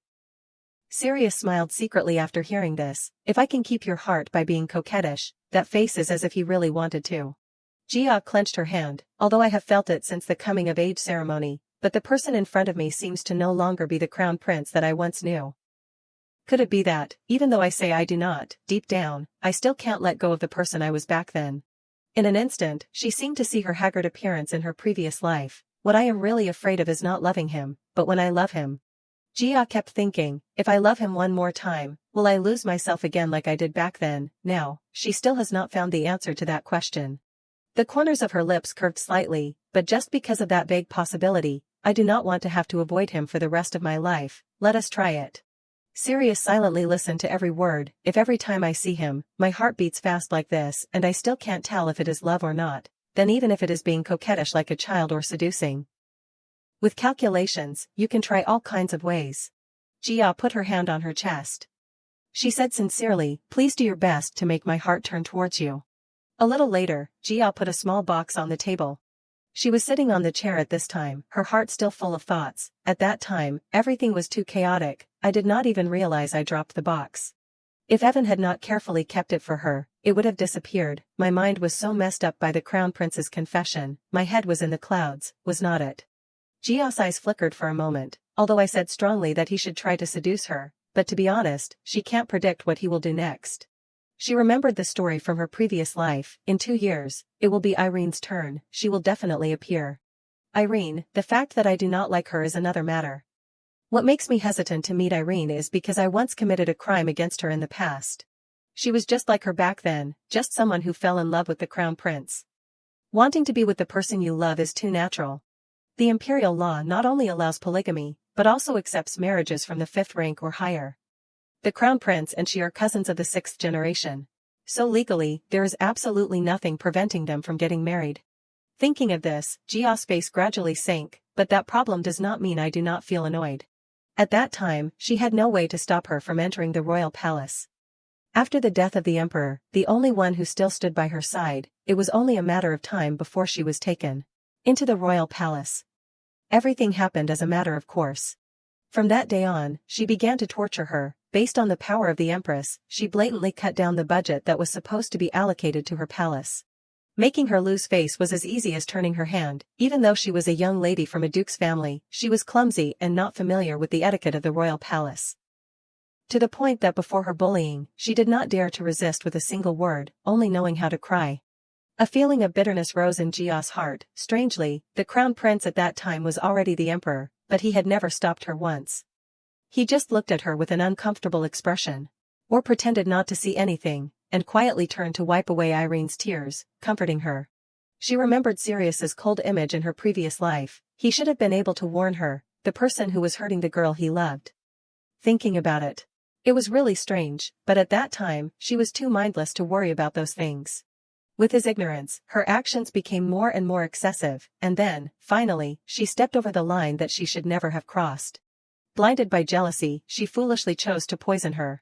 Sirius smiled secretly after hearing this. If I can keep your heart by being coquettish, that face is as if he really wanted to. Jia clenched her hand. Although I have felt it since the coming of age ceremony, but the person in front of me seems to no longer be the crown prince that I once knew. Could it be that, even though I say I do not, deep down, I still can't let go of the person I was back then? In an instant, she seemed to see her haggard appearance in her previous life. What I am really afraid of is not loving him, but when I love him. Jia kept thinking, if I love him one more time, will I lose myself again like I did back then? Now, she still has not found the answer to that question. The corners of her lips curved slightly, but just because of that vague possibility, I do not want to have to avoid him for the rest of my life. Let us try it. Sirius silently listened to every word. If every time I see him, my heart beats fast like this and I still can't tell if it is love or not, then even if it is being coquettish like a child or seducing. With calculations, you can try all kinds of ways. Jia put her hand on her chest. She said sincerely, please do your best to make my heart turn towards you. A little later, Jia put a small box on the table. She was sitting on the chair at this time, her heart still full of thoughts. At that time, everything was too chaotic, I did not even realize I dropped the box. If Evan had not carefully kept it for her, it would have disappeared. My mind was so messed up by the Crown Prince's confession, my head was in the clouds, was not it? Jia's eyes flickered for a moment, although I said strongly that he should try to seduce her, but to be honest, she can't predict what he will do next. She remembered the story from her previous life. In 2 years, it will be Irene's turn, she will definitely appear. Irene, the fact that I do not like her is another matter. What makes me hesitant to meet Irene is because I once committed a crime against her in the past. She was just like her back then, just someone who fell in love with the Crown Prince. Wanting to be with the person you love is too natural. The imperial law not only allows polygamy, but also accepts marriages from the 5th rank or higher. The Crown Prince and she are cousins of the 6th generation. So legally, there is absolutely nothing preventing them from getting married. Thinking of this, Jia's face gradually sank, but that problem does not mean I do not feel annoyed. At that time, she had no way to stop her from entering the royal palace. After the death of the emperor, the only one who still stood by her side, it was only a matter of time before she was taken into the royal palace. Everything happened as a matter of course. From that day on, she began to torture her. Based on the power of the empress, she blatantly cut down the budget that was supposed to be allocated to her palace. Making her lose face was as easy as turning her hand. Even though she was a young lady from a duke's family, she was clumsy and not familiar with the etiquette of the royal palace. To the point that before her bullying, she did not dare to resist with a single word, only knowing how to cry. A feeling of bitterness rose in Jia's heart. Strangely, the crown prince at that time was already the emperor, but he had never stopped her once. He just looked at her with an uncomfortable expression, or pretended not to see anything, and quietly turned to wipe away Irene's tears, comforting her. She remembered Sirius's cold image in her previous life. He should have been able to warn her, the person who was hurting the girl he loved. Thinking about it, it was really strange, but at that time, she was too mindless to worry about those things. With his ignorance, her actions became more and more excessive, and then, finally, she stepped over the line that she should never have crossed. Blinded by jealousy, she foolishly chose to poison her.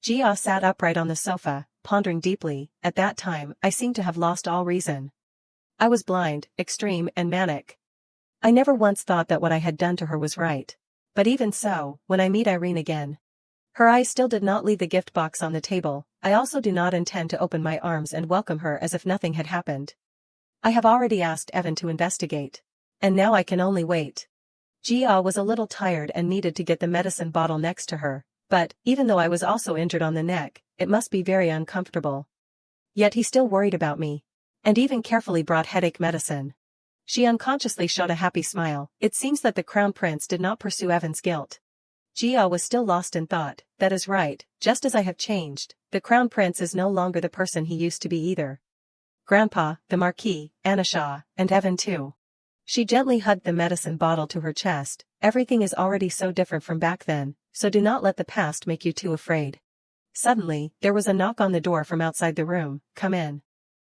Jia sat upright on the sofa, pondering deeply. At that time, I seemed to have lost all reason. I was blind, extreme and manic. I never once thought that what I had done to her was right. But even so, when I meet Irene again, her eyes still did not leave the gift box on the table. I also do not intend to open my arms and welcome her as if nothing had happened. I have already asked Evan to investigate. And now I can only wait. Jia was a little tired and needed to get the medicine bottle next to her, but, even though I was also injured on the neck, it must be very uncomfortable. Yet he still worried about me. And even carefully brought headache medicine. She unconsciously showed a happy smile. It seems that the crown prince did not pursue Evan's guilt. Jia was still lost in thought. That is right, just as I have changed, the crown prince is no longer the person he used to be either. Grandpa, the Marquis, Anasha, and Evan too. She gently hugged the medicine bottle to her chest. Everything is already so different from back then, so do not let the past make you too afraid. Suddenly, there was a knock on the door from outside the room. Come in.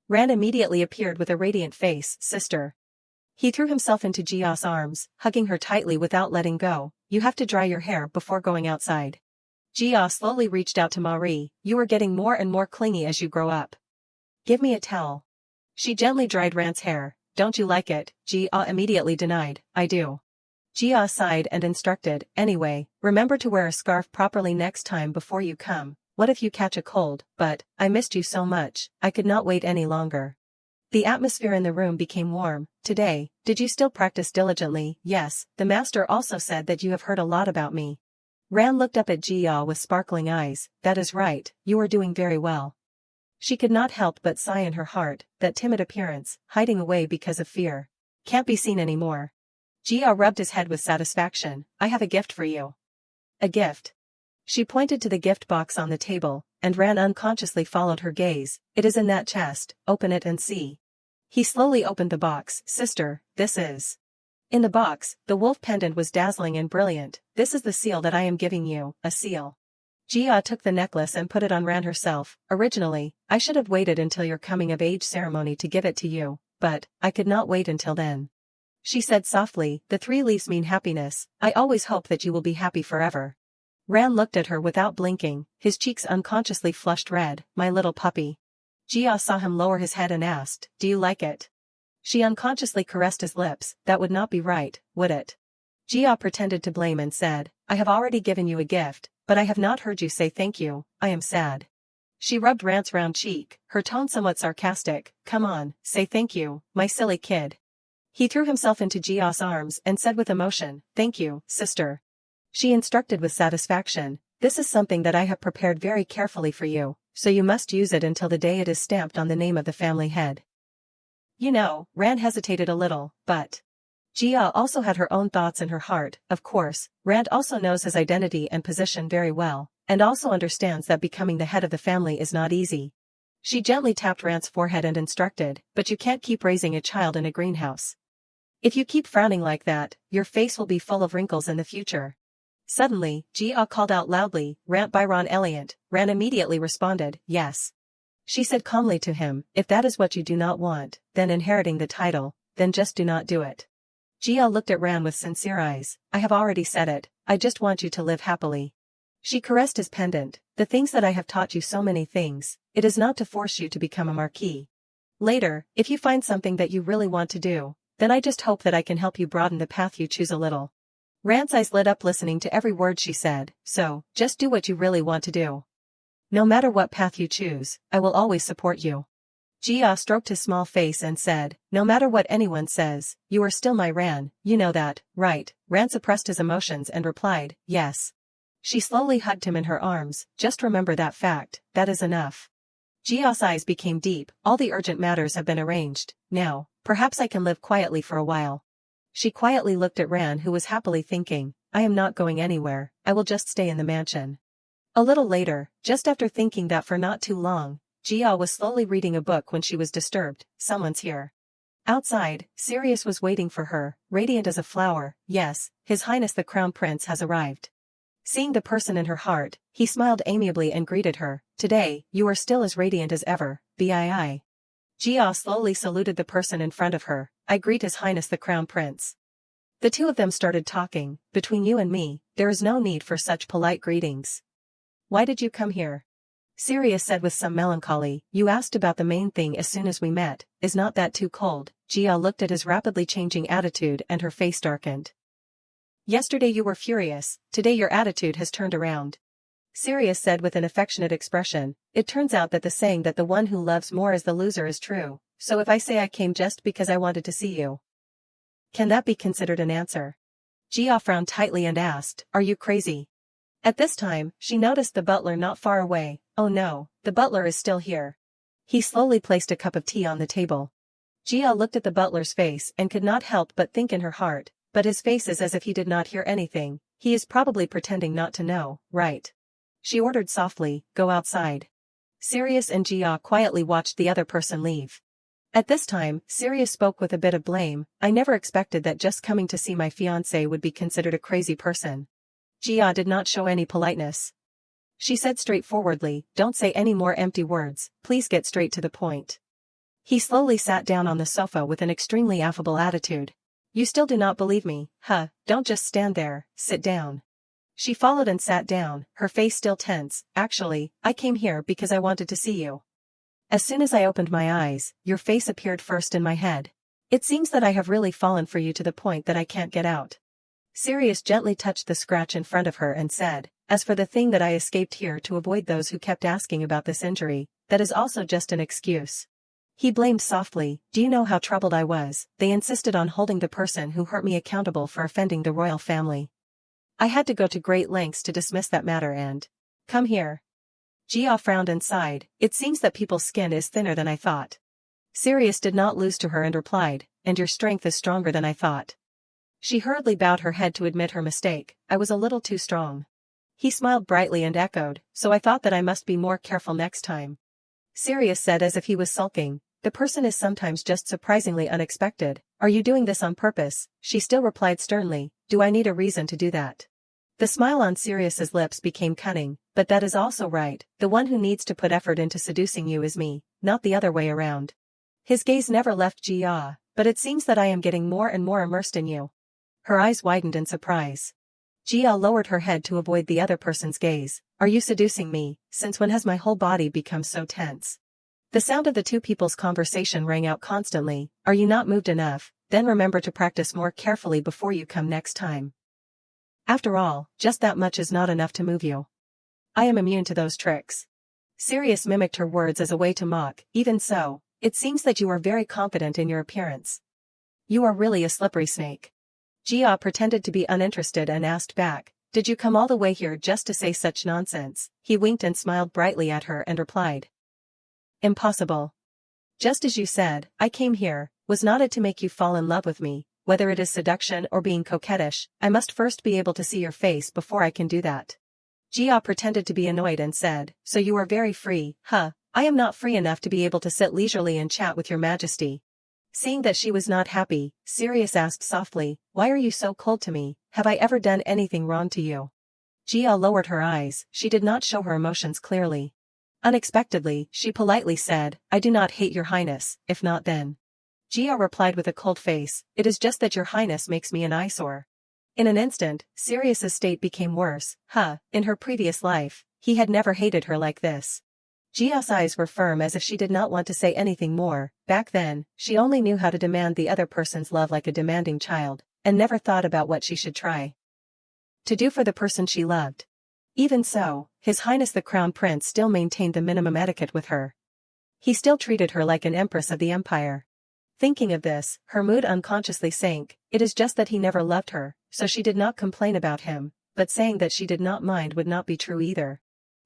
Ran immediately appeared with a radiant face. Sister. He threw himself into Jia's arms, hugging her tightly without letting go. You have to dry your hair before going outside. Jia slowly reached out to Marie. You are getting more and more clingy as you grow up. Give me a towel. She gently dried Ran's hair. Don't you like it? Jia immediately denied. I do. Jia sighed and instructed. Anyway, remember to wear a scarf properly next time before you come. What if you catch a cold? But, I missed you so much, I could not wait any longer. The atmosphere in the room became warm. Today, did you still practice diligently? Yes, the master also said that you have heard a lot about me. Ran looked up at Jia with sparkling eyes. That is right, you are doing very well. She could not help but sigh in her heart, that timid appearance, hiding away because of fear. Can't be seen anymore. Jia rubbed his head with satisfaction. I have a gift for you. A gift. She pointed to the gift box on the table, and Ran unconsciously followed her gaze. It is in that chest, open it and see. He slowly opened the box. Sister, this is. In the box, the wolf pendant was dazzling and brilliant. This is the seal that I am giving you, a seal. Jia took the necklace and put it on Ran herself. Originally, I should have waited until your coming-of-age ceremony to give it to you, but, I could not wait until then. She said softly, the 3 leaves mean happiness. I always hope that you will be happy forever. Ran looked at her without blinking, his cheeks unconsciously flushed red. My little puppy. Jia saw him lower his head and asked, do you like it? She unconsciously caressed his lips. That would not be right, would it? Jia pretended to blame and said, I have already given you a gift, but I have not heard you say thank you. I am sad. She rubbed Ran's round cheek, her tone somewhat sarcastic. Come on, say thank you, my silly kid. He threw himself into Jia's arms and said with emotion, thank you, sister. She instructed with satisfaction, this is something that I have prepared very carefully for you, so you must use it until the day it is stamped on the name of the family head. You know, Ran hesitated a little, but Jia also had her own thoughts in her heart. Of course, Rand also knows his identity and position very well, and also understands that becoming the head of the family is not easy. She gently tapped Rand's forehead and instructed, but you can't keep raising a child in a greenhouse. If you keep frowning like that, your face will be full of wrinkles in the future. Suddenly, Jia called out loudly, Rant by Ron Elliot. Ran immediately responded, yes. She said calmly to him, if that is what you do not want, then inheriting the title, then just do not do it. Jia looked at Ran with sincere eyes. I have already said it, I just want you to live happily. She caressed his pendant. The things that I have taught you so many things, it is not to force you to become a marquis. Later, if you find something that you really want to do, then I just hope that I can help you broaden the path you choose a little. Rand's eyes lit up listening to every word she said, so, just do what you really want to do. No matter what path you choose, I will always support you. Jia stroked his small face and said, no matter what anyone says, you are still my Ran, you know that, right? Ran suppressed his emotions and replied, yes. She slowly hugged him in her arms, just remember that fact, that is enough. Jia's eyes became deep, all the urgent matters have been arranged, now, perhaps I can live quietly for a while. She quietly looked at Ran who was happily thinking, I am not going anywhere, I will just stay in the mansion. A little later, just after thinking that for not too long, Jia was slowly reading a book when she was disturbed, someone's here. Outside, Sirius was waiting for her, radiant as a flower. Yes, His Highness the Crown Prince has arrived. Seeing the person in her heart, he smiled amiably and greeted her, today, you are still as radiant as ever, Bii. Jia slowly saluted the person in front of her, I greet His Highness the Crown Prince. The two of them started talking, between you and me, there is no need for such polite greetings. Why did you come here? Sirius said with some melancholy, you asked about the main thing as soon as we met, is not that too cold? Jia looked at his rapidly changing attitude and her face darkened. Yesterday you were furious, today your attitude has turned around. Sirius said with an affectionate expression, it turns out that the saying that the one who loves more is the loser is true, so if I say I came just because I wanted to see you, can that be considered an answer? Jia frowned tightly and asked, are you crazy? At this time, she noticed the butler not far away. Oh no, the butler is still here. He slowly placed a cup of tea on the table. Jia looked at the butler's face and could not help but think in her heart, but his face is as if he did not hear anything, he is probably pretending not to know, right? She ordered softly, go outside. Sirius and Jia quietly watched the other person leave. At this time, Sirius spoke with a bit of blame, I never expected that just coming to see my fiancé would be considered a crazy person. Jia did not show any politeness. She said straightforwardly, don't say any more empty words, please get straight to the point. He slowly sat down on the sofa with an extremely affable attitude. You still do not believe me, huh? Don't just stand there, sit down. She followed and sat down, her face still tense. Actually, I came here because I wanted to see you. As soon as I opened my eyes, your face appeared first in my head. It seems that I have really fallen for you to the point that I can't get out. Sirius gently touched the scratch in front of her and said, as for the thing that I escaped here to avoid those who kept asking about this injury, that is also just an excuse. He blamed softly, do you know how troubled I was? They insisted on holding the person who hurt me accountable for offending the royal family. I had to go to great lengths to dismiss that matter and… Come here. Jia frowned and sighed, it seems that people's skin is thinner than I thought. Sirius did not lose to her and replied, and your strength is stronger than I thought. She hurriedly bowed her head to admit her mistake, I was a little too strong. He smiled brightly and echoed, so I thought that I must be more careful next time. Sirius said as if he was sulking, the person is sometimes just surprisingly unexpected, are you doing this on purpose? She still replied sternly, do I need a reason to do that? The smile on Sirius's lips became cunning, but that is also right, the one who needs to put effort into seducing you is me, not the other way around. His gaze never left Jia, but it seems that I am getting more and more immersed in you. Her eyes widened in surprise. Jia lowered her head to avoid the other person's gaze, are you seducing me, since when has my whole body become so tense? The sound of the two people's conversation rang out constantly, are you not moved enough, then remember to practice more carefully before you come next time. After all, just that much is not enough to move you. I am immune to those tricks. Sirius mimicked her words as a way to mock, even so, it seems that you are very confident in your appearance. You are really a slippery snake. Jia pretended to be uninterested and asked back, did you come all the way here just to say such nonsense? He winked and smiled brightly at her and replied. Impossible. Just as you said, I came here, was not it to make you fall in love with me, whether it is seduction or being coquettish, I must first be able to see your face before I can do that. Jia pretended to be annoyed and said, so you are very free, huh? I am not free enough to be able to sit leisurely and chat with your majesty. Seeing that she was not happy, Sirius asked softly, why are you so cold to me, have I ever done anything wrong to you? Jia lowered her eyes, she did not show her emotions clearly. Unexpectedly, she politely said, I do not hate your highness, if not then. Jia replied with a cold face, it is just that your highness makes me an eyesore. In an instant, Sirius's state became worse, in her previous life, he had never hated her like this. Jia's eyes were firm as if she did not want to say anything more, back then, she only knew how to demand the other person's love like a demanding child, and never thought about what she should try to do for the person she loved. Even so, His Highness the Crown Prince still maintained the minimum etiquette with her. He still treated her like an empress of the empire. Thinking of this, her mood unconsciously sank, it is just that he never loved her, so she did not complain about him, but saying that she did not mind would not be true either.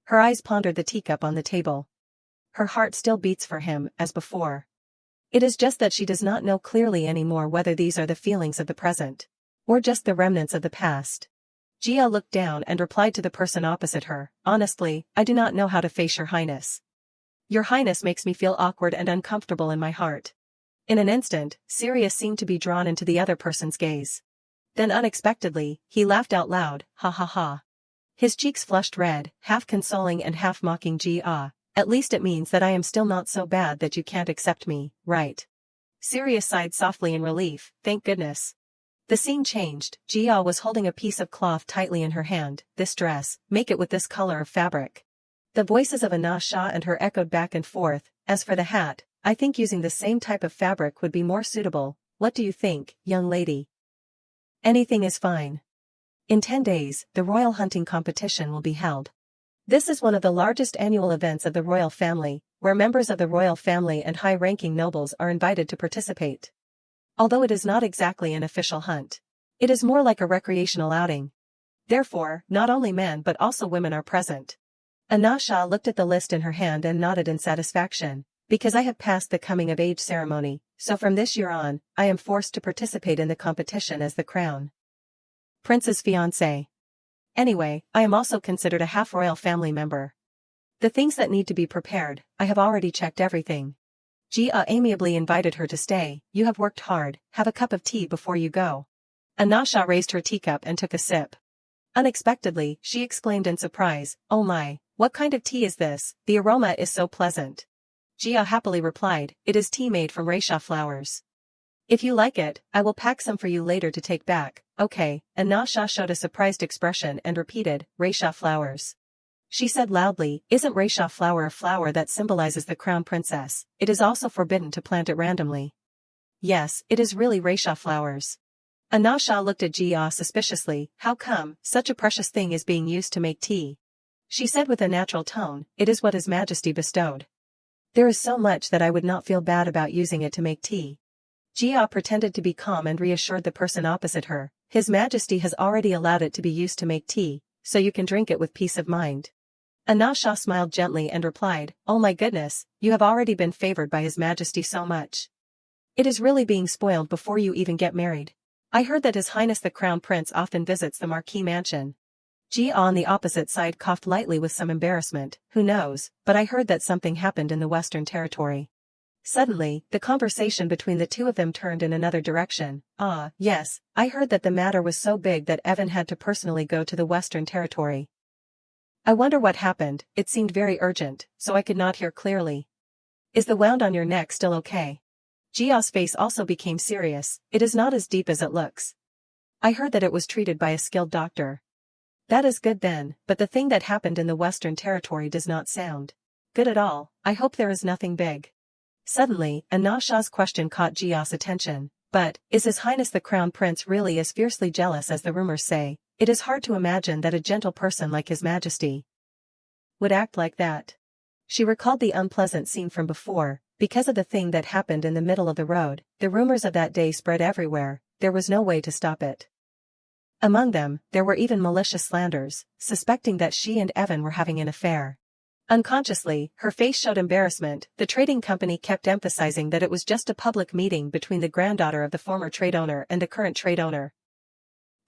Her eyes pondered the teacup on the table. Her heart still beats for him, as before. It is just that she does not know clearly anymore whether these are the feelings of the present, or just the remnants of the past. Jia looked down and replied to the person opposite her, honestly, I do not know how to face your highness. Your highness makes me feel awkward and uncomfortable in my heart. In an instant, Sirius seemed to be drawn into the other person's gaze. Then unexpectedly, he laughed out loud, ha ha ha. His cheeks flushed red, half consoling and half mocking Jia, at least it means that I am still not so bad that you can't accept me, right? Sirius sighed softly in relief, thank goodness. The scene changed, Jia was holding a piece of cloth tightly in her hand, this dress, make it with this color of fabric. The voices of Anasha and her echoed back and forth, as for the hat, I think using the same type of fabric would be more suitable, what do you think, young lady? Anything is fine. In 10 days, the royal hunting competition will be held. This is one of the largest annual events of the royal family, where members of the royal family and high-ranking nobles are invited to participate. Although it is not exactly an official hunt, it is more like a recreational outing. Therefore, not only men but also women are present. Anasha looked at the list in her hand and nodded in satisfaction, Because I have passed the coming-of-age ceremony, so from this year on, I am forced to participate in the competition as the crown prince's fiancé. Anyway, I am also considered a half-royal family member. The things that need to be prepared, I have already checked everything. Jia amiably invited her to stay. You have worked hard, have a cup of tea before you go. Anasha raised her teacup and took a sip. Unexpectedly, she exclaimed in surprise, oh my, what kind of tea is this? The aroma is so pleasant. Jia happily replied, it is tea made from reisha flowers. If you like it, I will pack some for you later to take back. Okay. Anasha showed a surprised expression and repeated, reisha flowers. She said loudly, isn't reisha flower a flower that symbolizes the crown princess? It is also forbidden to plant it randomly. Yes, it is really reisha flowers. Anasha looked at Jia suspiciously, how come, such a precious thing is being used to make tea? She said with a natural tone, it is what His Majesty bestowed. There is so much that I would not feel bad about using it to make tea. Jia pretended to be calm and reassured the person opposite her, His Majesty has already allowed it to be used to make tea, so you can drink it with peace of mind. Anasha smiled gently and replied, oh my goodness, you have already been favored by His Majesty so much. It is really being spoiled before you even get married. I heard that His Highness the Crown Prince often visits the Marquis mansion. Jia on the opposite side coughed lightly with some embarrassment, who knows, but I heard that something happened in the Western Territory. Suddenly, the conversation between the two of them turned in another direction. Ah, yes, I heard that the matter was so big that Evan had to personally go to the Western Territory. I wonder what happened, it seemed very urgent, so I could not hear clearly. Is the wound on your neck still okay? Jia's face also became serious, it is not as deep as it looks. I heard that it was treated by a skilled doctor. That is good then, but the thing that happened in the Western Territory does not sound good at all. I hope there is nothing big. Suddenly, Anasha's question caught Jia's attention. But, is His Highness the Crown Prince really as fiercely jealous as the rumors say? It is hard to imagine that a gentle person like His Majesty would act like that. She recalled the unpleasant scene from before. Because of the thing that happened in the middle of the road, the rumors of that day spread everywhere, there was no way to stop it. Among them, there were even malicious slanders, suspecting that she and Evan were having an affair. Unconsciously, her face showed embarrassment. The trading company kept emphasizing that it was just a public meeting between the granddaughter of the former trade owner and the current trade owner.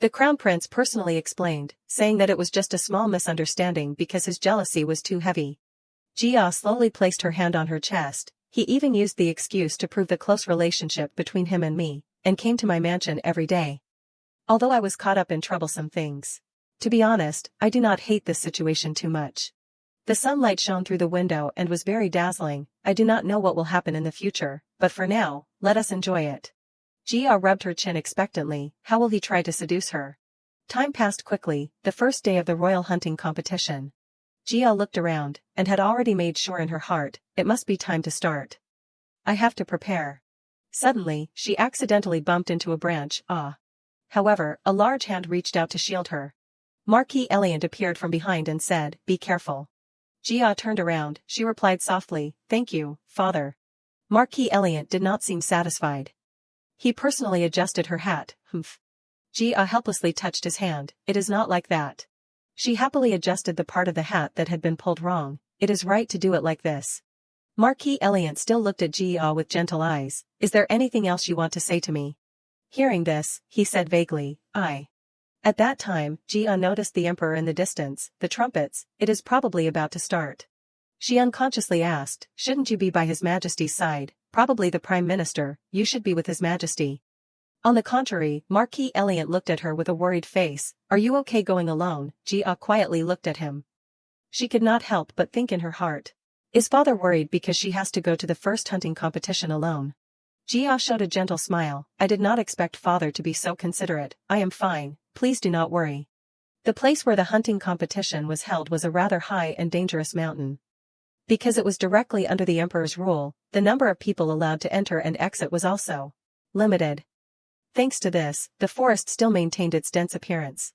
The Crown Prince personally explained, saying that it was just a small misunderstanding because his jealousy was too heavy. Jia slowly placed her hand on her chest. He even used the excuse to prove the close relationship between him and me, and came to my mansion every day. Although I was caught up in troublesome things. To be honest, I do not hate this situation too much. The sunlight shone through the window and was very dazzling. I do not know what will happen in the future, but for now, let us enjoy it. Jia rubbed her chin expectantly. How will he try to seduce her? Time passed quickly, the first day of the royal hunting competition. Jia looked around, and had already made sure in her heart, it must be time to start. I have to prepare. Suddenly, she accidentally bumped into a branch. However, a large hand reached out to shield her. Marquis Eliant appeared from behind and said, be careful. Jia turned around, she replied softly, thank you, father. Marquis Eliant did not seem satisfied. He personally adjusted her hat. Jia helplessly touched his hand, it is not like that. She happily adjusted the part of the hat that had been pulled wrong. It is right to do it like this. Marquis Eliant still looked at Jia with gentle eyes. Is there anything else you want to say to me? Hearing this, he said vaguely, I. At that time, Jia noticed the emperor in the distance, the trumpets, it is probably about to start. She unconsciously asked, shouldn't you be by His Majesty's side, probably the Prime Minister, you should be with His Majesty. On the contrary, Marquis Eliant looked at her with a worried face, are you okay going alone? Jia quietly looked at him. She could not help but think in her heart. Is father worried because she has to go to the first hunting competition alone? Jia showed a gentle smile, I did not expect father to be so considerate, I am fine. Please do not worry. The place where the hunting competition was held was a rather high and dangerous mountain. Because it was directly under the emperor's rule, the number of people allowed to enter and exit was also limited. Thanks to this, the forest still maintained its dense appearance.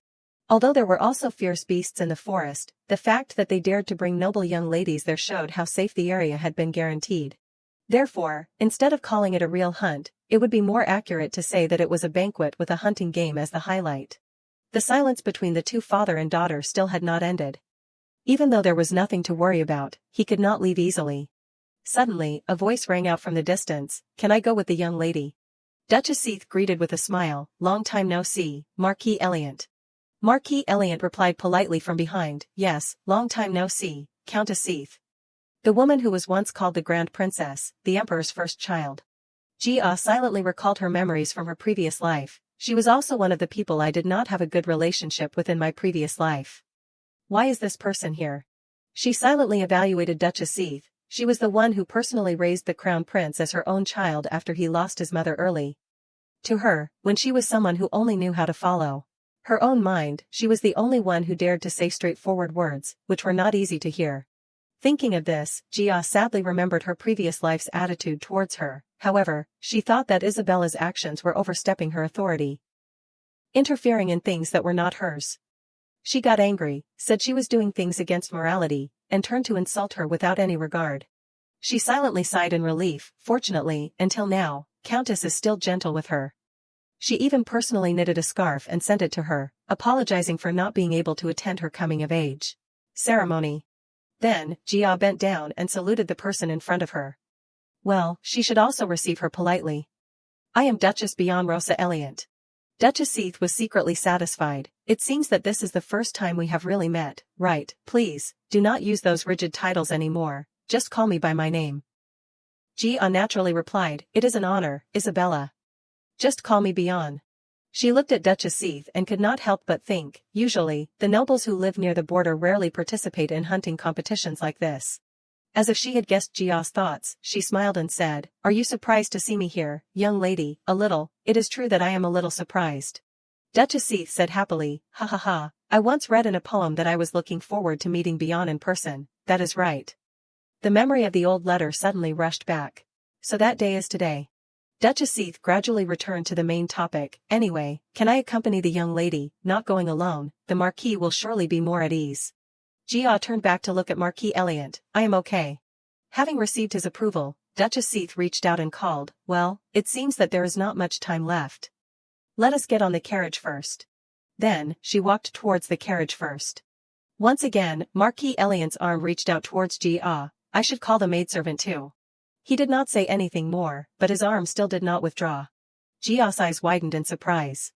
Although there were also fierce beasts in the forest, the fact that they dared to bring noble young ladies there showed how safe the area had been guaranteed. Therefore, instead of calling it a real hunt, it would be more accurate to say that it was a banquet with a hunting game as the highlight. The silence between the two father and daughter still had not ended. Even though there was nothing to worry about, he could not leave easily. Suddenly, a voice rang out from the distance, "Can I go with the young lady?" Duchess Seath greeted with a smile, "Long time no see, Marquis Eliant." Marquis Eliant replied politely from behind, "Yes, long time no see, Countess Seath." The woman who was once called the Grand Princess, the Emperor's first child. Jia silently recalled her memories from her previous life. She was also one of the people I did not have a good relationship with in my previous life. Why is this person here? She silently evaluated Duchess Seath. She was the one who personally raised the Crown Prince as her own child after he lost his mother early. To her, when she was someone who only knew how to follow her own mind, she was the only one who dared to say straightforward words, which were not easy to hear. Thinking of this, Jia sadly remembered her previous life's attitude towards her. However, she thought that Isabella's actions were overstepping her authority, interfering in things that were not hers. She got angry, said she was doing things against morality, and turned to insult her without any regard. She silently sighed in relief. Fortunately, until now, Countess is still gentle with her. She even personally knitted a scarf and sent it to her, apologizing for not being able to attend her coming-of-age ceremony. Then, Jia bent down and saluted the person in front of her. Well, she should also receive her politely. "I am Duchess Bian Rosa Eliant." Duchess Seath was secretly satisfied. "It seems that this is the first time we have really met, right? Please, do not use those rigid titles anymore, just call me by my name." Jia naturally replied, "It is an honor, Isabella. Just call me Bian." She looked at Duchess Seath and could not help but think, usually, the nobles who live near the border rarely participate in hunting competitions like this. As if she had guessed Jia's thoughts, she smiled and said, "Are you surprised to see me here, young lady?" "A little, it is true that I am a little surprised." Duchess Seath said happily, "Ha ha ha, I once read in a poem that I was looking forward to meeting Bian in person, that is right." The memory of the old letter suddenly rushed back. So that day is today. Duchess Seath gradually returned to the main topic. "Anyway, can I accompany the young lady? Not going alone, the Marquis will surely be more at ease." Jia turned back to look at Marquis Eliant. "I am okay." Having received his approval, Duchess Seath reached out and called, "Well, it seems that there is not much time left. Let us get on the carriage first." Then, she walked towards the carriage first. Once again, Marquis Eliant's arm reached out towards Jia. "I should call the maidservant too." He did not say anything more, but his arm still did not withdraw. Jia's eyes widened in surprise.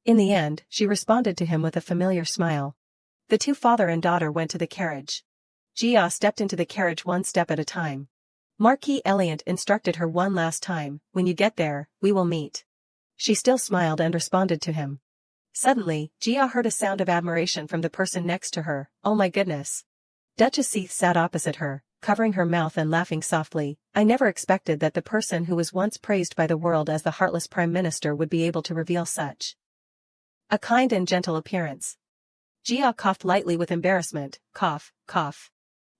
In the end, she responded to him with a familiar smile. The two father and daughter went to the carriage. Jia stepped into the carriage one step at a time. Marquis Eliant instructed her one last time, "When you get there, we will meet." She still smiled and responded to him. Suddenly, Jia heard a sound of admiration from the person next to her. "Oh my goodness." Duchess Seath sat opposite her, covering her mouth and laughing softly. "I never expected that the person who was once praised by the world as the heartless prime minister would be able to reveal such a kind and gentle appearance." Jia coughed lightly with embarrassment. Cough, cough.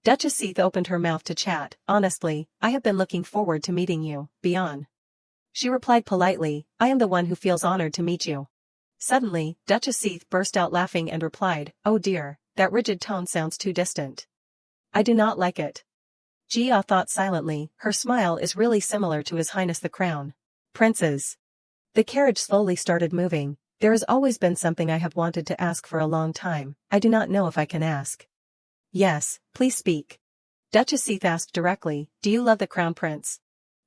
Duchess Seath opened her mouth to chat. "Honestly, I have been looking forward to meeting you, Bian." She replied politely, "I am the one who feels honored to meet you." Suddenly, Duchess Seath burst out laughing and replied, "Oh dear, that rigid tone sounds too distant. I do not like it." Jia thought silently, her smile is really similar to His Highness the Crown Prince's. The carriage slowly started moving. "There has always been something I have wanted to ask for a long time. I do not know if I can ask." "Yes, please speak." Duchess Seath asked directly, "Do you love the Crown Prince?"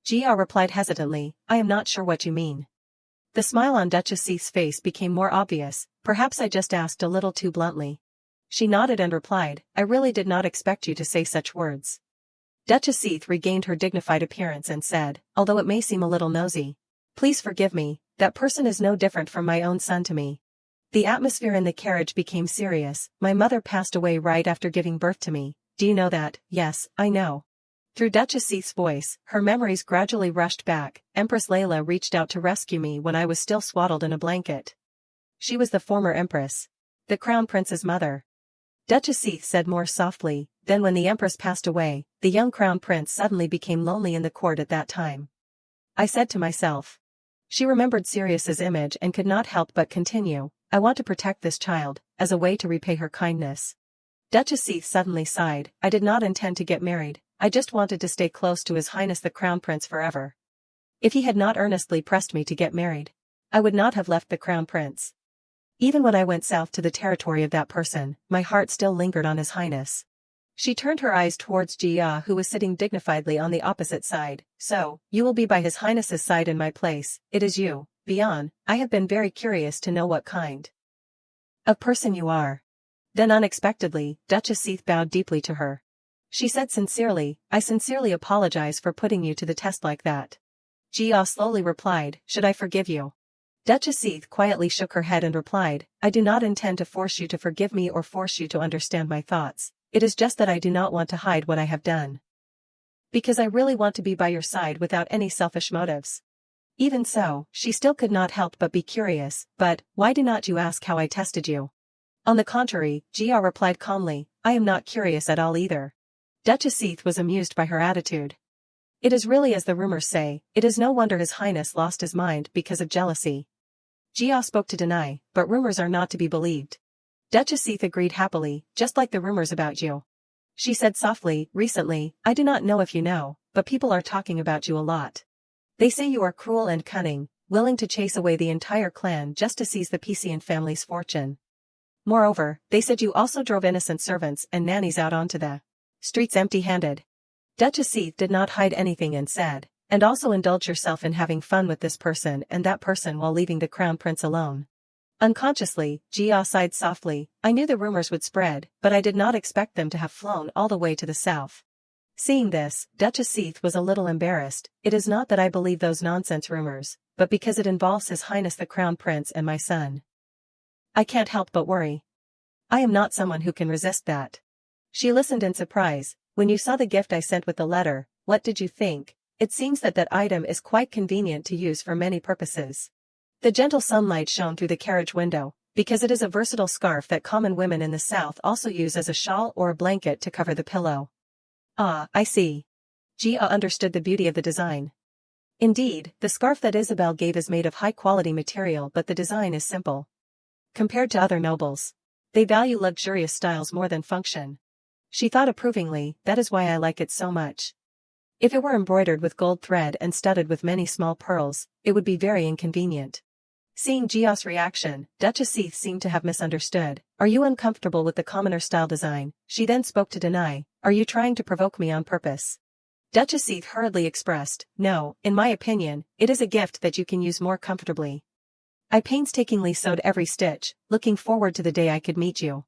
Jia replied hesitantly, "I am not sure what you mean." The smile on Duchess Seath's face became more obvious. "Perhaps I just asked a little too bluntly." She nodded and replied, "I really did not expect you to say such words." Duchess Seath regained her dignified appearance and said, "Although it may seem a little nosy, please forgive me, that person is no different from my own son to me." The atmosphere in the carriage became serious. "My mother passed away right after giving birth to me. Do you know that?" "Yes, I know." Through Duchess Seath's voice, her memories gradually rushed back. "Empress Layla reached out to rescue me when I was still swaddled in a blanket. She was the former empress, the Crown Prince's mother." Duchess Seath said more softly, "Then when the empress passed away, the young Crown Prince suddenly became lonely in the court at that time. I said to myself." She remembered Sirius's image and could not help but continue, "I want to protect this child, as a way to repay her kindness." Duchess Seath suddenly sighed, "I did not intend to get married, I just wanted to stay close to His Highness the Crown Prince forever. If he had not earnestly pressed me to get married, I would not have left the Crown Prince. Even when I went south to the territory of that person, my heart still lingered on His Highness." She turned her eyes towards Jia, who was sitting dignifiedly on the opposite side. So, you will be by His Highness's side in my place. It is you, Bian. I have been very curious to know what kind of person you are. Then unexpectedly, Duchess Seath bowed deeply to her. She said sincerely, I sincerely apologize for putting you to the test like that. Jia slowly replied, should I forgive you? Duchess Seath quietly shook her head and replied, I do not intend to force you to forgive me or force you to understand my thoughts. It is just that I do not want to hide what I have done. Because I really want to be by your side without any selfish motives. Even so, she still could not help but be curious, but, why do not you ask how I tested you? On the contrary, Jia replied calmly, I am not curious at all either. Duchess Seath was amused by her attitude. It is really as the rumors say, it is no wonder His Highness lost his mind because of jealousy. Jia spoke to deny, but rumors are not to be believed. Duchess Seath agreed happily, just like the rumors about you. She said softly, recently, I do not know if you know, but people are talking about you a lot. They say you are cruel and cunning, willing to chase away the entire clan just to seize the Pisian family's fortune. Moreover, they said you also drove innocent servants and nannies out onto the streets empty-handed. Duchess Seath did not hide anything and said, and also indulge yourself in having fun with this person and that person while leaving the crown prince alone. Unconsciously, Jia sighed softly, I knew the rumors would spread, but I did not expect them to have flown all the way to the south. Seeing this, Duchess Seath was a little embarrassed. It is not that I believe those nonsense rumors, but because it involves His Highness the Crown Prince and my son. I can't help but worry. I am not someone who can resist that. She listened in surprise. When you saw the gift I sent with the letter, what did you think? It seems that that item is quite convenient to use for many purposes. The gentle sunlight shone through the carriage window, because it is a versatile scarf that common women in the south also use as a shawl or a blanket to cover the pillow. Ah, I see. Jia understood the beauty of the design. Indeed, the scarf that Isabel gave is made of high-quality material, but the design is simple. Compared to other nobles, they value luxurious styles more than function. She thought approvingly, that is why I like it so much. If it were embroidered with gold thread and studded with many small pearls, it would be very inconvenient. Seeing Jia's reaction, Duchess Seath seemed to have misunderstood. Are you uncomfortable with the commoner style design? She then spoke to Denai. Are you trying to provoke me on purpose? Duchess Seath hurriedly expressed, no, in my opinion, it is a gift that you can use more comfortably. I painstakingly sewed every stitch, looking forward to the day I could meet you.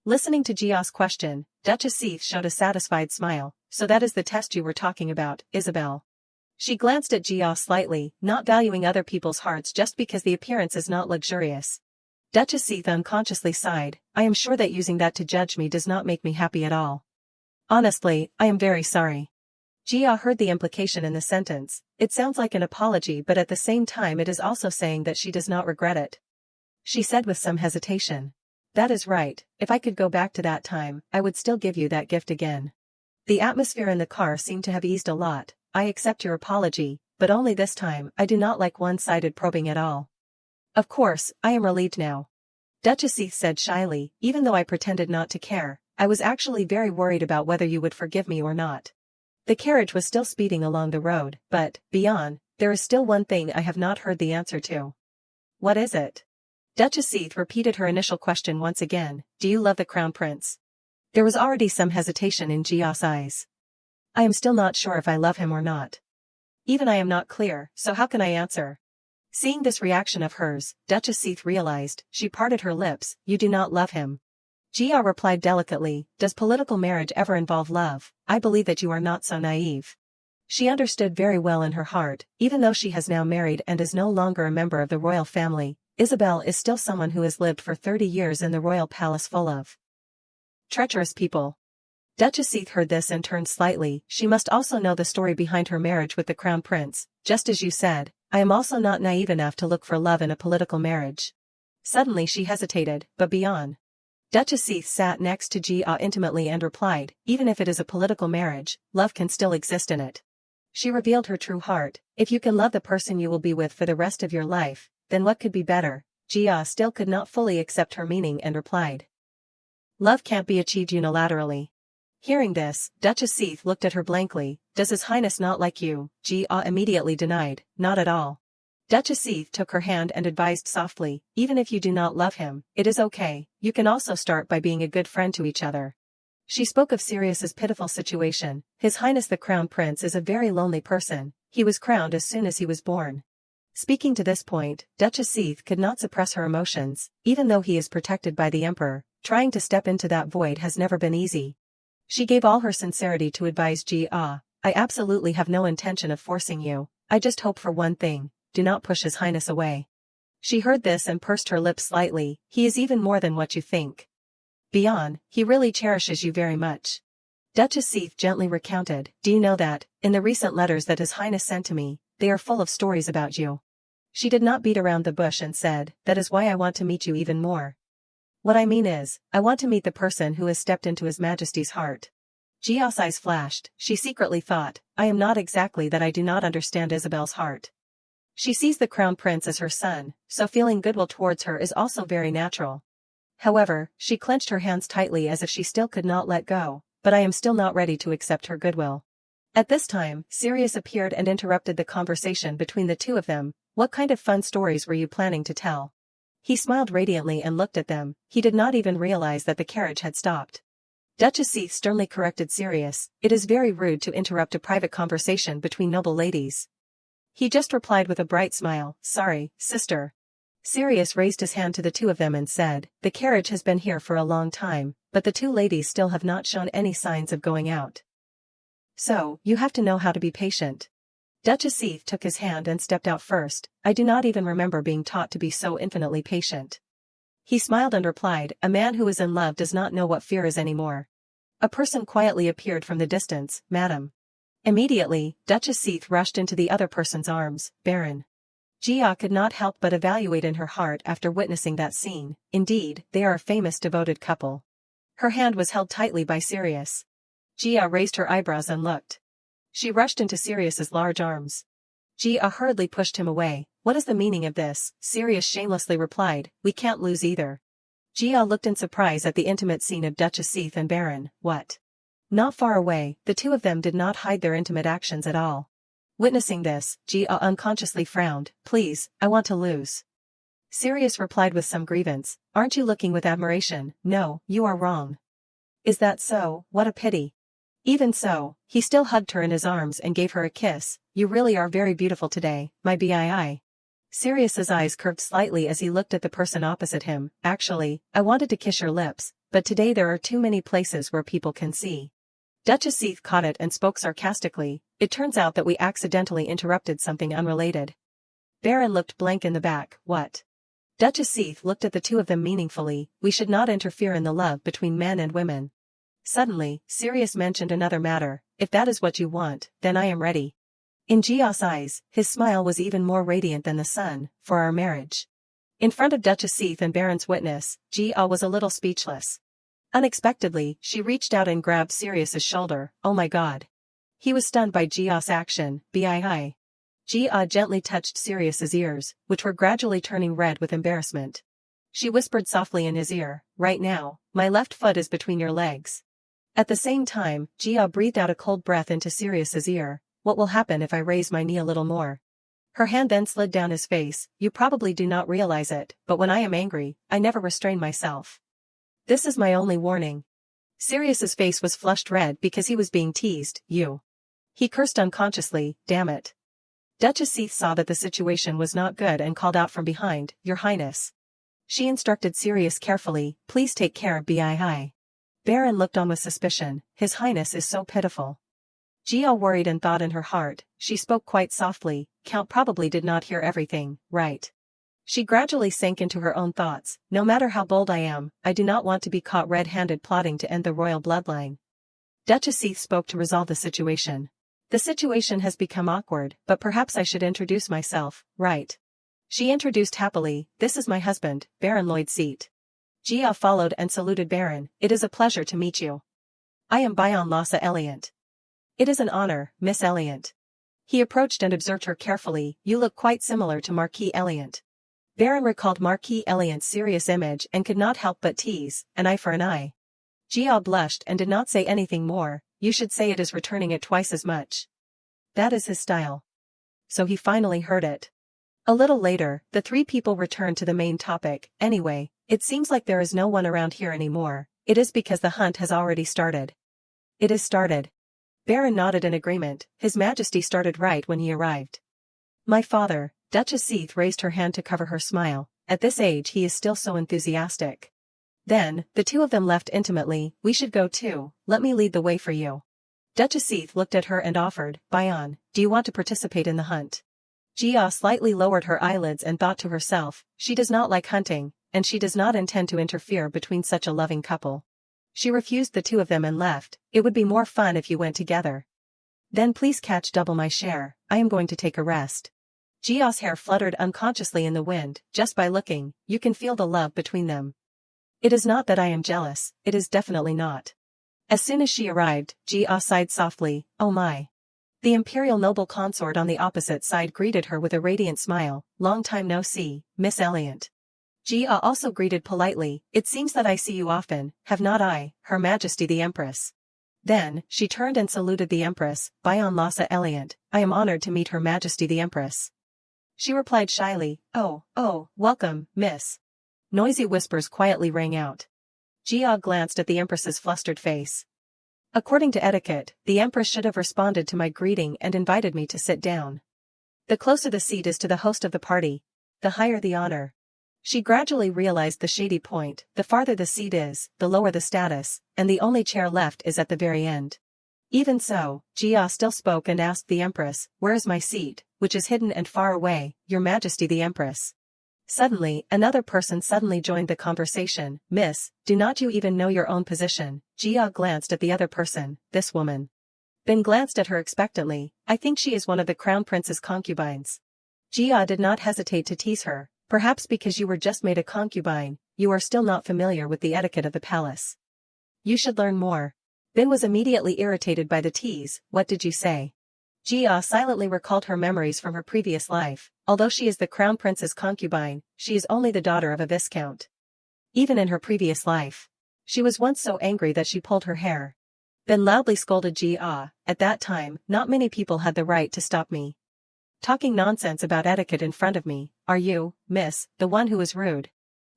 Listening to Jia's question, Duchess Seath showed a satisfied smile. So that is the test you were talking about, Isabel. She glanced at Jia slightly, not valuing other people's hearts just because the appearance is not luxurious. Duchess Seath unconsciously sighed, I am sure that using that to judge me does not make me happy at all. Honestly, I am very sorry. Jia heard the implication in the sentence. It sounds like an apology, but at the same time it is also saying that she does not regret it. She said with some hesitation. That is right, if I could go back to that time, I would still give you that gift again. The atmosphere in the car seemed to have eased a lot. I accept your apology, but only this time. I do not like one-sided probing at all. Of course, I am relieved now. Duchess Seath said shyly, even though I pretended not to care, I was actually very worried about whether you would forgive me or not. The carriage was still speeding along the road, but, beyond, there is still one thing I have not heard the answer to. What is it? Duchess Seath repeated her initial question once again, do you love the Crown Prince? There was already some hesitation in Jia's eyes. I am still not sure if I love him or not. Even I am not clear, so how can I answer? Seeing this reaction of hers, Duchess Seath realized. She parted her lips, you do not love him. Jia replied delicately, does political marriage ever involve love? I believe that you are not so naive. She understood very well in her heart, even though she has now married and is no longer a member of the royal family, Isabel is still someone who has lived for 30 years in the royal palace full of treacherous people. Duchess Seath heard this and turned slightly. She must also know the story behind her marriage with the Crown Prince. Just as you said, I am also not naive enough to look for love in a political marriage. Suddenly she hesitated, but beyond. Duchess Seath sat next to Jia intimately and replied, even if it is a political marriage, love can still exist in it. She revealed her true heart. If you can love the person you will be with for the rest of your life, then what could be better? Jia still could not fully accept her meaning and replied. Love can't be achieved unilaterally. Hearing this, Duchess Seath looked at her blankly. Does His Highness not like you? Jia immediately denied, not at all. Duchess Seath took her hand and advised softly, even if you do not love him, it is okay, you can also start by being a good friend to each other. She spoke of Sirius's pitiful situation. His Highness the Crown Prince is a very lonely person. He was crowned as soon as he was born. Speaking to this point, Duchess Seath could not suppress her emotions. Even though he is protected by the Emperor, trying to step into that void has never been easy. She gave all her sincerity to advise Ji-ah, I absolutely have no intention of forcing you. I just hope for one thing, do not push His Highness away. She heard this and pursed her lips slightly. He is even more than what you think. Beyond, he really cherishes you very much. Duchess Seath gently recounted, do you know that, in the recent letters that His Highness sent to me, they are full of stories about you. She did not beat around the bush and said, that is why I want to meet you even more. What I mean is, I want to meet the person who has stepped into His Majesty's heart. Jia's eyes flashed. She secretly thought, I am not exactly that I do not understand Isabel's heart. She sees the Crown Prince as her son, so feeling goodwill towards her is also very natural. However, she clenched her hands tightly as if she still could not let go, but I am still not ready to accept her goodwill. At this time, Sirius appeared and interrupted the conversation between the two of them. What kind of fun stories were you planning to tell? He smiled radiantly and looked at them. He did not even realize that the carriage had stopped. Duchess Seath sternly corrected Sirius, it is very rude to interrupt a private conversation between noble ladies. He just replied with a bright smile, sorry, sister. Sirius raised his hand to the two of them and said, the carriage has been here for a long time, but the two ladies still have not shown any signs of going out. So, you have to know how to be patient. Duchess Seath took his hand and stepped out first. I do not even remember being taught to be so infinitely patient. He smiled and replied, a man who is in love does not know what fear is anymore. A person quietly appeared from the distance, madam. Immediately, Duchess Seath rushed into the other person's arms, Baron. Jia could not help but evaluate in her heart after witnessing that scene. Indeed, they are a famous devoted couple. Her hand was held tightly by Sirius. Jia raised her eyebrows and looked. She rushed into Sirius's large arms. Jia hurriedly pushed him away. What is the meaning of this? Sirius shamelessly replied, we can't lose either. Jia looked in surprise at the intimate scene of Duchess Seath and Baron. What? Not far away, the two of them did not hide their intimate actions at all. Witnessing this, Jia unconsciously frowned. Please, I want to lose. Sirius replied with some grievance, aren't you looking with admiration? No, you are wrong. Is that so? What a pity. Even so, he still hugged her in his arms and gave her a kiss. You really are very beautiful today, my bii. Sirius's eyes curved slightly as he looked at the person opposite him. Actually, I wanted to kiss your lips, but today there are too many places where people can see. Duchess Seath caught it and spoke sarcastically, it turns out that we accidentally interrupted something unrelated. Baron looked blank in the back, what? Duchess Seath looked at the two of them meaningfully, we should not interfere in the love between men and women. Suddenly, Sirius mentioned another matter, if that is what you want, then I am ready. In Jia's eyes, his smile was even more radiant than the sun, for our marriage. In front of Duchess Seath and Baron's witness, Jia was a little speechless. Unexpectedly, she reached out and grabbed Sirius's shoulder, oh my god. He was stunned by Jia's action, bii. Jia gently touched Sirius's ears, which were gradually turning red with embarrassment. She whispered softly in his ear, right now, my left foot is between your legs. At the same time, Jia breathed out a cold breath into Sirius's ear, what will happen if I raise my knee a little more? Her hand then slid down his face, you probably do not realize it, but when I am angry, I never restrain myself. This is my only warning. Sirius's face was flushed red because he was being teased, you. He cursed unconsciously, damn it. Duchess Seath saw that the situation was not good and called out from behind, Your Highness. She instructed Sirius carefully, please take care of bii. Baron looked on with suspicion, His Highness is so pitiful. Jia worried and thought in her heart, she spoke quite softly, Count probably did not hear everything, right? She gradually sank into her own thoughts, no matter how bold I am, I do not want to be caught red-handed plotting to end the royal bloodline. Duchess Seath spoke to resolve the situation. The situation has become awkward, but perhaps I should introduce myself, right? She introduced happily, this is my husband, Baron Lloyd Seat. Jia followed and saluted Baron, it is a pleasure to meet you. I am Bayon Lhasa Eliant. It is an honor, Miss Eliant. He approached and observed her carefully, you look quite similar to Marquis Eliant. Baron recalled Marquis Eliant's serious image and could not help but tease, an eye for an eye. Jia blushed and did not say anything more, you should say it is returning it twice as much. That is his style. So he finally heard it. A little later, the three people returned to the main topic, anyway, it seems like there is no one around here anymore, It is because the hunt has already started. It is started. Baron nodded in agreement. His Majesty started right when he arrived. My father, Duchess Seath raised her hand to cover her smile. At this age he is still so enthusiastic. Then, the two of them left intimately. We should go too, let me lead the way for you. Duchess Seath looked at her and offered, Bayan, do you want to participate in the hunt? Jia slightly lowered her eyelids and thought to herself, she does not like hunting, and she does not intend to interfere between such a loving couple. She refused the two of them and left. It would be more fun if you went together. Then please catch double my share, I am going to take a rest. Jia's hair fluttered unconsciously in the wind. Just by looking, you can feel the love between them. It is not that I am jealous, it is definitely not. As soon as she arrived, Jia sighed softly, oh my. The imperial noble consort on the opposite side greeted her with a radiant smile, long time no see, Miss Eliant. Jia also greeted politely, it seems that I see you often, have not I, Her Majesty the Empress. Then, she turned and saluted the Empress, Bayan Lhasa Eliant, I am honored to meet Her Majesty the Empress. She replied shyly, oh, welcome, miss. Noisy whispers quietly rang out. Jia glanced at the Empress's flustered face. According to etiquette, the Empress should have responded to my greeting and invited me to sit down. The closer the seat is to the host of the party, the higher the honor. She gradually realized the shady point, the farther the seat is, the lower the status, and the only chair left is at the very end. Even so, Jia still spoke and asked the Empress, where is my seat, which is hidden and far away, Your Majesty the Empress. Suddenly, another person suddenly joined the conversation, Miss, do not you even know your own position? Jia glanced at the other person, this woman. Ben glanced at her expectantly, I think she is one of the Crown Prince's concubines. Jia did not hesitate to tease her, perhaps because you were just made a concubine, you are still not familiar with the etiquette of the palace. You should learn more. Ben was immediately irritated by the tease, what did you say? Jia silently recalled her memories from her previous life, although she is the Crown Prince's concubine, she is only the daughter of a viscount. Even in her previous life. She was once so angry that she pulled her hair. Ben loudly scolded Jia, at that time, not many people had the right to stop me. Talking nonsense about etiquette in front of me, are you, miss, the one who is rude?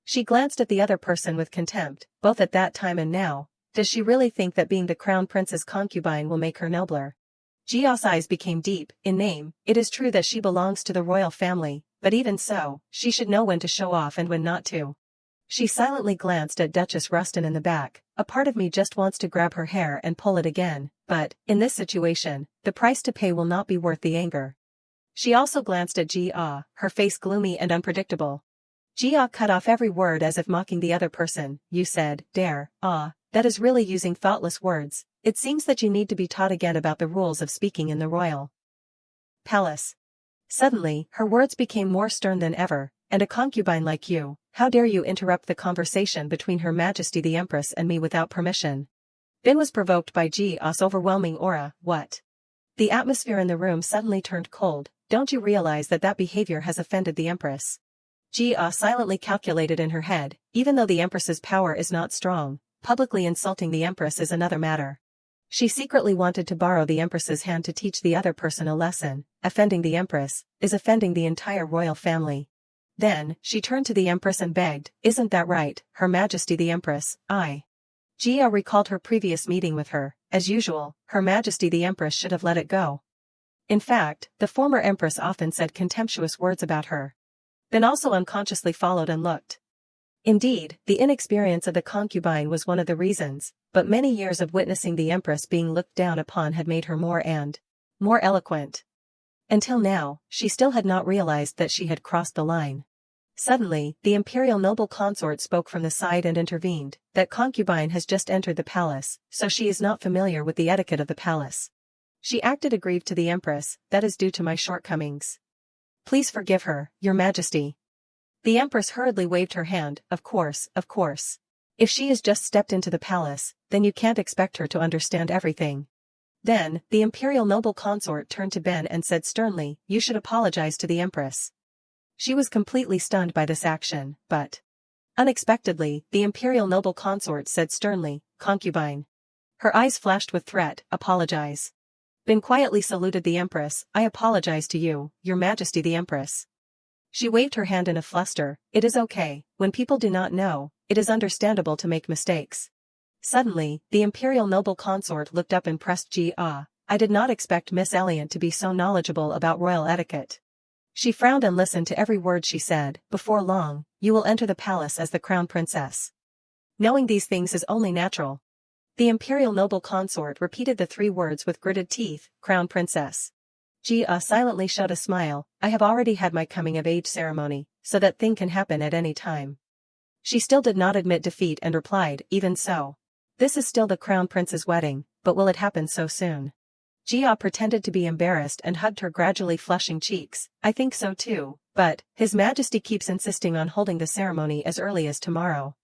She glanced at the other person with contempt, both at that time and now. Does she really think that being the Crown Prince's concubine will make her nobler? Jia's eyes became deep. In name, it is true that she belongs to the royal family, but even so, she should know when to show off and when not to. She silently glanced at Duchess Rustin in the back. A part of me just wants to grab her hair and pull it again, but, in this situation, the price to pay will not be worth the anger. She also glanced at Jia, her face gloomy and unpredictable. Jia cut off every word as if mocking the other person. You said, dare, that is really using thoughtless words. It seems that you need to be taught again about the rules of speaking in the royal palace. Suddenly, her words became more stern than ever, and a concubine like you, how dare you interrupt the conversation between Her Majesty the Empress and me without permission? Ben was provoked by Jia's overwhelming aura. What? The atmosphere in the room suddenly turned cold. Don't you realize that that behavior has offended the Empress? Jia silently calculated in her head, even though the Empress's power is not strong, publicly insulting the Empress is another matter. She secretly wanted to borrow the Empress's hand to teach the other person a lesson. Offending the Empress is offending the entire royal family. Then, she turned to the Empress and begged, isn't that right, Her Majesty the Empress? Jia recalled her previous meeting with her. As usual, Her Majesty the Empress should have let it go. In fact, the former Empress often said contemptuous words about her. Ben also unconsciously followed and looked. Indeed, the inexperience of the concubine was one of the reasons, but many years of witnessing the Empress being looked down upon had made her more eloquent. Until now, she still had not realized that she had crossed the line. Suddenly, the imperial noble consort spoke from the side and intervened. That concubine has just entered the palace, so she is not familiar with the etiquette of the palace. She acted aggrieved to the Empress, that is due to my shortcomings. Please forgive her, Your Majesty. The Empress hurriedly waved her hand, of course. If she has just stepped into the palace, then you can't expect her to understand everything. Then, the imperial noble consort turned to Ben and said sternly, you should apologize to the Empress. She was completely stunned by this action, but unexpectedly, the imperial noble consort said sternly, concubine. Her eyes flashed with threat, apologize. Ben quietly saluted the Empress, I apologize to you, Your Majesty the Empress. She waved her hand in a fluster, it is okay, when people do not know, it is understandable to make mistakes. Suddenly, the imperial noble consort looked up and pressed Ji-ah. I did not expect Miss Elliot to be so knowledgeable about royal etiquette. She frowned and listened to every word she said. Before long, you will enter the palace as the crown princess. Knowing these things is only natural. The imperial noble consort repeated the 3 words with gritted teeth, crown princess. Ji-ah silently showed a smile. I have already had my coming-of-age ceremony, so that thing can happen at any time. She still did not admit defeat and replied, even so. This is still the crown prince's wedding, but will it happen so soon? Ji-ah pretended to be embarrassed and hugged her gradually flushing cheeks. I think so too, but, His Majesty keeps insisting on holding the ceremony as early as tomorrow.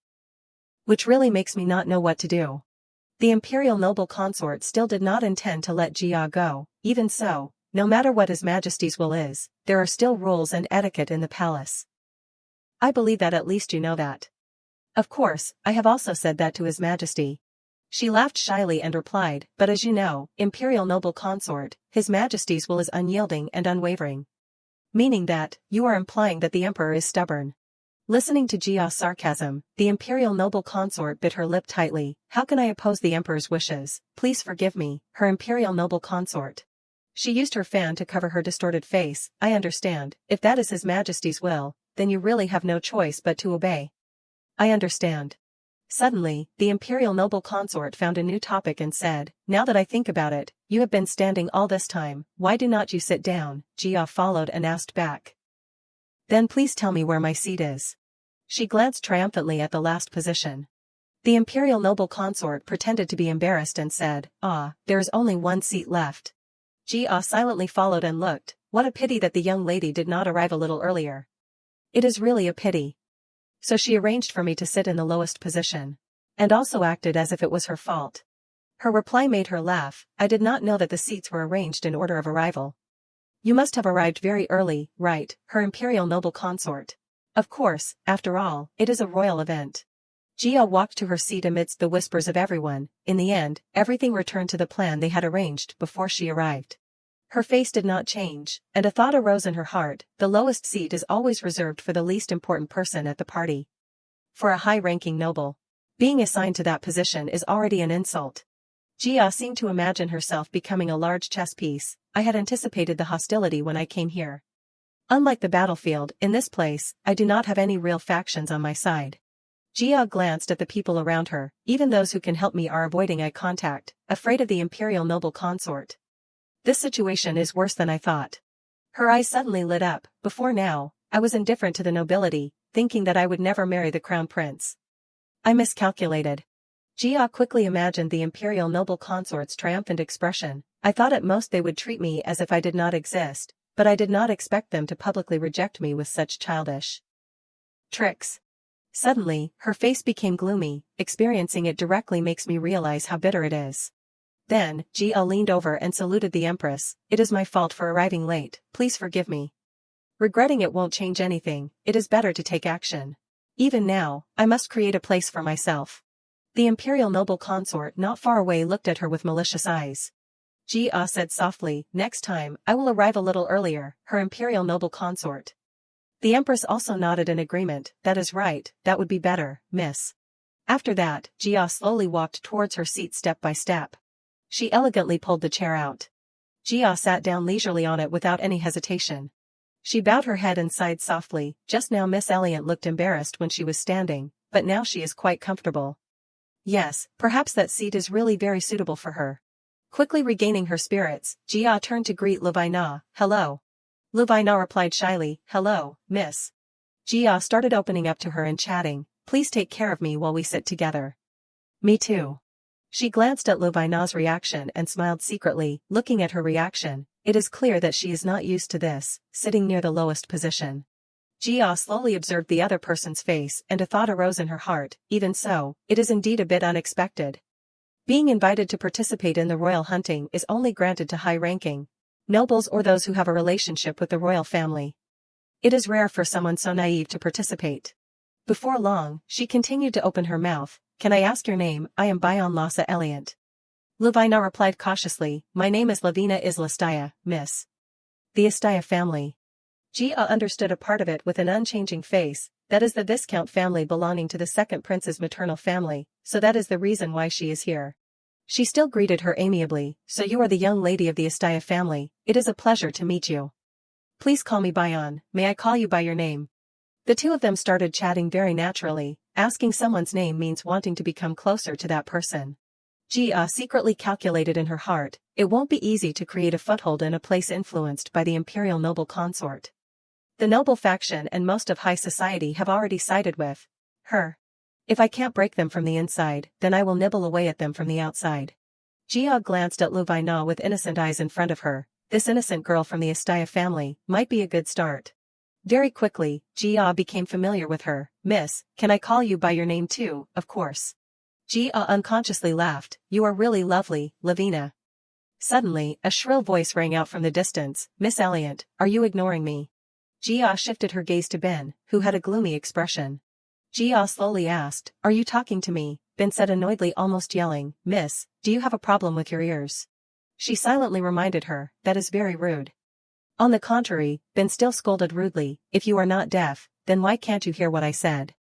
Which really makes me not know what to do. The imperial noble consort still did not intend to let Ji-ah go. Even so, no matter what His Majesty's will is, there are still rules and etiquette in the palace. I believe that at least you know that. Of course, I have also said that to His Majesty. She laughed shyly and replied, but as you know, imperial noble consort, His Majesty's will is unyielding and unwavering. Meaning that, you are implying that the emperor is stubborn. Listening to Ji-ah's sarcasm, the imperial noble consort bit her lip tightly. How can I oppose the emperor's wishes? Please forgive me, her imperial noble consort. She used her fan to cover her distorted face. I understand, if that is His Majesty's will, then you really have no choice but to obey. I understand. Suddenly, the imperial noble consort found a new topic and said, now that I think about it, you have been standing all this time, why do not you sit down? Ji-ah followed and asked back. Then please tell me where my seat is. She glanced triumphantly at the last position. The imperial noble consort pretended to be embarrassed and said, there is only one seat left. Ji-ah silently followed and looked. What a pity that the young lady did not arrive a little earlier. It is really a pity. So she arranged for me to sit in the lowest position. And also acted as if it was her fault. Her reply made her laugh. I did not know that the seats were arranged in order of arrival. You must have arrived very early, right, her imperial noble consort. Of course, after all, it is a royal event. Ji-ah walked to her seat amidst the whispers of everyone. In the end, everything returned to the plan they had arranged before she arrived. Her face did not change, and a thought arose in her heart. The lowest seat is always reserved for the least important person at the party. For a high-ranking noble, being assigned to that position is already an insult. Ji-ah seemed to imagine herself becoming a large chess piece. I had anticipated the hostility when I came here. Unlike the battlefield, in this place, I do not have any real factions on my side. Ji-ah glanced at the people around her. Even those who can help me are avoiding eye contact, afraid of the imperial noble consort. This situation is worse than I thought. Her eyes suddenly lit up. Before now, I was indifferent to the nobility, thinking that I would never marry the crown prince. I miscalculated. Ji-ah quickly imagined the imperial noble consort's triumphant expression. I thought at most they would treat me as if I did not exist, but I did not expect them to publicly reject me with such childish tricks. Suddenly, her face became gloomy. Experiencing it directly makes me realize how bitter it is. Then, Ji-ah leaned over and saluted the empress. It is my fault for arriving late, please forgive me. Regretting it won't change anything, it is better to take action. Even now, I must create a place for myself. The imperial noble consort not far away looked at her with malicious eyes. Ji-ah said softly, next time, I will arrive a little earlier, her imperial noble consort. The empress also nodded in agreement. That is right, that would be better, miss. After that, Ji-ah slowly walked towards her seat step by step. She elegantly pulled the chair out. Ji-ah sat down leisurely on it without any hesitation. She bowed her head and sighed softly. Just now Miss Elliot looked embarrassed when she was standing, but now she is quite comfortable. Yes, perhaps that seat is really very suitable for her. Quickly regaining her spirits, Ji-ah turned to greet Luvina. Hello. Luvina replied shyly, hello, miss. Ji-ah started opening up to her and chatting. Please take care of me while we sit together. Me too. She glanced at Luvina's reaction and smiled secretly. Looking at her reaction, it is clear that she is not used to this, sitting near the lowest position. Ji-ah slowly observed the other person's face and a thought arose in her heart. Even so, it is indeed a bit unexpected. Being invited to participate in the royal hunting is only granted to high-ranking nobles or those who have a relationship with the royal family. It is rare for someone so naive to participate. Before long, she continued to open her mouth. Can I ask your name? I am Bayon Lhasa Eliant. Luvina replied cautiously. My name is Lavina Islastaya, miss. The Astaya family. Ji-ah understood a part of it with an unchanging face. that is the Viscount family belonging to the second prince's maternal family, so that is the reason why she is here. She still greeted her amiably, so you are the young lady of the Astaya family, it is a pleasure to meet you. Please call me Bayan, may I call you by your name? The two of them started chatting very naturally, asking someone's name means wanting to become closer to that person. Jia secretly calculated in her heart, it won't be easy to create a foothold in a place influenced by the imperial noble consort. The noble faction and most of high society have already sided with her. If I can't break them from the inside, then I will nibble away at them from the outside. Jia glanced at Lu Vaina with innocent eyes in front of her. This innocent girl from the Astaya family might be a good start. Very quickly, Jia became familiar with her. Miss, can I call you by your name too? Of course. Jia unconsciously laughed. You are really lovely, Lavina. Suddenly, a shrill voice rang out from the distance. Miss Elliot, are you ignoring me? Jia shifted her gaze to Ben, who had a gloomy expression. Jia slowly asked, are you talking to me? Ben said annoyedly, almost yelling. Miss, do you have a problem with your ears? She silently reminded her, that is very rude. On the contrary, Ben still scolded rudely, if you are not deaf, then why can't you hear what I said?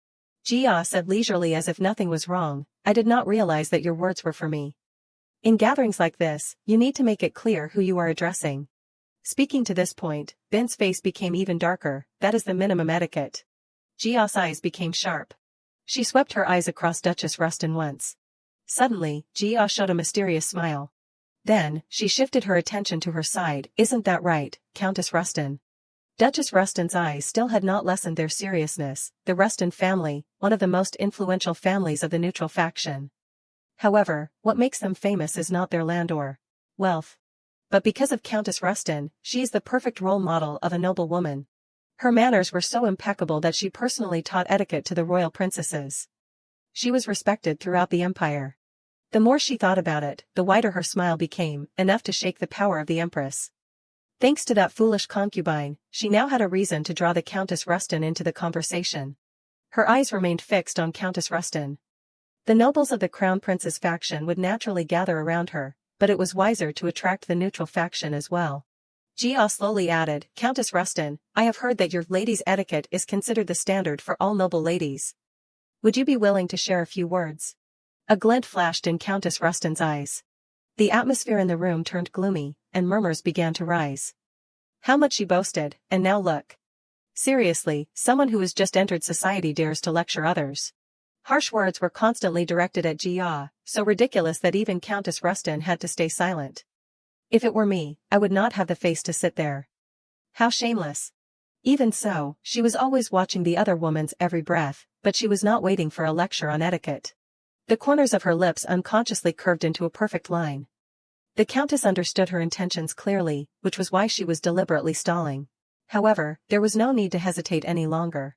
Jia said leisurely as if nothing was wrong, I did not realize that your words were for me. In gatherings like this, you need to make it clear who you are addressing. Speaking to this point, Ben's face became even darker, that is the minimum etiquette. Jia's eyes became sharp. She swept her eyes across Duchess Rustin once. Suddenly, Jia showed a mysterious smile. Then, she shifted her attention to her side, isn't that right, Countess Rustin? Duchess Rustin's eyes still had not lessened their seriousness, the Rustin family, one of the most influential families of the neutral faction. However, what makes them famous is not their land or wealth. But because of Countess Rustin, she is the perfect role model of a noble woman. Her manners were so impeccable that she personally taught etiquette to the royal princesses. She was respected throughout the empire. The more she thought about it, the wider her smile became, enough to shake the power of the empress. Thanks to that foolish concubine, she now had a reason to draw the Countess Rustin into the conversation. Her eyes remained fixed on Countess Rustin. The nobles of the Crown Prince's faction would naturally gather around her, but it was wiser to attract the neutral faction as well. Jia slowly added, Countess Rustin, I have heard that your lady's etiquette is considered the standard for all noble ladies. Would you be willing to share a few words? A glint flashed in Countess Rustin's eyes. The atmosphere in the room turned gloomy, and murmurs began to rise. How much she boasted, and now look. Seriously, someone who has just entered society dares to lecture others. Harsh words were constantly directed at Jia, so ridiculous that even Countess Rustin had to stay silent. If it were me, I would not have the face to sit there. How shameless. Even so, she was always watching the other woman's every breath, but she was not waiting for a lecture on etiquette. The corners of her lips unconsciously curved into a perfect line. The Countess understood her intentions clearly, which was why she was deliberately stalling. However, there was no need to hesitate any longer.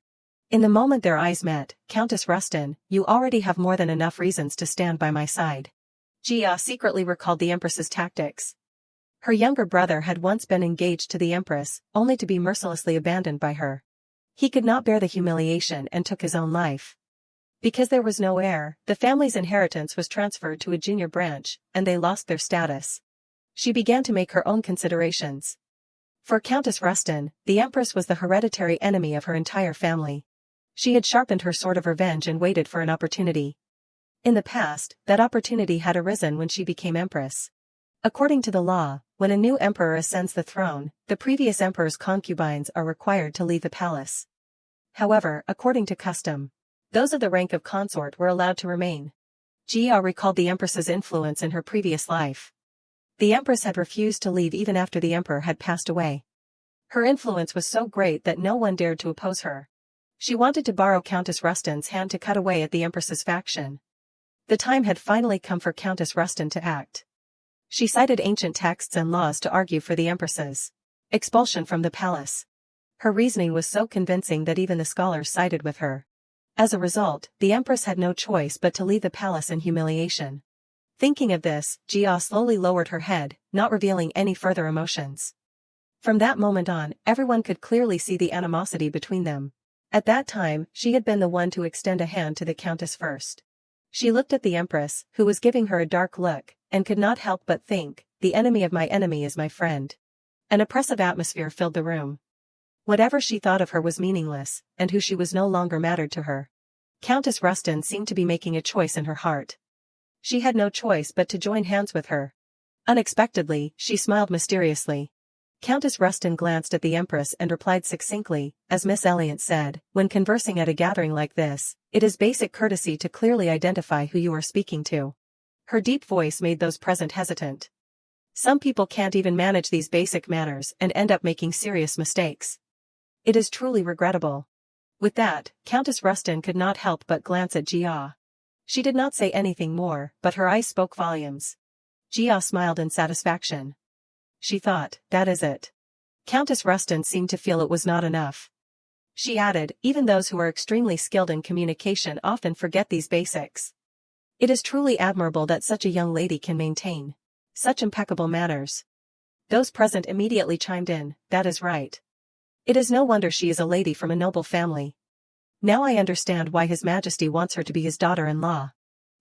In the moment their eyes met, Countess Rustin, you already have more than enough reasons to stand by my side. Jia secretly recalled the Empress's tactics. Her younger brother had once been engaged to the Empress, only to be mercilessly abandoned by her. He could not bear the humiliation and took his own life. Because there was no heir, the family's inheritance was transferred to a junior branch, and they lost their status. She began to make her own considerations. For Countess Rustin, the Empress was the hereditary enemy of her entire family. She had sharpened her sword of revenge and waited for an opportunity. In the past, that opportunity had arisen when she became Empress. According to the law, when a new emperor ascends the throne, the previous emperor's concubines are required to leave the palace. However, according to custom, those of the rank of consort were allowed to remain. Jia recalled the Empress's influence in her previous life. The Empress had refused to leave even after the Emperor had passed away. Her influence was so great that no one dared to oppose her. She wanted to borrow Countess Rustin's hand to cut away at the Empress's faction. The time had finally come for Countess Rustin to act. She cited ancient texts and laws to argue for the Empress's expulsion from the palace. Her reasoning was so convincing that even the scholars sided with her. As a result, the Empress had no choice but to leave the palace in humiliation. Thinking of this, Jia slowly lowered her head, not revealing any further emotions. From that moment on, everyone could clearly see the animosity between them. At that time, she had been the one to extend a hand to the Countess first. She looked at the Empress, who was giving her a dark look, and could not help but think, the enemy of my enemy is my friend. An oppressive atmosphere filled the room. Whatever she thought of her was meaningless, and who she was no longer mattered to her. Countess Rustin seemed to be making a choice in her heart. She had no choice but to join hands with her. Unexpectedly, she smiled mysteriously. Countess Rustin glanced at the Empress and replied succinctly, as Miss Elliot said, when conversing at a gathering like this, it is basic courtesy to clearly identify who you are speaking to. Her deep voice made those present hesitant. Some people can't even manage these basic manners and end up making serious mistakes. It is truly regrettable. With that, Countess Rustin could not help but glance at Jia. She did not say anything more, but her eyes spoke volumes. Jia smiled in satisfaction. She thought, that is it. Countess Rustin seemed to feel it was not enough. She added, even those who are extremely skilled in communication often forget these basics. It is truly admirable that such a young lady can maintain such impeccable manners. Those present immediately chimed in, that is right. It is no wonder she is a lady from a noble family. Now I understand why His Majesty wants her to be his daughter-in-law.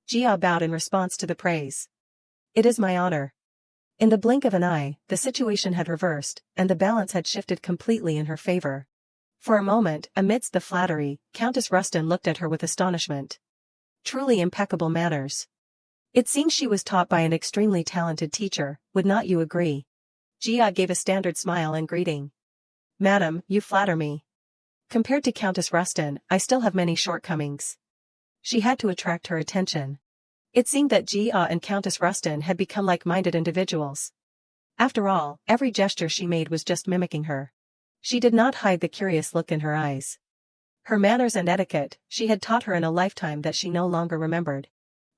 Jia bowed in response to the praise. It is my honor. In the blink of an eye, the situation had reversed, and the balance had shifted completely in her favor. For a moment, amidst the flattery, Countess Rustin looked at her with astonishment. Truly impeccable manners. It seems she was taught by an extremely talented teacher, would not you agree? Jia gave a standard smile in greeting. Madam, you flatter me. Compared to Countess Rustin, I still have many shortcomings. She had to attract her attention. It seemed that Jia and Countess Rustin had become like-minded individuals. After all, every gesture she made was just mimicking her. She did not hide the curious look in her eyes. Her manners and etiquette, she had taught her in a lifetime that she no longer remembered.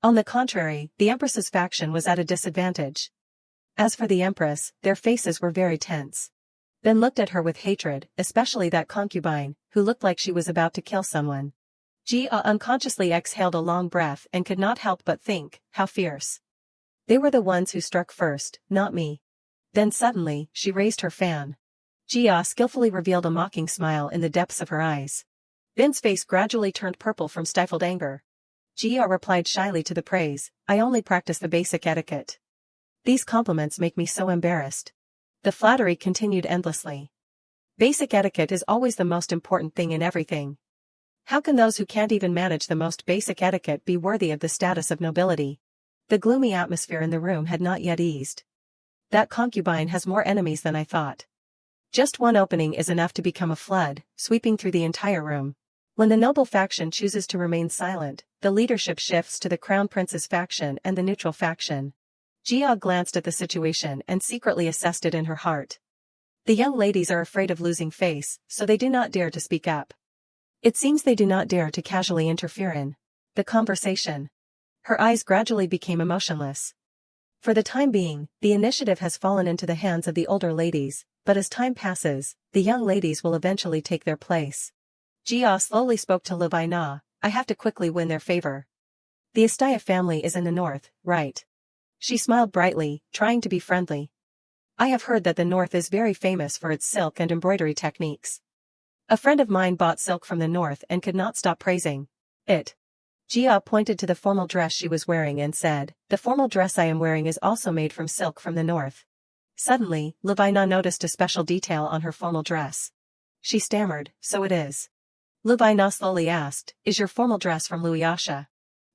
On the contrary, the Empress's faction was at a disadvantage. As for the Empress, their faces were very tense. Ben looked at her with hatred, especially that concubine, who looked like she was about to kill someone. Jia unconsciously exhaled a long breath and could not help but think, how fierce. They were the ones who struck first, not me. Then suddenly, she raised her fan. Jia skillfully revealed a mocking smile in the depths of her eyes. Ben's face gradually turned purple from stifled anger. Jia replied shyly to the praise, I only practice the basic etiquette. These compliments make me so embarrassed. The flattery continued endlessly. Basic etiquette is always the most important thing in everything. How can those who can't even manage the most basic etiquette be worthy of the status of nobility? The gloomy atmosphere in the room had not yet eased. That concubine has more enemies than I thought. Just one opening is enough to become a flood, sweeping through the entire room. When the noble faction chooses to remain silent, the leadership shifts to the crown prince's faction and the neutral faction. Jia glanced at the situation and secretly assessed it in her heart. The young ladies are afraid of losing face, so they do not dare to speak up. It seems they do not dare to casually interfere in the conversation. Her eyes gradually became emotionless. For the time being, the initiative has fallen into the hands of the older ladies, but as time passes, the young ladies will eventually take their place. Jia slowly spoke to Levi Na, I have to quickly win their favor. The Astaya family is in the north, right? She smiled brightly, trying to be friendly. I have heard that the north is very famous for its silk and embroidery techniques. A friend of mine bought silk from the north and could not stop praising it. Jia pointed to the formal dress she was wearing and said, the formal dress I am wearing is also made from silk from the north. Suddenly, Levina noticed a special detail on her formal dress. She stammered, so it is. Levina slowly asked, is your formal dress from Luyasha?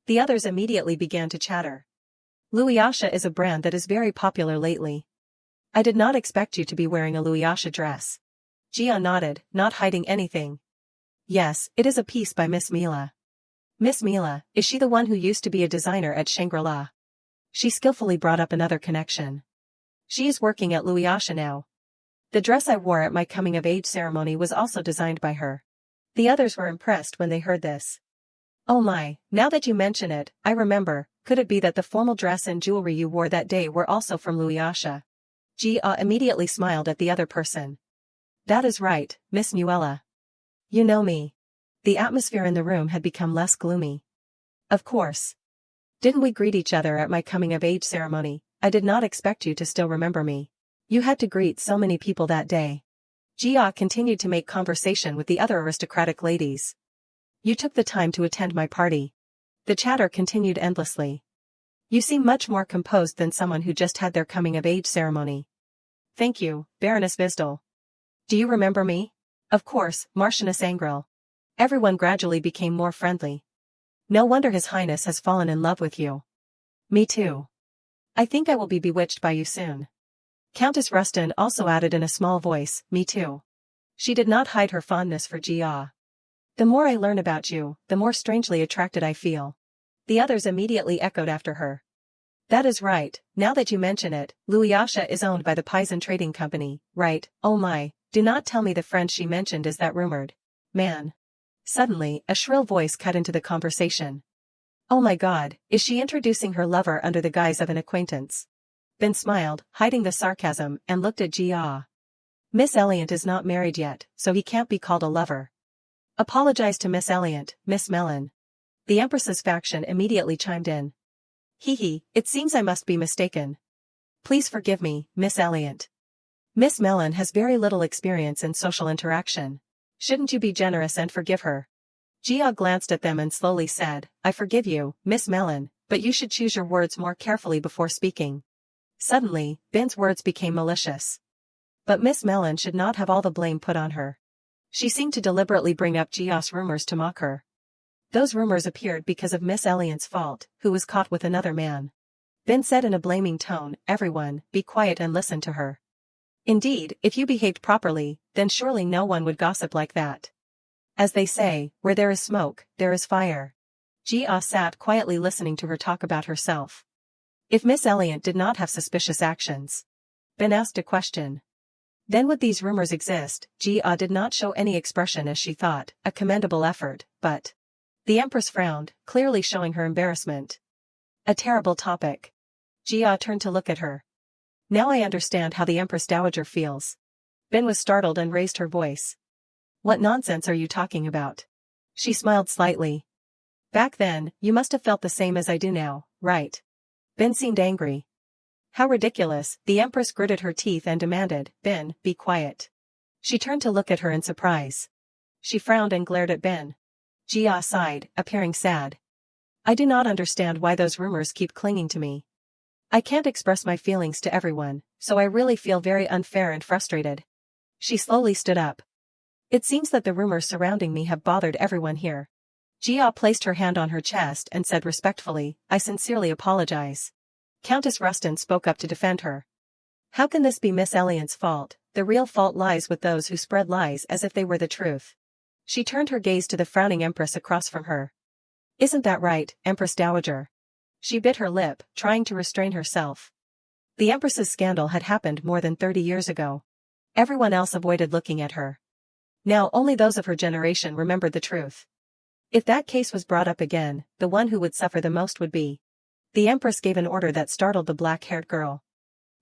The others immediately began to chatter. Luyasha is a brand that is very popular lately. I did not expect you to be wearing a Luyasha dress. Jia nodded, not hiding anything. Yes, it is a piece by Miss Mila. Miss Mila, is she the one who used to be a designer at Shangri-La? She skillfully brought up another connection. She is working at Luyasha now. The dress I wore at my coming-of-age ceremony was also designed by her. The others were impressed when they heard this. Oh my, now that you mention it, I remember, could it be that the formal dress and jewelry you wore that day were also from Luyasha? Jia immediately smiled at the other person. That is right, Miss Nuella. You know me. The atmosphere in the room had become less gloomy. Of course. Didn't we greet each other at my coming-of-age ceremony? I did not expect you to still remember me. You had to greet so many people that day. Jia continued to make conversation with the other aristocratic ladies. You took the time to attend my party. The chatter continued endlessly. You seem much more composed than someone who just had their coming-of-age ceremony. Thank you, Baroness Visdal. Do you remember me? Of course, Marchioness Angrel. Everyone gradually became more friendly. No wonder His Highness has fallen in love with you. Me too. I think I will be bewitched by you soon. Countess Rustin also added in a small voice, me too. She did not hide her fondness for Jia. The more I learn about you, the more strangely attracted I feel. The others immediately echoed after her. That is right, now that you mention it, Luyasha is owned by the Paisan Trading Company, right? Oh my, do not tell me the friend she mentioned is that rumored man. Suddenly, a shrill voice cut into the conversation. Oh my god, is she introducing her lover under the guise of an acquaintance? Ben smiled, hiding the sarcasm, and looked at Jia. Miss Elliot is not married yet, so he can't be called a lover. Apologize to Miss Elliot, Miss Mellon. The Empress's faction immediately chimed in. Hee, it seems I must be mistaken. Please forgive me, Miss Elliot. Miss Mellon has very little experience in social interaction. Shouldn't you be generous and forgive her? Jia glanced at them and slowly said, I forgive you, Miss Mellon, but you should choose your words more carefully before speaking. Suddenly, Ben's words became malicious. But Miss Mellon should not have all the blame put on her. She seemed to deliberately bring up Jia's rumors to mock her. Those rumors appeared because of Miss Elliott's fault, who was caught with another man. Ben said in a blaming tone, everyone, be quiet and listen to her. Indeed, if you behaved properly, then surely no one would gossip like that. As they say, where there is smoke, there is fire. Jia sat quietly listening to her talk about herself. If Miss Elliot did not have suspicious actions, Ben asked a question. Then would these rumors exist? Jia did not show any expression as she thought, a commendable effort, but the Empress frowned, clearly showing her embarrassment. A terrible topic. Jia turned to look at her. Now I understand how the Empress Dowager feels. Ben was startled and raised her voice. What nonsense are you talking about? She smiled slightly. Back then, you must have felt the same as I do now, right? Ben seemed angry. How ridiculous, the Empress gritted her teeth and demanded, Ben, be quiet. She turned to look at her in surprise. She frowned and glared at Ben. Jia sighed, appearing sad. I do not understand why those rumors keep clinging to me. I can't express my feelings to everyone, so I really feel very unfair and frustrated. She slowly stood up. It seems that the rumors surrounding me have bothered everyone here. Jia placed her hand on her chest and said respectfully, I sincerely apologize. Countess Rustin spoke up to defend her. How can this be Miss Elliott's fault? The real fault lies with those who spread lies as if they were the truth. She turned her gaze to the frowning Empress across from her. Isn't that right, Empress Dowager? She bit her lip, trying to restrain herself. The Empress's scandal had happened more than 30 years ago. Everyone else avoided looking at her. Now only those of her generation remembered the truth. If that case was brought up again, the one who would suffer the most would be. The Empress gave an order that startled the black-haired girl.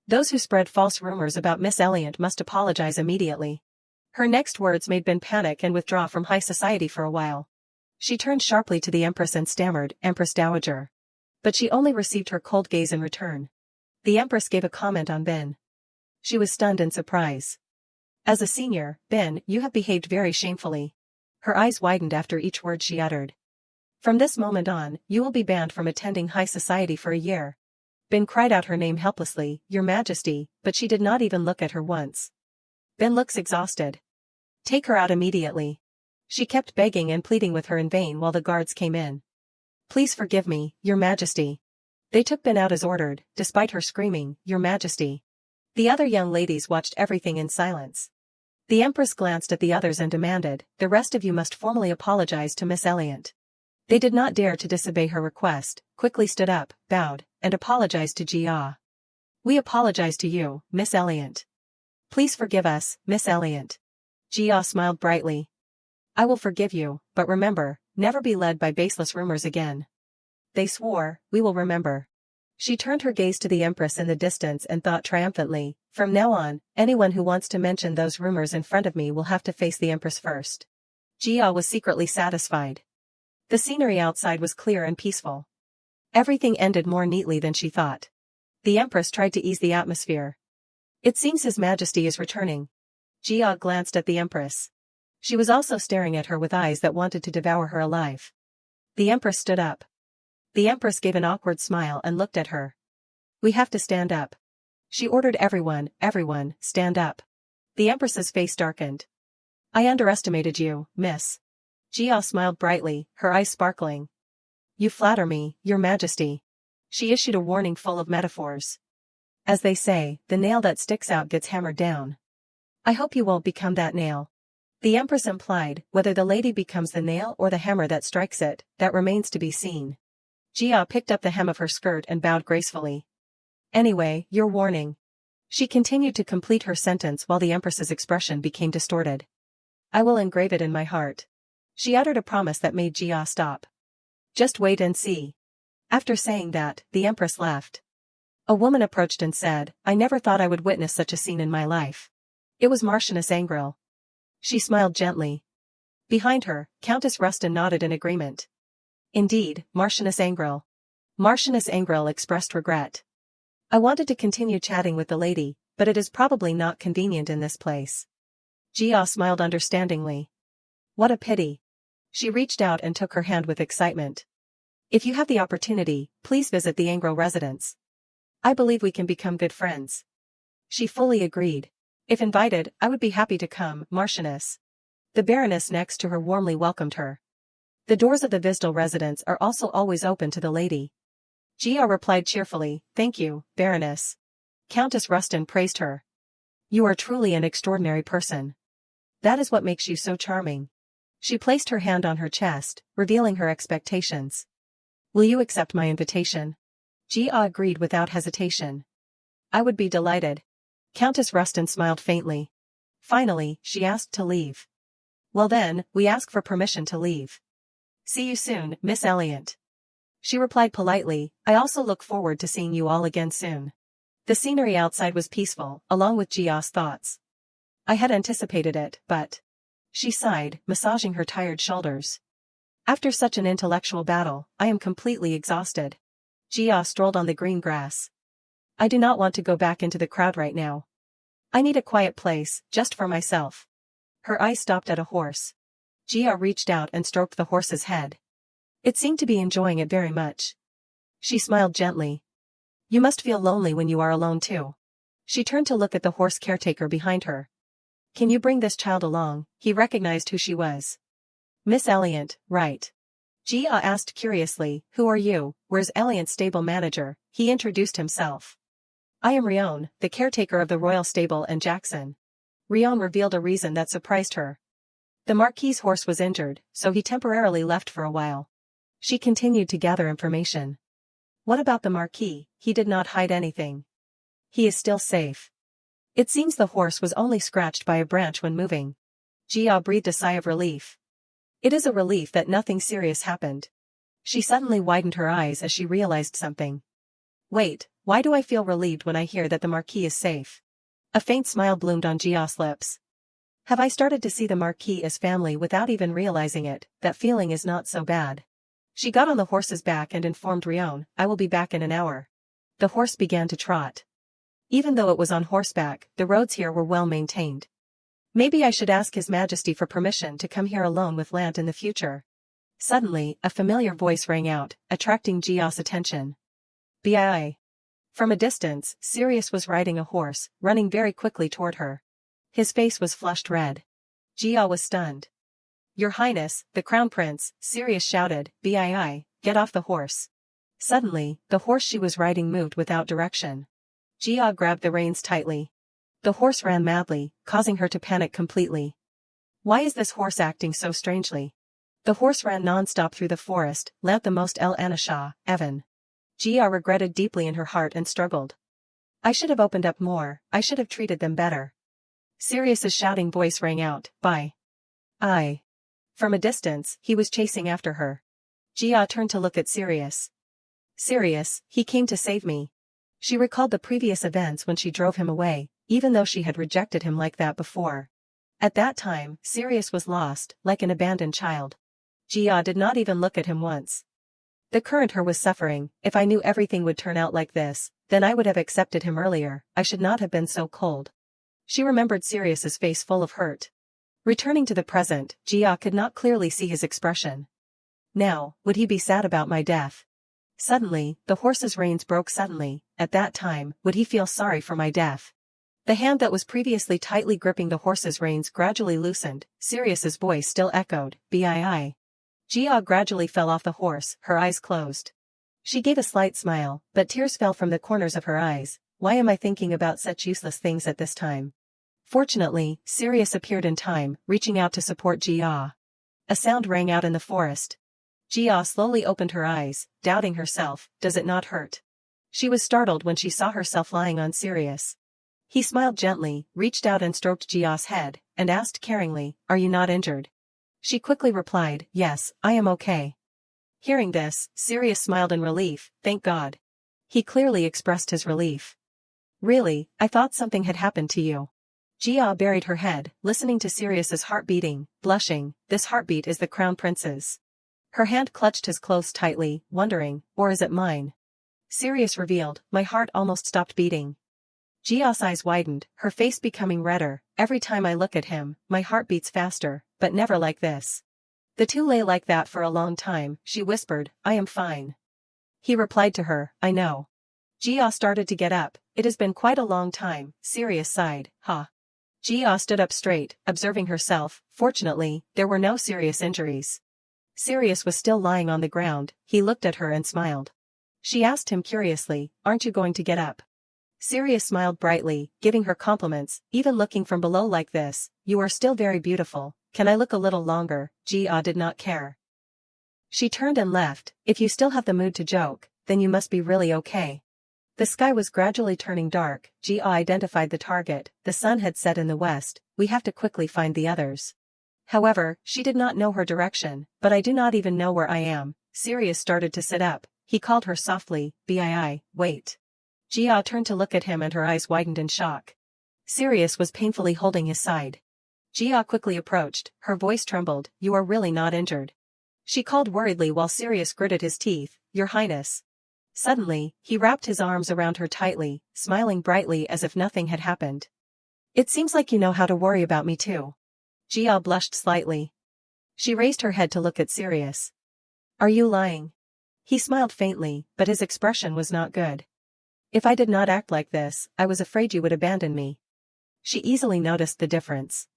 Those who spread false rumors about Miss Elliot must apologize immediately. Her next words made Ben panic and withdraw from high society for a while. She turned sharply to the Empress and stammered, Empress Dowager. But she only received her cold gaze in return. The Empress gave a comment on Ben. She was stunned in surprise. As a senior, Ben, you have behaved very shamefully. Her eyes widened after each word she uttered. From this moment on, you will be banned from attending high society for a year. Ben cried out her name helplessly, Your Majesty, but she did not even look at her once. Ben looks exhausted. Take her out immediately. She kept begging and pleading with her in vain while the guards came in. Please forgive me, Your Majesty. They took Ben out as ordered, despite her screaming, Your Majesty. The other young ladies watched everything in silence. The Empress glanced at the others and demanded, the rest of you must formally apologize to Miss Elliot. They did not dare to disobey her request, quickly stood up, bowed, and apologized to Jia. We apologize to you, Miss Elliot. Please forgive us, Miss Elliot. Jia smiled brightly. I will forgive you, but remember, never be led by baseless rumors again. They swore, we will remember. She turned her gaze to the Empress in the distance and thought triumphantly, from now on, anyone who wants to mention those rumors in front of me will have to face the Empress first. Jia was secretly satisfied. The scenery outside was clear and peaceful. Everything ended more neatly than she thought. The Empress tried to ease the atmosphere. It seems His Majesty is returning. Jia glanced at the Empress. She was also staring at her with eyes that wanted to devour her alive. The Empress stood up. The Empress gave an awkward smile and looked at her. We have to stand up. She ordered everyone, stand up. The Empress's face darkened. I underestimated you, miss. Jia smiled brightly, her eyes sparkling. You flatter me, your majesty. She issued a warning full of metaphors. As they say, the nail that sticks out gets hammered down. I hope you won't become that nail. The empress implied, whether the lady becomes the nail or the hammer that strikes it, that remains to be seen. Jia picked up the hem of her skirt and bowed gracefully. Anyway, your warning. She continued to complete her sentence while the empress's expression became distorted. I will engrave it in my heart. She uttered a promise that made Jia stop. Just wait and see. After saying that, the empress left. A woman approached and said, I never thought I would witness such a scene in my life. It was Marchioness Angrel. She smiled gently. Behind her, Countess Rustin nodded in agreement. Indeed, Marchioness Angrel. Marchioness Angrel expressed regret. I wanted to continue chatting with the lady, but it is probably not convenient in this place. Jia smiled understandingly. What a pity. She reached out and took her hand with excitement. If you have the opportunity, please visit the Angrel residence. I believe we can become good friends. She fully agreed. If invited, I would be happy to come, Marchioness. The Baroness next to her warmly welcomed her. The doors of the Visdal residence are also always open to the lady. Jia replied cheerfully, Thank you, Baroness. Countess Rustin praised her. You are truly an extraordinary person. That is what makes you so charming. She placed her hand on her chest, revealing her expectations. Will you accept my invitation? Jia agreed without hesitation. I would be delighted. Countess Rustin smiled faintly. Finally, she asked to leave. Well then, we ask for permission to leave. See you soon, Miss Elliot. She replied politely, I also look forward to seeing you all again soon. The scenery outside was peaceful, along with Jia's thoughts. I had anticipated it, but... She sighed, massaging her tired shoulders. After such an intellectual battle, I am completely exhausted. Jia strolled on the green grass. I do not want to go back into the crowd right now. I need a quiet place, just for myself. Her eye stopped at a horse. Jia reached out and stroked the horse's head. It seemed to be enjoying it very much. She smiled gently. You must feel lonely when you are alone too. She turned to look at the horse caretaker behind her. Can you bring this child along? He recognized who she was. Miss Elliot, right. Jia asked curiously, who are you? Where's Elliot's stable manager? He introduced himself. I am Rion, the caretaker of the royal stable and Jackson. Rion revealed a reason that surprised her. The Marquis's horse was injured, so he temporarily left for a while. She continued to gather information. What about the Marquis? He did not hide anything. He is still safe. It seems the horse was only scratched by a branch when moving. Jia breathed a sigh of relief. It is a relief that nothing serious happened. She suddenly widened her eyes as she realized something. Wait, why do I feel relieved when I hear that the Marquis is safe? A faint smile bloomed on Jia's lips. Have I started to see the Marquis as family without even realizing it? That feeling is not so bad. She got on the horse's back and informed Rion, I will be back in an hour. The horse began to trot. Even though it was on horseback, the roads here were well maintained. Maybe I should ask His Majesty for permission to come here alone with Lant in the future. Suddenly, a familiar voice rang out, attracting Jia's attention. Bii. From a distance, Sirius was riding a horse, running very quickly toward her. His face was flushed red. Jia was stunned. Your Highness, the Crown Prince, Sirius shouted, Bii, get off the horse. Suddenly, the horse she was riding moved without direction. Jia grabbed the reins tightly. The horse ran madly, causing her to panic completely. Why is this horse acting so strangely? The horse ran non-stop through the forest, Lant the most El Anasha, Evan. Jia regretted deeply in her heart and struggled. I should have opened up more, I should have treated them better. Sirius's shouting voice rang out, Bye. I. From a distance, he was chasing after her. Jia turned to look at Sirius. Sirius, he came to save me. She recalled the previous events when she drove him away, even though she had rejected him like that before. At that time, Sirius was lost, like an abandoned child. Jia did not even look at him once. The current her was suffering, if I knew everything would turn out like this, then I would have accepted him earlier, I should not have been so cold. She remembered Sirius's face full of hurt. Returning to the present, Jia could not clearly see his expression. Now, would he be sad about my death? Suddenly, the horse's reins broke suddenly, at that time, would he feel sorry for my death? The hand that was previously tightly gripping the horse's reins gradually loosened. Sirius's voice still echoed, "Bii." Jia gradually fell off the horse, her eyes closed. She gave a slight smile, but tears fell from the corners of her eyes. Why am I thinking about such useless things at this time? Fortunately, Sirius appeared in time, reaching out to support Jia. A sound rang out in the forest. Jia slowly opened her eyes, doubting herself. Does it not hurt? She was startled when she saw herself lying on Sirius. He smiled gently, reached out and stroked Jia's head, and asked caringly, "Are you not injured?" She quickly replied, "Yes, I am okay." Hearing this, Sirius smiled in relief, "Thank God." He clearly expressed his relief. "Really, I thought something had happened to you." Jia buried her head, listening to Sirius's heart beating, blushing. This heartbeat is the crown prince's. Her hand clutched his clothes tightly, wondering, or is it mine? Sirius revealed, "My heart almost stopped beating." Jia's eyes widened, her face becoming redder. "Every time I look at him, my heart beats faster, but never like this." The two lay like that for a long time. She whispered, "I am fine." He replied to her, "I know." Jia started to get up. "It has been quite a long time," Sirius sighed, "Ha." Jia stood up straight, observing herself. Fortunately, there were no serious injuries. Sirius was still lying on the ground. He looked at her and smiled. She asked him curiously, "Aren't you going to get up?" Sirius smiled brightly, giving her compliments. "Even looking from below like this, you are still very beautiful. Can I look a little longer?" Jia did not care. She turned and left. "If you still have the mood to joke, then you must be really okay." The sky was gradually turning dark. Jia identified the target. The sun had set in the west. "We have to quickly find the others." However, she did not know her direction. "But I do not even know where I am." Sirius started to sit up. He called her softly, "Bii, wait." Jia turned to look at him and her eyes widened in shock. Sirius was painfully holding his side. Jia quickly approached, her voice trembled, "You are really not injured?" She called worriedly while Sirius gritted his teeth, "Your Highness." Suddenly, he wrapped his arms around her tightly, smiling brightly as if nothing had happened. "It seems like you know how to worry about me too." Jia blushed slightly. She raised her head to look at Sirius. "Are you lying?" He smiled faintly, but his expression was not good. "If I did not act like this, I was afraid you would abandon me." She easily noticed the difference.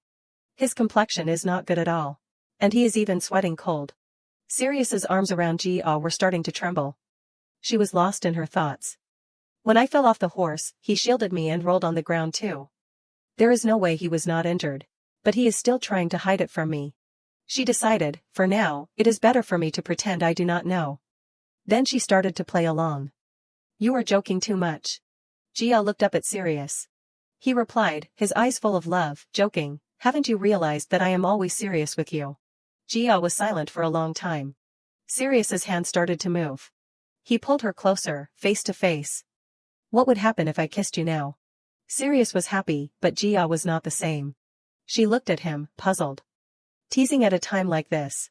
His complexion is not good at all. And he is even sweating cold. Sirius's arms around Jia were starting to tremble. She was lost in her thoughts. "When I fell off the horse, he shielded me and rolled on the ground too. There is no way he was not injured. But he is still trying to hide it from me." She decided, for now, it is better for me to pretend I do not know. Then she started to play along. "You are joking too much." Jia looked up at Sirius. He replied, his eyes full of love, "Joking? Haven't you realized that I am always serious with you?" Jia was silent for a long time. Sirius's hand started to move. He pulled her closer, face to face. "What would happen if I kissed you now?" Sirius was happy, but Jia was not the same. She looked at him, puzzled. Teasing at a time like this.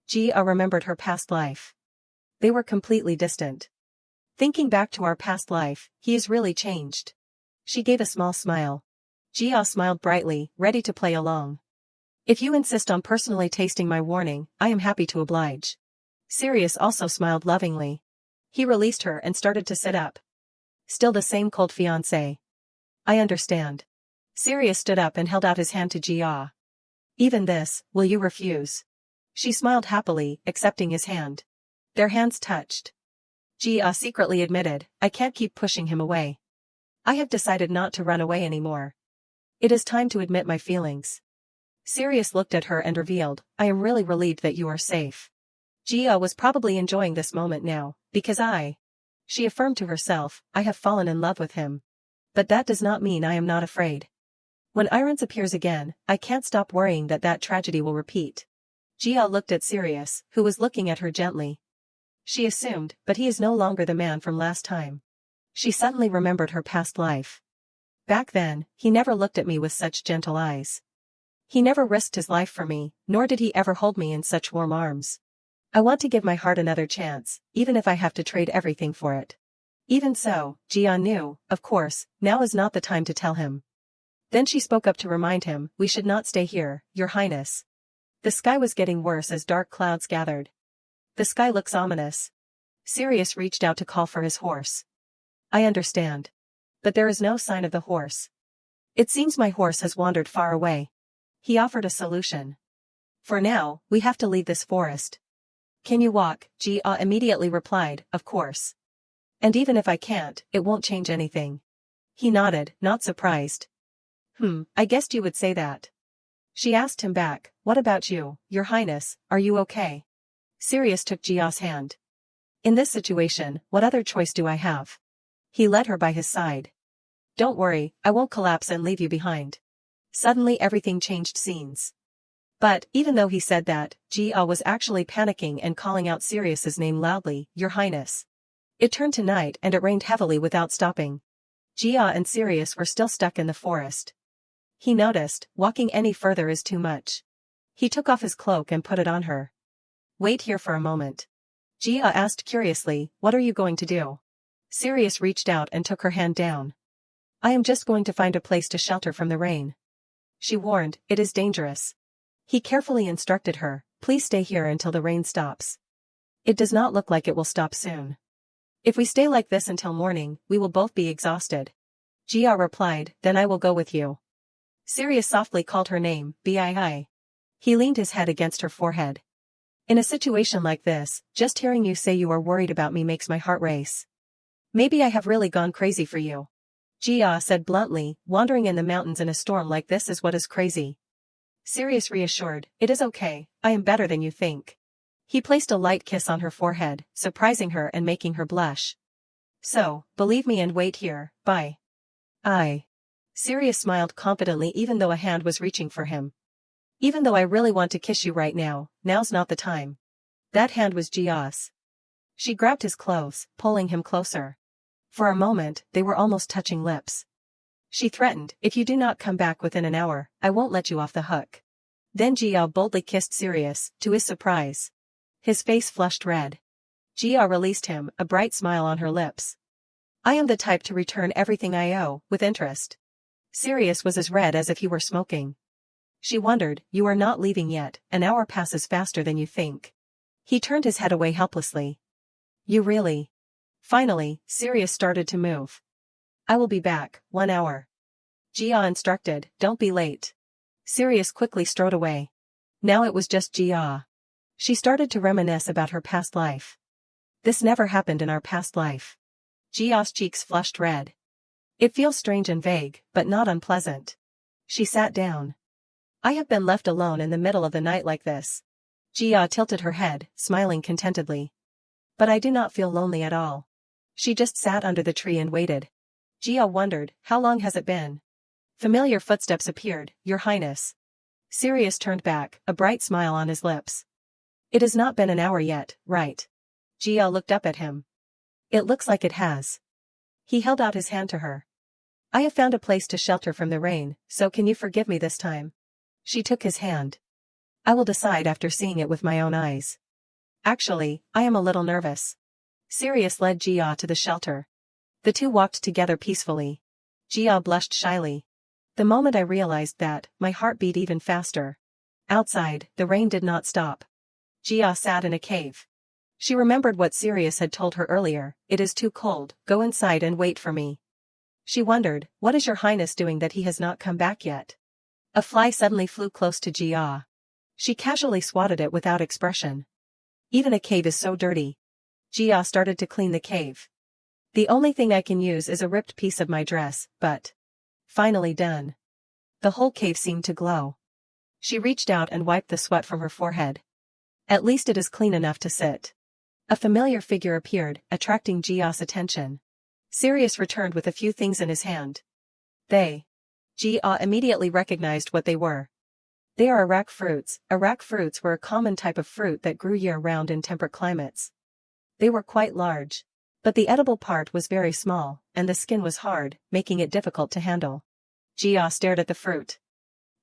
Jia remembered her past life. They were completely distant. "Thinking back to our past life, he is really changed." She gave a small smile. Jia smiled brightly, ready to play along. "If you insist on personally tasting my warning, I am happy to oblige." Sirius also smiled lovingly. He released her and started to sit up. "Still the same cold fiancé." "I understand." Sirius stood up and held out his hand to Jia. "Even this, will you refuse?" She smiled happily, accepting his hand. Their hands touched. Jia secretly admitted, "I can't keep pushing him away. I have decided not to run away anymore. It is time to admit my feelings." Sirius looked at her and revealed, "I am really relieved that you are safe." Jia was probably enjoying this moment now, because she affirmed to herself, "I have fallen in love with him. But that does not mean I am not afraid. When Irons appears again, I can't stop worrying that that tragedy will repeat." Jia looked at Sirius, who was looking at her gently. She assumed, but he is no longer the man from last time. She suddenly remembered her past life. Back then, he never looked at me with such gentle eyes. He never risked his life for me, nor did he ever hold me in such warm arms. I want to give my heart another chance, even if I have to trade everything for it. Even so, Jia knew, of course, now is not the time to tell him. Then she spoke up to remind him, "We should not stay here, Your Highness." The sky was getting worse as dark clouds gathered. "The sky looks ominous." Sirius reached out to call for his horse. "I understand. But there is no sign of the horse." It seems my horse has wandered far away. He offered a solution. For now, we have to leave this forest. Can you walk? Jia immediately replied, of course. And even if I can't, it won't change anything. He nodded, not surprised. I guessed you would say that. She asked him back, what about you, Your Highness, are you okay? Sirius took Jia's hand. In this situation, what other choice do I have? He led her by his side. Don't worry, I won't collapse and leave you behind. Suddenly everything changed scenes. But, even though he said that, Jia was actually panicking and calling out Sirius's name loudly, Your Highness. It turned to night and it rained heavily without stopping. Jia and Sirius were still stuck in the forest. He noticed, walking any further is too much. He took off his cloak and put it on her. Wait here for a moment. Jia asked curiously, what are you going to do? Sirius reached out and took her hand down. I am just going to find a place to shelter from the rain. She warned, it is dangerous. He carefully instructed her, please stay here until the rain stops. It does not look like it will stop soon. If we stay like this until morning, we will both be exhausted. Jia replied, then I will go with you. Sirius softly called her name, Bii. He leaned his head against her forehead. In a situation like this, just hearing you say you are worried about me makes my heart race. Maybe I have really gone crazy for you. Jia said bluntly, wandering in the mountains in a storm like this is what is crazy. Sirius reassured, it is okay, I am better than you think. He placed a light kiss on her forehead, surprising her and making her blush. So, believe me and wait here, bye. Sirius smiled confidently even though a hand was reaching for him. Even though I really want to kiss you right now, now's not the time. That hand was Jia's. She grabbed his clothes, pulling him closer. For a moment, they were almost touching lips. She threatened, if you do not come back within an hour, I won't let you off the hook. Then Jia boldly kissed Sirius, to his surprise. His face flushed red. Jia released him, a bright smile on her lips. I am the type to return everything I owe, with interest. Sirius was as red as if he were smoking. She wondered, you are not leaving yet, an hour passes faster than you think. He turned his head away helplessly. You really? Finally, Sirius started to move. I will be back, 1 hour. Jia instructed, don't be late. Sirius quickly strode away. Now it was just Jia. She started to reminisce about her past life. This never happened in our past life. Jia's cheeks flushed red. It feels strange and vague, but not unpleasant. She sat down. I have been left alone in the middle of the night like this. Jia tilted her head, smiling contentedly. But I do not feel lonely at all. She just sat under the tree and waited. Jia wondered, how long has it been? Familiar footsteps appeared, Your Highness. Sirius turned back, a bright smile on his lips. It has not been an hour yet, right? Jia looked up at him. It looks like it has. He held out his hand to her. I have found a place to shelter from the rain, so can you forgive me this time? She took his hand. I will decide after seeing it with my own eyes. Actually, I am a little nervous. Sirius led Jia to the shelter. The two walked together peacefully. Jia blushed shyly. The moment I realized that, my heart beat even faster. Outside, the rain did not stop. Jia sat in a cave. She remembered what Sirius had told her earlier, it is too cold, go inside and wait for me. She wondered, what is Your Highness doing that he has not come back yet? A fly suddenly flew close to Jia. She casually swatted it without expression. Even a cave is so dirty. Jia started to clean the cave. The only thing I can use is a ripped piece of my dress, but... Finally done. The whole cave seemed to glow. She reached out and wiped the sweat from her forehead. At least it is clean enough to sit. A familiar figure appeared, attracting Jia's attention. Sirius returned with a few things in his hand. Jia immediately recognized what they were. They are arak fruits. Arak fruits were a common type of fruit that grew year-round in temperate climates. They were quite large. But the edible part was very small, and the skin was hard, making it difficult to handle. Jia stared at the fruit.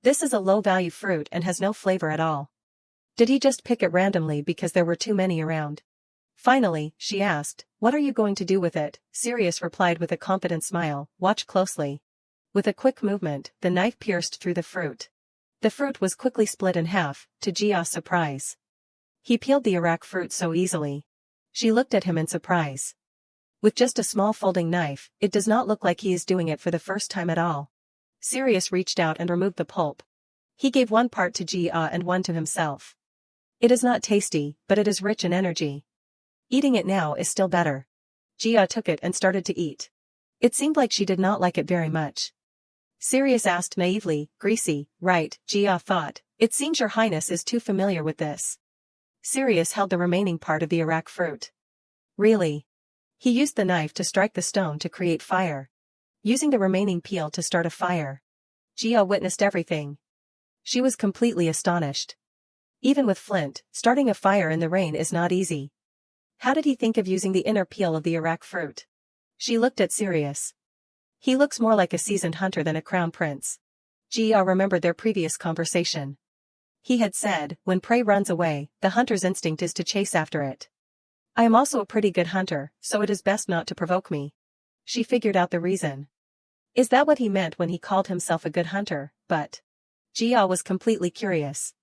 This is a low-value fruit and has no flavor at all. Did he just pick it randomly because there were too many around? Finally, she asked, what are you going to do with it? Sirius replied with a confident smile, watch closely. With a quick movement, the knife pierced through the fruit. The fruit was quickly split in half, to Jia's surprise. He peeled the arak fruit so easily. She looked at him in surprise. With just a small folding knife, it does not look like he is doing it for the first time at all. Sirius reached out and removed the pulp. He gave one part to Jia and one to himself. It is not tasty, but it is rich in energy. Eating it now is still better. Jia took it and started to eat. It seemed like she did not like it very much. Sirius asked naively, greasy, right, Jia thought, it seems your highness is too familiar with this. Sirius held the remaining part of the arak fruit. Really? He used the knife to strike the stone to create fire. Using the remaining peel to start a fire. Jia witnessed everything. She was completely astonished. Even with flint, starting a fire in the rain is not easy. How did he think of using the inner peel of the arak fruit? She looked at Sirius. He looks more like a seasoned hunter than a crown prince. Jia remembered their previous conversation. He had said, when prey runs away, the hunter's instinct is to chase after it. I am also a pretty good hunter, so it is best not to provoke me. She figured out the reason. Is that what he meant when he called himself a good hunter? But Jia was completely curious.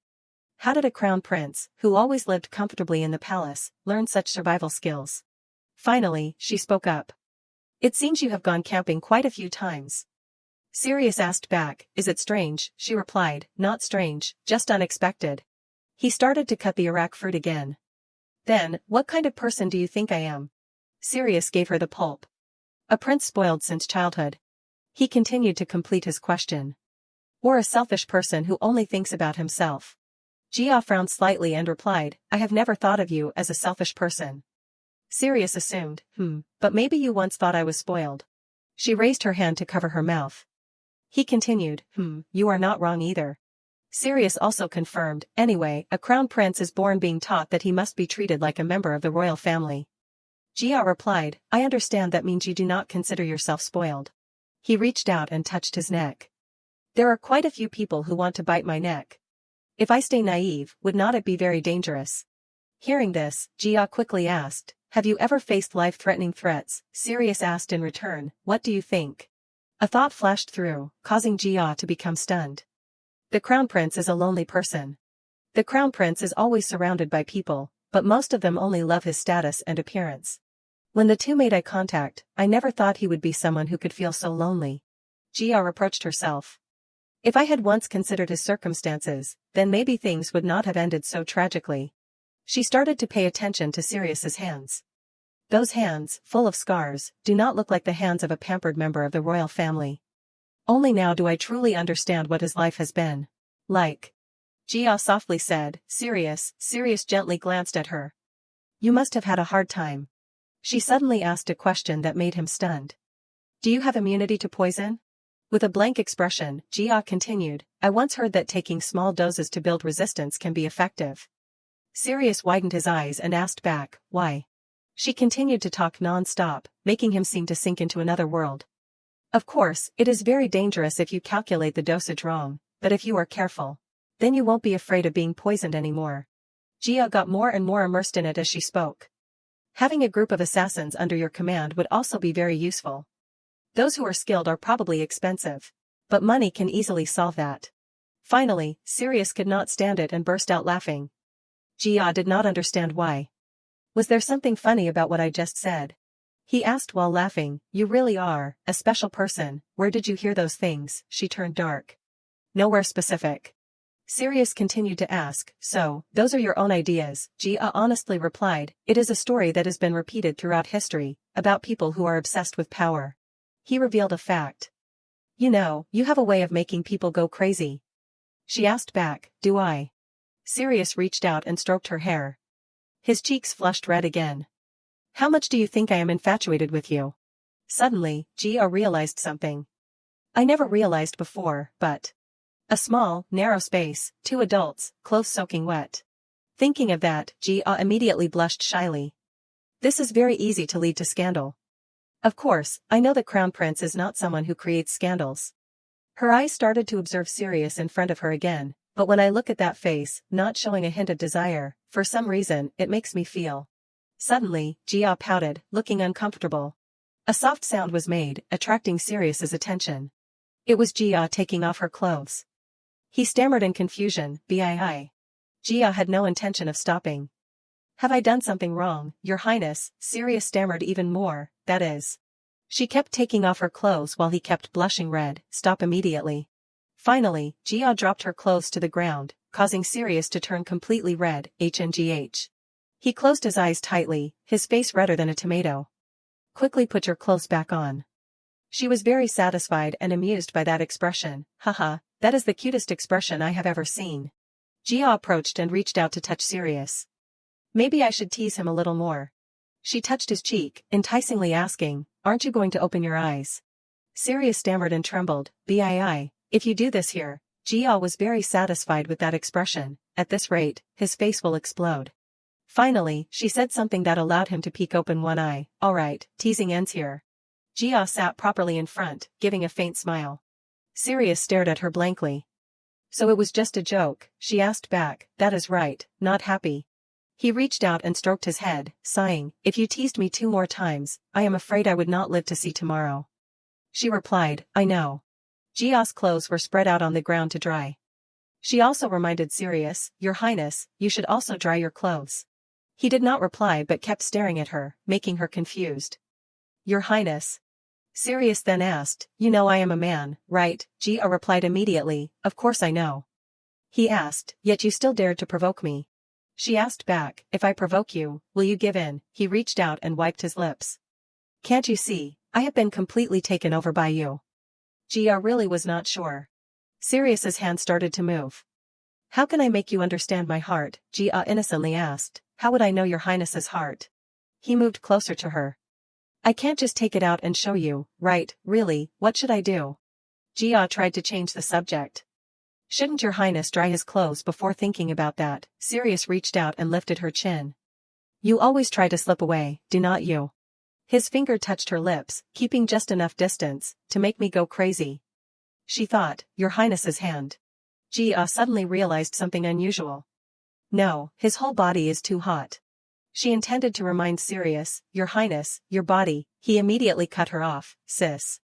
How did a crown prince, who always lived comfortably in the palace, learn such survival skills? Finally, she spoke up. It seems you have gone camping quite a few times. Sirius asked back, is it strange? She replied, not strange, just unexpected. He started to cut the arak fruit again. Then, what kind of person do you think I am? Sirius gave her the pulp. A prince spoiled since childhood. He continued to complete his question. Or a selfish person who only thinks about himself. Jia frowned slightly and replied, I have never thought of you as a selfish person. Sirius assumed, but maybe you once thought I was spoiled. She raised her hand to cover her mouth. He continued, you are not wrong either. Sirius also confirmed, anyway, a crown prince is born being taught that he must be treated like a member of the royal family. Jia replied, I understand that means you do not consider yourself spoiled. He reached out and touched his neck. There are quite a few people who want to bite my neck. If I stay naive, would not it be very dangerous? Hearing this, Jia quickly asked, have you ever faced life-threatening threats? Sirius asked in return, what do you think? A thought flashed through, causing Jia to become stunned. The crown prince is a lonely person. The crown prince is always surrounded by people, but most of them only love his status and appearance. When the two made eye contact, I never thought he would be someone who could feel so lonely. Jia reproached herself. If I had once considered his circumstances, then maybe things would not have ended so tragically. She started to pay attention to Sirius's hands. Those hands, full of scars, do not look like the hands of a pampered member of the royal family. Only now do I truly understand what his life has been like. Jia softly said, Sirius gently glanced at her. You must have had a hard time. She suddenly asked a question that made him stunned. Do you have immunity to poison? With a blank expression, Jia continued, I once heard that taking small doses to build resistance can be effective. Sirius widened his eyes and asked back, why? She continued to talk non-stop, making him seem to sink into another world. Of course, it is very dangerous if you calculate the dosage wrong, but if you are careful, then you won't be afraid of being poisoned anymore. Jia got more and more immersed in it as she spoke. Having a group of assassins under your command would also be very useful. Those who are skilled are probably expensive, but money can easily solve that. Finally, Sirius could not stand it and burst out laughing. Jia did not understand why. Was there something funny about what I just said? He asked while laughing, you really are a special person. Where did you hear those things? She turned dark. Nowhere specific. Sirius continued to ask, so, those are your own ideas? Jia honestly replied, it is a story that has been repeated throughout history, about people who are obsessed with power. He revealed a fact. You know, you have a way of making people go crazy. She asked back, do I? Sirius reached out and stroked her hair. His cheeks flushed red again. How much do you think I am infatuated with you? Suddenly, Jia realized something. I never realized before, but... A small, narrow space, 2 adults, clothes soaking wet. Thinking of that, Jia immediately blushed shyly. This is very easy to lead to scandal. Of course, I know the crown prince is not someone who creates scandals. Her eyes started to observe Sirius in front of her again, but when I look at that face, not showing a hint of desire, for some reason, it makes me feel. Suddenly, Jia pouted, looking uncomfortable. A soft sound was made, attracting Sirius's attention. It was Jia taking off her clothes. He stammered in confusion, "Bii." Jia had no intention of stopping. Have I done something wrong, Your Highness? Sirius stammered even more, that is. She kept taking off her clothes while he kept blushing red. Stop immediately. Finally, Jia dropped her clothes to the ground, causing Sirius to turn completely red. HNGH. He closed his eyes tightly, his face redder than a tomato. Quickly put your clothes back on. She was very satisfied and amused by that expression. Haha, that is the cutest expression I have ever seen. Jia approached and reached out to touch Sirius. Maybe I should tease him a little more. She touched his cheek, enticingly asking, aren't you going to open your eyes? Sirius stammered and trembled. Bii, if you do this here. Jia was very satisfied with that expression. At this rate, his face will explode. Finally, she said something that allowed him to peek open one eye. Alright, teasing ends here. Jia sat properly in front, giving a faint smile. Sirius stared at her blankly. So it was just a joke, she asked back. That is right, not happy. He reached out and stroked his head, sighing, if you teased me 2 more times, I am afraid I would not live to see tomorrow. She replied, I know. Jia's clothes were spread out on the ground to dry. She also reminded Sirius, Your Highness, you should also dry your clothes. He did not reply but kept staring at her, making her confused. Your Highness. Sirius then asked, you know I am a man, right? Jia replied immediately, of course I know. He asked, yet you still dared to provoke me. She asked back, if I provoke you, will you give in? He reached out and wiped his lips. Can't you see, I have been completely taken over by you. Jia really was not sure. Sirius's hand started to move. How can I make you understand my heart? Jia innocently asked. How would I know your highness's heart? He moved closer to her. I can't just take it out and show you, right? Really, what should I do? Jia tried to change the subject. Shouldn't your highness dry his clothes before thinking about that? Sirius reached out and lifted her chin. You always try to slip away, do not you? His finger touched her lips, keeping just enough distance to make me go crazy. She thought, your highness's hand. Jia suddenly realized something unusual. No, his whole body is too hot. She intended to remind Sirius, your highness, your body. He immediately cut her off, sis.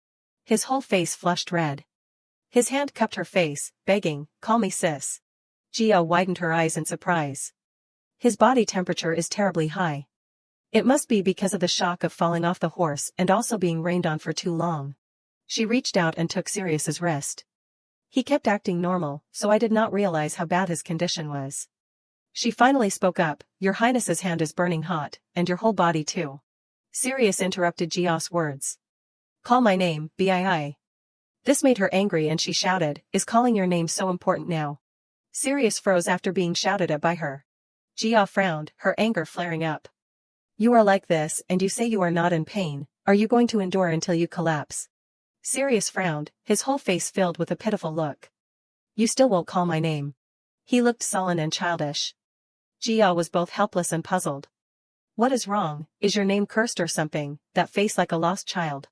His whole face flushed red. His hand cupped her face, begging, call me sis. Jia widened her eyes in surprise. His body temperature is terribly high. It must be because of the shock of falling off the horse and also being rained on for too long. She reached out and took Sirius's wrist. He kept acting normal, so I did not realize how bad his condition was. She finally spoke up, your highness's hand is burning hot, and your whole body too. Sirius interrupted Jia's words. Call my name, Bii. This made her angry and she shouted, is calling your name so important now? Sirius froze after being shouted at by her. Jia frowned, her anger flaring up. You are like this and you say you are not in pain, are you going to endure until you collapse? Sirius frowned, his whole face filled with a pitiful look. You still won't call my name. He looked sullen and childish. Jia was both helpless and puzzled. What is wrong, is your name cursed or something, that face like a lost child?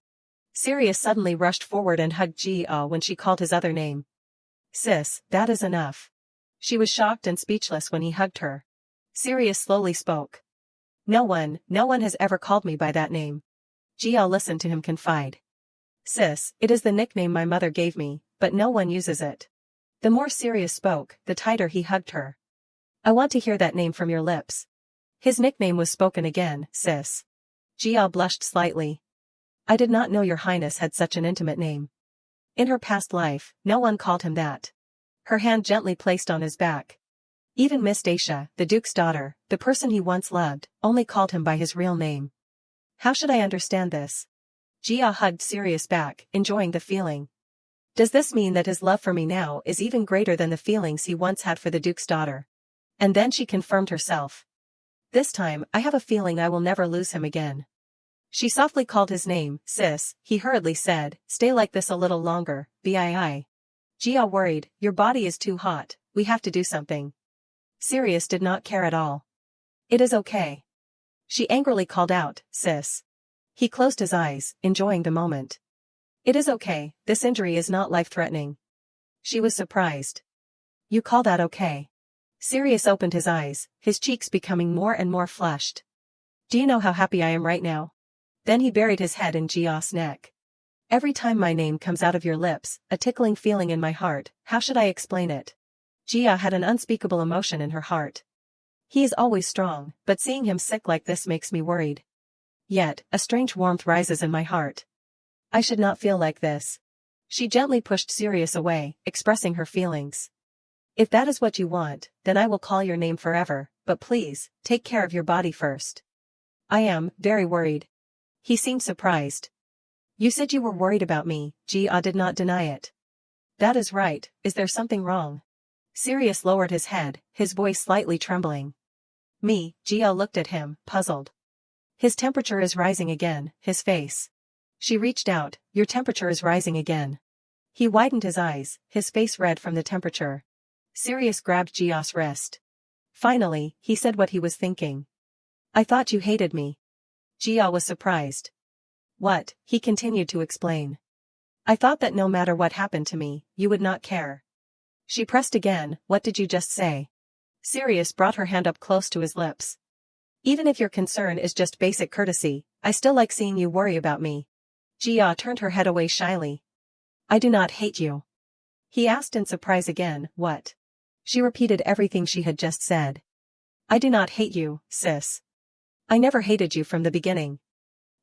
Sirius suddenly rushed forward and hugged Jia when she called his other name. Sis, that is enough. She was shocked and speechless when he hugged her. Sirius slowly spoke. No one has ever called me by that name. Jia listened to him confide. Sis, it is the nickname my mother gave me, but no one uses it. The more Sirius spoke, the tighter he hugged her. I want to hear that name from your lips. His nickname was spoken again, sis. Jia blushed slightly. I did not know your highness had such an intimate name. In her past life, no one called him that. Her hand gently placed on his back. Even Miss Dacia, the duke's daughter, the person he once loved, only called him by his real name. How should I understand this? Jia hugged Sirius back, enjoying the feeling. Does this mean that his love for me now is even greater than the feelings he once had for the duke's daughter? And then she confirmed herself. This time, I have a feeling I will never lose him again. She softly called his name, sis, he hurriedly said, stay like this a little longer, Bii. Jia worried, your body is too hot, we have to do something. Sirius did not care at all. It is okay. She angrily called out, sis. He closed his eyes, enjoying the moment. It is okay, this injury is not life-threatening. She was surprised. You call that okay? Sirius opened his eyes, his cheeks becoming more and more flushed. Do you know how happy I am right now? Then he buried his head in Jia's neck. Every time my name comes out of your lips, a tickling feeling in my heart, how should I explain it? Jia had an unspeakable emotion in her heart. He is always strong, but seeing him sick like this makes me worried. Yet, a strange warmth rises in my heart. I should not feel like this. She gently pushed Sirius away, expressing her feelings. If that is what you want, then I will call your name forever, but please, take care of your body first. I am very worried. He seemed surprised. You said you were worried about me, Jia did not deny it. That is right, is there something wrong? Sirius lowered his head, his voice slightly trembling. Me, Jia looked at him, puzzled. His temperature is rising again, his face. She reached out, your temperature is rising again. He widened his eyes, his face red from the temperature. Sirius grabbed Jia's wrist. Finally, he said what he was thinking. I thought you hated me. Jia was surprised. What? He continued to explain. I thought that no matter what happened to me, you would not care. She pressed again, what did you just say? Sirius brought her hand up close to his lips. Even if your concern is just basic courtesy, I still like seeing you worry about me. Jia turned her head away shyly. I do not hate you. He asked in surprise again, what? She repeated everything she had just said. I do not hate you, sis. I never hated you from the beginning.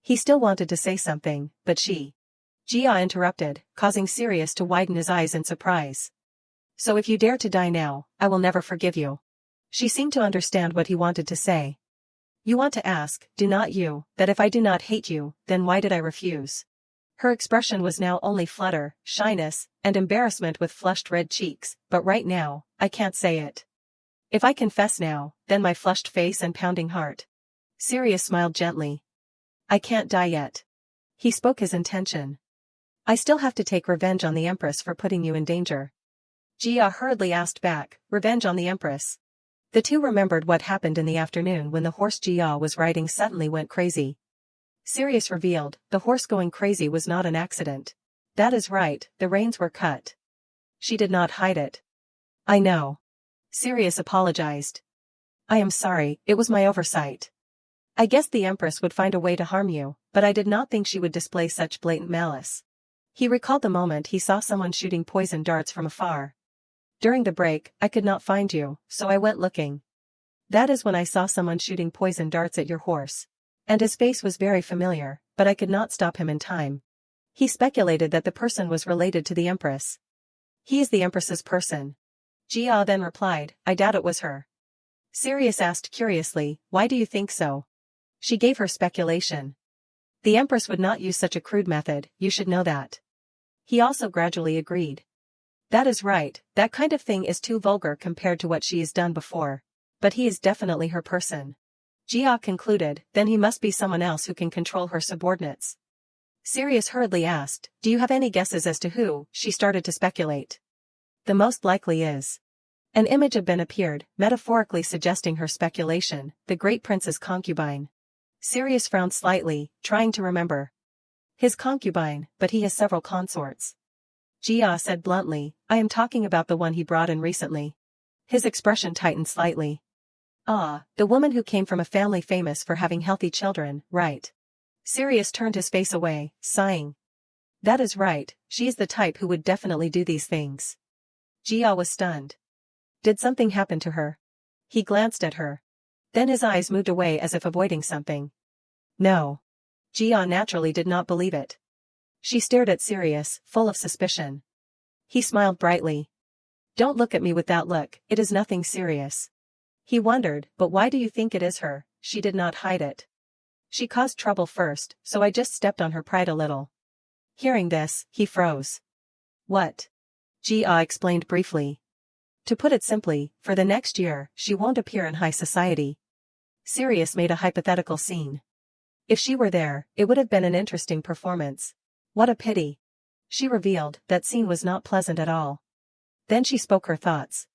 He still wanted to say something, but Jia interrupted, causing Sirius to widen his eyes in surprise. So if you dare to die now, I will never forgive you. She seemed to understand what he wanted to say. You want to ask, do not you, that if I do not hate you, then why did I refuse? Her expression was now only flutter, shyness, and embarrassment with flushed red cheeks, but right now, I can't say it. If I confess now, then my flushed face and pounding heart. Sirius smiled gently. I can't die yet. He spoke his intention. I still have to take revenge on the Empress for putting you in danger. Jia hurriedly asked back, revenge on the Empress. The two remembered what happened in the afternoon when the horse Jia was riding suddenly went crazy. Sirius revealed, the horse going crazy was not an accident. That is right, the reins were cut. She did not hide it. I know. Sirius apologized. I am sorry, it was my oversight. I guessed the Empress would find a way to harm you, but I did not think she would display such blatant malice. He recalled the moment he saw someone shooting poison darts from afar. During the break, I could not find you, so I went looking. That is when I saw someone shooting poison darts at your horse. And his face was very familiar, but I could not stop him in time. He speculated that the person was related to the Empress. He is the Empress's person. Jia then replied, I doubt it was her. Sirius asked curiously, why do you think so? She gave her speculation. The Empress would not use such a crude method, you should know that. He also gradually agreed. That is right, that kind of thing is too vulgar compared to what she has done before. But he is definitely her person. Jia concluded, then he must be someone else who can control her subordinates. Sirius hurriedly asked, do you have any guesses as to who? She started to speculate. The most likely is. An image of Ben appeared, metaphorically suggesting her speculation, the great prince's concubine. Sirius frowned slightly, trying to remember. His concubine, but he has several consorts. Jia said bluntly, I am talking about the one he brought in recently. His expression tightened slightly. Ah, the woman who came from a family famous for having healthy children, right? Sirius turned his face away, sighing. That is right, she is the type who would definitely do these things. Jia was stunned. Did something happen to her? He glanced at her. Then his eyes moved away as if avoiding something. No. Jia naturally did not believe it. She stared at Sirius, full of suspicion. He smiled brightly. Don't look at me with that look, it is nothing serious. He wondered, but why do you think it is her? She did not hide it. She caused trouble first, so I just stepped on her pride a little. Hearing this, he froze. What? Jia explained briefly. To put it simply, for the next year, she won't appear in high society. Sirius made a hypothetical scene. If she were there, it would have been an interesting performance. What a pity. She revealed, that scene was not pleasant at all. Then she spoke her thoughts.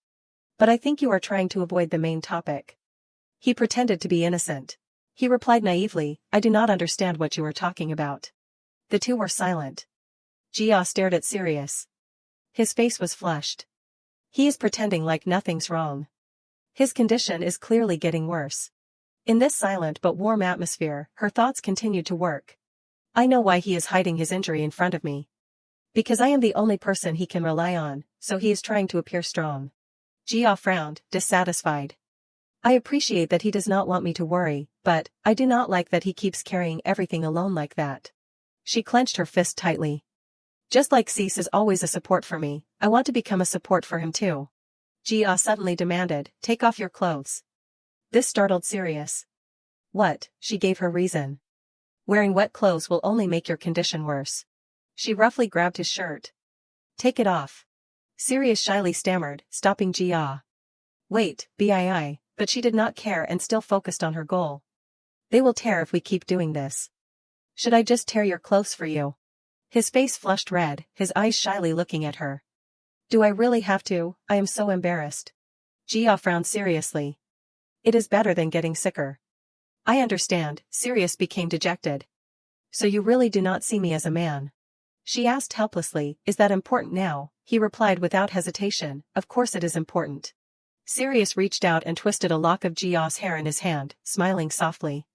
But I think you are trying to avoid the main topic. He pretended to be innocent. He replied naively, I do not understand what you are talking about. The two were silent. Jia stared at Sirius. His face was flushed. He is pretending like nothing's wrong. His condition is clearly getting worse. In this silent but warm atmosphere, her thoughts continued to work. I know why he is hiding his injury in front of me. Because I am the only person he can rely on, so he is trying to appear strong. Jia frowned, dissatisfied. I appreciate that he does not want me to worry, but I do not like that he keeps carrying everything alone like that. She clenched her fist tightly. Just like Cease is always a support for me, I want to become a support for him too. Jia suddenly demanded, take off your clothes. This startled Sirius. What? She gave her reason. Wearing wet clothes will only make your condition worse. She roughly grabbed his shirt. Take it off. Sirius shyly stammered, stopping Jia. Wait, Bii, but she did not care and still focused on her goal. They will tear if we keep doing this. Should I just tear your clothes for you? His face flushed red, his eyes shyly looking at her. Do I really have to? I am so embarrassed. Jia frowned seriously. It is better than getting sicker. I understand, Sirius became dejected. So you really do not see me as a man? She asked helplessly, is that important now? He replied without hesitation, of course it is important. Sirius reached out and twisted a lock of Jia's hair in his hand, smiling softly.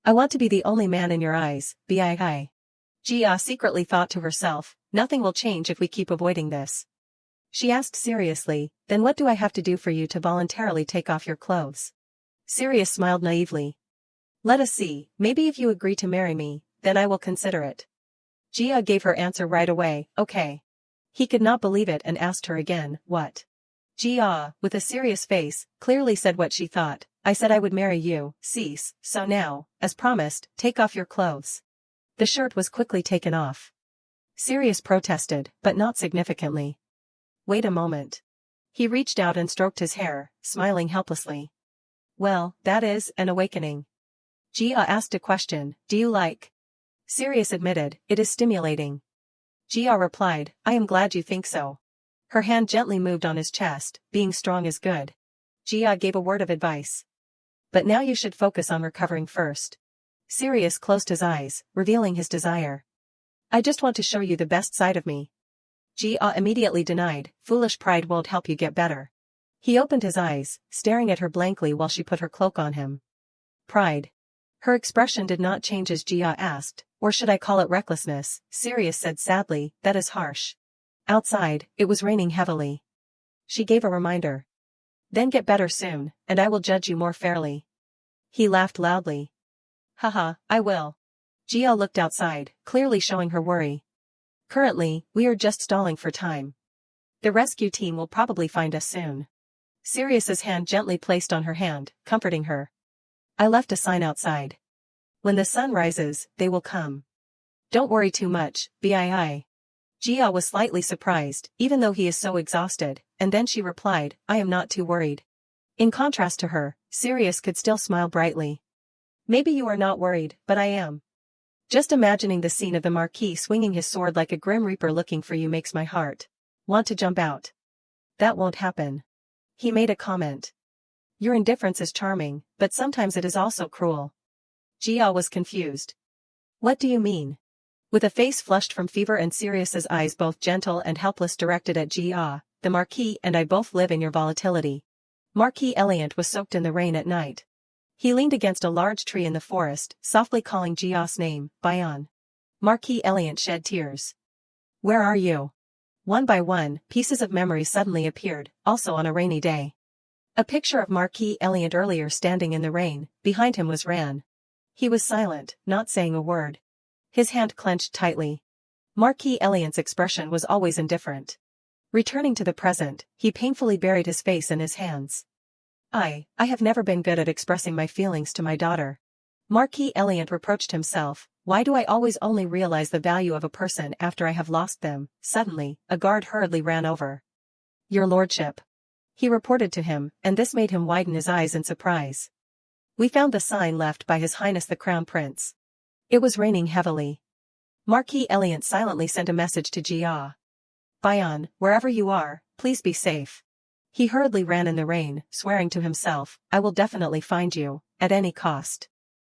I want to be the only man in your eyes, Bii. Jia secretly thought to herself, nothing will change if we keep avoiding this. She asked seriously, then what do I have to do for you to voluntarily take off your clothes? Sirius smiled naively. Let us see, maybe if you agree to marry me, then I will consider it. Jia gave her answer right away, okay. He could not believe it and asked her again, what? Jia, with a serious face, clearly said what she thought. I said I would marry you, Cease, so now, as promised, take off your clothes. The shirt was quickly taken off. Sirius protested, but not significantly. Wait a moment. He reached out and stroked his hair, smiling helplessly. Well, that is an awakening. Jia asked a question, do you like? Sirius admitted, it is stimulating. Jia replied, I am glad you think so. Her hand gently moved on his chest, being strong is good. Jia gave a word of advice. But now you should focus on recovering first. Sirius closed his eyes, revealing his desire. I just want to show you the best side of me. Jia immediately denied, foolish pride won't help you get better. He opened his eyes, staring at her blankly while she put her cloak on him. Pride. Her expression did not change as Jia asked, or should I call it recklessness? Sirius said sadly, that is harsh. Outside, it was raining heavily. She gave a reminder. Then get better soon, and I will judge you more fairly. He laughed loudly. Haha, I will. Jia looked outside, clearly showing her worry. Currently, we are just stalling for time. The rescue team will probably find us soon. Sirius's hand gently placed on her hand, comforting her. I left a sign outside. When the sun rises, they will come. Don't worry too much, Bii. Jia was slightly surprised, even though he is so exhausted, and then she replied, I am not too worried. In contrast to her, Sirius could still smile brightly. Maybe you are not worried, but I am. Just imagining the scene of the Marquis swinging his sword like a grim reaper looking for you makes my heart want to jump out. That won't happen. He made a comment. Your indifference is charming, but sometimes it is also cruel. Jia was confused. What do you mean? With a face flushed from fever and Sirius's eyes both gentle and helpless directed at Jia, the Marquis and I both live in your volatility. Marquis Eliant was soaked in the rain at night. He leaned against a large tree in the forest, softly calling Jia's name, Bayan. Marquis Eliant shed tears. Where are you? One by one, pieces of memory suddenly appeared, also on a rainy day. A picture of Marquis Eliant earlier standing in the rain, behind him was Ran. He was silent, not saying a word. His hand clenched tightly. Marquis Eliant's expression was always indifferent. Returning to the present, he painfully buried his face in his hands. I have never been good at expressing my feelings to my daughter. Marquis Eliant reproached himself, why do I always only realize the value of a person after I have lost them? Suddenly, a guard hurriedly ran over. Your lordship. He reported to him, and this made him widen his eyes in surprise. We found the sign left by His Highness the Crown Prince. It was raining heavily. Marquis Eliant silently sent a message to Jia. Bayan, wherever you are, please be safe. He hurriedly ran in the rain, swearing to himself, I will definitely find you, at any cost.